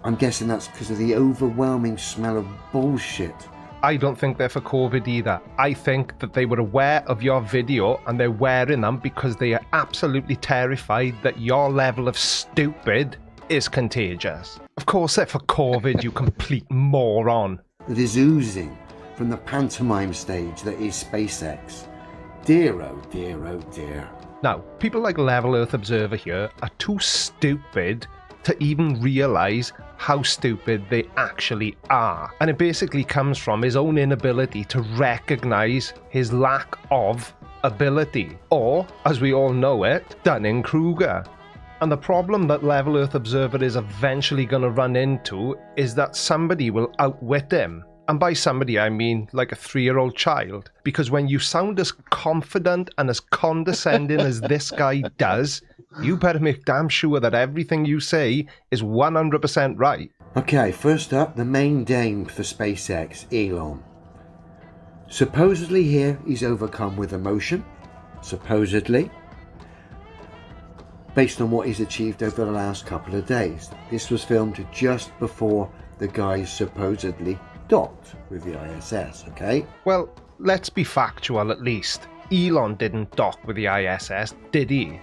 [SPEAKER 14] I'm guessing that's because of the overwhelming smell of bullshit.
[SPEAKER 15] I don't think they're for COVID either. I think that they were aware of your video and they're wearing them because they are absolutely terrified that your level of stupid is contagious. Of course they're for COVID, you complete moron.
[SPEAKER 14] That is oozing from the pantomime stage that is SpaceX. Dear, oh dear, oh dear.
[SPEAKER 15] Now, people like Level Earth Observer here are too stupid to even realise how stupid they actually are. And it basically comes from his own inability to recognise his lack of ability. Or, as we all know it, Dunning-Kruger. And the problem that Level Earth Observer is eventually going to run into is that somebody will outwit him. And by somebody, I mean like a 3-year-old child. Because when you sound as confident and as condescending as this guy does, you better make damn sure that everything you say is 100% right.
[SPEAKER 14] Okay, first up, the main dame for SpaceX, Elon. Supposedly here, he's overcome with emotion. Supposedly. Based on what he's achieved over the last couple of days. This was filmed just before the guys supposedly docked with the ISS, okay?
[SPEAKER 15] Well, let's be factual at least. Elon didn't dock with the ISS, did he?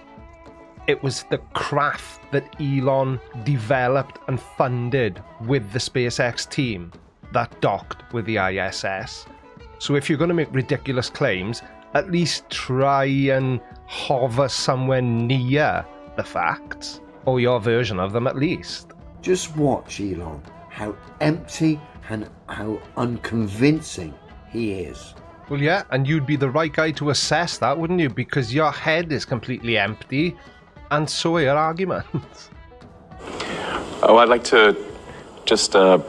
[SPEAKER 15] It was the craft that Elon developed and funded with the SpaceX team that docked with the ISS. So if you're going to make ridiculous claims, at least try and hover somewhere near the facts, or your version of them at least.
[SPEAKER 14] Just watch, Elon, how empty and how unconvincing he is.
[SPEAKER 15] Well, yeah, and you'd be the right guy to assess that, wouldn't you? Because your head is completely empty, and so are your arguments.
[SPEAKER 17] Oh, I'd like to just, acknowledge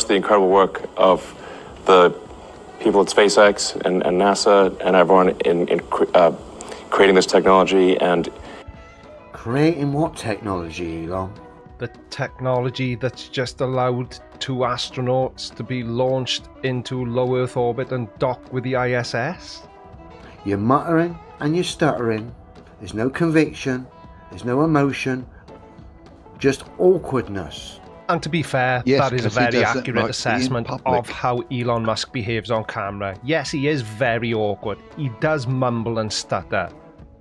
[SPEAKER 17] the incredible work of the people at SpaceX and NASA and everyone in creating this technology and...
[SPEAKER 14] Creating what technology, Elon?
[SPEAKER 15] The technology that's just allowed 2 astronauts to be launched into low Earth orbit and dock with the ISS?
[SPEAKER 14] You're muttering and you're stuttering. There's no conviction. There's no emotion. Just awkwardness.
[SPEAKER 15] And to be fair,
[SPEAKER 4] yes,
[SPEAKER 15] that is a very accurate
[SPEAKER 4] like
[SPEAKER 15] assessment of how Elon Musk behaves on camera. Yes, he is very awkward. He does mumble and stutter.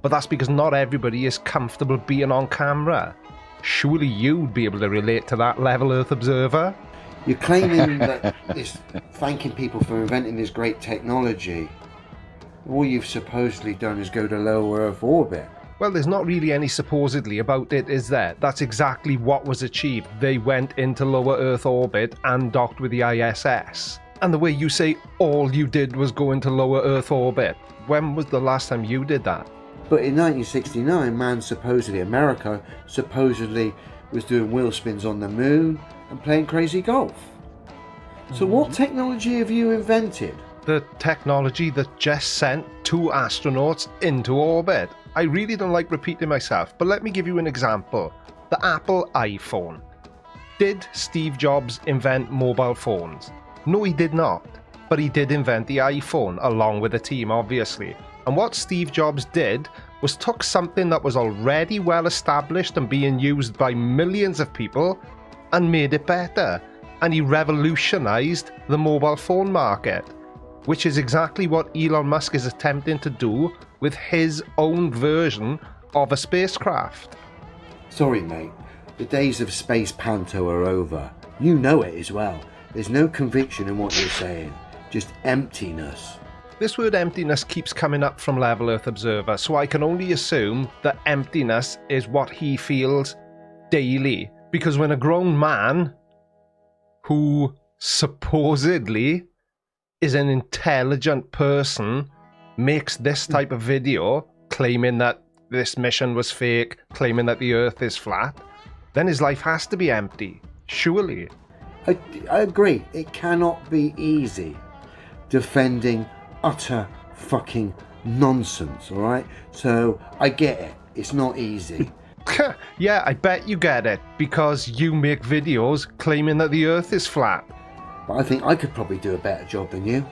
[SPEAKER 15] But that's because not everybody is comfortable being on camera. Surely you'd be able to relate to that, Level Earth Observer?
[SPEAKER 14] You're claiming that it's thanking people for inventing this great technology. All you've supposedly done is go to low Earth orbit.
[SPEAKER 15] Well, there's not really any supposedly about it, is there? That's exactly what was achieved. They went into lower Earth orbit and docked with the ISS. And the way you say all you did was go into lower Earth orbit, when was the last time you did that?
[SPEAKER 14] But in 1969, man supposedly, America, supposedly was doing wheel spins on the moon and playing crazy golf. So what technology have you invented?
[SPEAKER 15] The technology that just sent 2 astronauts into orbit. I really don't like repeating myself, but let me give you an example. The Apple iPhone. Did Steve Jobs invent mobile phones? No, he did not. but he did invent the iPhone, along with the team, obviously. And what Steve Jobs did was took something that was already well established and being used by millions of people and made it better. And he revolutionized the mobile phone market, which is exactly what Elon Musk is attempting to do with his own version of a spacecraft.
[SPEAKER 14] Sorry, mate. The days of space panto are over. You know it as well. There's no conviction in what you're saying. Just emptiness.
[SPEAKER 15] This word emptiness keeps coming up from Level Earth Observer, so I can only assume that emptiness is what he feels daily. Because when a grown man who supposedly is an intelligent person makes this type of video claiming that this mission was fake, claiming that the Earth is flat, then his life has to be empty, surely.
[SPEAKER 14] I agree. It cannot be easy defending utter fucking nonsense, all right? So I get it. It's not easy.
[SPEAKER 15] Yeah, I bet you get it, because you make videos claiming that the Earth is flat.
[SPEAKER 14] But I think I could probably do a better job than you.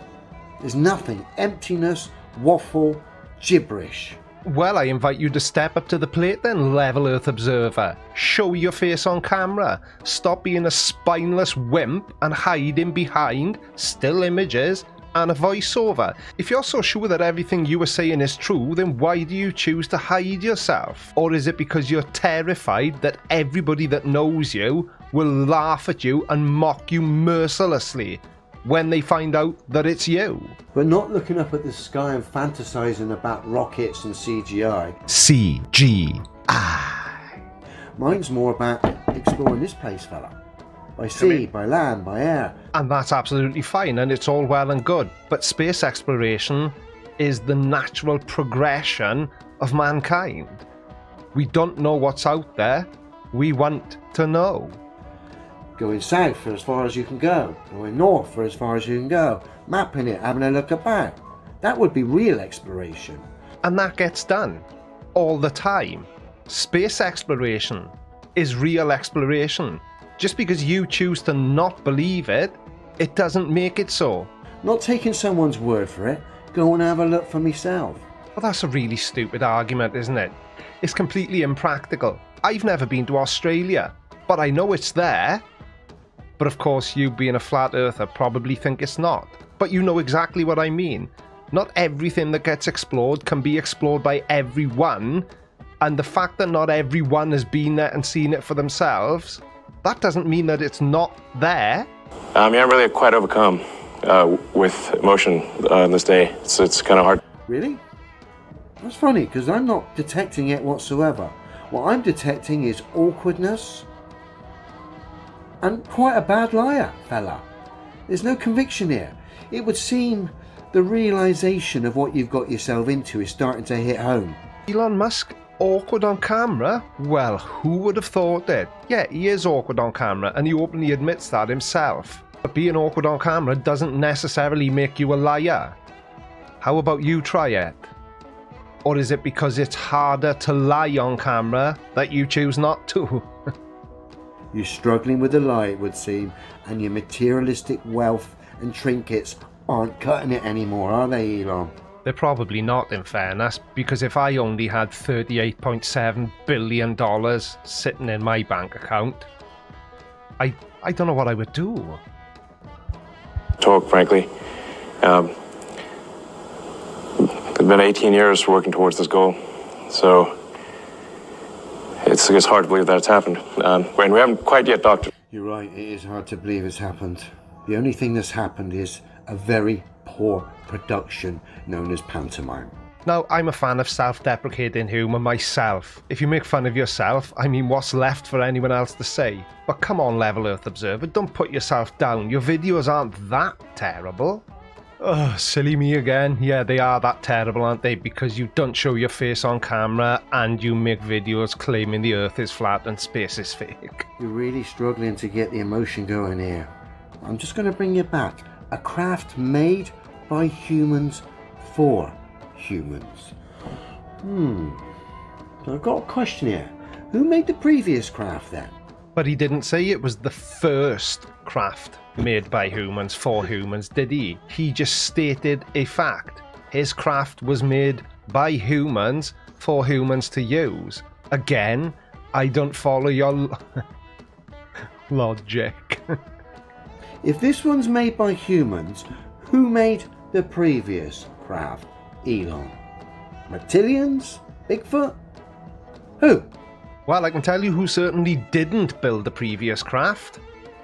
[SPEAKER 14] There's nothing. Emptiness, waffle, gibberish.
[SPEAKER 15] Well, I invite you to step up to the plate then, Level Earth Observer. Show your face on camera. Stop being a spineless wimp and hiding behind still images and a voiceover. If you're so sure that everything you are saying is true, then why do you choose to hide yourself? Or is it because you're terrified that everybody that knows you will laugh at you and mock you mercilessly when they find out that it's you?
[SPEAKER 14] We're not looking up at the sky and fantasizing about rockets and CGI.
[SPEAKER 15] CGI.
[SPEAKER 14] Mine's more about exploring this place, fella. By sea, by land, by air.
[SPEAKER 15] And that's absolutely fine, and it's all well and good. But space exploration is the natural progression of mankind. We don't know what's out there. We want to know.
[SPEAKER 14] Going south for as far as you can go. Going north for as far as you can go. Mapping it, having a look about. That would be real exploration.
[SPEAKER 15] And that gets done all the time. Space exploration is real exploration. Just because you choose to not believe it, it doesn't make it so.
[SPEAKER 14] Not taking someone's word for it. Go and have a look for myself.
[SPEAKER 15] Well, that's a really stupid argument, isn't it? It's completely impractical. I've never been to Australia, but I know it's there. But of course, you being a flat earther probably think it's not. But you know exactly what I mean. Not everything that gets explored can be explored by everyone. And the fact that not everyone has been there and seen it for themselves, that doesn't mean that it's not there.
[SPEAKER 17] Yeah, I'm really quite overcome with emotion this day. It's kind of hard.
[SPEAKER 14] Really? That's funny, because I'm not detecting it whatsoever. What I'm detecting is awkwardness and quite a bad liar, fella. There's no conviction here. It would seem the realization of what you've got yourself into is starting to hit home.
[SPEAKER 15] Elon Musk awkward on camera? Well, who would have thought it? Yeah, he is awkward on camera, and he openly admits that himself. But being awkward on camera doesn't necessarily make you a liar. How about you try it? Or is it because it's harder to lie on camera that you choose not to?
[SPEAKER 14] You're struggling with a lie, it would seem, and your materialistic wealth and trinkets aren't cutting it anymore, are they, Elon?
[SPEAKER 15] They're probably not, in fairness, because if I only had $38.7 billion sitting in my bank account, I don't know what I would do.
[SPEAKER 17] Talk, frankly. It's been 18 years working towards this goal, so it's hard to believe that it's happened. And we haven't quite yet docked it.
[SPEAKER 14] You're right, it is hard to believe it's happened. The only thing that's happened is a very poor production known as pantomime.
[SPEAKER 15] Now, I'm a fan of self-deprecating humour myself. If you make fun of yourself, I mean, what's left for anyone else to say? But come on, Level Earth Observer, don't put yourself down. Your videos aren't that terrible. Oh, silly me again. Yeah, they are that terrible, aren't they? Because you don't show your face on camera and you make videos claiming the Earth is flat and space is fake.
[SPEAKER 14] You're really struggling to get the emotion going here. I'm just going to bring you back. A craft made by humans for humans. So I've got a question here. Who made the previous craft then?
[SPEAKER 15] But he didn't say it was the first craft made by humans for humans, did he? He just stated a fact. His craft was made by humans for humans to use. Again, I don't follow your logic.
[SPEAKER 14] If this one's made by humans, who made the previous craft? Elon? Reptilians? Bigfoot? Who?
[SPEAKER 15] Well, I can tell you who certainly didn't build the previous craft.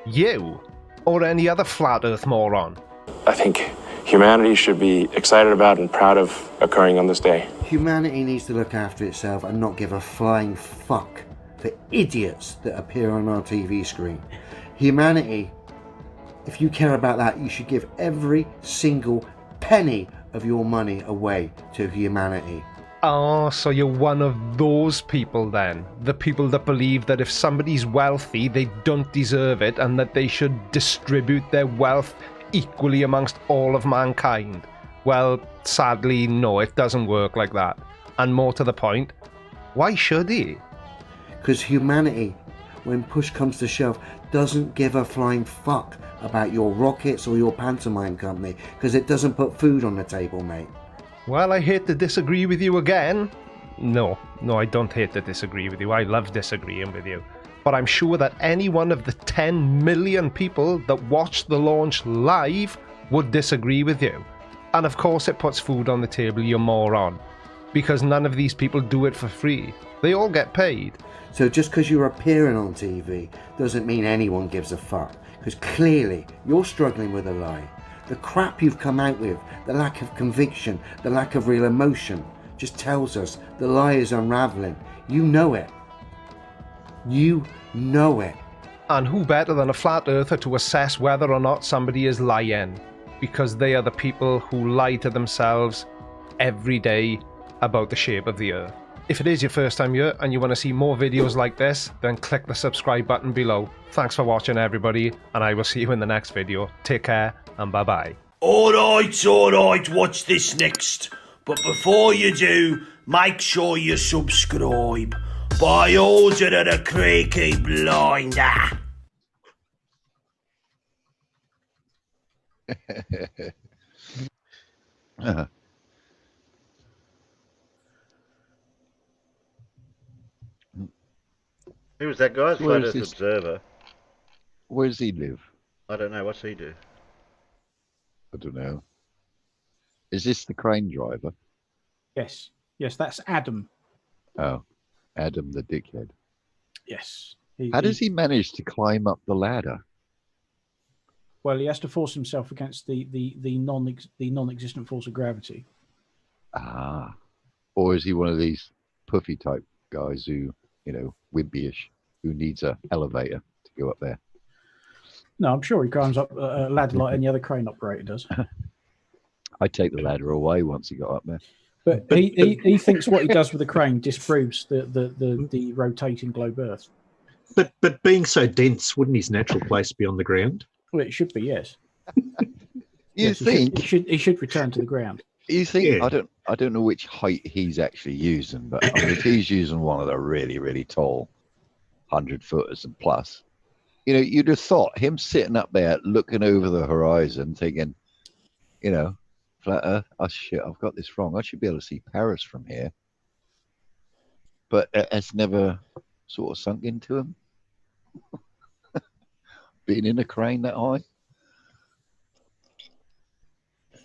[SPEAKER 15] You. Or any other flat earth moron.
[SPEAKER 17] I think humanity should be excited about and proud of occurring on this day.
[SPEAKER 14] Humanity needs to look after itself and not give a flying fuck for idiots that appear on our TV screen. Humanity, if you care about that, you should give every single penny of your money away to humanity.
[SPEAKER 15] Oh, so you're one of those people then? The people that believe that if somebody's wealthy, they don't deserve it and that they should distribute their wealth equally amongst all of mankind? Well, sadly, no, it doesn't work like that. And more to the point, why should he?
[SPEAKER 14] Because humanity, when push comes to shove, doesn't give a flying fuck about your rockets or your pantomime company, because it doesn't put food on the table, mate.
[SPEAKER 15] Well, I hate to disagree with you again. No, I don't hate to disagree with you. I love disagreeing with you. But I'm sure that any one of the 10 million people that watched the launch live would disagree with you. And of course it puts food on the table, you moron. Because none of these people do it for free. They all get paid.
[SPEAKER 14] So just because you're appearing on TV doesn't mean anyone gives a fuck. Because clearly you're struggling with a lie. The crap you've come out with, the lack of conviction, the lack of real emotion, just tells us the lie is unraveling. You know it. You know it.
[SPEAKER 15] And who better than a flat earther to assess whether or not somebody is lying? Because they are the people who lie to themselves every day about the shape of the earth. If it is your first time here and you want to see more videos like this, then click the subscribe button below. Thanks for watching, everybody, and I will see you in the next video. Take care, and bye-bye.
[SPEAKER 18] Alright, watch this next. But before you do, make sure you subscribe. By order of the Creaky Blinder.
[SPEAKER 2] Who was that guy?
[SPEAKER 4] Where is
[SPEAKER 2] Flat Earth
[SPEAKER 4] this-
[SPEAKER 2] Observer.
[SPEAKER 4] Where does he live?
[SPEAKER 2] I don't know. What's he do?
[SPEAKER 4] I don't know. Is this the crane driver?
[SPEAKER 3] Yes, that's Adam.
[SPEAKER 4] Oh, Adam the dickhead.
[SPEAKER 3] Yes.
[SPEAKER 4] How does he manage to climb up the ladder?
[SPEAKER 3] Well, he has to force himself against the non-existent force of gravity.
[SPEAKER 4] Ah. Or is he one of these puffy type guys who, wimpy-ish, who needs a elevator to go up there?
[SPEAKER 3] No, I'm sure he climbs up a ladder like any other crane operator does.
[SPEAKER 4] I'd take the ladder away once he got up there.
[SPEAKER 3] But he thinks what he does with the crane disproves the rotating globe Earth.
[SPEAKER 8] But being so dense, wouldn't his natural place be on the ground?
[SPEAKER 3] Well, it should be, yes.
[SPEAKER 4] You think
[SPEAKER 3] he should return to the ground?
[SPEAKER 4] You think? Yeah. I don't know which height he's actually using, but I mean, if he's using one of the really, really tall 100-footers and plus, you'd have thought him sitting up there looking over the horizon, thinking, flat Earth. Oh shit! I've got this wrong. I should be able to see Paris from here, but it's never sort of sunk into him. Being in a crane that high.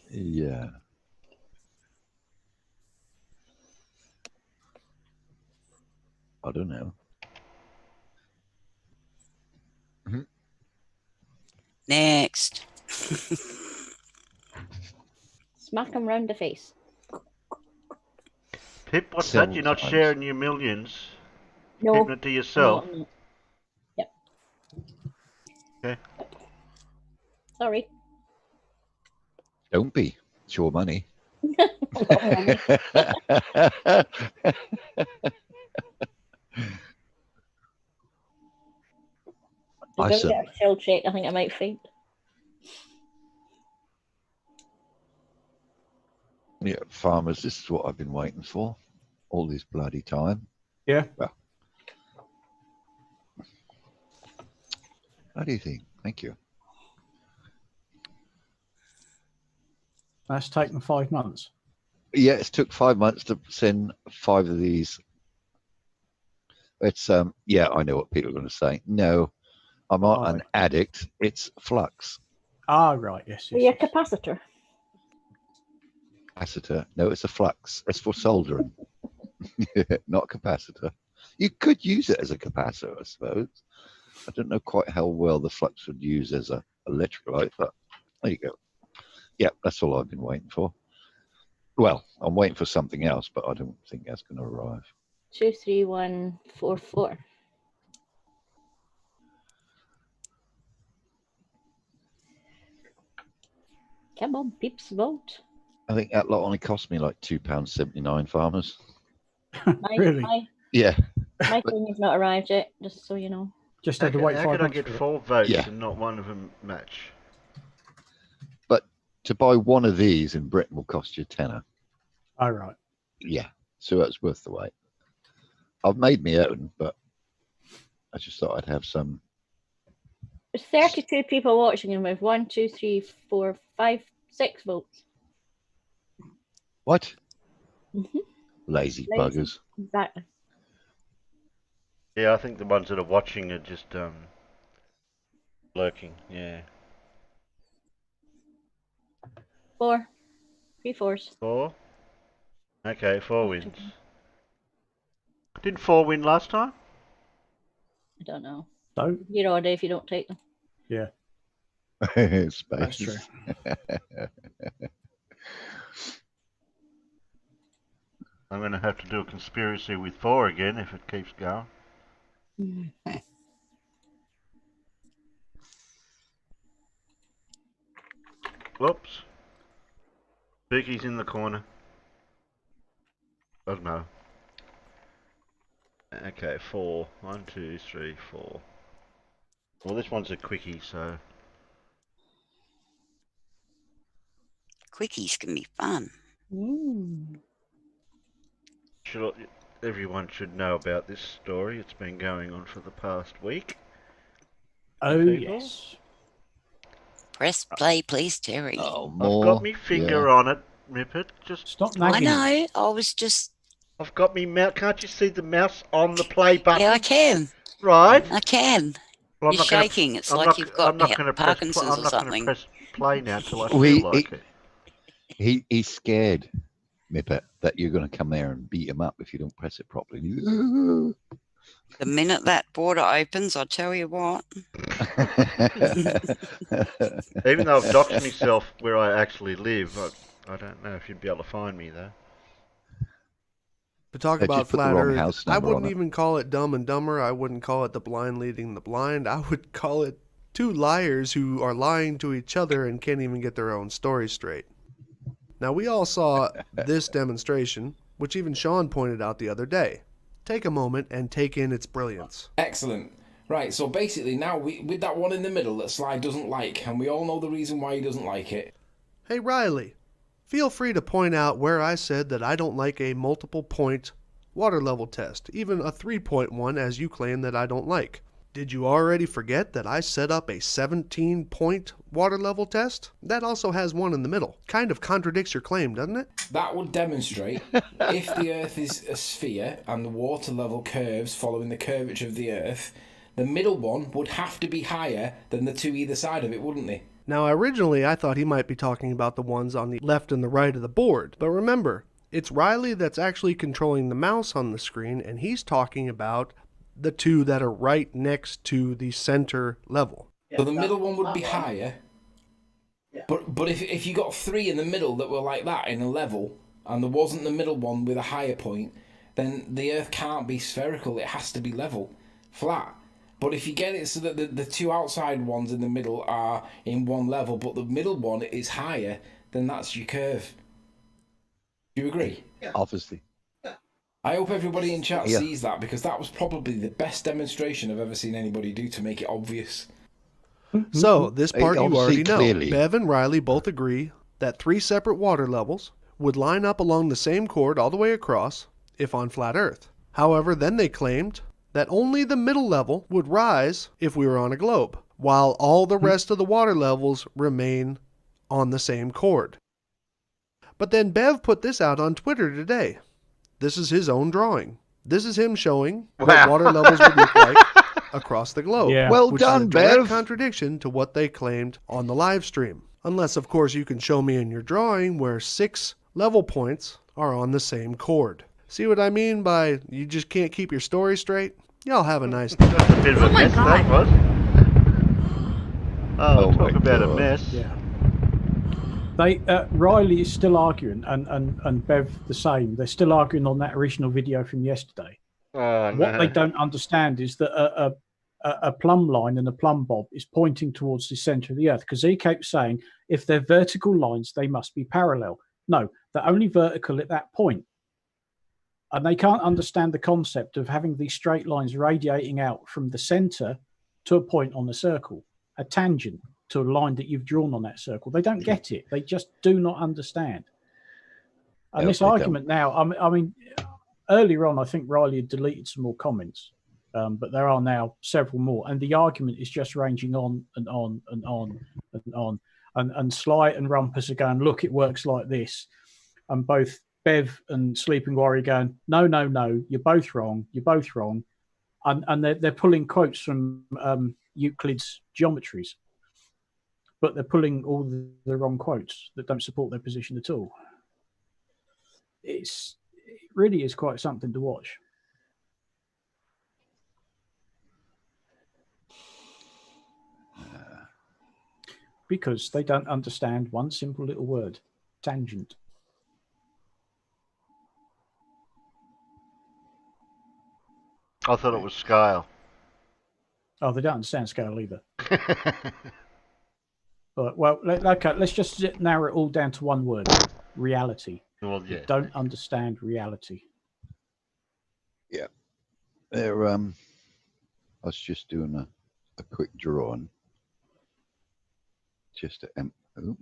[SPEAKER 4] Yeah. I don't know.
[SPEAKER 10] Next.
[SPEAKER 5] Smack him round the face.
[SPEAKER 2] Pip, what's that? You're not sharing your millions?
[SPEAKER 5] No.
[SPEAKER 2] Keeping it to yourself?
[SPEAKER 5] No. Yep.
[SPEAKER 2] Okay.
[SPEAKER 5] Sorry.
[SPEAKER 4] Don't be. It's your money.
[SPEAKER 5] I don't get a chill check. I think I might faint.
[SPEAKER 4] Yeah, farmers, this is what I've been waiting for all this bloody time.
[SPEAKER 3] Yeah.
[SPEAKER 4] Well, How do you think? Thank you.
[SPEAKER 3] That's taken 5 months.
[SPEAKER 4] Yeah, it took 5 months to send 5 of these. It's yeah, I know what people are going to say. No, I'm not an addict. It's flux.
[SPEAKER 3] Ah, right. Yes.
[SPEAKER 5] Are you a capacitor?
[SPEAKER 4] Capacitor. No, it's a flux. It's for soldering, not capacitor. You could use it as a capacitor, I suppose. I don't know quite how well the flux would use as a electrolyte, but there you go. Yeah, that's all I've been waiting for. Well, I'm waiting for something else, but I don't think that's going to arrive.
[SPEAKER 5] 23144. Come on, peeps, vote.
[SPEAKER 4] I think that lot only cost me like £2.79, farmers.
[SPEAKER 5] Really?
[SPEAKER 4] Yeah.
[SPEAKER 5] My thing has not arrived yet, just so you know.
[SPEAKER 3] Just
[SPEAKER 2] How
[SPEAKER 3] had to wait 5
[SPEAKER 2] could I
[SPEAKER 3] months
[SPEAKER 2] get
[SPEAKER 3] for it.
[SPEAKER 2] 4 votes
[SPEAKER 4] Yeah.
[SPEAKER 2] and not one of them match?
[SPEAKER 4] But to buy one of these in Britain will cost you £10.
[SPEAKER 3] Oh, right.
[SPEAKER 4] Yeah. So that's worth the wait. I've made my own, but I just thought I'd have some.
[SPEAKER 5] There's 32 people watching and with 1, 2, 3, 4, 5, 6 votes.
[SPEAKER 4] What?
[SPEAKER 5] Mm-hmm.
[SPEAKER 4] Lazy buggers.
[SPEAKER 5] Exactly.
[SPEAKER 2] Yeah, I think the ones that are watching are just lurking. Yeah.
[SPEAKER 5] 4. 3 4s.
[SPEAKER 2] 4. Okay, 4 wins. Did 4 win last time?
[SPEAKER 5] I don't know.
[SPEAKER 3] No.
[SPEAKER 5] You're odd if you don't take them.
[SPEAKER 3] Yeah.
[SPEAKER 4] Space.
[SPEAKER 3] That's true.
[SPEAKER 2] I'm going to have to do a conspiracy with 4 again if it keeps going. Whoops. Spooky's in the corner. Oh no. Okay, 4. 1, 2, 3, 4. Well, this one's a quickie, so.
[SPEAKER 10] Quickies can be fun.
[SPEAKER 2] Everyone should know about this story. It's been going on for the past week.
[SPEAKER 3] Oh,
[SPEAKER 2] People?
[SPEAKER 3] yes.
[SPEAKER 10] Press play, please, Terry.
[SPEAKER 4] Oh,
[SPEAKER 2] I've
[SPEAKER 4] more.
[SPEAKER 2] got me finger on it, Rippet. Just
[SPEAKER 3] stop
[SPEAKER 10] I
[SPEAKER 3] nagging.
[SPEAKER 10] know. I was just.
[SPEAKER 2] I've got me mouse. Can't you see the mouse on the play button?
[SPEAKER 10] Yeah, I can.
[SPEAKER 2] Right.
[SPEAKER 10] I can.
[SPEAKER 2] Well, I'm
[SPEAKER 10] You're
[SPEAKER 2] not gonna-
[SPEAKER 10] shaking. It's
[SPEAKER 2] I'm
[SPEAKER 10] like
[SPEAKER 2] not-
[SPEAKER 10] you've got
[SPEAKER 2] I'm not gonna press
[SPEAKER 10] Parkinson's
[SPEAKER 2] I'm
[SPEAKER 10] or
[SPEAKER 2] not
[SPEAKER 10] something.
[SPEAKER 2] going to press play now till I
[SPEAKER 4] Well,
[SPEAKER 2] feel like it.
[SPEAKER 4] He's scared, Mippet, that you're going to come there and beat him up if you don't press it properly.
[SPEAKER 10] The minute that border opens, I'll tell you what.
[SPEAKER 2] Even though I've doxed myself where I actually live, I don't know if you'd be able to find me there.
[SPEAKER 19] To talk
[SPEAKER 4] They
[SPEAKER 19] about
[SPEAKER 4] just put the
[SPEAKER 19] flat
[SPEAKER 4] wrong
[SPEAKER 19] Earth,
[SPEAKER 4] house
[SPEAKER 19] I
[SPEAKER 4] number
[SPEAKER 19] wouldn't
[SPEAKER 4] on it.
[SPEAKER 19] even call it Dumb and Dumber. I wouldn't call it The Blind Leading the Blind. I would call it two liars who are lying to each other and can't even get their own story straight. Now, we all saw this demonstration, which even Sean pointed out the other day. Take a moment and take in its brilliance.
[SPEAKER 20] Excellent. Right, so basically now with that one in the middle that Sly doesn't like, and we all know the reason why he doesn't like it.
[SPEAKER 19] Hey, Riley, feel free to point out where I said that I don't like a multiple point water level test, even a 3-point one as you claim that I don't like. Did you already forget that I set up a 17-point water level test? That also has one in the middle. Kind of contradicts your claim, doesn't it?
[SPEAKER 20] That would demonstrate if the Earth is a sphere and the water level curves following the curvature of the Earth, the middle one would have to be higher than the two either side of it, wouldn't they?
[SPEAKER 19] Now, originally I thought he might be talking about the ones on the left and the right of the board, but remember, it's Riley that's actually controlling the mouse on the screen, and he's talking about the two that are right next to the center level.
[SPEAKER 20] So the middle one would be higher. But if you got 3 in the middle that were like that in a level, and there wasn't the middle one with a higher point, then the Earth can't be spherical. It has to be level, flat. But if you get it so that the two outside ones in the middle are in one level, but the middle one is higher, then that's your curve. Do you agree?
[SPEAKER 4] Obviously.
[SPEAKER 20] I hope everybody in chat
[SPEAKER 4] Yeah.
[SPEAKER 20] sees that, because that was probably the best demonstration I've ever seen anybody do to make it obvious.
[SPEAKER 19] So, this part you
[SPEAKER 4] Obviously,
[SPEAKER 19] already know.
[SPEAKER 4] clearly.
[SPEAKER 19] Bev and Riley both agree that 3 separate water levels would line up along the same chord all the way across if on flat Earth. However, then they claimed that only the middle level would rise if we were on a globe, while all the rest of the water levels remain on the same chord. But then Bev put this out on Twitter today. This is his own drawing. This is him showing what water levels would look like across the globe.
[SPEAKER 3] Yeah.
[SPEAKER 4] Well
[SPEAKER 19] which
[SPEAKER 4] done,
[SPEAKER 19] is a direct
[SPEAKER 4] Bev.
[SPEAKER 19] contradiction to what they claimed on the live stream. Unless, of course, you can show me in your drawing where 6 level points are on the same chord. See what I mean by you just can't keep your story straight? Y'all have a nice day.
[SPEAKER 2] That's a bit of a mess, that was. Oh, talk about a
[SPEAKER 4] God.
[SPEAKER 2] mess.
[SPEAKER 3] Yeah. Riley is still arguing, and Bev the same. They're still arguing on that original video from yesterday.
[SPEAKER 2] Oh,
[SPEAKER 3] What
[SPEAKER 2] no.
[SPEAKER 3] they don't understand is that a plumb line and a plumb bob is pointing towards the center of the earth, because he keeps saying if they're vertical lines, they must be parallel. No, they're only vertical at that point. And they can't understand the concept of having these straight lines radiating out from the center to a point on the circle, a tangent to a line that you've drawn on that circle. They don't get it. They just do not understand. And this argument now, I mean, earlier on, I think Riley had deleted some more comments, but there are now several more. And the argument is just ranging on and on and on and on. And Sly and Rumpus are going, look, it works like this. And both Bev and Sleeping Warrior going, no, no, no, you're both wrong. You're both wrong. And they're pulling quotes from Euclid's geometries, but they're pulling all the wrong quotes that don't support their position at all. It really is quite something to watch. Because they don't understand one simple little word, tangent.
[SPEAKER 2] I thought it was scale.
[SPEAKER 3] Oh, they don't understand scale either. But, well, okay, let's just narrow it all down to one word, reality.
[SPEAKER 2] Well, yeah.
[SPEAKER 3] They don't understand reality.
[SPEAKER 4] Yeah. They're, I was just doing a quick drawing. Just to oh.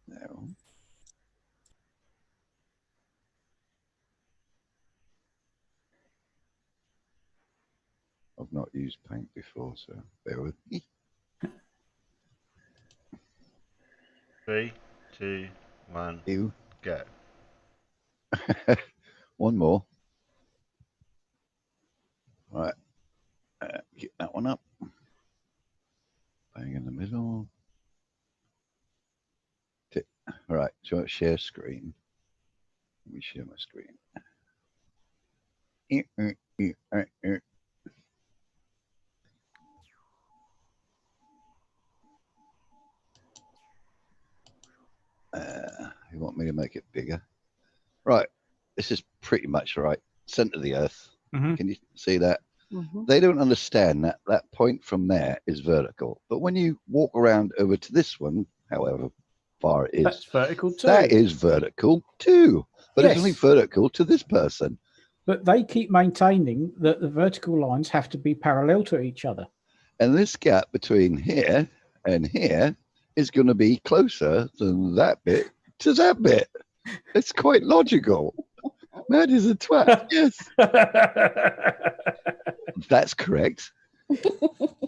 [SPEAKER 4] No. I've not used paint before, so bear with me.
[SPEAKER 2] 3, 2, 1, go.
[SPEAKER 4] One more. Right. Get that one up. Bang in the middle. All right. So share screen. Let me share my screen. You want me to make it bigger? Right. This is pretty much right. Center of the earth.
[SPEAKER 3] Mm-hmm.
[SPEAKER 4] Can you see that? Mm-hmm. They don't understand that that point from there is vertical. But when you walk around over to this one, however far it is,
[SPEAKER 3] that's vertical too.
[SPEAKER 4] That is vertical too. But
[SPEAKER 3] yes.
[SPEAKER 4] It's only vertical to this person.
[SPEAKER 3] But they keep maintaining that the vertical lines have to be parallel to each other.
[SPEAKER 4] And this gap between here and here is going to be closer than that bit to that bit. It's quite logical. Mad is a twat. Yes. That's correct.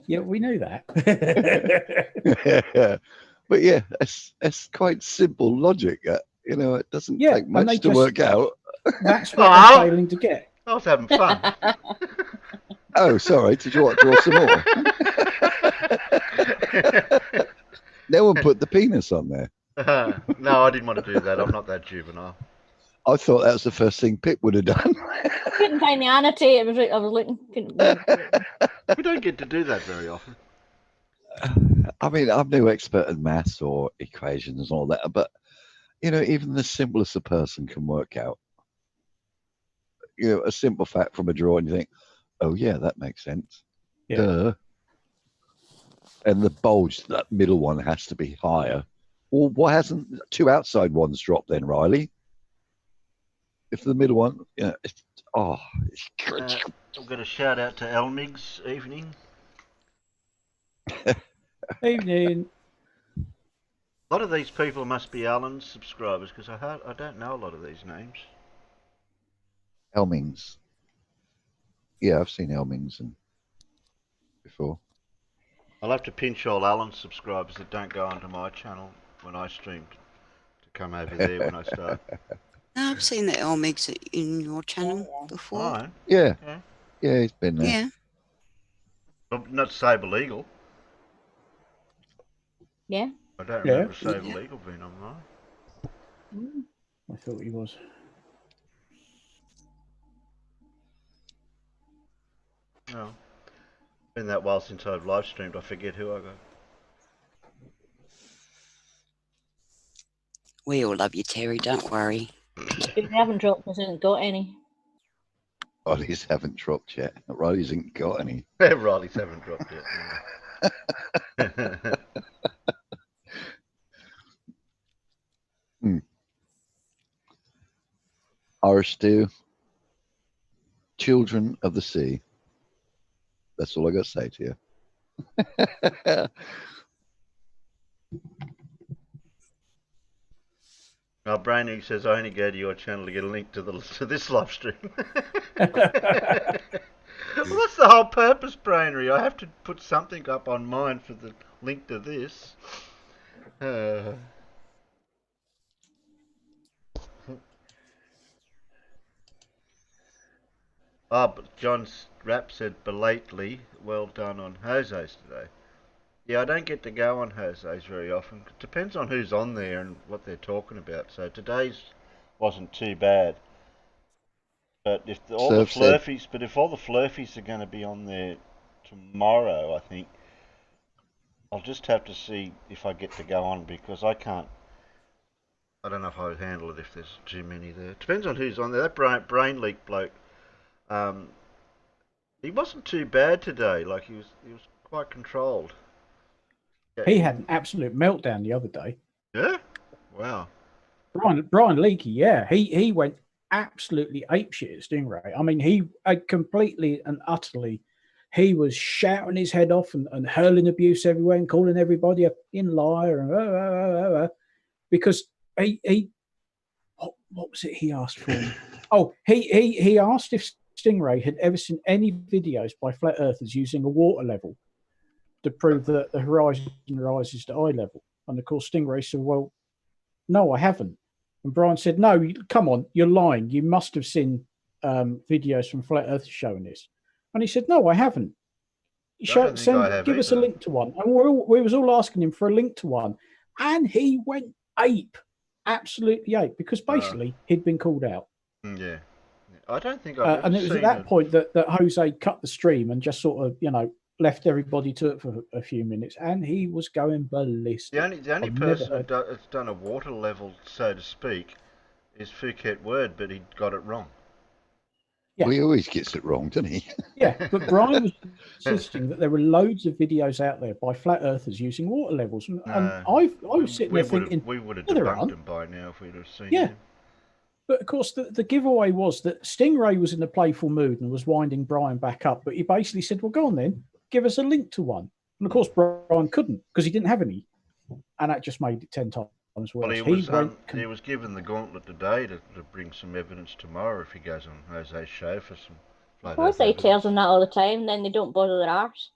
[SPEAKER 3] Yeah, we knew that.
[SPEAKER 4] But yeah, it's quite simple logic. You know, it doesn't take much to work out.
[SPEAKER 3] That's what I'm failing to get.
[SPEAKER 2] I was having fun.
[SPEAKER 4] Oh, sorry. Did you want to draw some more? No one put the penis on there.
[SPEAKER 2] No, I didn't want to do that. I'm not that juvenile.
[SPEAKER 4] I thought that was the first thing Pip would have done.
[SPEAKER 5] Couldn't find the annotate. I was looking.
[SPEAKER 2] We don't get to do that very often.
[SPEAKER 4] I mean, I'm no expert in maths or equations and all that, but you know, even the simplest a person can work out. You know, a simple fact from a drawing, you think, oh yeah, that makes sense.
[SPEAKER 3] Yeah.
[SPEAKER 4] Duh. And the bulge, that middle one has to be higher. Well, why hasn't two outside ones dropped then, Riley? If the middle one, yeah,
[SPEAKER 2] I've got a shout out to Elmig's evening.
[SPEAKER 3] Evening.
[SPEAKER 2] A lot of these people must be Alan's subscribers because I don't know a lot of these names.
[SPEAKER 4] Helmings. Yeah, I've seen Helmings before.
[SPEAKER 2] I'll have to pinch all Alan's subscribers that don't go onto my channel when I stream to come over there when I start.
[SPEAKER 10] No, I've seen the Elmegs in your channel before.
[SPEAKER 2] Alright.
[SPEAKER 4] Yeah.
[SPEAKER 2] Okay.
[SPEAKER 4] Yeah, he's been there.
[SPEAKER 10] Yeah.
[SPEAKER 2] Well, not Sabre Legal.
[SPEAKER 5] Yeah.
[SPEAKER 2] I don't
[SPEAKER 3] Yeah.
[SPEAKER 2] remember Sabre Legal being on mine.
[SPEAKER 3] I thought he was.
[SPEAKER 2] No. Been that while since I've live streamed, I forget who I got.
[SPEAKER 10] We all love you, Terry. Don't worry.
[SPEAKER 5] If you haven't dropped us, hasn't got any.
[SPEAKER 4] Riley's haven't dropped yet. Riley's ain't got any.
[SPEAKER 2] Riley's haven't dropped yet.
[SPEAKER 4] Irish stew. Children of the sea. That's all I got to say to you.
[SPEAKER 2] Now, Brainy says I only go to your channel to get a link to this live stream. Well, that's the whole purpose, Brainery. I have to put something up on mine for the link to this. But John's rap said belatedly, well done on Jose's today. Yeah, I don't get to go on Jose's very often. It depends on who's on there and what they're talking about. So today's wasn't too bad. But if all the flurfies are going to be on there tomorrow, I think I'll just have to see if I get to go on because I can't. I don't know if I would handle it if there's too many there. Depends on who's on there. That brain leak bloke. He wasn't too bad today. Like he was quite controlled.
[SPEAKER 3] He had an absolute meltdown the other day.
[SPEAKER 2] Yeah? Wow.
[SPEAKER 3] Brian Leakey, yeah. He went absolutely apeshit at Stingray. I mean, he completely and utterly, he was shouting his head off and hurling abuse everywhere and calling everybody a fucking liar and because he what was it he asked for? He asked if Stingray had ever seen any videos by flat earthers using a water level to prove that the horizon rises to eye level. And of course, Stingray said, well, no, I haven't. And Brian said, no, come on, you're lying. You must have seen videos from flat earthers showing this. And he said, no, I haven't. Give us a link to one. And we was all asking him for a link to one. And he went ape, absolutely ape, because basically he'd been called out.
[SPEAKER 2] Yeah. I don't think I've ever
[SPEAKER 3] and it was
[SPEAKER 2] seen
[SPEAKER 3] at that point that Jose cut the stream and just sort of, left everybody to it for a few minutes, and he was going ballistic.
[SPEAKER 2] The only person that's done a water level, so to speak, is Phuket Word, but he got it wrong.
[SPEAKER 3] Yeah.
[SPEAKER 4] Well, he always gets it wrong, doesn't he?
[SPEAKER 3] Yeah, but Brian was insisting that there were loads of videos out there by flat earthers using water levels, and I was sitting there thinking,
[SPEAKER 2] we would have debunked them by now if we'd have seen them.
[SPEAKER 3] But of course, the giveaway was that Stingray was in a playful mood and was winding Brian back up, but he basically said, well, go on then, give us a link to one. And of course, Brian couldn't because he didn't have any. And that just made it 10 times worse.
[SPEAKER 2] Well, he was given the gauntlet today to bring some evidence tomorrow if he goes on Jose's show for some flat
[SPEAKER 5] Of course, they tells them that all the time, then they don't bother their arse.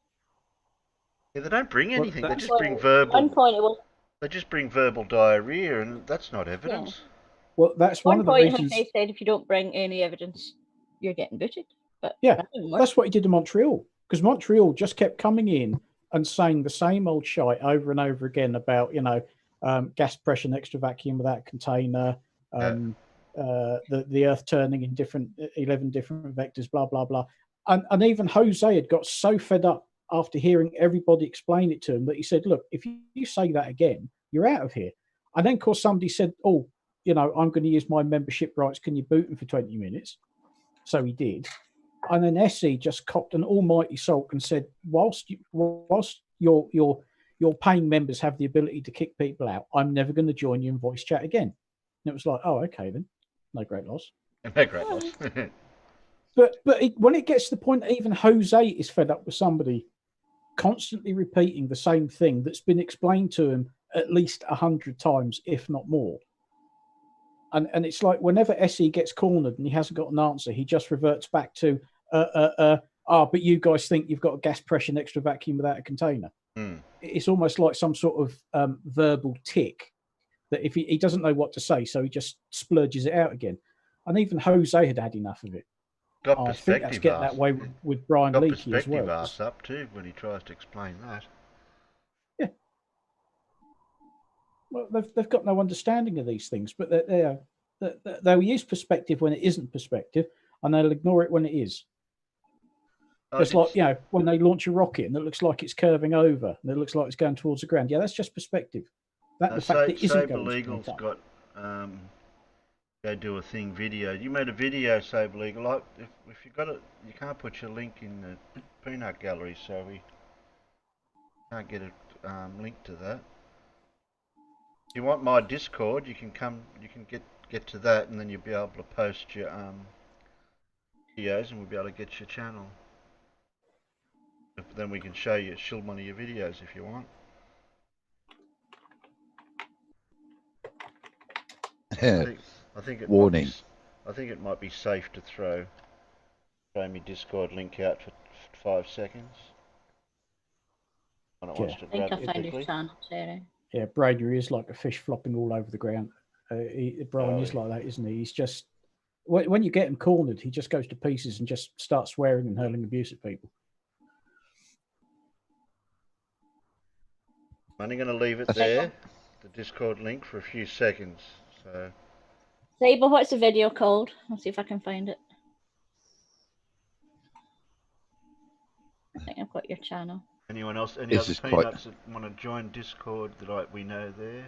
[SPEAKER 2] Yeah, they don't bring anything. They just bring
[SPEAKER 5] At
[SPEAKER 2] verbal.
[SPEAKER 5] one point, it was.
[SPEAKER 2] They just bring verbal diarrhea, and that's not evidence.
[SPEAKER 3] Well, that's one of the reasons.
[SPEAKER 5] They said if you don't bring any evidence, you're getting booted. But
[SPEAKER 3] yeah, that's what he did in Montreal. Because Montreal just kept coming in and saying the same old shite over and over again about, gas pressure next to vacuum without container, the Earth turning in 11 different vectors, blah, blah, blah. And even Jose had got so fed up after hearing everybody explain it to him that he said, look, if you say that again, you're out of here. And then, of course, somebody said, I'm going to use my membership rights. Can you boot him for 20 minutes? So he did. And then SE just copped an almighty sulk and said, whilst your paying members have the ability to kick people out, I'm never going to join you in voice chat again. And it was like, oh, okay then. No great loss.
[SPEAKER 2] No great loss.
[SPEAKER 3] But when it gets to the point that even Jose is fed up with somebody constantly repeating the same thing that's been explained to him at least 100 times, if not more, And it's like whenever SE gets cornered and he hasn't got an answer, he just reverts back to, but you guys think you've got a gas pressure next to a vacuum without a container. It's almost like some sort of verbal tick that if he doesn't know what to say, so he just splurges it out again. And even Jose had enough of it.
[SPEAKER 2] Got
[SPEAKER 3] I think that's getting that way with Brian
[SPEAKER 2] got
[SPEAKER 3] Leakey as
[SPEAKER 2] perspective
[SPEAKER 3] well.
[SPEAKER 2] ass up too when he tries to explain that.
[SPEAKER 3] Well, they've got no understanding of these things, but they'll use perspective when it isn't perspective, and they'll ignore it when it is. It's like, when they launch a rocket and it looks like it's curving over and it looks like it's going towards the ground. Yeah, that's just perspective. The fact that it isn't going
[SPEAKER 2] Legal's
[SPEAKER 3] straight up.
[SPEAKER 2] got go do a thing video. You made a video, Saber Legal. Like, if you got it, you can't put your link in the peanut gallery, so we can't get a link to that. If you want my Discord, you can get to that, and then you'll be able to post your videos, and we'll be able to get your channel. Then we can shield one of your videos if you want. I think it
[SPEAKER 4] Warning.
[SPEAKER 2] I think it might be safe to throw my Discord link out for 5 seconds.
[SPEAKER 5] I think I found his channel, Sarah.
[SPEAKER 3] Yeah, Brady is like a fish flopping all over the ground. Brian is like that, isn't he? He's just when you get him cornered, he just goes to pieces and just starts swearing and hurling abuse at people.
[SPEAKER 2] I'm only going to leave it there, the Discord link, for a few seconds. So,
[SPEAKER 5] Saber, what's the video called? I'll see if I can find it. I think I've got your channel.
[SPEAKER 2] Anyone else? Any other peanuts that want to join Discord that we know there?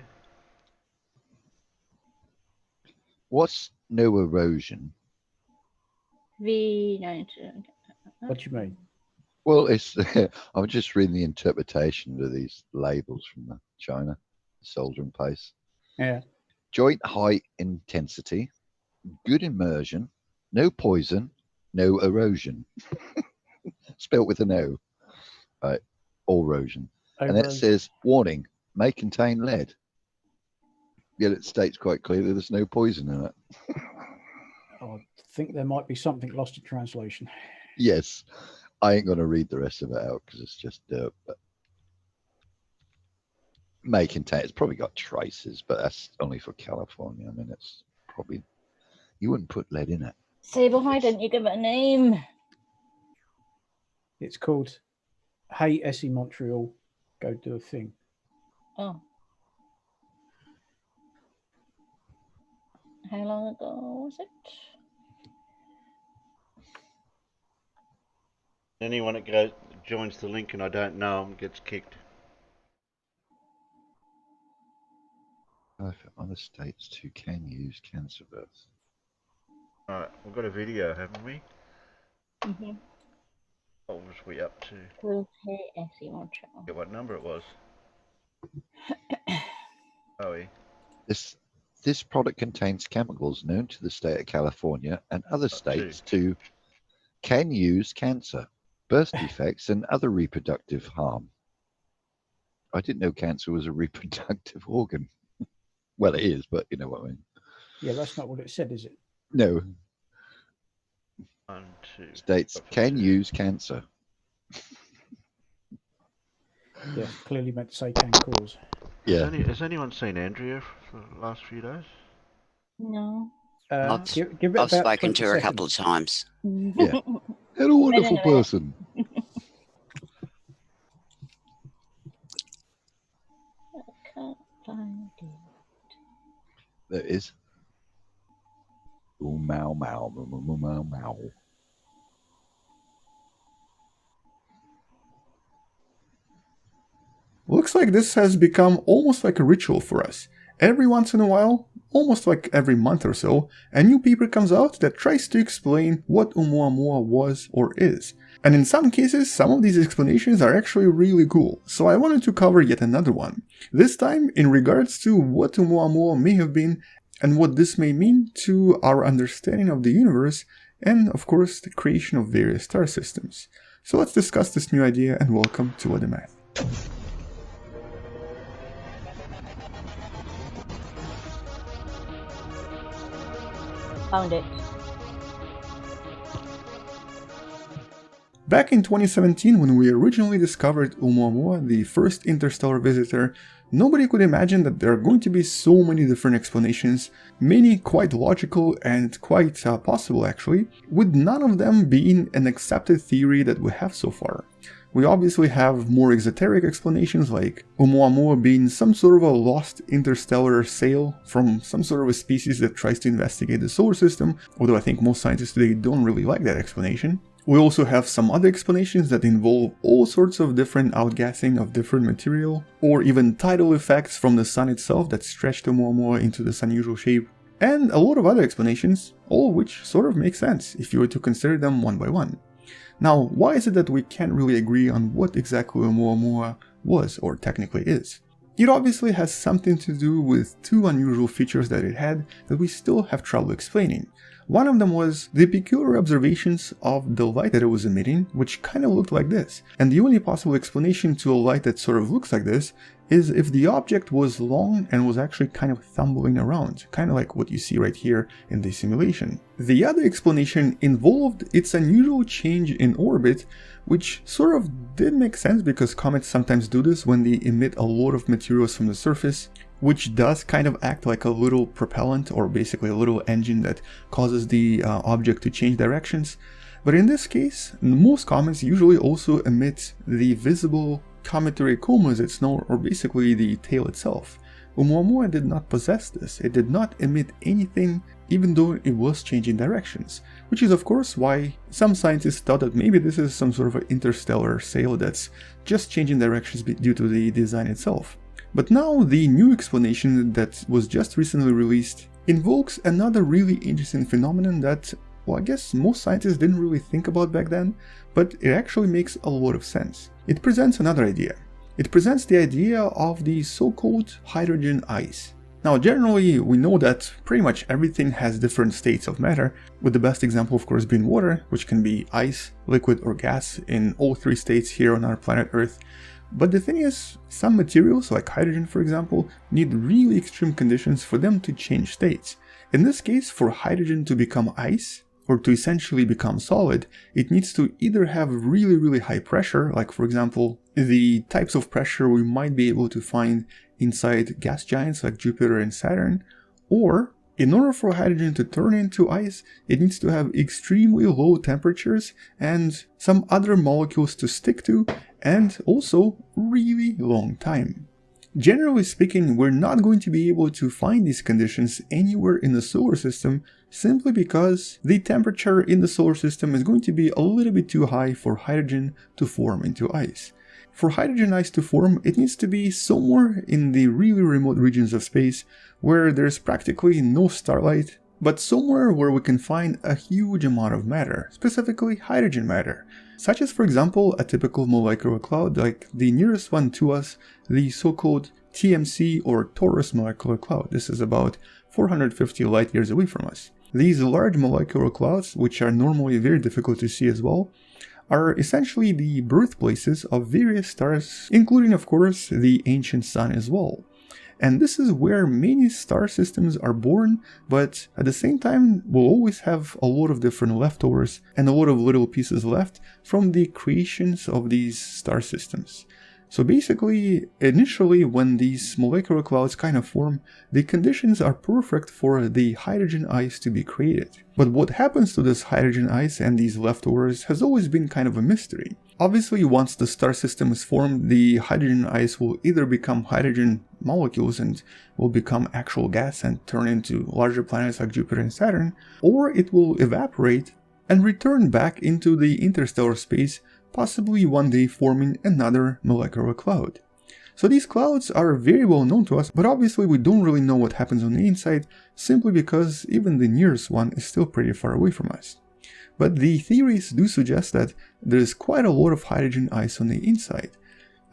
[SPEAKER 4] What's no erosion?
[SPEAKER 5] V92.
[SPEAKER 3] What do you mean?
[SPEAKER 4] Well, it's I'm just reading the interpretation of these labels from China, soldering paste.
[SPEAKER 3] Yeah.
[SPEAKER 4] Joint high intensity, good immersion, no poison, no erosion. Spelt with an O. Right. Erosion. And it says, warning, may contain lead. Yet it states quite clearly there's no poison in it.
[SPEAKER 3] I think there might be something lost in translation.
[SPEAKER 4] Yes. I ain't going to read the rest of it out because it's just Derp. But may contain, it's probably got traces, but that's only for California. I mean, it's probably, you wouldn't put lead in it.
[SPEAKER 5] Sable, why didn't you give it a name?
[SPEAKER 3] It's called Hey SE Montreal, go do a thing.
[SPEAKER 5] Oh. How long ago was it?
[SPEAKER 2] Anyone that joins the link and I don't know them gets kicked.
[SPEAKER 4] Other states too can use cancer births.
[SPEAKER 2] Alright, we've got a video, haven't we?
[SPEAKER 5] Mm-hmm.
[SPEAKER 2] What was we up to?
[SPEAKER 5] Hey SE Montreal.
[SPEAKER 2] Get what number it was. Oh,
[SPEAKER 4] This product contains chemicals known to the state of California and other states to can use cancer, birth defects, and other reproductive harm. I didn't know cancer was a reproductive organ. Well, it is, but you know what I mean.
[SPEAKER 3] Yeah, that's not what it said, is it?
[SPEAKER 4] No.
[SPEAKER 2] 1, 2.
[SPEAKER 4] States can use cancer.
[SPEAKER 3] Yeah, clearly meant to say can cause.
[SPEAKER 4] Yeah.
[SPEAKER 2] Has anyone seen Andrea for the last few days?
[SPEAKER 5] No.
[SPEAKER 10] I've
[SPEAKER 3] give it about
[SPEAKER 10] spoken
[SPEAKER 3] 20
[SPEAKER 10] to her a
[SPEAKER 3] seconds.
[SPEAKER 10] couple of times.
[SPEAKER 4] Yeah. Hello, wonderful person.
[SPEAKER 5] I can't find it.
[SPEAKER 4] There it is. Ooh, mow, mow, mow, mow, mow, mow.
[SPEAKER 12] Looks like this has become almost like a ritual for us. Every once in a while, almost like every month or so, a new paper comes out that tries to explain what Oumuamua was or is. And in some cases, some of these explanations are actually really cool, so I wanted to cover yet another one. This time in regards to what Oumuamua may have been and what this may mean to our understanding of the universe and, of course, the creation of various star systems. So let's discuss this new idea and welcome to What the Math.
[SPEAKER 5] Found it.
[SPEAKER 12] Back in 2017, when we originally discovered Oumuamua, the first interstellar visitor, nobody could imagine that there are going to be so many different explanations, many quite logical and quite possible actually, with none of them being an accepted theory that we have so far. We obviously have more exoteric explanations like Oumuamua being some sort of a lost interstellar sail from some sort of a species that tries to investigate the solar system, although I think most scientists today don't really like that explanation. We also have some other explanations that involve all sorts of different outgassing of different material, or even tidal effects from the sun itself that stretched Oumuamua into this unusual shape, and a lot of other explanations, all of which sort of make sense if you were to consider them one by one. Now, why is it that we can't really agree on what exactly Oumuamua was, or technically is? It obviously has something to do with two unusual features that it had that we still have trouble explaining. One of them was the peculiar observations of the light that it was emitting, which kind of looked like this. And the only possible explanation to a light that sort of looks like this is if the object was long and was actually kind of tumbling around, kind of like what you see right here in the simulation. The other explanation involved its unusual change in orbit, which sort of did make sense because comets sometimes do this when they emit a lot of materials from the surface, which does kind of act like a little propellant, or basically a little engine that causes the object to change directions. But in this case, most comets usually also emit the visible cometary coma, as it's known, or basically the tail itself. Oumuamua did not possess this. It did not emit anything, even though it was changing directions, which is of course why some scientists thought that maybe this is some sort of an interstellar sail that's just changing directions due to the design itself. But now the new explanation that was just recently released invokes another really interesting phenomenon that, well, I guess most scientists didn't really think about back then, but it actually makes a lot of sense. It presents another idea. It presents the idea of the so-called hydrogen ice. Now, generally, we know that pretty much everything has different states of matter, with the best example of course being water, which can be ice, liquid or gas in all three states here on our planet Earth. But the thing is, some materials, like hydrogen for example, need really extreme conditions for them to change states. In this case, for hydrogen to become ice, or to essentially become solid, it needs to either have really high pressure, like for example, the types of pressure we might be able to find inside gas giants like Jupiter and Saturn, or in order for hydrogen to turn into ice, it needs to have extremely low temperatures and some other molecules to stick to, and also really long time. Generally speaking, we're not going to be able to find these conditions anywhere in the solar system simply because the temperature in the solar system is going to be a little bit too high for hydrogen to form into ice. For hydrogen ice to form, it needs to be somewhere in the really remote regions of space where there's practically no starlight, but somewhere where we can find a huge amount of matter, specifically hydrogen matter, such as for example a typical molecular cloud like the nearest one to us, the so-called TMC or Taurus molecular cloud. This is about 450 light years away from us. These large molecular clouds, which are normally very difficult to see as well, are essentially the birthplaces of various stars, including of course the ancient sun as well. And this is where many star systems are born, but at the same time we'll always have a lot of different leftovers and a lot of little pieces left from the creations of these star systems. So basically, initially when these molecular clouds kind of form, the conditions are perfect for the hydrogen ice to be created. But what happens to this hydrogen ice and these leftovers has always been kind of a mystery. Obviously, once the star system is formed, the hydrogen ice will either become hydrogen molecules and will become actual gas and turn into larger planets like Jupiter and Saturn, or it will evaporate and return back into the interstellar space, possibly one day forming another molecular cloud. So these clouds are very well known to us, but obviously we don't really know what happens on the inside, simply because even the nearest one is still pretty far away from us. But the theories do suggest that there's quite a lot of hydrogen ice on the inside.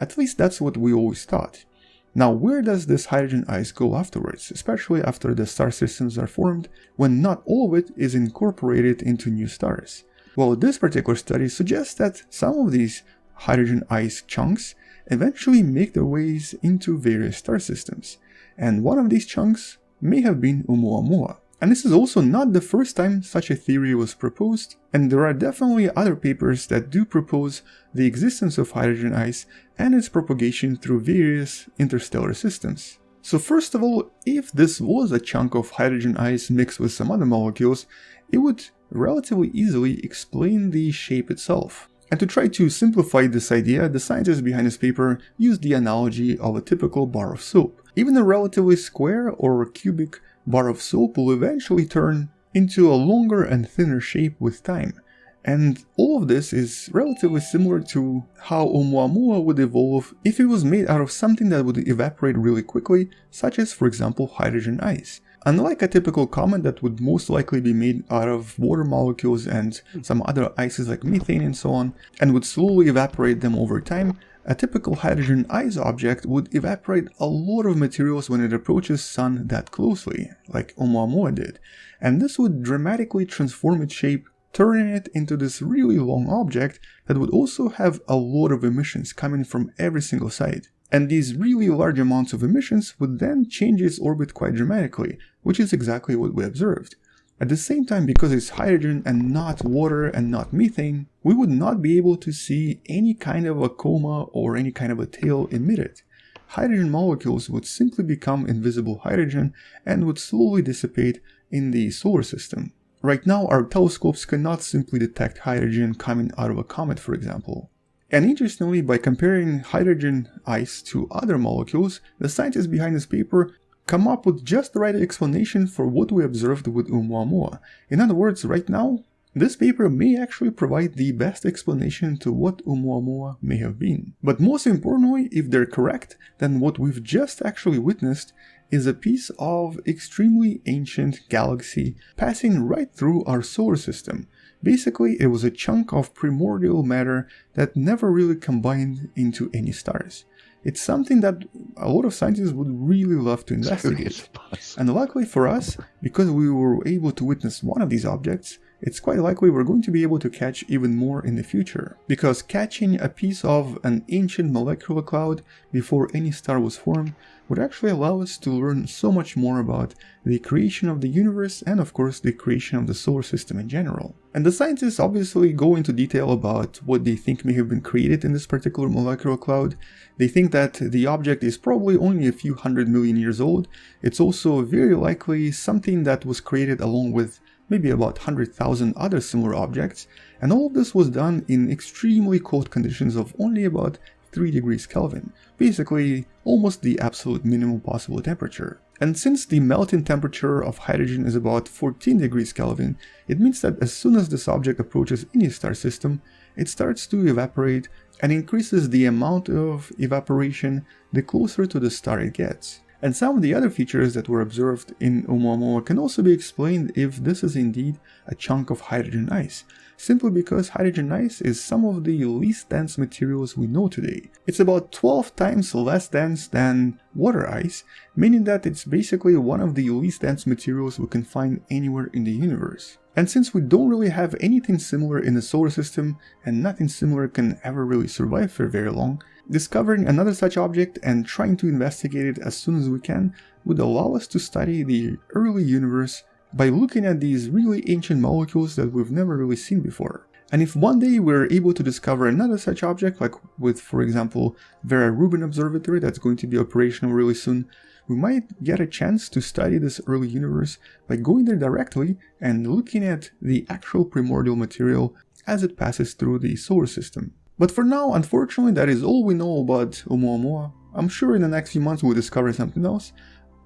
[SPEAKER 12] At least that's what we always thought. Now, where does this hydrogen ice go afterwards, especially after the star systems are formed, when not all of it is incorporated into new stars? Well, this particular study suggests that some of these hydrogen ice chunks eventually make their ways into various star systems, and one of these chunks may have been Oumuamua. And this is also not the first time such a theory was proposed, and there are definitely other papers that do propose the existence of hydrogen ice and its propagation through various interstellar systems. So first of all, if this was a chunk of hydrogen ice mixed with some other molecules, it would relatively easily explain the shape itself. And to try to simplify this idea, the scientists behind this paper used the analogy of a typical bar of soap. Even a relatively square or cubic bar of soap will eventually turn into a longer and thinner shape with time. And all of this is relatively similar to how Oumuamua would evolve if it was made out of something that would evaporate really quickly, such as, for example, hydrogen ice. Unlike a typical comet that would most likely be made out of water molecules and some other ices like methane and so on, and would slowly evaporate them over time, a typical hydrogen ice object would evaporate a lot of materials when it approaches Sun that closely, like Oumuamua did, and this would dramatically transform its shape, turning it into this really long object that would also have a lot of emissions coming from every single side. And these really large amounts of emissions would then change its orbit quite dramatically, which is exactly what we observed. At the same time, because it's hydrogen and not water and not methane, we would not be able to see any kind of a coma or any kind of a tail emitted. Hydrogen molecules would simply become invisible hydrogen and would slowly dissipate in the solar system. Right now, our telescopes cannot simply detect hydrogen coming out of a comet, for example. And interestingly, by comparing hydrogen ice to other molecules, the scientists behind this paper come up with just the right explanation for what we observed with Oumuamua. In other words, right now, this paper may actually provide the best explanation to what Oumuamua may have been. But most importantly, if they're correct, then what we've just actually witnessed is a piece of extremely ancient galaxy passing right through our solar system. Basically, it was a chunk of primordial matter that never really combined into any stars. It's something that a lot of scientists would really love to investigate. And luckily for us, because we were able to witness one of these objects, it's quite likely we're going to be able to catch even more in the future. Because catching a piece of an ancient molecular cloud before any star was formed would actually allow us to learn so much more about the creation of the universe and of course the creation of the solar system in general. And the scientists obviously go into detail about what they think may have been created in this particular molecular cloud. They think that the object is probably only a few 100 million years old. It's also very likely something that was created along with maybe about 100,000 other similar objects, and all of this was done in extremely cold conditions of only about 3 degrees Kelvin, basically almost the absolute minimum possible temperature. And since the melting temperature of hydrogen is about 14 degrees Kelvin, it means that as soon as this object approaches any star system, it starts to evaporate and increases the amount of evaporation the closer to the star it gets. And some of the other features that were observed in Oumuamua can also be explained if this is indeed a chunk of hydrogen ice, simply because hydrogen ice is some of the least dense materials we know today. It's about 12 times less dense than water ice, meaning that it's basically one of the least dense materials we can find anywhere in the universe. And since we don't really have anything similar in the solar system, and nothing similar can ever really survive for very long, discovering another such object and trying to investigate it as soon as we can would allow us to study the early universe by looking at these really ancient molecules that we've never really seen before. And if one day we're able to discover another such object, like with, for example, Vera Rubin Observatory that's going to be operational really soon, we might get a chance to study this early universe by going there directly and looking at the actual primordial material as it passes through the solar system. But for now, unfortunately, that is all we know about Oumuamua. I'm sure in the next few months we'll discover something else,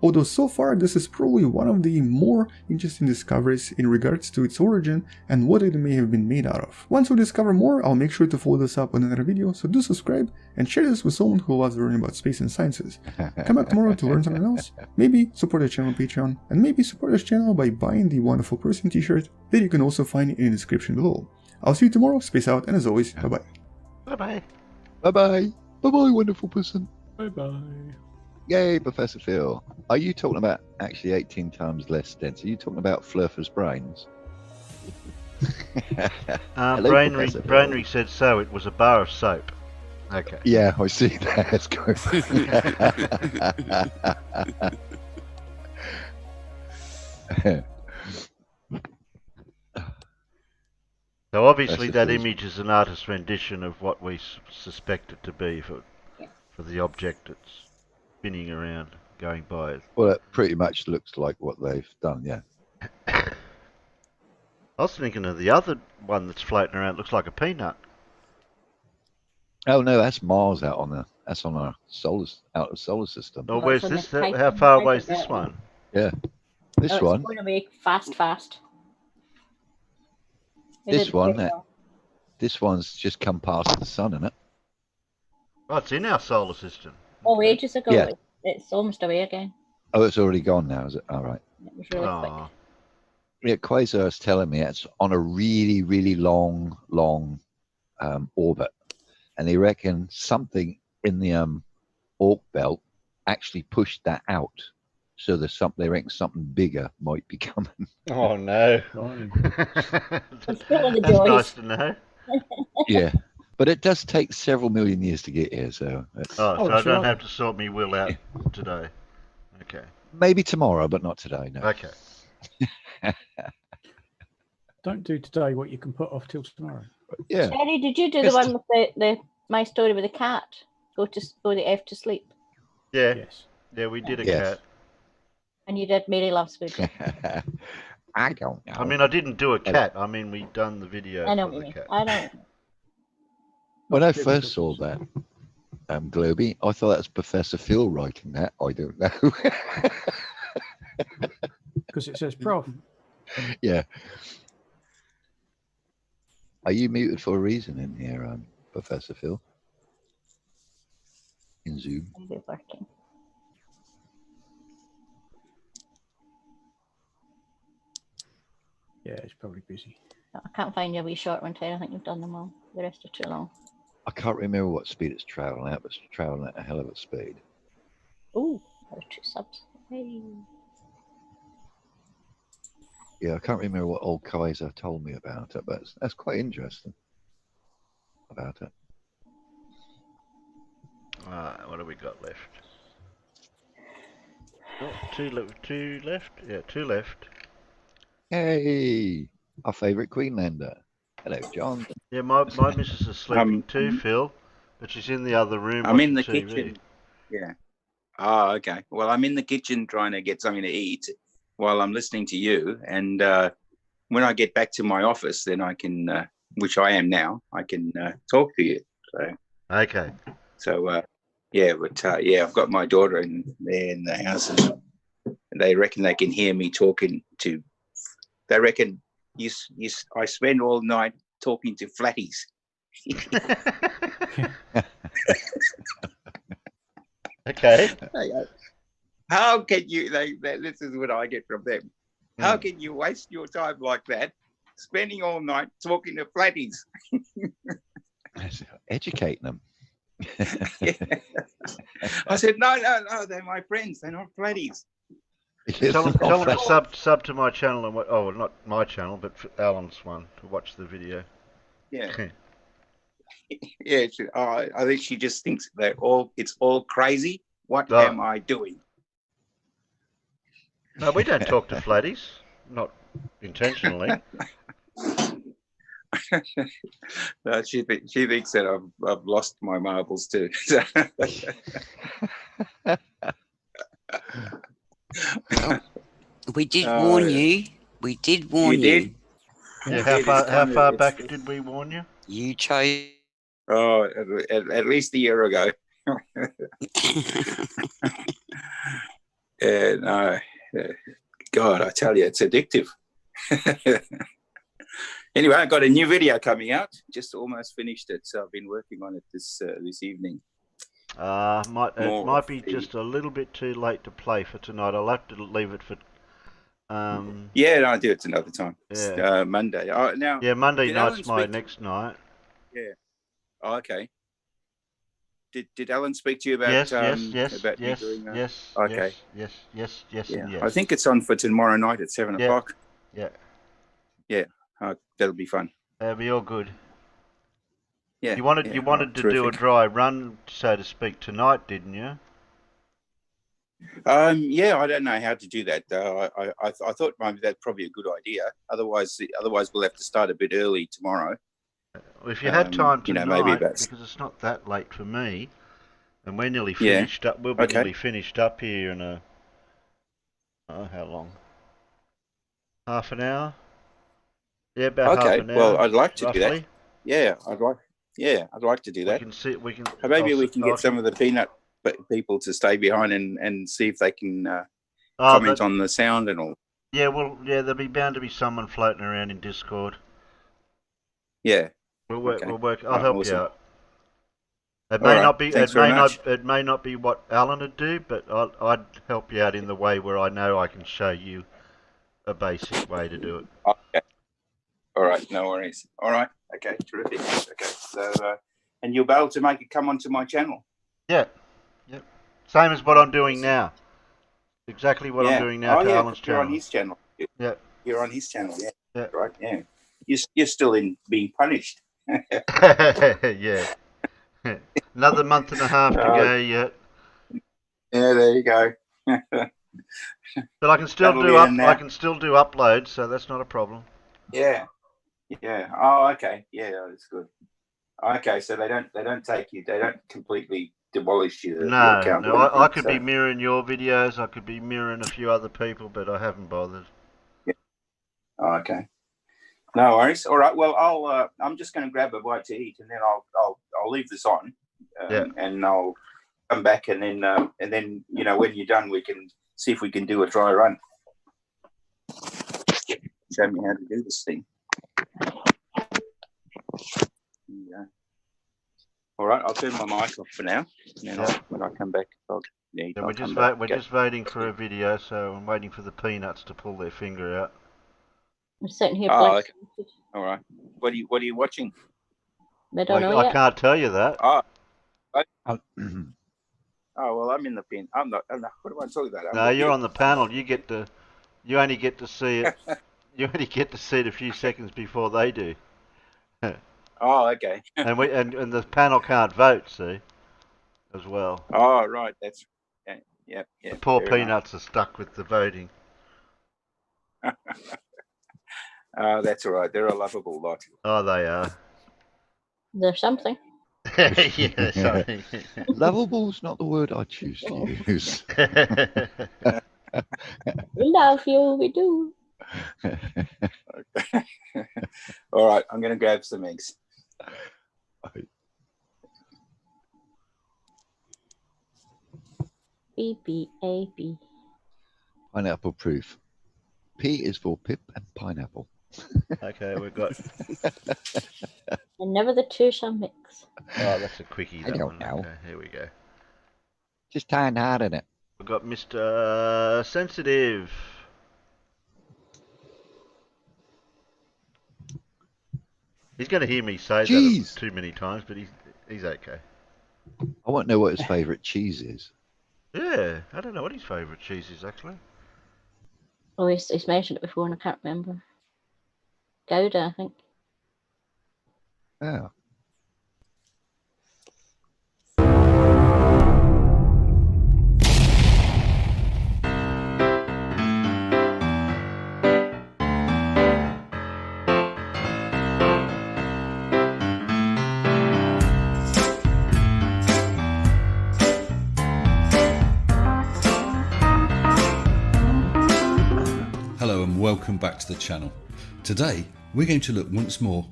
[SPEAKER 12] although so far this is probably one of the more interesting discoveries in regards to its origin and what it may have been made out of. Once we discover more, I'll make sure to follow this up with another video, so do subscribe and share this with someone who loves learning about space and sciences. Come back tomorrow to learn something else, maybe support the channel on Patreon, and maybe support this channel by buying the Wonderful Person t-shirt that you can also find in the description below. I'll see you tomorrow, space out, and as always, bye bye.
[SPEAKER 2] Bye-bye.
[SPEAKER 4] Bye-bye. Bye-bye, wonderful person.
[SPEAKER 3] Bye-bye.
[SPEAKER 4] Yay, Professor Phil. Are you talking about actually 18 times less dense? Are you talking about Flurfer's brains? Hello,
[SPEAKER 2] Brainry said so. It was a bar of soap. Okay.
[SPEAKER 4] Yeah, I see that. Let's go.
[SPEAKER 2] So obviously
[SPEAKER 4] Professor
[SPEAKER 2] that
[SPEAKER 4] Phil's-
[SPEAKER 2] image is an artist's rendition of what we suspect it to be for the object that's spinning around, going by it.
[SPEAKER 4] Well, it pretty much looks like what they've done, yeah.
[SPEAKER 2] I was thinking of the other one that's floating around. It looks like a peanut.
[SPEAKER 4] Oh no, that's Mars out on the. That's on our out of solar system.
[SPEAKER 2] Oh,
[SPEAKER 5] Oh,
[SPEAKER 2] where's
[SPEAKER 5] it's on
[SPEAKER 2] this?
[SPEAKER 5] the
[SPEAKER 2] How
[SPEAKER 5] Titan
[SPEAKER 2] far
[SPEAKER 5] side
[SPEAKER 2] away
[SPEAKER 5] of
[SPEAKER 2] is this
[SPEAKER 5] that.
[SPEAKER 2] one?
[SPEAKER 4] Yeah, this
[SPEAKER 5] Oh, it's
[SPEAKER 4] one.
[SPEAKER 5] going away fast. It
[SPEAKER 4] This
[SPEAKER 5] didn't
[SPEAKER 4] one.
[SPEAKER 5] take long.
[SPEAKER 4] This one's just come past the sun, isn't it?
[SPEAKER 2] Oh, it's in our solar system.
[SPEAKER 5] Oh, ages ago.
[SPEAKER 4] Yeah.
[SPEAKER 5] It's almost away again.
[SPEAKER 4] Oh, it's already gone now, is it? All right.
[SPEAKER 5] It was really quick.
[SPEAKER 4] Yeah, Quasar is telling me it's on a really, really long orbit, and they reckon something in the Oort belt actually pushed that out. So there's something. They reckon something bigger might be coming.
[SPEAKER 2] Oh no!
[SPEAKER 5] It's full of the
[SPEAKER 2] That's
[SPEAKER 5] joys.
[SPEAKER 2] nice to know.
[SPEAKER 4] Yeah, but it does take several million years to get here, so it's,
[SPEAKER 2] Oh, so I
[SPEAKER 3] that's
[SPEAKER 2] don't
[SPEAKER 3] right.
[SPEAKER 2] have to sort me will out today. Okay.
[SPEAKER 4] maybe tomorrow, but not today. No.
[SPEAKER 2] Okay.
[SPEAKER 3] Don't do today what you can put off till tomorrow.
[SPEAKER 4] Yeah.
[SPEAKER 5] Sherry, did you do the
[SPEAKER 4] Yes.
[SPEAKER 5] one with the my story with the cat? Go the F to sleep.
[SPEAKER 2] Yeah.
[SPEAKER 3] Yes.
[SPEAKER 2] Yeah, we did a
[SPEAKER 4] Yes.
[SPEAKER 2] cat.
[SPEAKER 5] And you did Mary Loves Food.
[SPEAKER 4] I don't know.
[SPEAKER 2] I mean, I didn't do a cat. I mean, we done the video
[SPEAKER 5] I know
[SPEAKER 2] for
[SPEAKER 5] what you
[SPEAKER 2] the
[SPEAKER 5] mean.
[SPEAKER 2] cat.
[SPEAKER 5] I know.
[SPEAKER 4] When I first saw that, Globy, I thought that was Professor Phil writing that. I don't know.
[SPEAKER 3] Because it says prof.
[SPEAKER 4] Yeah. Are you muted for a reason in here, Professor Phil? In Zoom.
[SPEAKER 5] Maybe working.
[SPEAKER 3] Yeah, it's probably busy.
[SPEAKER 5] I can't find your wee short one, Terry. I think you've done them all. The rest are too long.
[SPEAKER 4] I can't remember what speed it's traveling at, but it's traveling at a hell of a speed.
[SPEAKER 5] Ooh, there's 2 subs. Hey.
[SPEAKER 4] Yeah, I can't remember what old Kaiser told me about it, but that's quite interesting about it.
[SPEAKER 2] What have we got left? Oh, two left? Yeah, 2 left.
[SPEAKER 4] Hey, our favourite Queenlander. Hello, John.
[SPEAKER 2] Yeah, my missus is sleeping too, Phil, but she's in the other room
[SPEAKER 21] I'm in
[SPEAKER 2] watching
[SPEAKER 21] the
[SPEAKER 2] TV.
[SPEAKER 21] kitchen. Yeah. Oh, okay. Well, I'm in the kitchen trying to get something to eat while I'm listening to you. And when I get back to my office, then I can, which I am now, I can talk to you. So.
[SPEAKER 2] Okay.
[SPEAKER 21] So, yeah, but yeah, I've got my daughter in there in the house, and they reckon they can hear me talking to. They reckon I spend all night talking to flatties.
[SPEAKER 2] Okay.
[SPEAKER 21] How can you? This is what I get from them. How can you waste your time like that, spending all night talking to flatties?
[SPEAKER 4] Educating them.
[SPEAKER 21] I said, no, they're my friends. They're not flatties.
[SPEAKER 2] Tell them to sub to my channel and not my channel, but Alan's one to watch the video.
[SPEAKER 21] Yeah. Yeah, I think she just thinks it's all crazy. What am I doing?
[SPEAKER 2] No, we don't talk to flatties, not intentionally.
[SPEAKER 21] No, she thinks that I've lost my marbles too.
[SPEAKER 10] We did warn you. We did warn you.
[SPEAKER 2] Yeah, how far back did we warn you?
[SPEAKER 10] You chose.
[SPEAKER 21] Oh, at least a year ago. And God, I tell you, it's addictive. Anyway, I got a new video coming out. Just almost finished it, so I've been working on it this evening.
[SPEAKER 2] It might be just a little bit too late to play for tonight. I'll have to leave it for.
[SPEAKER 21] Yeah, no, I'll do it another time.
[SPEAKER 2] Yeah.
[SPEAKER 21] Monday. Now.
[SPEAKER 2] Yeah, Monday
[SPEAKER 21] did
[SPEAKER 2] night's
[SPEAKER 21] Alan
[SPEAKER 2] my
[SPEAKER 21] speak-
[SPEAKER 2] next night.
[SPEAKER 21] Yeah. Oh, okay. Did Alan speak to you about
[SPEAKER 2] Yes,
[SPEAKER 21] about me
[SPEAKER 2] yes,
[SPEAKER 21] doing that?
[SPEAKER 2] yes,
[SPEAKER 21] Okay.
[SPEAKER 2] yes,
[SPEAKER 21] Yeah.
[SPEAKER 2] and yes.
[SPEAKER 21] I think it's on for tomorrow night at 7
[SPEAKER 2] Yeah.
[SPEAKER 21] o'clock.
[SPEAKER 2] Yeah.
[SPEAKER 21] Yeah. That'll be fun.
[SPEAKER 2] That'll be all good.
[SPEAKER 21] Yeah.
[SPEAKER 2] You wanted to do a
[SPEAKER 21] terrific.
[SPEAKER 2] dry run, so to speak, tonight, didn't you?
[SPEAKER 21] Yeah, I don't know how to do that. I thought maybe that's probably a good idea. Otherwise we'll have to start a bit early tomorrow.
[SPEAKER 2] Well, if you have time
[SPEAKER 21] you know,
[SPEAKER 2] tonight,
[SPEAKER 21] maybe about
[SPEAKER 2] because it's not that late for me, and we're nearly
[SPEAKER 21] Yeah.
[SPEAKER 2] finished up. We'll be
[SPEAKER 21] Okay.
[SPEAKER 2] nearly finished up here in a. Oh, how long? Half an hour? Yeah, about half
[SPEAKER 21] Okay.
[SPEAKER 2] an hour.
[SPEAKER 21] Well, I'd like to do
[SPEAKER 2] roughly.
[SPEAKER 21] that. Yeah, I'd like to do that.
[SPEAKER 2] We can see. We can.
[SPEAKER 21] Maybe
[SPEAKER 2] I'll
[SPEAKER 21] we
[SPEAKER 2] s-
[SPEAKER 21] can
[SPEAKER 2] I'll-
[SPEAKER 21] get some of the peanut people to stay behind and see if they can
[SPEAKER 2] Oh,
[SPEAKER 21] comment
[SPEAKER 2] but-
[SPEAKER 21] on the sound and all.
[SPEAKER 2] Yeah, well, yeah, there'll be bound to be someone floating around in Discord.
[SPEAKER 21] Yeah.
[SPEAKER 2] We'll work.
[SPEAKER 21] Okay.
[SPEAKER 2] We'll work. I'll
[SPEAKER 21] Oh,
[SPEAKER 2] help
[SPEAKER 21] awesome.
[SPEAKER 2] you out. It
[SPEAKER 21] All
[SPEAKER 2] may
[SPEAKER 21] right.
[SPEAKER 2] not be.
[SPEAKER 21] Thanks
[SPEAKER 2] It may
[SPEAKER 21] very much.
[SPEAKER 2] not. It may not be what Alan would do, but I'd help you out in the way where I know I can show you a basic way to do it.
[SPEAKER 21] Okay. All right. No worries. All right. Okay. Terrific. Okay. So, and you'll be able to make it come onto my channel.
[SPEAKER 2] Yeah. Yep. Same as what I'm doing now. Exactly what I'm doing now to
[SPEAKER 21] yeah,
[SPEAKER 2] Alan's
[SPEAKER 21] you're
[SPEAKER 2] channel.
[SPEAKER 21] on his channel.
[SPEAKER 2] Yeah.
[SPEAKER 21] You're on his channel. Yeah.
[SPEAKER 2] Yeah.
[SPEAKER 21] Right. Yeah. You're still in being punished.
[SPEAKER 2] Yeah. Another month and a half to go yet.
[SPEAKER 21] Yeah. There you go.
[SPEAKER 2] But I can still
[SPEAKER 21] That'll
[SPEAKER 2] do
[SPEAKER 21] be
[SPEAKER 2] up.
[SPEAKER 21] in
[SPEAKER 2] I
[SPEAKER 21] now.
[SPEAKER 2] can still do uploads, so that's not a problem.
[SPEAKER 21] Yeah. Yeah. Oh, okay. Yeah, that's good. Okay, so they don't take you. They don't completely demolish you.
[SPEAKER 2] No,
[SPEAKER 21] account
[SPEAKER 2] no.
[SPEAKER 21] or
[SPEAKER 2] I
[SPEAKER 21] anything,
[SPEAKER 2] could be mirroring your videos. I could be mirroring a few other people, but I haven't bothered.
[SPEAKER 21] Oh, okay. No worries. All right. Well, I'm just going to grab a bite to eat, and then I'll leave this on, and I'll come back, and then you know, when you're done, we can see if we can do a dry run. Show me how to do this thing. Yeah. All right. I'll turn my mic off for now, and then when I come back, I'll
[SPEAKER 2] Yeah,
[SPEAKER 21] I'll
[SPEAKER 2] we're
[SPEAKER 21] come
[SPEAKER 2] just
[SPEAKER 21] back.
[SPEAKER 2] we're just waiting for a video, so I'm waiting for the peanuts to pull their finger out.
[SPEAKER 5] I'm sitting here.
[SPEAKER 21] Oh, okay. All right. What are you watching?
[SPEAKER 5] I don't know
[SPEAKER 2] I
[SPEAKER 5] yet.
[SPEAKER 2] can't tell you that.
[SPEAKER 21] Oh, well, I'm in the pin. I'm not. What am I talking about?
[SPEAKER 2] No, you're on the panel. You only get to see it. You only get to see it a few seconds before they do.
[SPEAKER 21] Oh, okay.
[SPEAKER 2] and the panel can't vote, see, as well.
[SPEAKER 21] Oh, right. That's yeah.
[SPEAKER 2] The poor
[SPEAKER 21] fair enough.
[SPEAKER 2] peanuts are stuck with the voting.
[SPEAKER 21] That's all right. They're a lovable lot.
[SPEAKER 2] Oh, they are.
[SPEAKER 5] There's something.
[SPEAKER 2] Yeah, something.
[SPEAKER 4] Lovable's not the word I choose to use.
[SPEAKER 5] We love you. We do.
[SPEAKER 21] All right. I'm going to grab some eggs.
[SPEAKER 5] B-B-A-B.
[SPEAKER 4] Pineapple proof. P is for Pip and pineapple.
[SPEAKER 2] Okay, we've got.
[SPEAKER 5] And never the two shall mix.
[SPEAKER 2] Oh, that's a quickie.
[SPEAKER 4] I
[SPEAKER 2] That
[SPEAKER 4] don't
[SPEAKER 2] one.
[SPEAKER 4] know.
[SPEAKER 2] Okay, here we go.
[SPEAKER 4] Just tying hard in it.
[SPEAKER 2] We've got Mr. Sensitive. He's going to hear me say
[SPEAKER 4] Cheese.
[SPEAKER 2] that too many times, but he's okay.
[SPEAKER 4] I want to know what his favourite cheese is.
[SPEAKER 2] Yeah, I don't know what his favourite cheese is actually.
[SPEAKER 5] Oh, he's mentioned it before and I can't remember. Gouda, I think.
[SPEAKER 4] Oh.
[SPEAKER 1] Hello and welcome back to the channel. Today we're going to look once more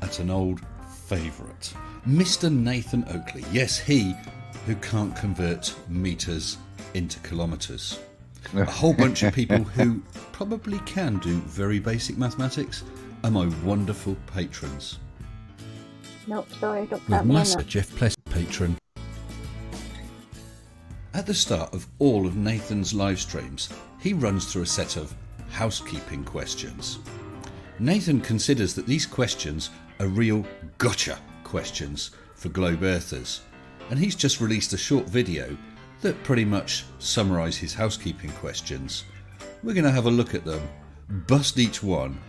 [SPEAKER 1] at an old favourite, Mr. Nathan Oakley. Yes, he who can't convert metres into kilometres. A whole bunch of people who probably can do very basic mathematics are my wonderful patrons.
[SPEAKER 5] Nope, sorry, don't
[SPEAKER 1] With
[SPEAKER 5] count me in
[SPEAKER 1] Master
[SPEAKER 5] that.
[SPEAKER 1] Jeff Pless patron. At the start of all of Nathan's live streams, he runs through a set of housekeeping questions. Nathan considers that these questions are real gotcha questions for globe earthers, and he's just released a short video that pretty much summarise his housekeeping questions. We're going to have a look at them, bust each one,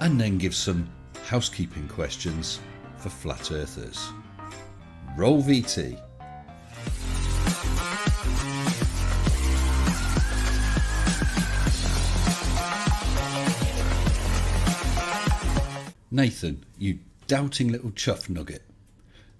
[SPEAKER 1] and then give some housekeeping questions for flat earthers. Roll VT. Nathan, you doubting little chuff nugget.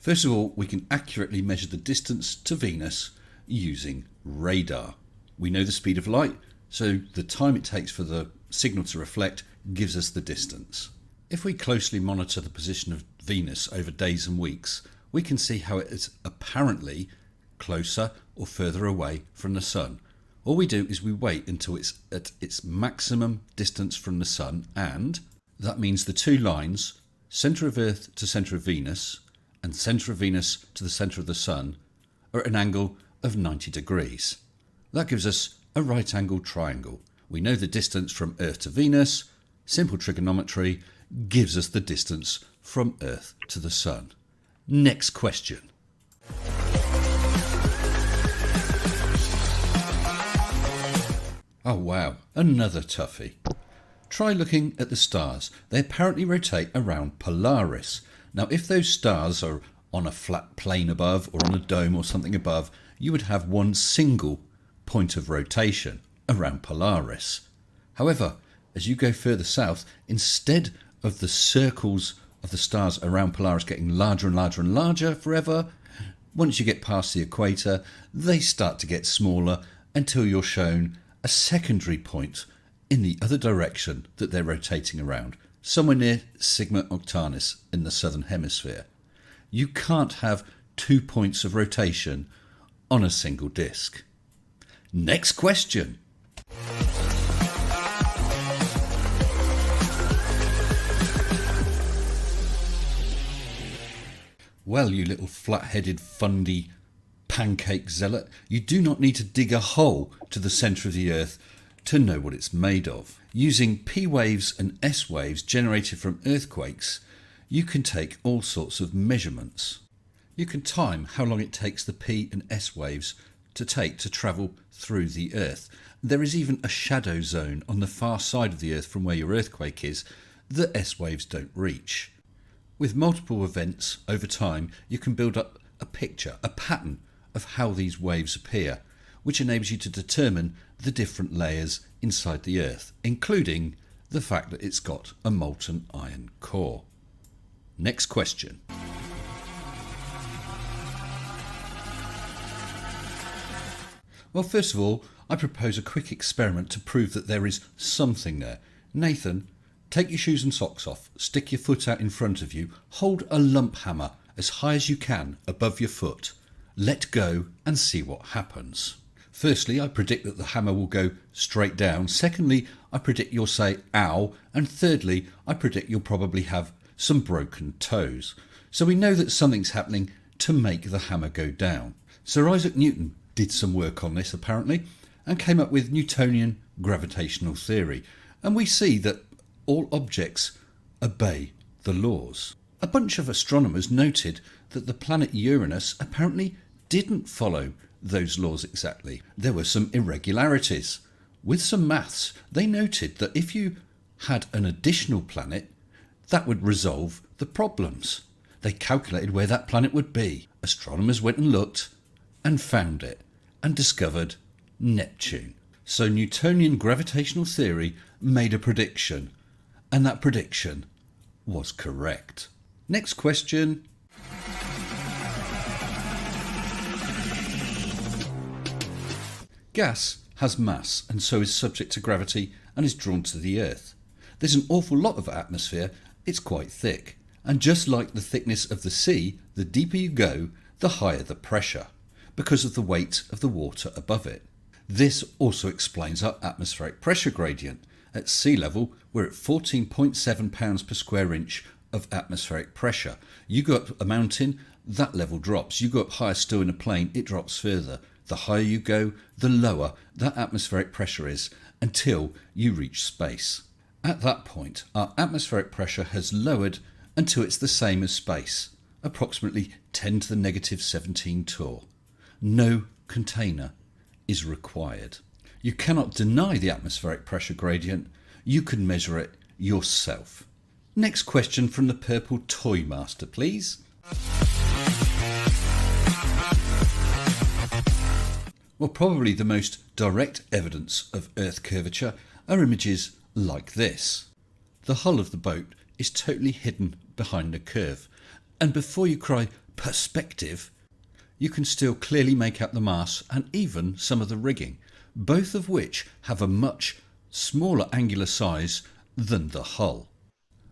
[SPEAKER 1] First of all, we can accurately measure the distance to Venus using radar. We know the speed of light, so the time it takes for the signal to reflect gives us the distance. If we closely monitor the position of Venus over days and weeks, we can see how it is apparently closer or further away from the Sun. All we do is we wait until it's at its maximum distance from the Sun, and that means the two lines, centre of Earth to centre of Venus and centre of Venus to the centre of the Sun, are at an angle of 90 degrees. That gives us a right-angled triangle. We know the distance from Earth to Venus. Simple trigonometry gives us the distance from Earth to the Sun. Next question. Oh wow, another toughie. Try looking at the stars. They apparently rotate around Polaris. Now if those stars are on a flat plane above or on a dome or something above, you would have one single point of rotation around Polaris. However, as you go further south, instead of the circles of the stars around Polaris getting larger and larger and larger forever, once you get past the equator, they start to get smaller until you're shown a secondary point in the other direction that they're rotating around, somewhere near Sigma Octanis in the southern hemisphere. You can't have 2 points of rotation on a single disk. Next question. Well, you little flat-headed, fundy pancake zealot, you do not need to dig a hole to the centre of the Earth to know what it's made of. Using P waves and S waves generated from earthquakes, you can take all sorts of measurements. You can time how long it takes the P and S waves to take to travel through the Earth. There is even a shadow zone on the far side of the Earth from where your earthquake is that S waves don't reach. With multiple events over time, you can build up a picture, a pattern of how these waves appear, which enables you to determine the different layers inside the Earth, including the fact that it's got a molten iron core. Next question. Well, first of all, I propose a quick experiment to prove that there is something there. Nathan, take your shoes and socks off, stick your foot out in front of you, hold a lump hammer as high as you can above your foot, let go and see what happens. Firstly, I predict that the hammer will go straight down. Secondly, I predict you'll say ow. And thirdly, I predict you'll probably have some broken toes. So we know that something's happening to make the hammer go down. Sir Isaac Newton did some work on this apparently and came up with Newtonian gravitational theory. And we see that all objects obey the laws. A bunch of astronomers noted that the planet Uranus apparently didn't follow those laws exactly. There were some irregularities. With some maths, they noted that if you had an additional planet, that would resolve the problems. They calculated where that planet would be. Astronomers went and looked and found it and discovered Neptune. So Newtonian gravitational theory made a prediction, and that prediction was correct. Next question. Gas has mass and so is subject to gravity and is drawn to the Earth. There's an awful lot of atmosphere, it's quite thick. And just like the thickness of the sea, the deeper you go, the higher the pressure, because of the weight of the water above it. This also explains our atmospheric pressure gradient. At sea level, we're at 14.7 pounds per square inch of atmospheric pressure. You go up a mountain, that level drops. You go up higher still in a plane, it drops further. The higher you go, the lower that atmospheric pressure is until you reach space. At that point, our atmospheric pressure has lowered until it's the same as space, approximately 10 to the negative 17 torr. No container is required. You cannot deny the atmospheric pressure gradient. You can measure it yourself. Next question from the Purple Toy Master, please. Well, probably the most direct evidence of Earth curvature are images like this. The hull of the boat is totally hidden behind the curve. And before you cry perspective, you can still clearly make out the masts and even some of the rigging, both of which have a much smaller angular size than the hull.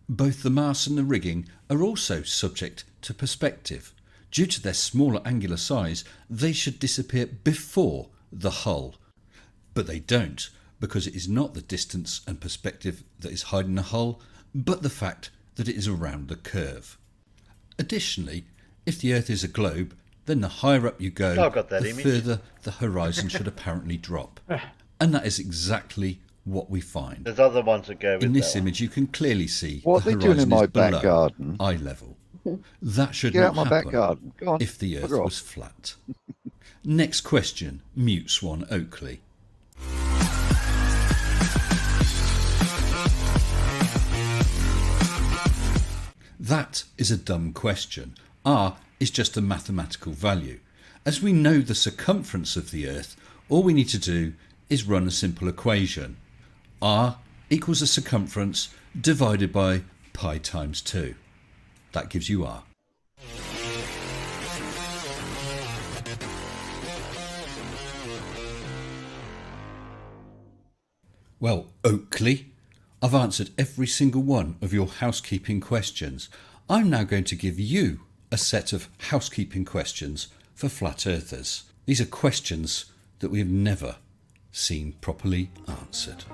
[SPEAKER 1] Both the masts and the rigging are also subject to perspective. Due to their smaller angular size, they should disappear before the hull. But they don't, because it is not the distance and perspective that is hiding the hull, but the fact that it is around the curve. Additionally, if the Earth is a globe, then the higher up you go,
[SPEAKER 2] I've got that
[SPEAKER 1] the
[SPEAKER 2] image.
[SPEAKER 1] further the horizon should apparently drop. And that is exactly what we find.
[SPEAKER 2] There's other ones that go with
[SPEAKER 1] In this
[SPEAKER 2] that one.
[SPEAKER 1] image, you can clearly see
[SPEAKER 4] What
[SPEAKER 1] the
[SPEAKER 4] are they doing in
[SPEAKER 1] horizon
[SPEAKER 4] my
[SPEAKER 1] is below
[SPEAKER 4] back garden?
[SPEAKER 1] eye level. That should
[SPEAKER 4] Get
[SPEAKER 1] not
[SPEAKER 4] out my
[SPEAKER 1] happen
[SPEAKER 4] back garden. Go on,
[SPEAKER 1] if the Earth
[SPEAKER 4] bugger off.
[SPEAKER 1] was flat. Next question, Mute Swan Oakley. That is a dumb question. R is just a mathematical value. As we know the circumference of the Earth, all we need to do is run a simple equation. R equals the circumference divided by pi times 2. That gives you R. Well, Oakley, I've answered every single one of your housekeeping questions. I'm now going to give you a set of housekeeping questions for flat earthers. These are questions that we have never seen properly answered.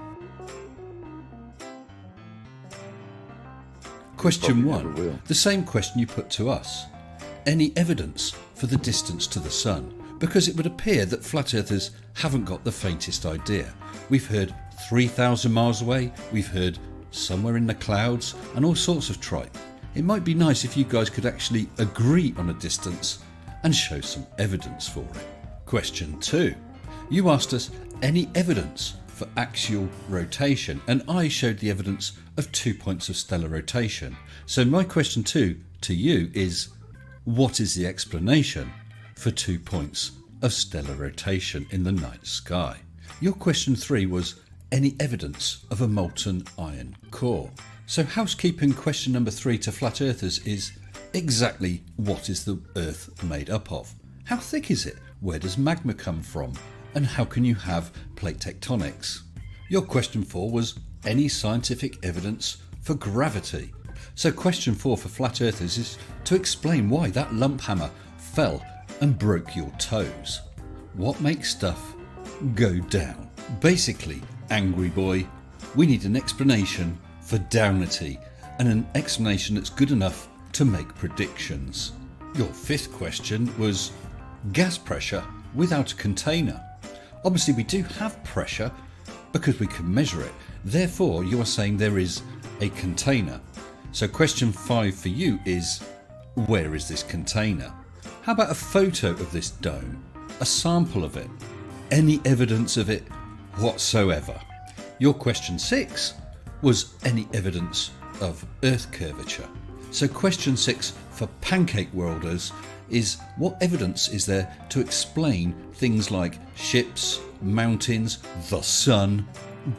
[SPEAKER 1] Question 1, the same question you put to us. Any evidence for the distance to the sun? Because it would appear that flat earthers haven't got the faintest idea. We've heard 3,000 miles away, we've heard somewhere in the clouds, and all sorts of tripe. It might be nice if you guys could actually agree on a distance and show some evidence for it. Question 2. You asked us any evidence for axial rotation, and I showed the evidence of 2 points of stellar rotation. So my question 2 to you is, what is the explanation for 2 points of stellar rotation in the night sky? Your question 3 was any evidence of a molten iron core. So housekeeping question number 3 to flat earthers is exactly what is the Earth made up of? How thick is it? Where does magma come from? And how can you have plate tectonics? Your question 4 was any scientific evidence for gravity. So question 4 for flat earthers is to explain why that lump hammer fell and broke your toes. What makes stuff go down? Basically, angry boy, we need an explanation for downity and an explanation that's good enough to make predictions. Your 5th question was gas pressure without a container. Obviously we do have pressure because we can measure it. Therefore you are saying there is a container. So question 5 for you is, where is this container? How about a photo of this dome? A sample of it? Any evidence of it whatsoever? Your question 6 was any evidence of Earth curvature. So question 6 for pancake worlders is what evidence is there to explain things like ships, mountains, the sun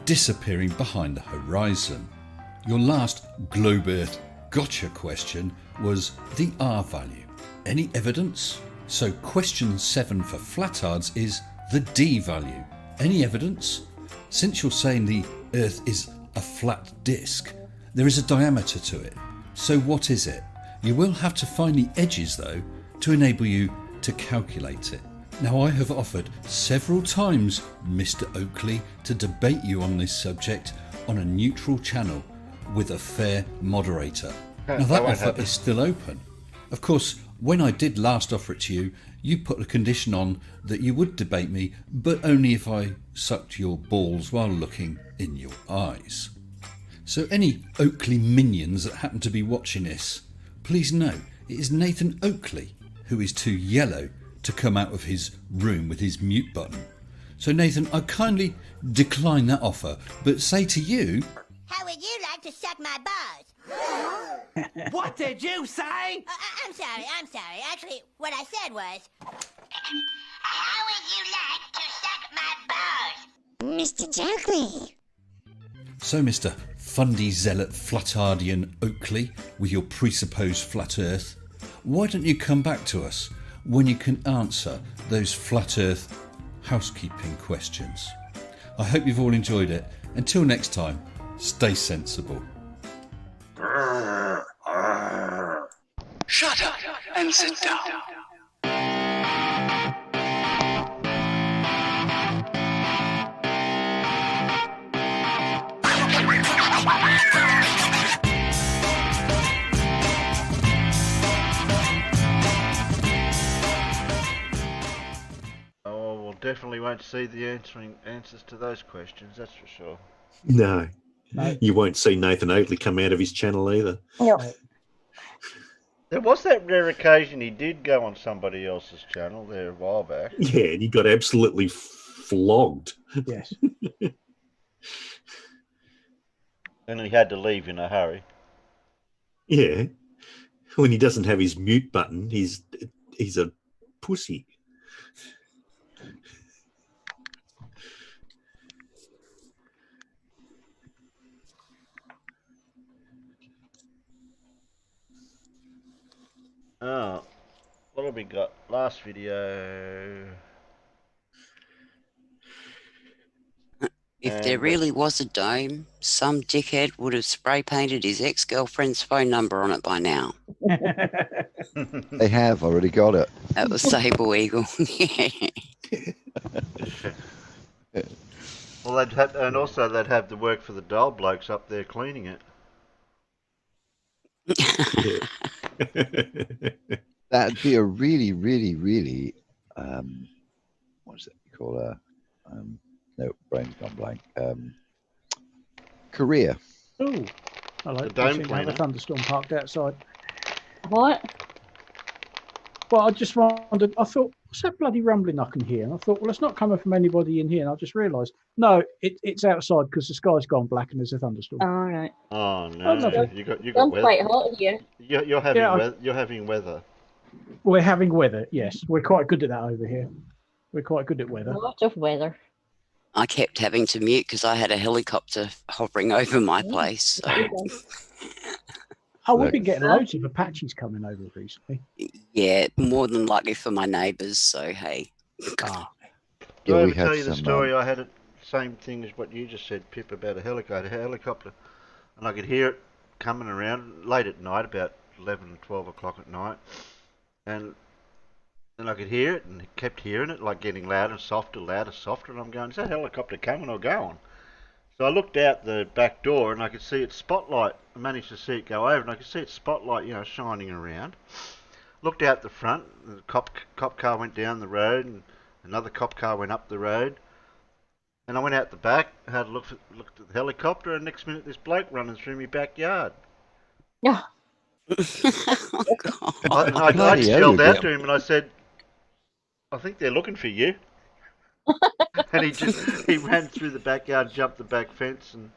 [SPEAKER 1] disappearing behind the horizon? Your last globe Earth gotcha question was the R value. Any evidence? So question 7 for flatards is the D value. Any evidence? Since you're saying the Earth is a flat disk, there is a diameter to it. So what is it? You will have to find the edges though to enable you to calculate it. Now I have offered several times, Mr. Oakley, to debate you on this subject on a neutral channel with a fair moderator. Now that offer is still open. Of course, when I did last offer it to you, you put a condition on that you would debate me, but only if I sucked your balls while looking in your eyes. So any Oakley minions that happen to be watching this, please know it is Nathan Oakley who is too yellow to come out of his room with his mute button. So Nathan, I kindly decline that offer, but say to you,
[SPEAKER 7] how would you like to suck my balls?
[SPEAKER 16] What did you say?
[SPEAKER 7] I'm sorry. Actually, what I said was, how would you like to suck my balls? Mr. Jockley.
[SPEAKER 1] So Mr. fundy zealot Flutardian Oakley with your presupposed flat earth, why don't you come back to us when you can answer those flat earth housekeeping questions? I hope you've all enjoyed it. Until next time, stay sensible.
[SPEAKER 9] Shut up and sit down.
[SPEAKER 2] Oh, we'll definitely won't see the answers to those questions, that's for sure.
[SPEAKER 11] No.
[SPEAKER 3] No.
[SPEAKER 11] You won't see Nathan Oakley come out of his channel either.
[SPEAKER 2] There was that rare occasion he did go on somebody else's channel there a while back.
[SPEAKER 11] Yeah, and he got absolutely flogged.
[SPEAKER 3] Yes.
[SPEAKER 2] And he had to leave in a hurry.
[SPEAKER 11] Yeah. When he doesn't have his mute button, he's a pussy.
[SPEAKER 2] Oh, what have we got? Last video.
[SPEAKER 10] If there really was a dome, some dickhead would have spray painted his ex-girlfriend's phone number on it by now.
[SPEAKER 4] They have already got it.
[SPEAKER 10] That was Sable Eagle.
[SPEAKER 2] Well, they'd have, and also they'd have the work for the doll blokes up there cleaning it.
[SPEAKER 4] That'd be a really, really, really, what's it called? No, brain's gone blank. Career.
[SPEAKER 3] Oh, I like
[SPEAKER 2] The dome
[SPEAKER 3] to have a
[SPEAKER 2] cleaner.
[SPEAKER 3] thunderstorm parked outside.
[SPEAKER 5] What?
[SPEAKER 3] Well, I just wondered, I thought, what's that bloody rumbling I can hear? And I thought, well, it's not coming from anybody in here. And I just realised, no, it's outside because the sky's gone black and there's a thunderstorm.
[SPEAKER 5] All right.
[SPEAKER 2] Oh
[SPEAKER 3] Oh,
[SPEAKER 2] no,
[SPEAKER 3] lovely.
[SPEAKER 2] you got
[SPEAKER 5] I'm
[SPEAKER 2] weather.
[SPEAKER 5] quite hot here.
[SPEAKER 2] You're having
[SPEAKER 3] Yeah,
[SPEAKER 2] you're having weather.
[SPEAKER 3] We're having weather, yes. We're quite good at that over here. We're quite good at weather.
[SPEAKER 5] A lot of weather.
[SPEAKER 10] I kept having to mute because I had a helicopter hovering over my place. So.
[SPEAKER 3] Oh, we've been getting loads of Apaches coming over recently.
[SPEAKER 10] Yeah, more than likely for my neighbours. So hey.
[SPEAKER 3] Ah.
[SPEAKER 2] Did I
[SPEAKER 4] Yeah,
[SPEAKER 2] ever
[SPEAKER 4] we had
[SPEAKER 2] tell you the
[SPEAKER 4] some,
[SPEAKER 2] story? I had the same thing as what you just said, Pip, about a helicopter, and I could hear it coming around late at night, about 11, 12 o'clock at night, and I could hear it and kept hearing it, like getting louder, softer, and I'm going, is that helicopter coming or going? So I looked out the back door and I could see its spotlight. I managed to see it go over and I could see its spotlight, shining around. Looked out the front, the cop car went down the road and another cop car went up the road. And I went out the back, had a looked at the helicopter, and next minute this bloke running through my backyard.
[SPEAKER 5] Yeah.
[SPEAKER 2] I
[SPEAKER 4] Bloody
[SPEAKER 2] just
[SPEAKER 4] hell,
[SPEAKER 2] yelled
[SPEAKER 4] you
[SPEAKER 2] out
[SPEAKER 4] get-
[SPEAKER 2] to him and I said, I think they're looking for you. And he ran through the backyard, jumped the back fence, and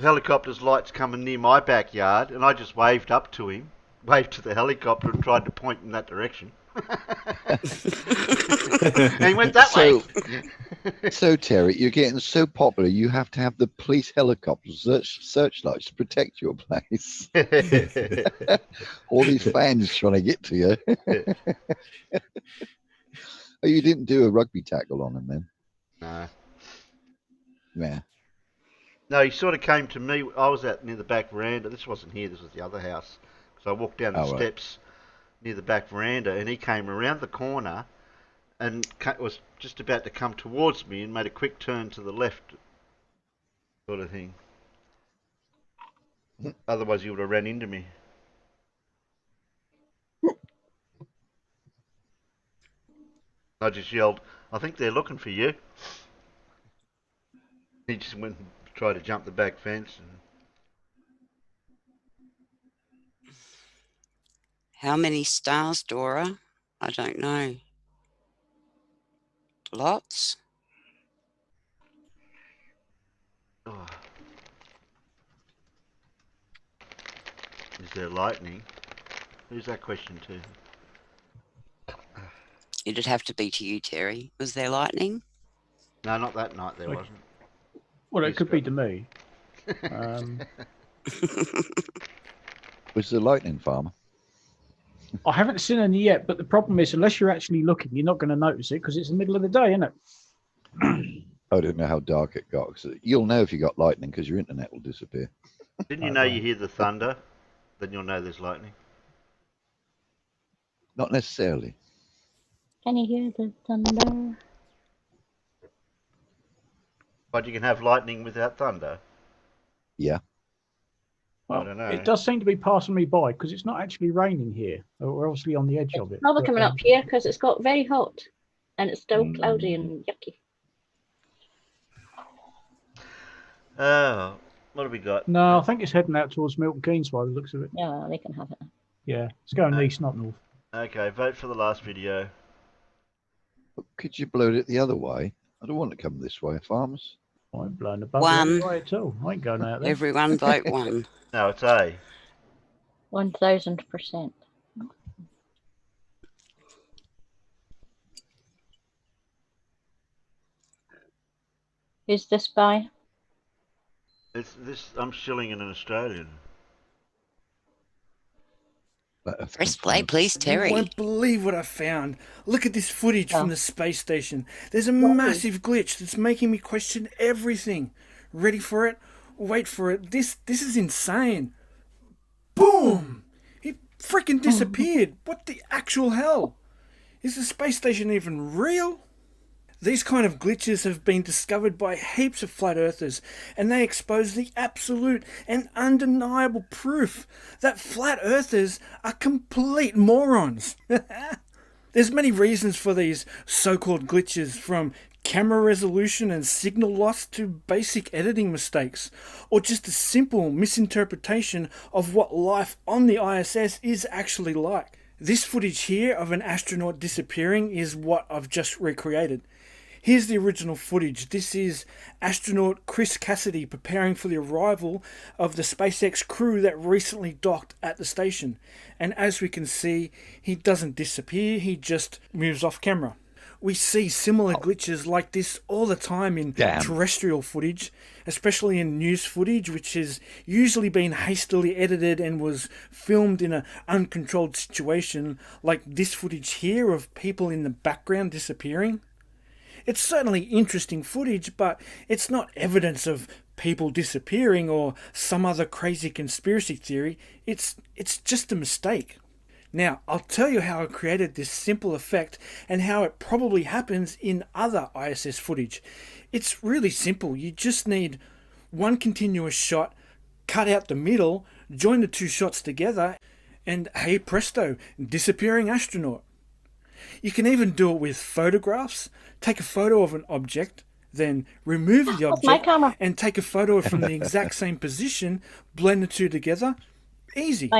[SPEAKER 2] helicopter's lights coming near my backyard, and I just waved up to him, waved to the helicopter and tried to point in that direction. And he went that way.
[SPEAKER 4] So Terry, you're getting so popular, you have to have the police helicopters, searchlights to protect your place. All these fans trying to get to you. Oh, you didn't do a rugby tackle on him then?
[SPEAKER 2] No.
[SPEAKER 4] Yeah.
[SPEAKER 2] No, he sort of came to me. I was out near the back veranda. This wasn't here. This was the other house. So I walked down the
[SPEAKER 4] Oh, right.
[SPEAKER 2] steps near the back veranda, and he came around the corner and was just about to come towards me and made a quick turn to the left, sort of thing. Otherwise, he would have ran into me. I just yelled, I think they're looking for you. He just went and tried to jump the back fence. And
[SPEAKER 10] How many stars, Dora? I don't know. Lots?
[SPEAKER 2] oh. Is there lightning? Who's that question to?
[SPEAKER 10] It'd have to be to you, Terry. Was there lightning?
[SPEAKER 2] No, not that night there
[SPEAKER 3] Like-
[SPEAKER 2] wasn't.
[SPEAKER 3] Well, it
[SPEAKER 2] He's
[SPEAKER 3] could be
[SPEAKER 2] got-
[SPEAKER 3] to me.
[SPEAKER 4] Was the lightning farmer?
[SPEAKER 3] I haven't seen any yet, but the problem is, unless you're actually looking, you're not going to notice it because it's the middle of the day, isn't it?
[SPEAKER 4] I don't know how dark it got. 'Cause you'll know if you got lightning because your internet will disappear.
[SPEAKER 2] Didn't you know you hear the thunder? Then you'll know there's lightning.
[SPEAKER 4] Not necessarily.
[SPEAKER 5] Can you hear the thunder?
[SPEAKER 2] But you can have lightning without thunder.
[SPEAKER 4] Yeah.
[SPEAKER 3] Well,
[SPEAKER 2] I don't know.
[SPEAKER 3] it does seem to be passing me by because it's not actually raining here. We're obviously on the edge of it.
[SPEAKER 5] Probably
[SPEAKER 3] but,
[SPEAKER 5] coming up here because it's got very hot and it's still cloudy and yucky.
[SPEAKER 2] What have we got?
[SPEAKER 3] No, I think it's heading out towards Milton Keynes by the looks of it.
[SPEAKER 5] Yeah, well, they can have it.
[SPEAKER 3] Yeah, it's going east, not north.
[SPEAKER 2] Okay, vote for the last video.
[SPEAKER 4] Could you blow it the other way? I don't want to come this way, farmers.
[SPEAKER 3] I ain't blowing the boat
[SPEAKER 10] One.
[SPEAKER 3] right at all. I ain't going out there.
[SPEAKER 10] Everyone vote one.
[SPEAKER 2] No, it's A.
[SPEAKER 5] 1000%. Who's this by?
[SPEAKER 2] It's this. I'm shilling in an Australian.
[SPEAKER 10] Press play, please, Terry.
[SPEAKER 9] You won't believe what I found. Look at this footage from the space station. There's a massive glitch that's making me question everything. Ready for it? Wait for it. This is insane. Boom! It freaking disappeared. What the actual hell? Is the space station even real? These kind of glitches have been discovered by heaps of flat earthers, and they expose the absolute and undeniable proof that flat earthers are complete morons. There's many reasons for these so-called glitches, from camera resolution and signal loss to basic editing mistakes, or just a simple misinterpretation of what life on the ISS is actually like. This footage here of an astronaut disappearing is what I've just recreated. Here's the original footage. This is astronaut Chris Cassidy preparing for the arrival of the SpaceX crew that recently docked at the station. And as we can see, he doesn't disappear, he just moves off camera. We see similar glitches like this all the time in terrestrial footage, especially in news footage, which has usually been hastily edited and was filmed in an uncontrolled situation, like this footage here of people in the background disappearing. It's certainly interesting footage, but it's not evidence of people disappearing or some other crazy conspiracy theory. It's just a mistake. Now, I'll tell you how I created this simple effect and how it probably happens in other ISS footage. It's really simple. You just need one continuous shot, cut out the middle, join the two shots together, and hey presto, disappearing astronaut. You can even do it with photographs. Take a photo of an object, then remove the object and take a photo from the exact same position, blend the two together. Easy.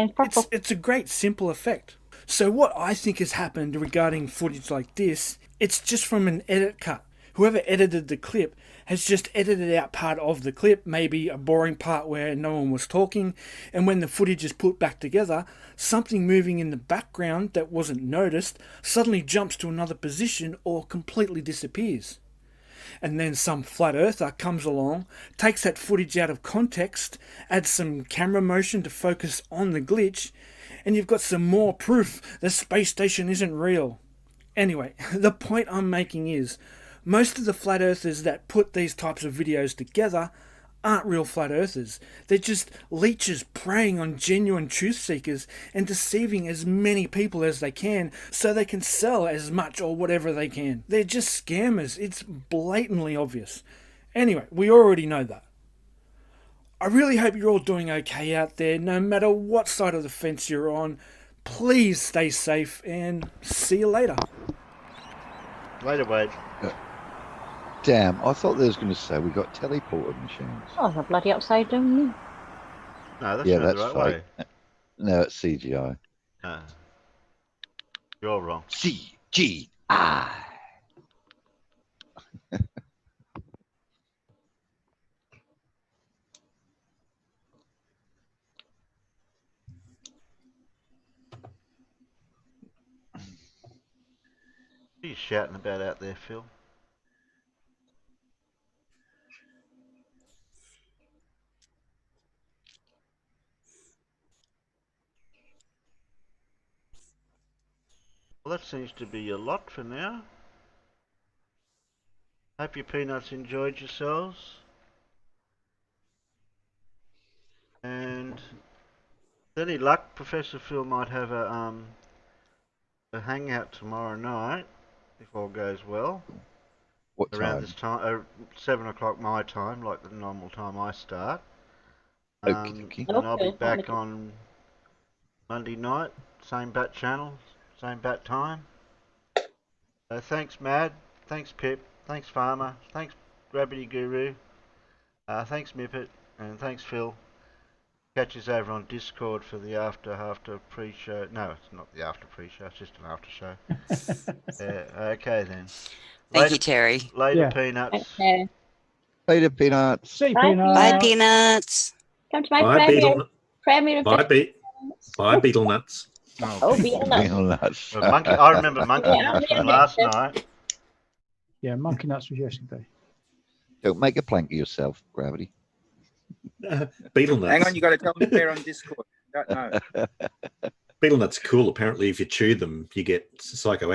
[SPEAKER 9] It's a great simple effect. So what I think has happened regarding footage like this, it's just from an edit cut. Whoever edited the clip has just edited out part of the clip, maybe a boring part where no one was talking, and when the footage is put back together, something moving in the background that wasn't noticed suddenly jumps to another position or completely disappears. And then some flat earther comes along, takes that footage out of context, adds some camera motion to focus on the glitch, and you've got some more proof the space station isn't real. Anyway, the point I'm making is, most of the flat earthers that put these types of videos together aren't real flat earthers. They're just leeches preying on genuine truth seekers and deceiving as many people as they can so they can sell as much or whatever they can. They're just scammers. It's blatantly obvious. Anyway, we already know that. I really hope you're all doing okay out there, no matter what side of the fence you're on. Please stay safe and see you later.
[SPEAKER 2] Later, Wade.
[SPEAKER 4] Damn, I thought they was going to say we got teleporter machines.
[SPEAKER 5] Oh, the bloody upside down moon.
[SPEAKER 2] No, that's
[SPEAKER 4] Yeah,
[SPEAKER 2] not
[SPEAKER 4] that's
[SPEAKER 2] the right
[SPEAKER 4] fake.
[SPEAKER 2] way.
[SPEAKER 4] No, it's CGI.
[SPEAKER 2] You're wrong.
[SPEAKER 4] CGI.
[SPEAKER 2] What are you shouting about out there, Phil? Well, that seems to be a lot for now. Hope your peanuts enjoyed yourselves. And with any luck, Professor Phil might have a hangout tomorrow night, if all goes well.
[SPEAKER 4] What
[SPEAKER 2] Around
[SPEAKER 4] time?
[SPEAKER 2] this time, 7 o'clock my time, like the normal time I start.
[SPEAKER 4] Okey-dokey.
[SPEAKER 2] And I'll be
[SPEAKER 5] Okay,
[SPEAKER 2] back
[SPEAKER 5] okay.
[SPEAKER 2] on Monday night, same bat channel, same bat time. So thanks Mad, thanks Pip, thanks Farmer, thanks Rabbity Guru, thanks Mippet, and thanks Phil. Catch us over on Discord for the after pre-show. No, it's not the after pre-show, it's just an after show. Yeah, okay then.
[SPEAKER 10] Thank you, Terry.
[SPEAKER 2] Later,
[SPEAKER 3] Yeah.
[SPEAKER 2] Peanuts.
[SPEAKER 5] Thanks, Terry.
[SPEAKER 4] Later, peanuts.
[SPEAKER 3] See you,
[SPEAKER 5] Bye,
[SPEAKER 3] Peanuts.
[SPEAKER 10] Bye, Peanuts.
[SPEAKER 5] Come to my
[SPEAKER 11] Bye,
[SPEAKER 5] premiere.
[SPEAKER 11] Beetle.
[SPEAKER 5] Premiere of
[SPEAKER 11] Bye,
[SPEAKER 5] Disney.
[SPEAKER 11] Bye, Beetle Nuts.
[SPEAKER 5] Oh, Beetle Nuts.
[SPEAKER 4] Beetle nuts.
[SPEAKER 2] Well, I remember Monkey
[SPEAKER 5] Yeah,
[SPEAKER 2] Nuts
[SPEAKER 5] I'm
[SPEAKER 2] from
[SPEAKER 5] gonna
[SPEAKER 2] last
[SPEAKER 5] get
[SPEAKER 2] night.
[SPEAKER 3] Yeah, Monkey Nuts was yesterday.
[SPEAKER 4] Don't make a plank of yourself, Gravity.
[SPEAKER 11] Beetle Nuts.
[SPEAKER 21] Hang on, you got to tell them they're on Discord. Don't know.
[SPEAKER 11] Beetle Nuts cool. Apparently, if you chew them, you get psychoactive.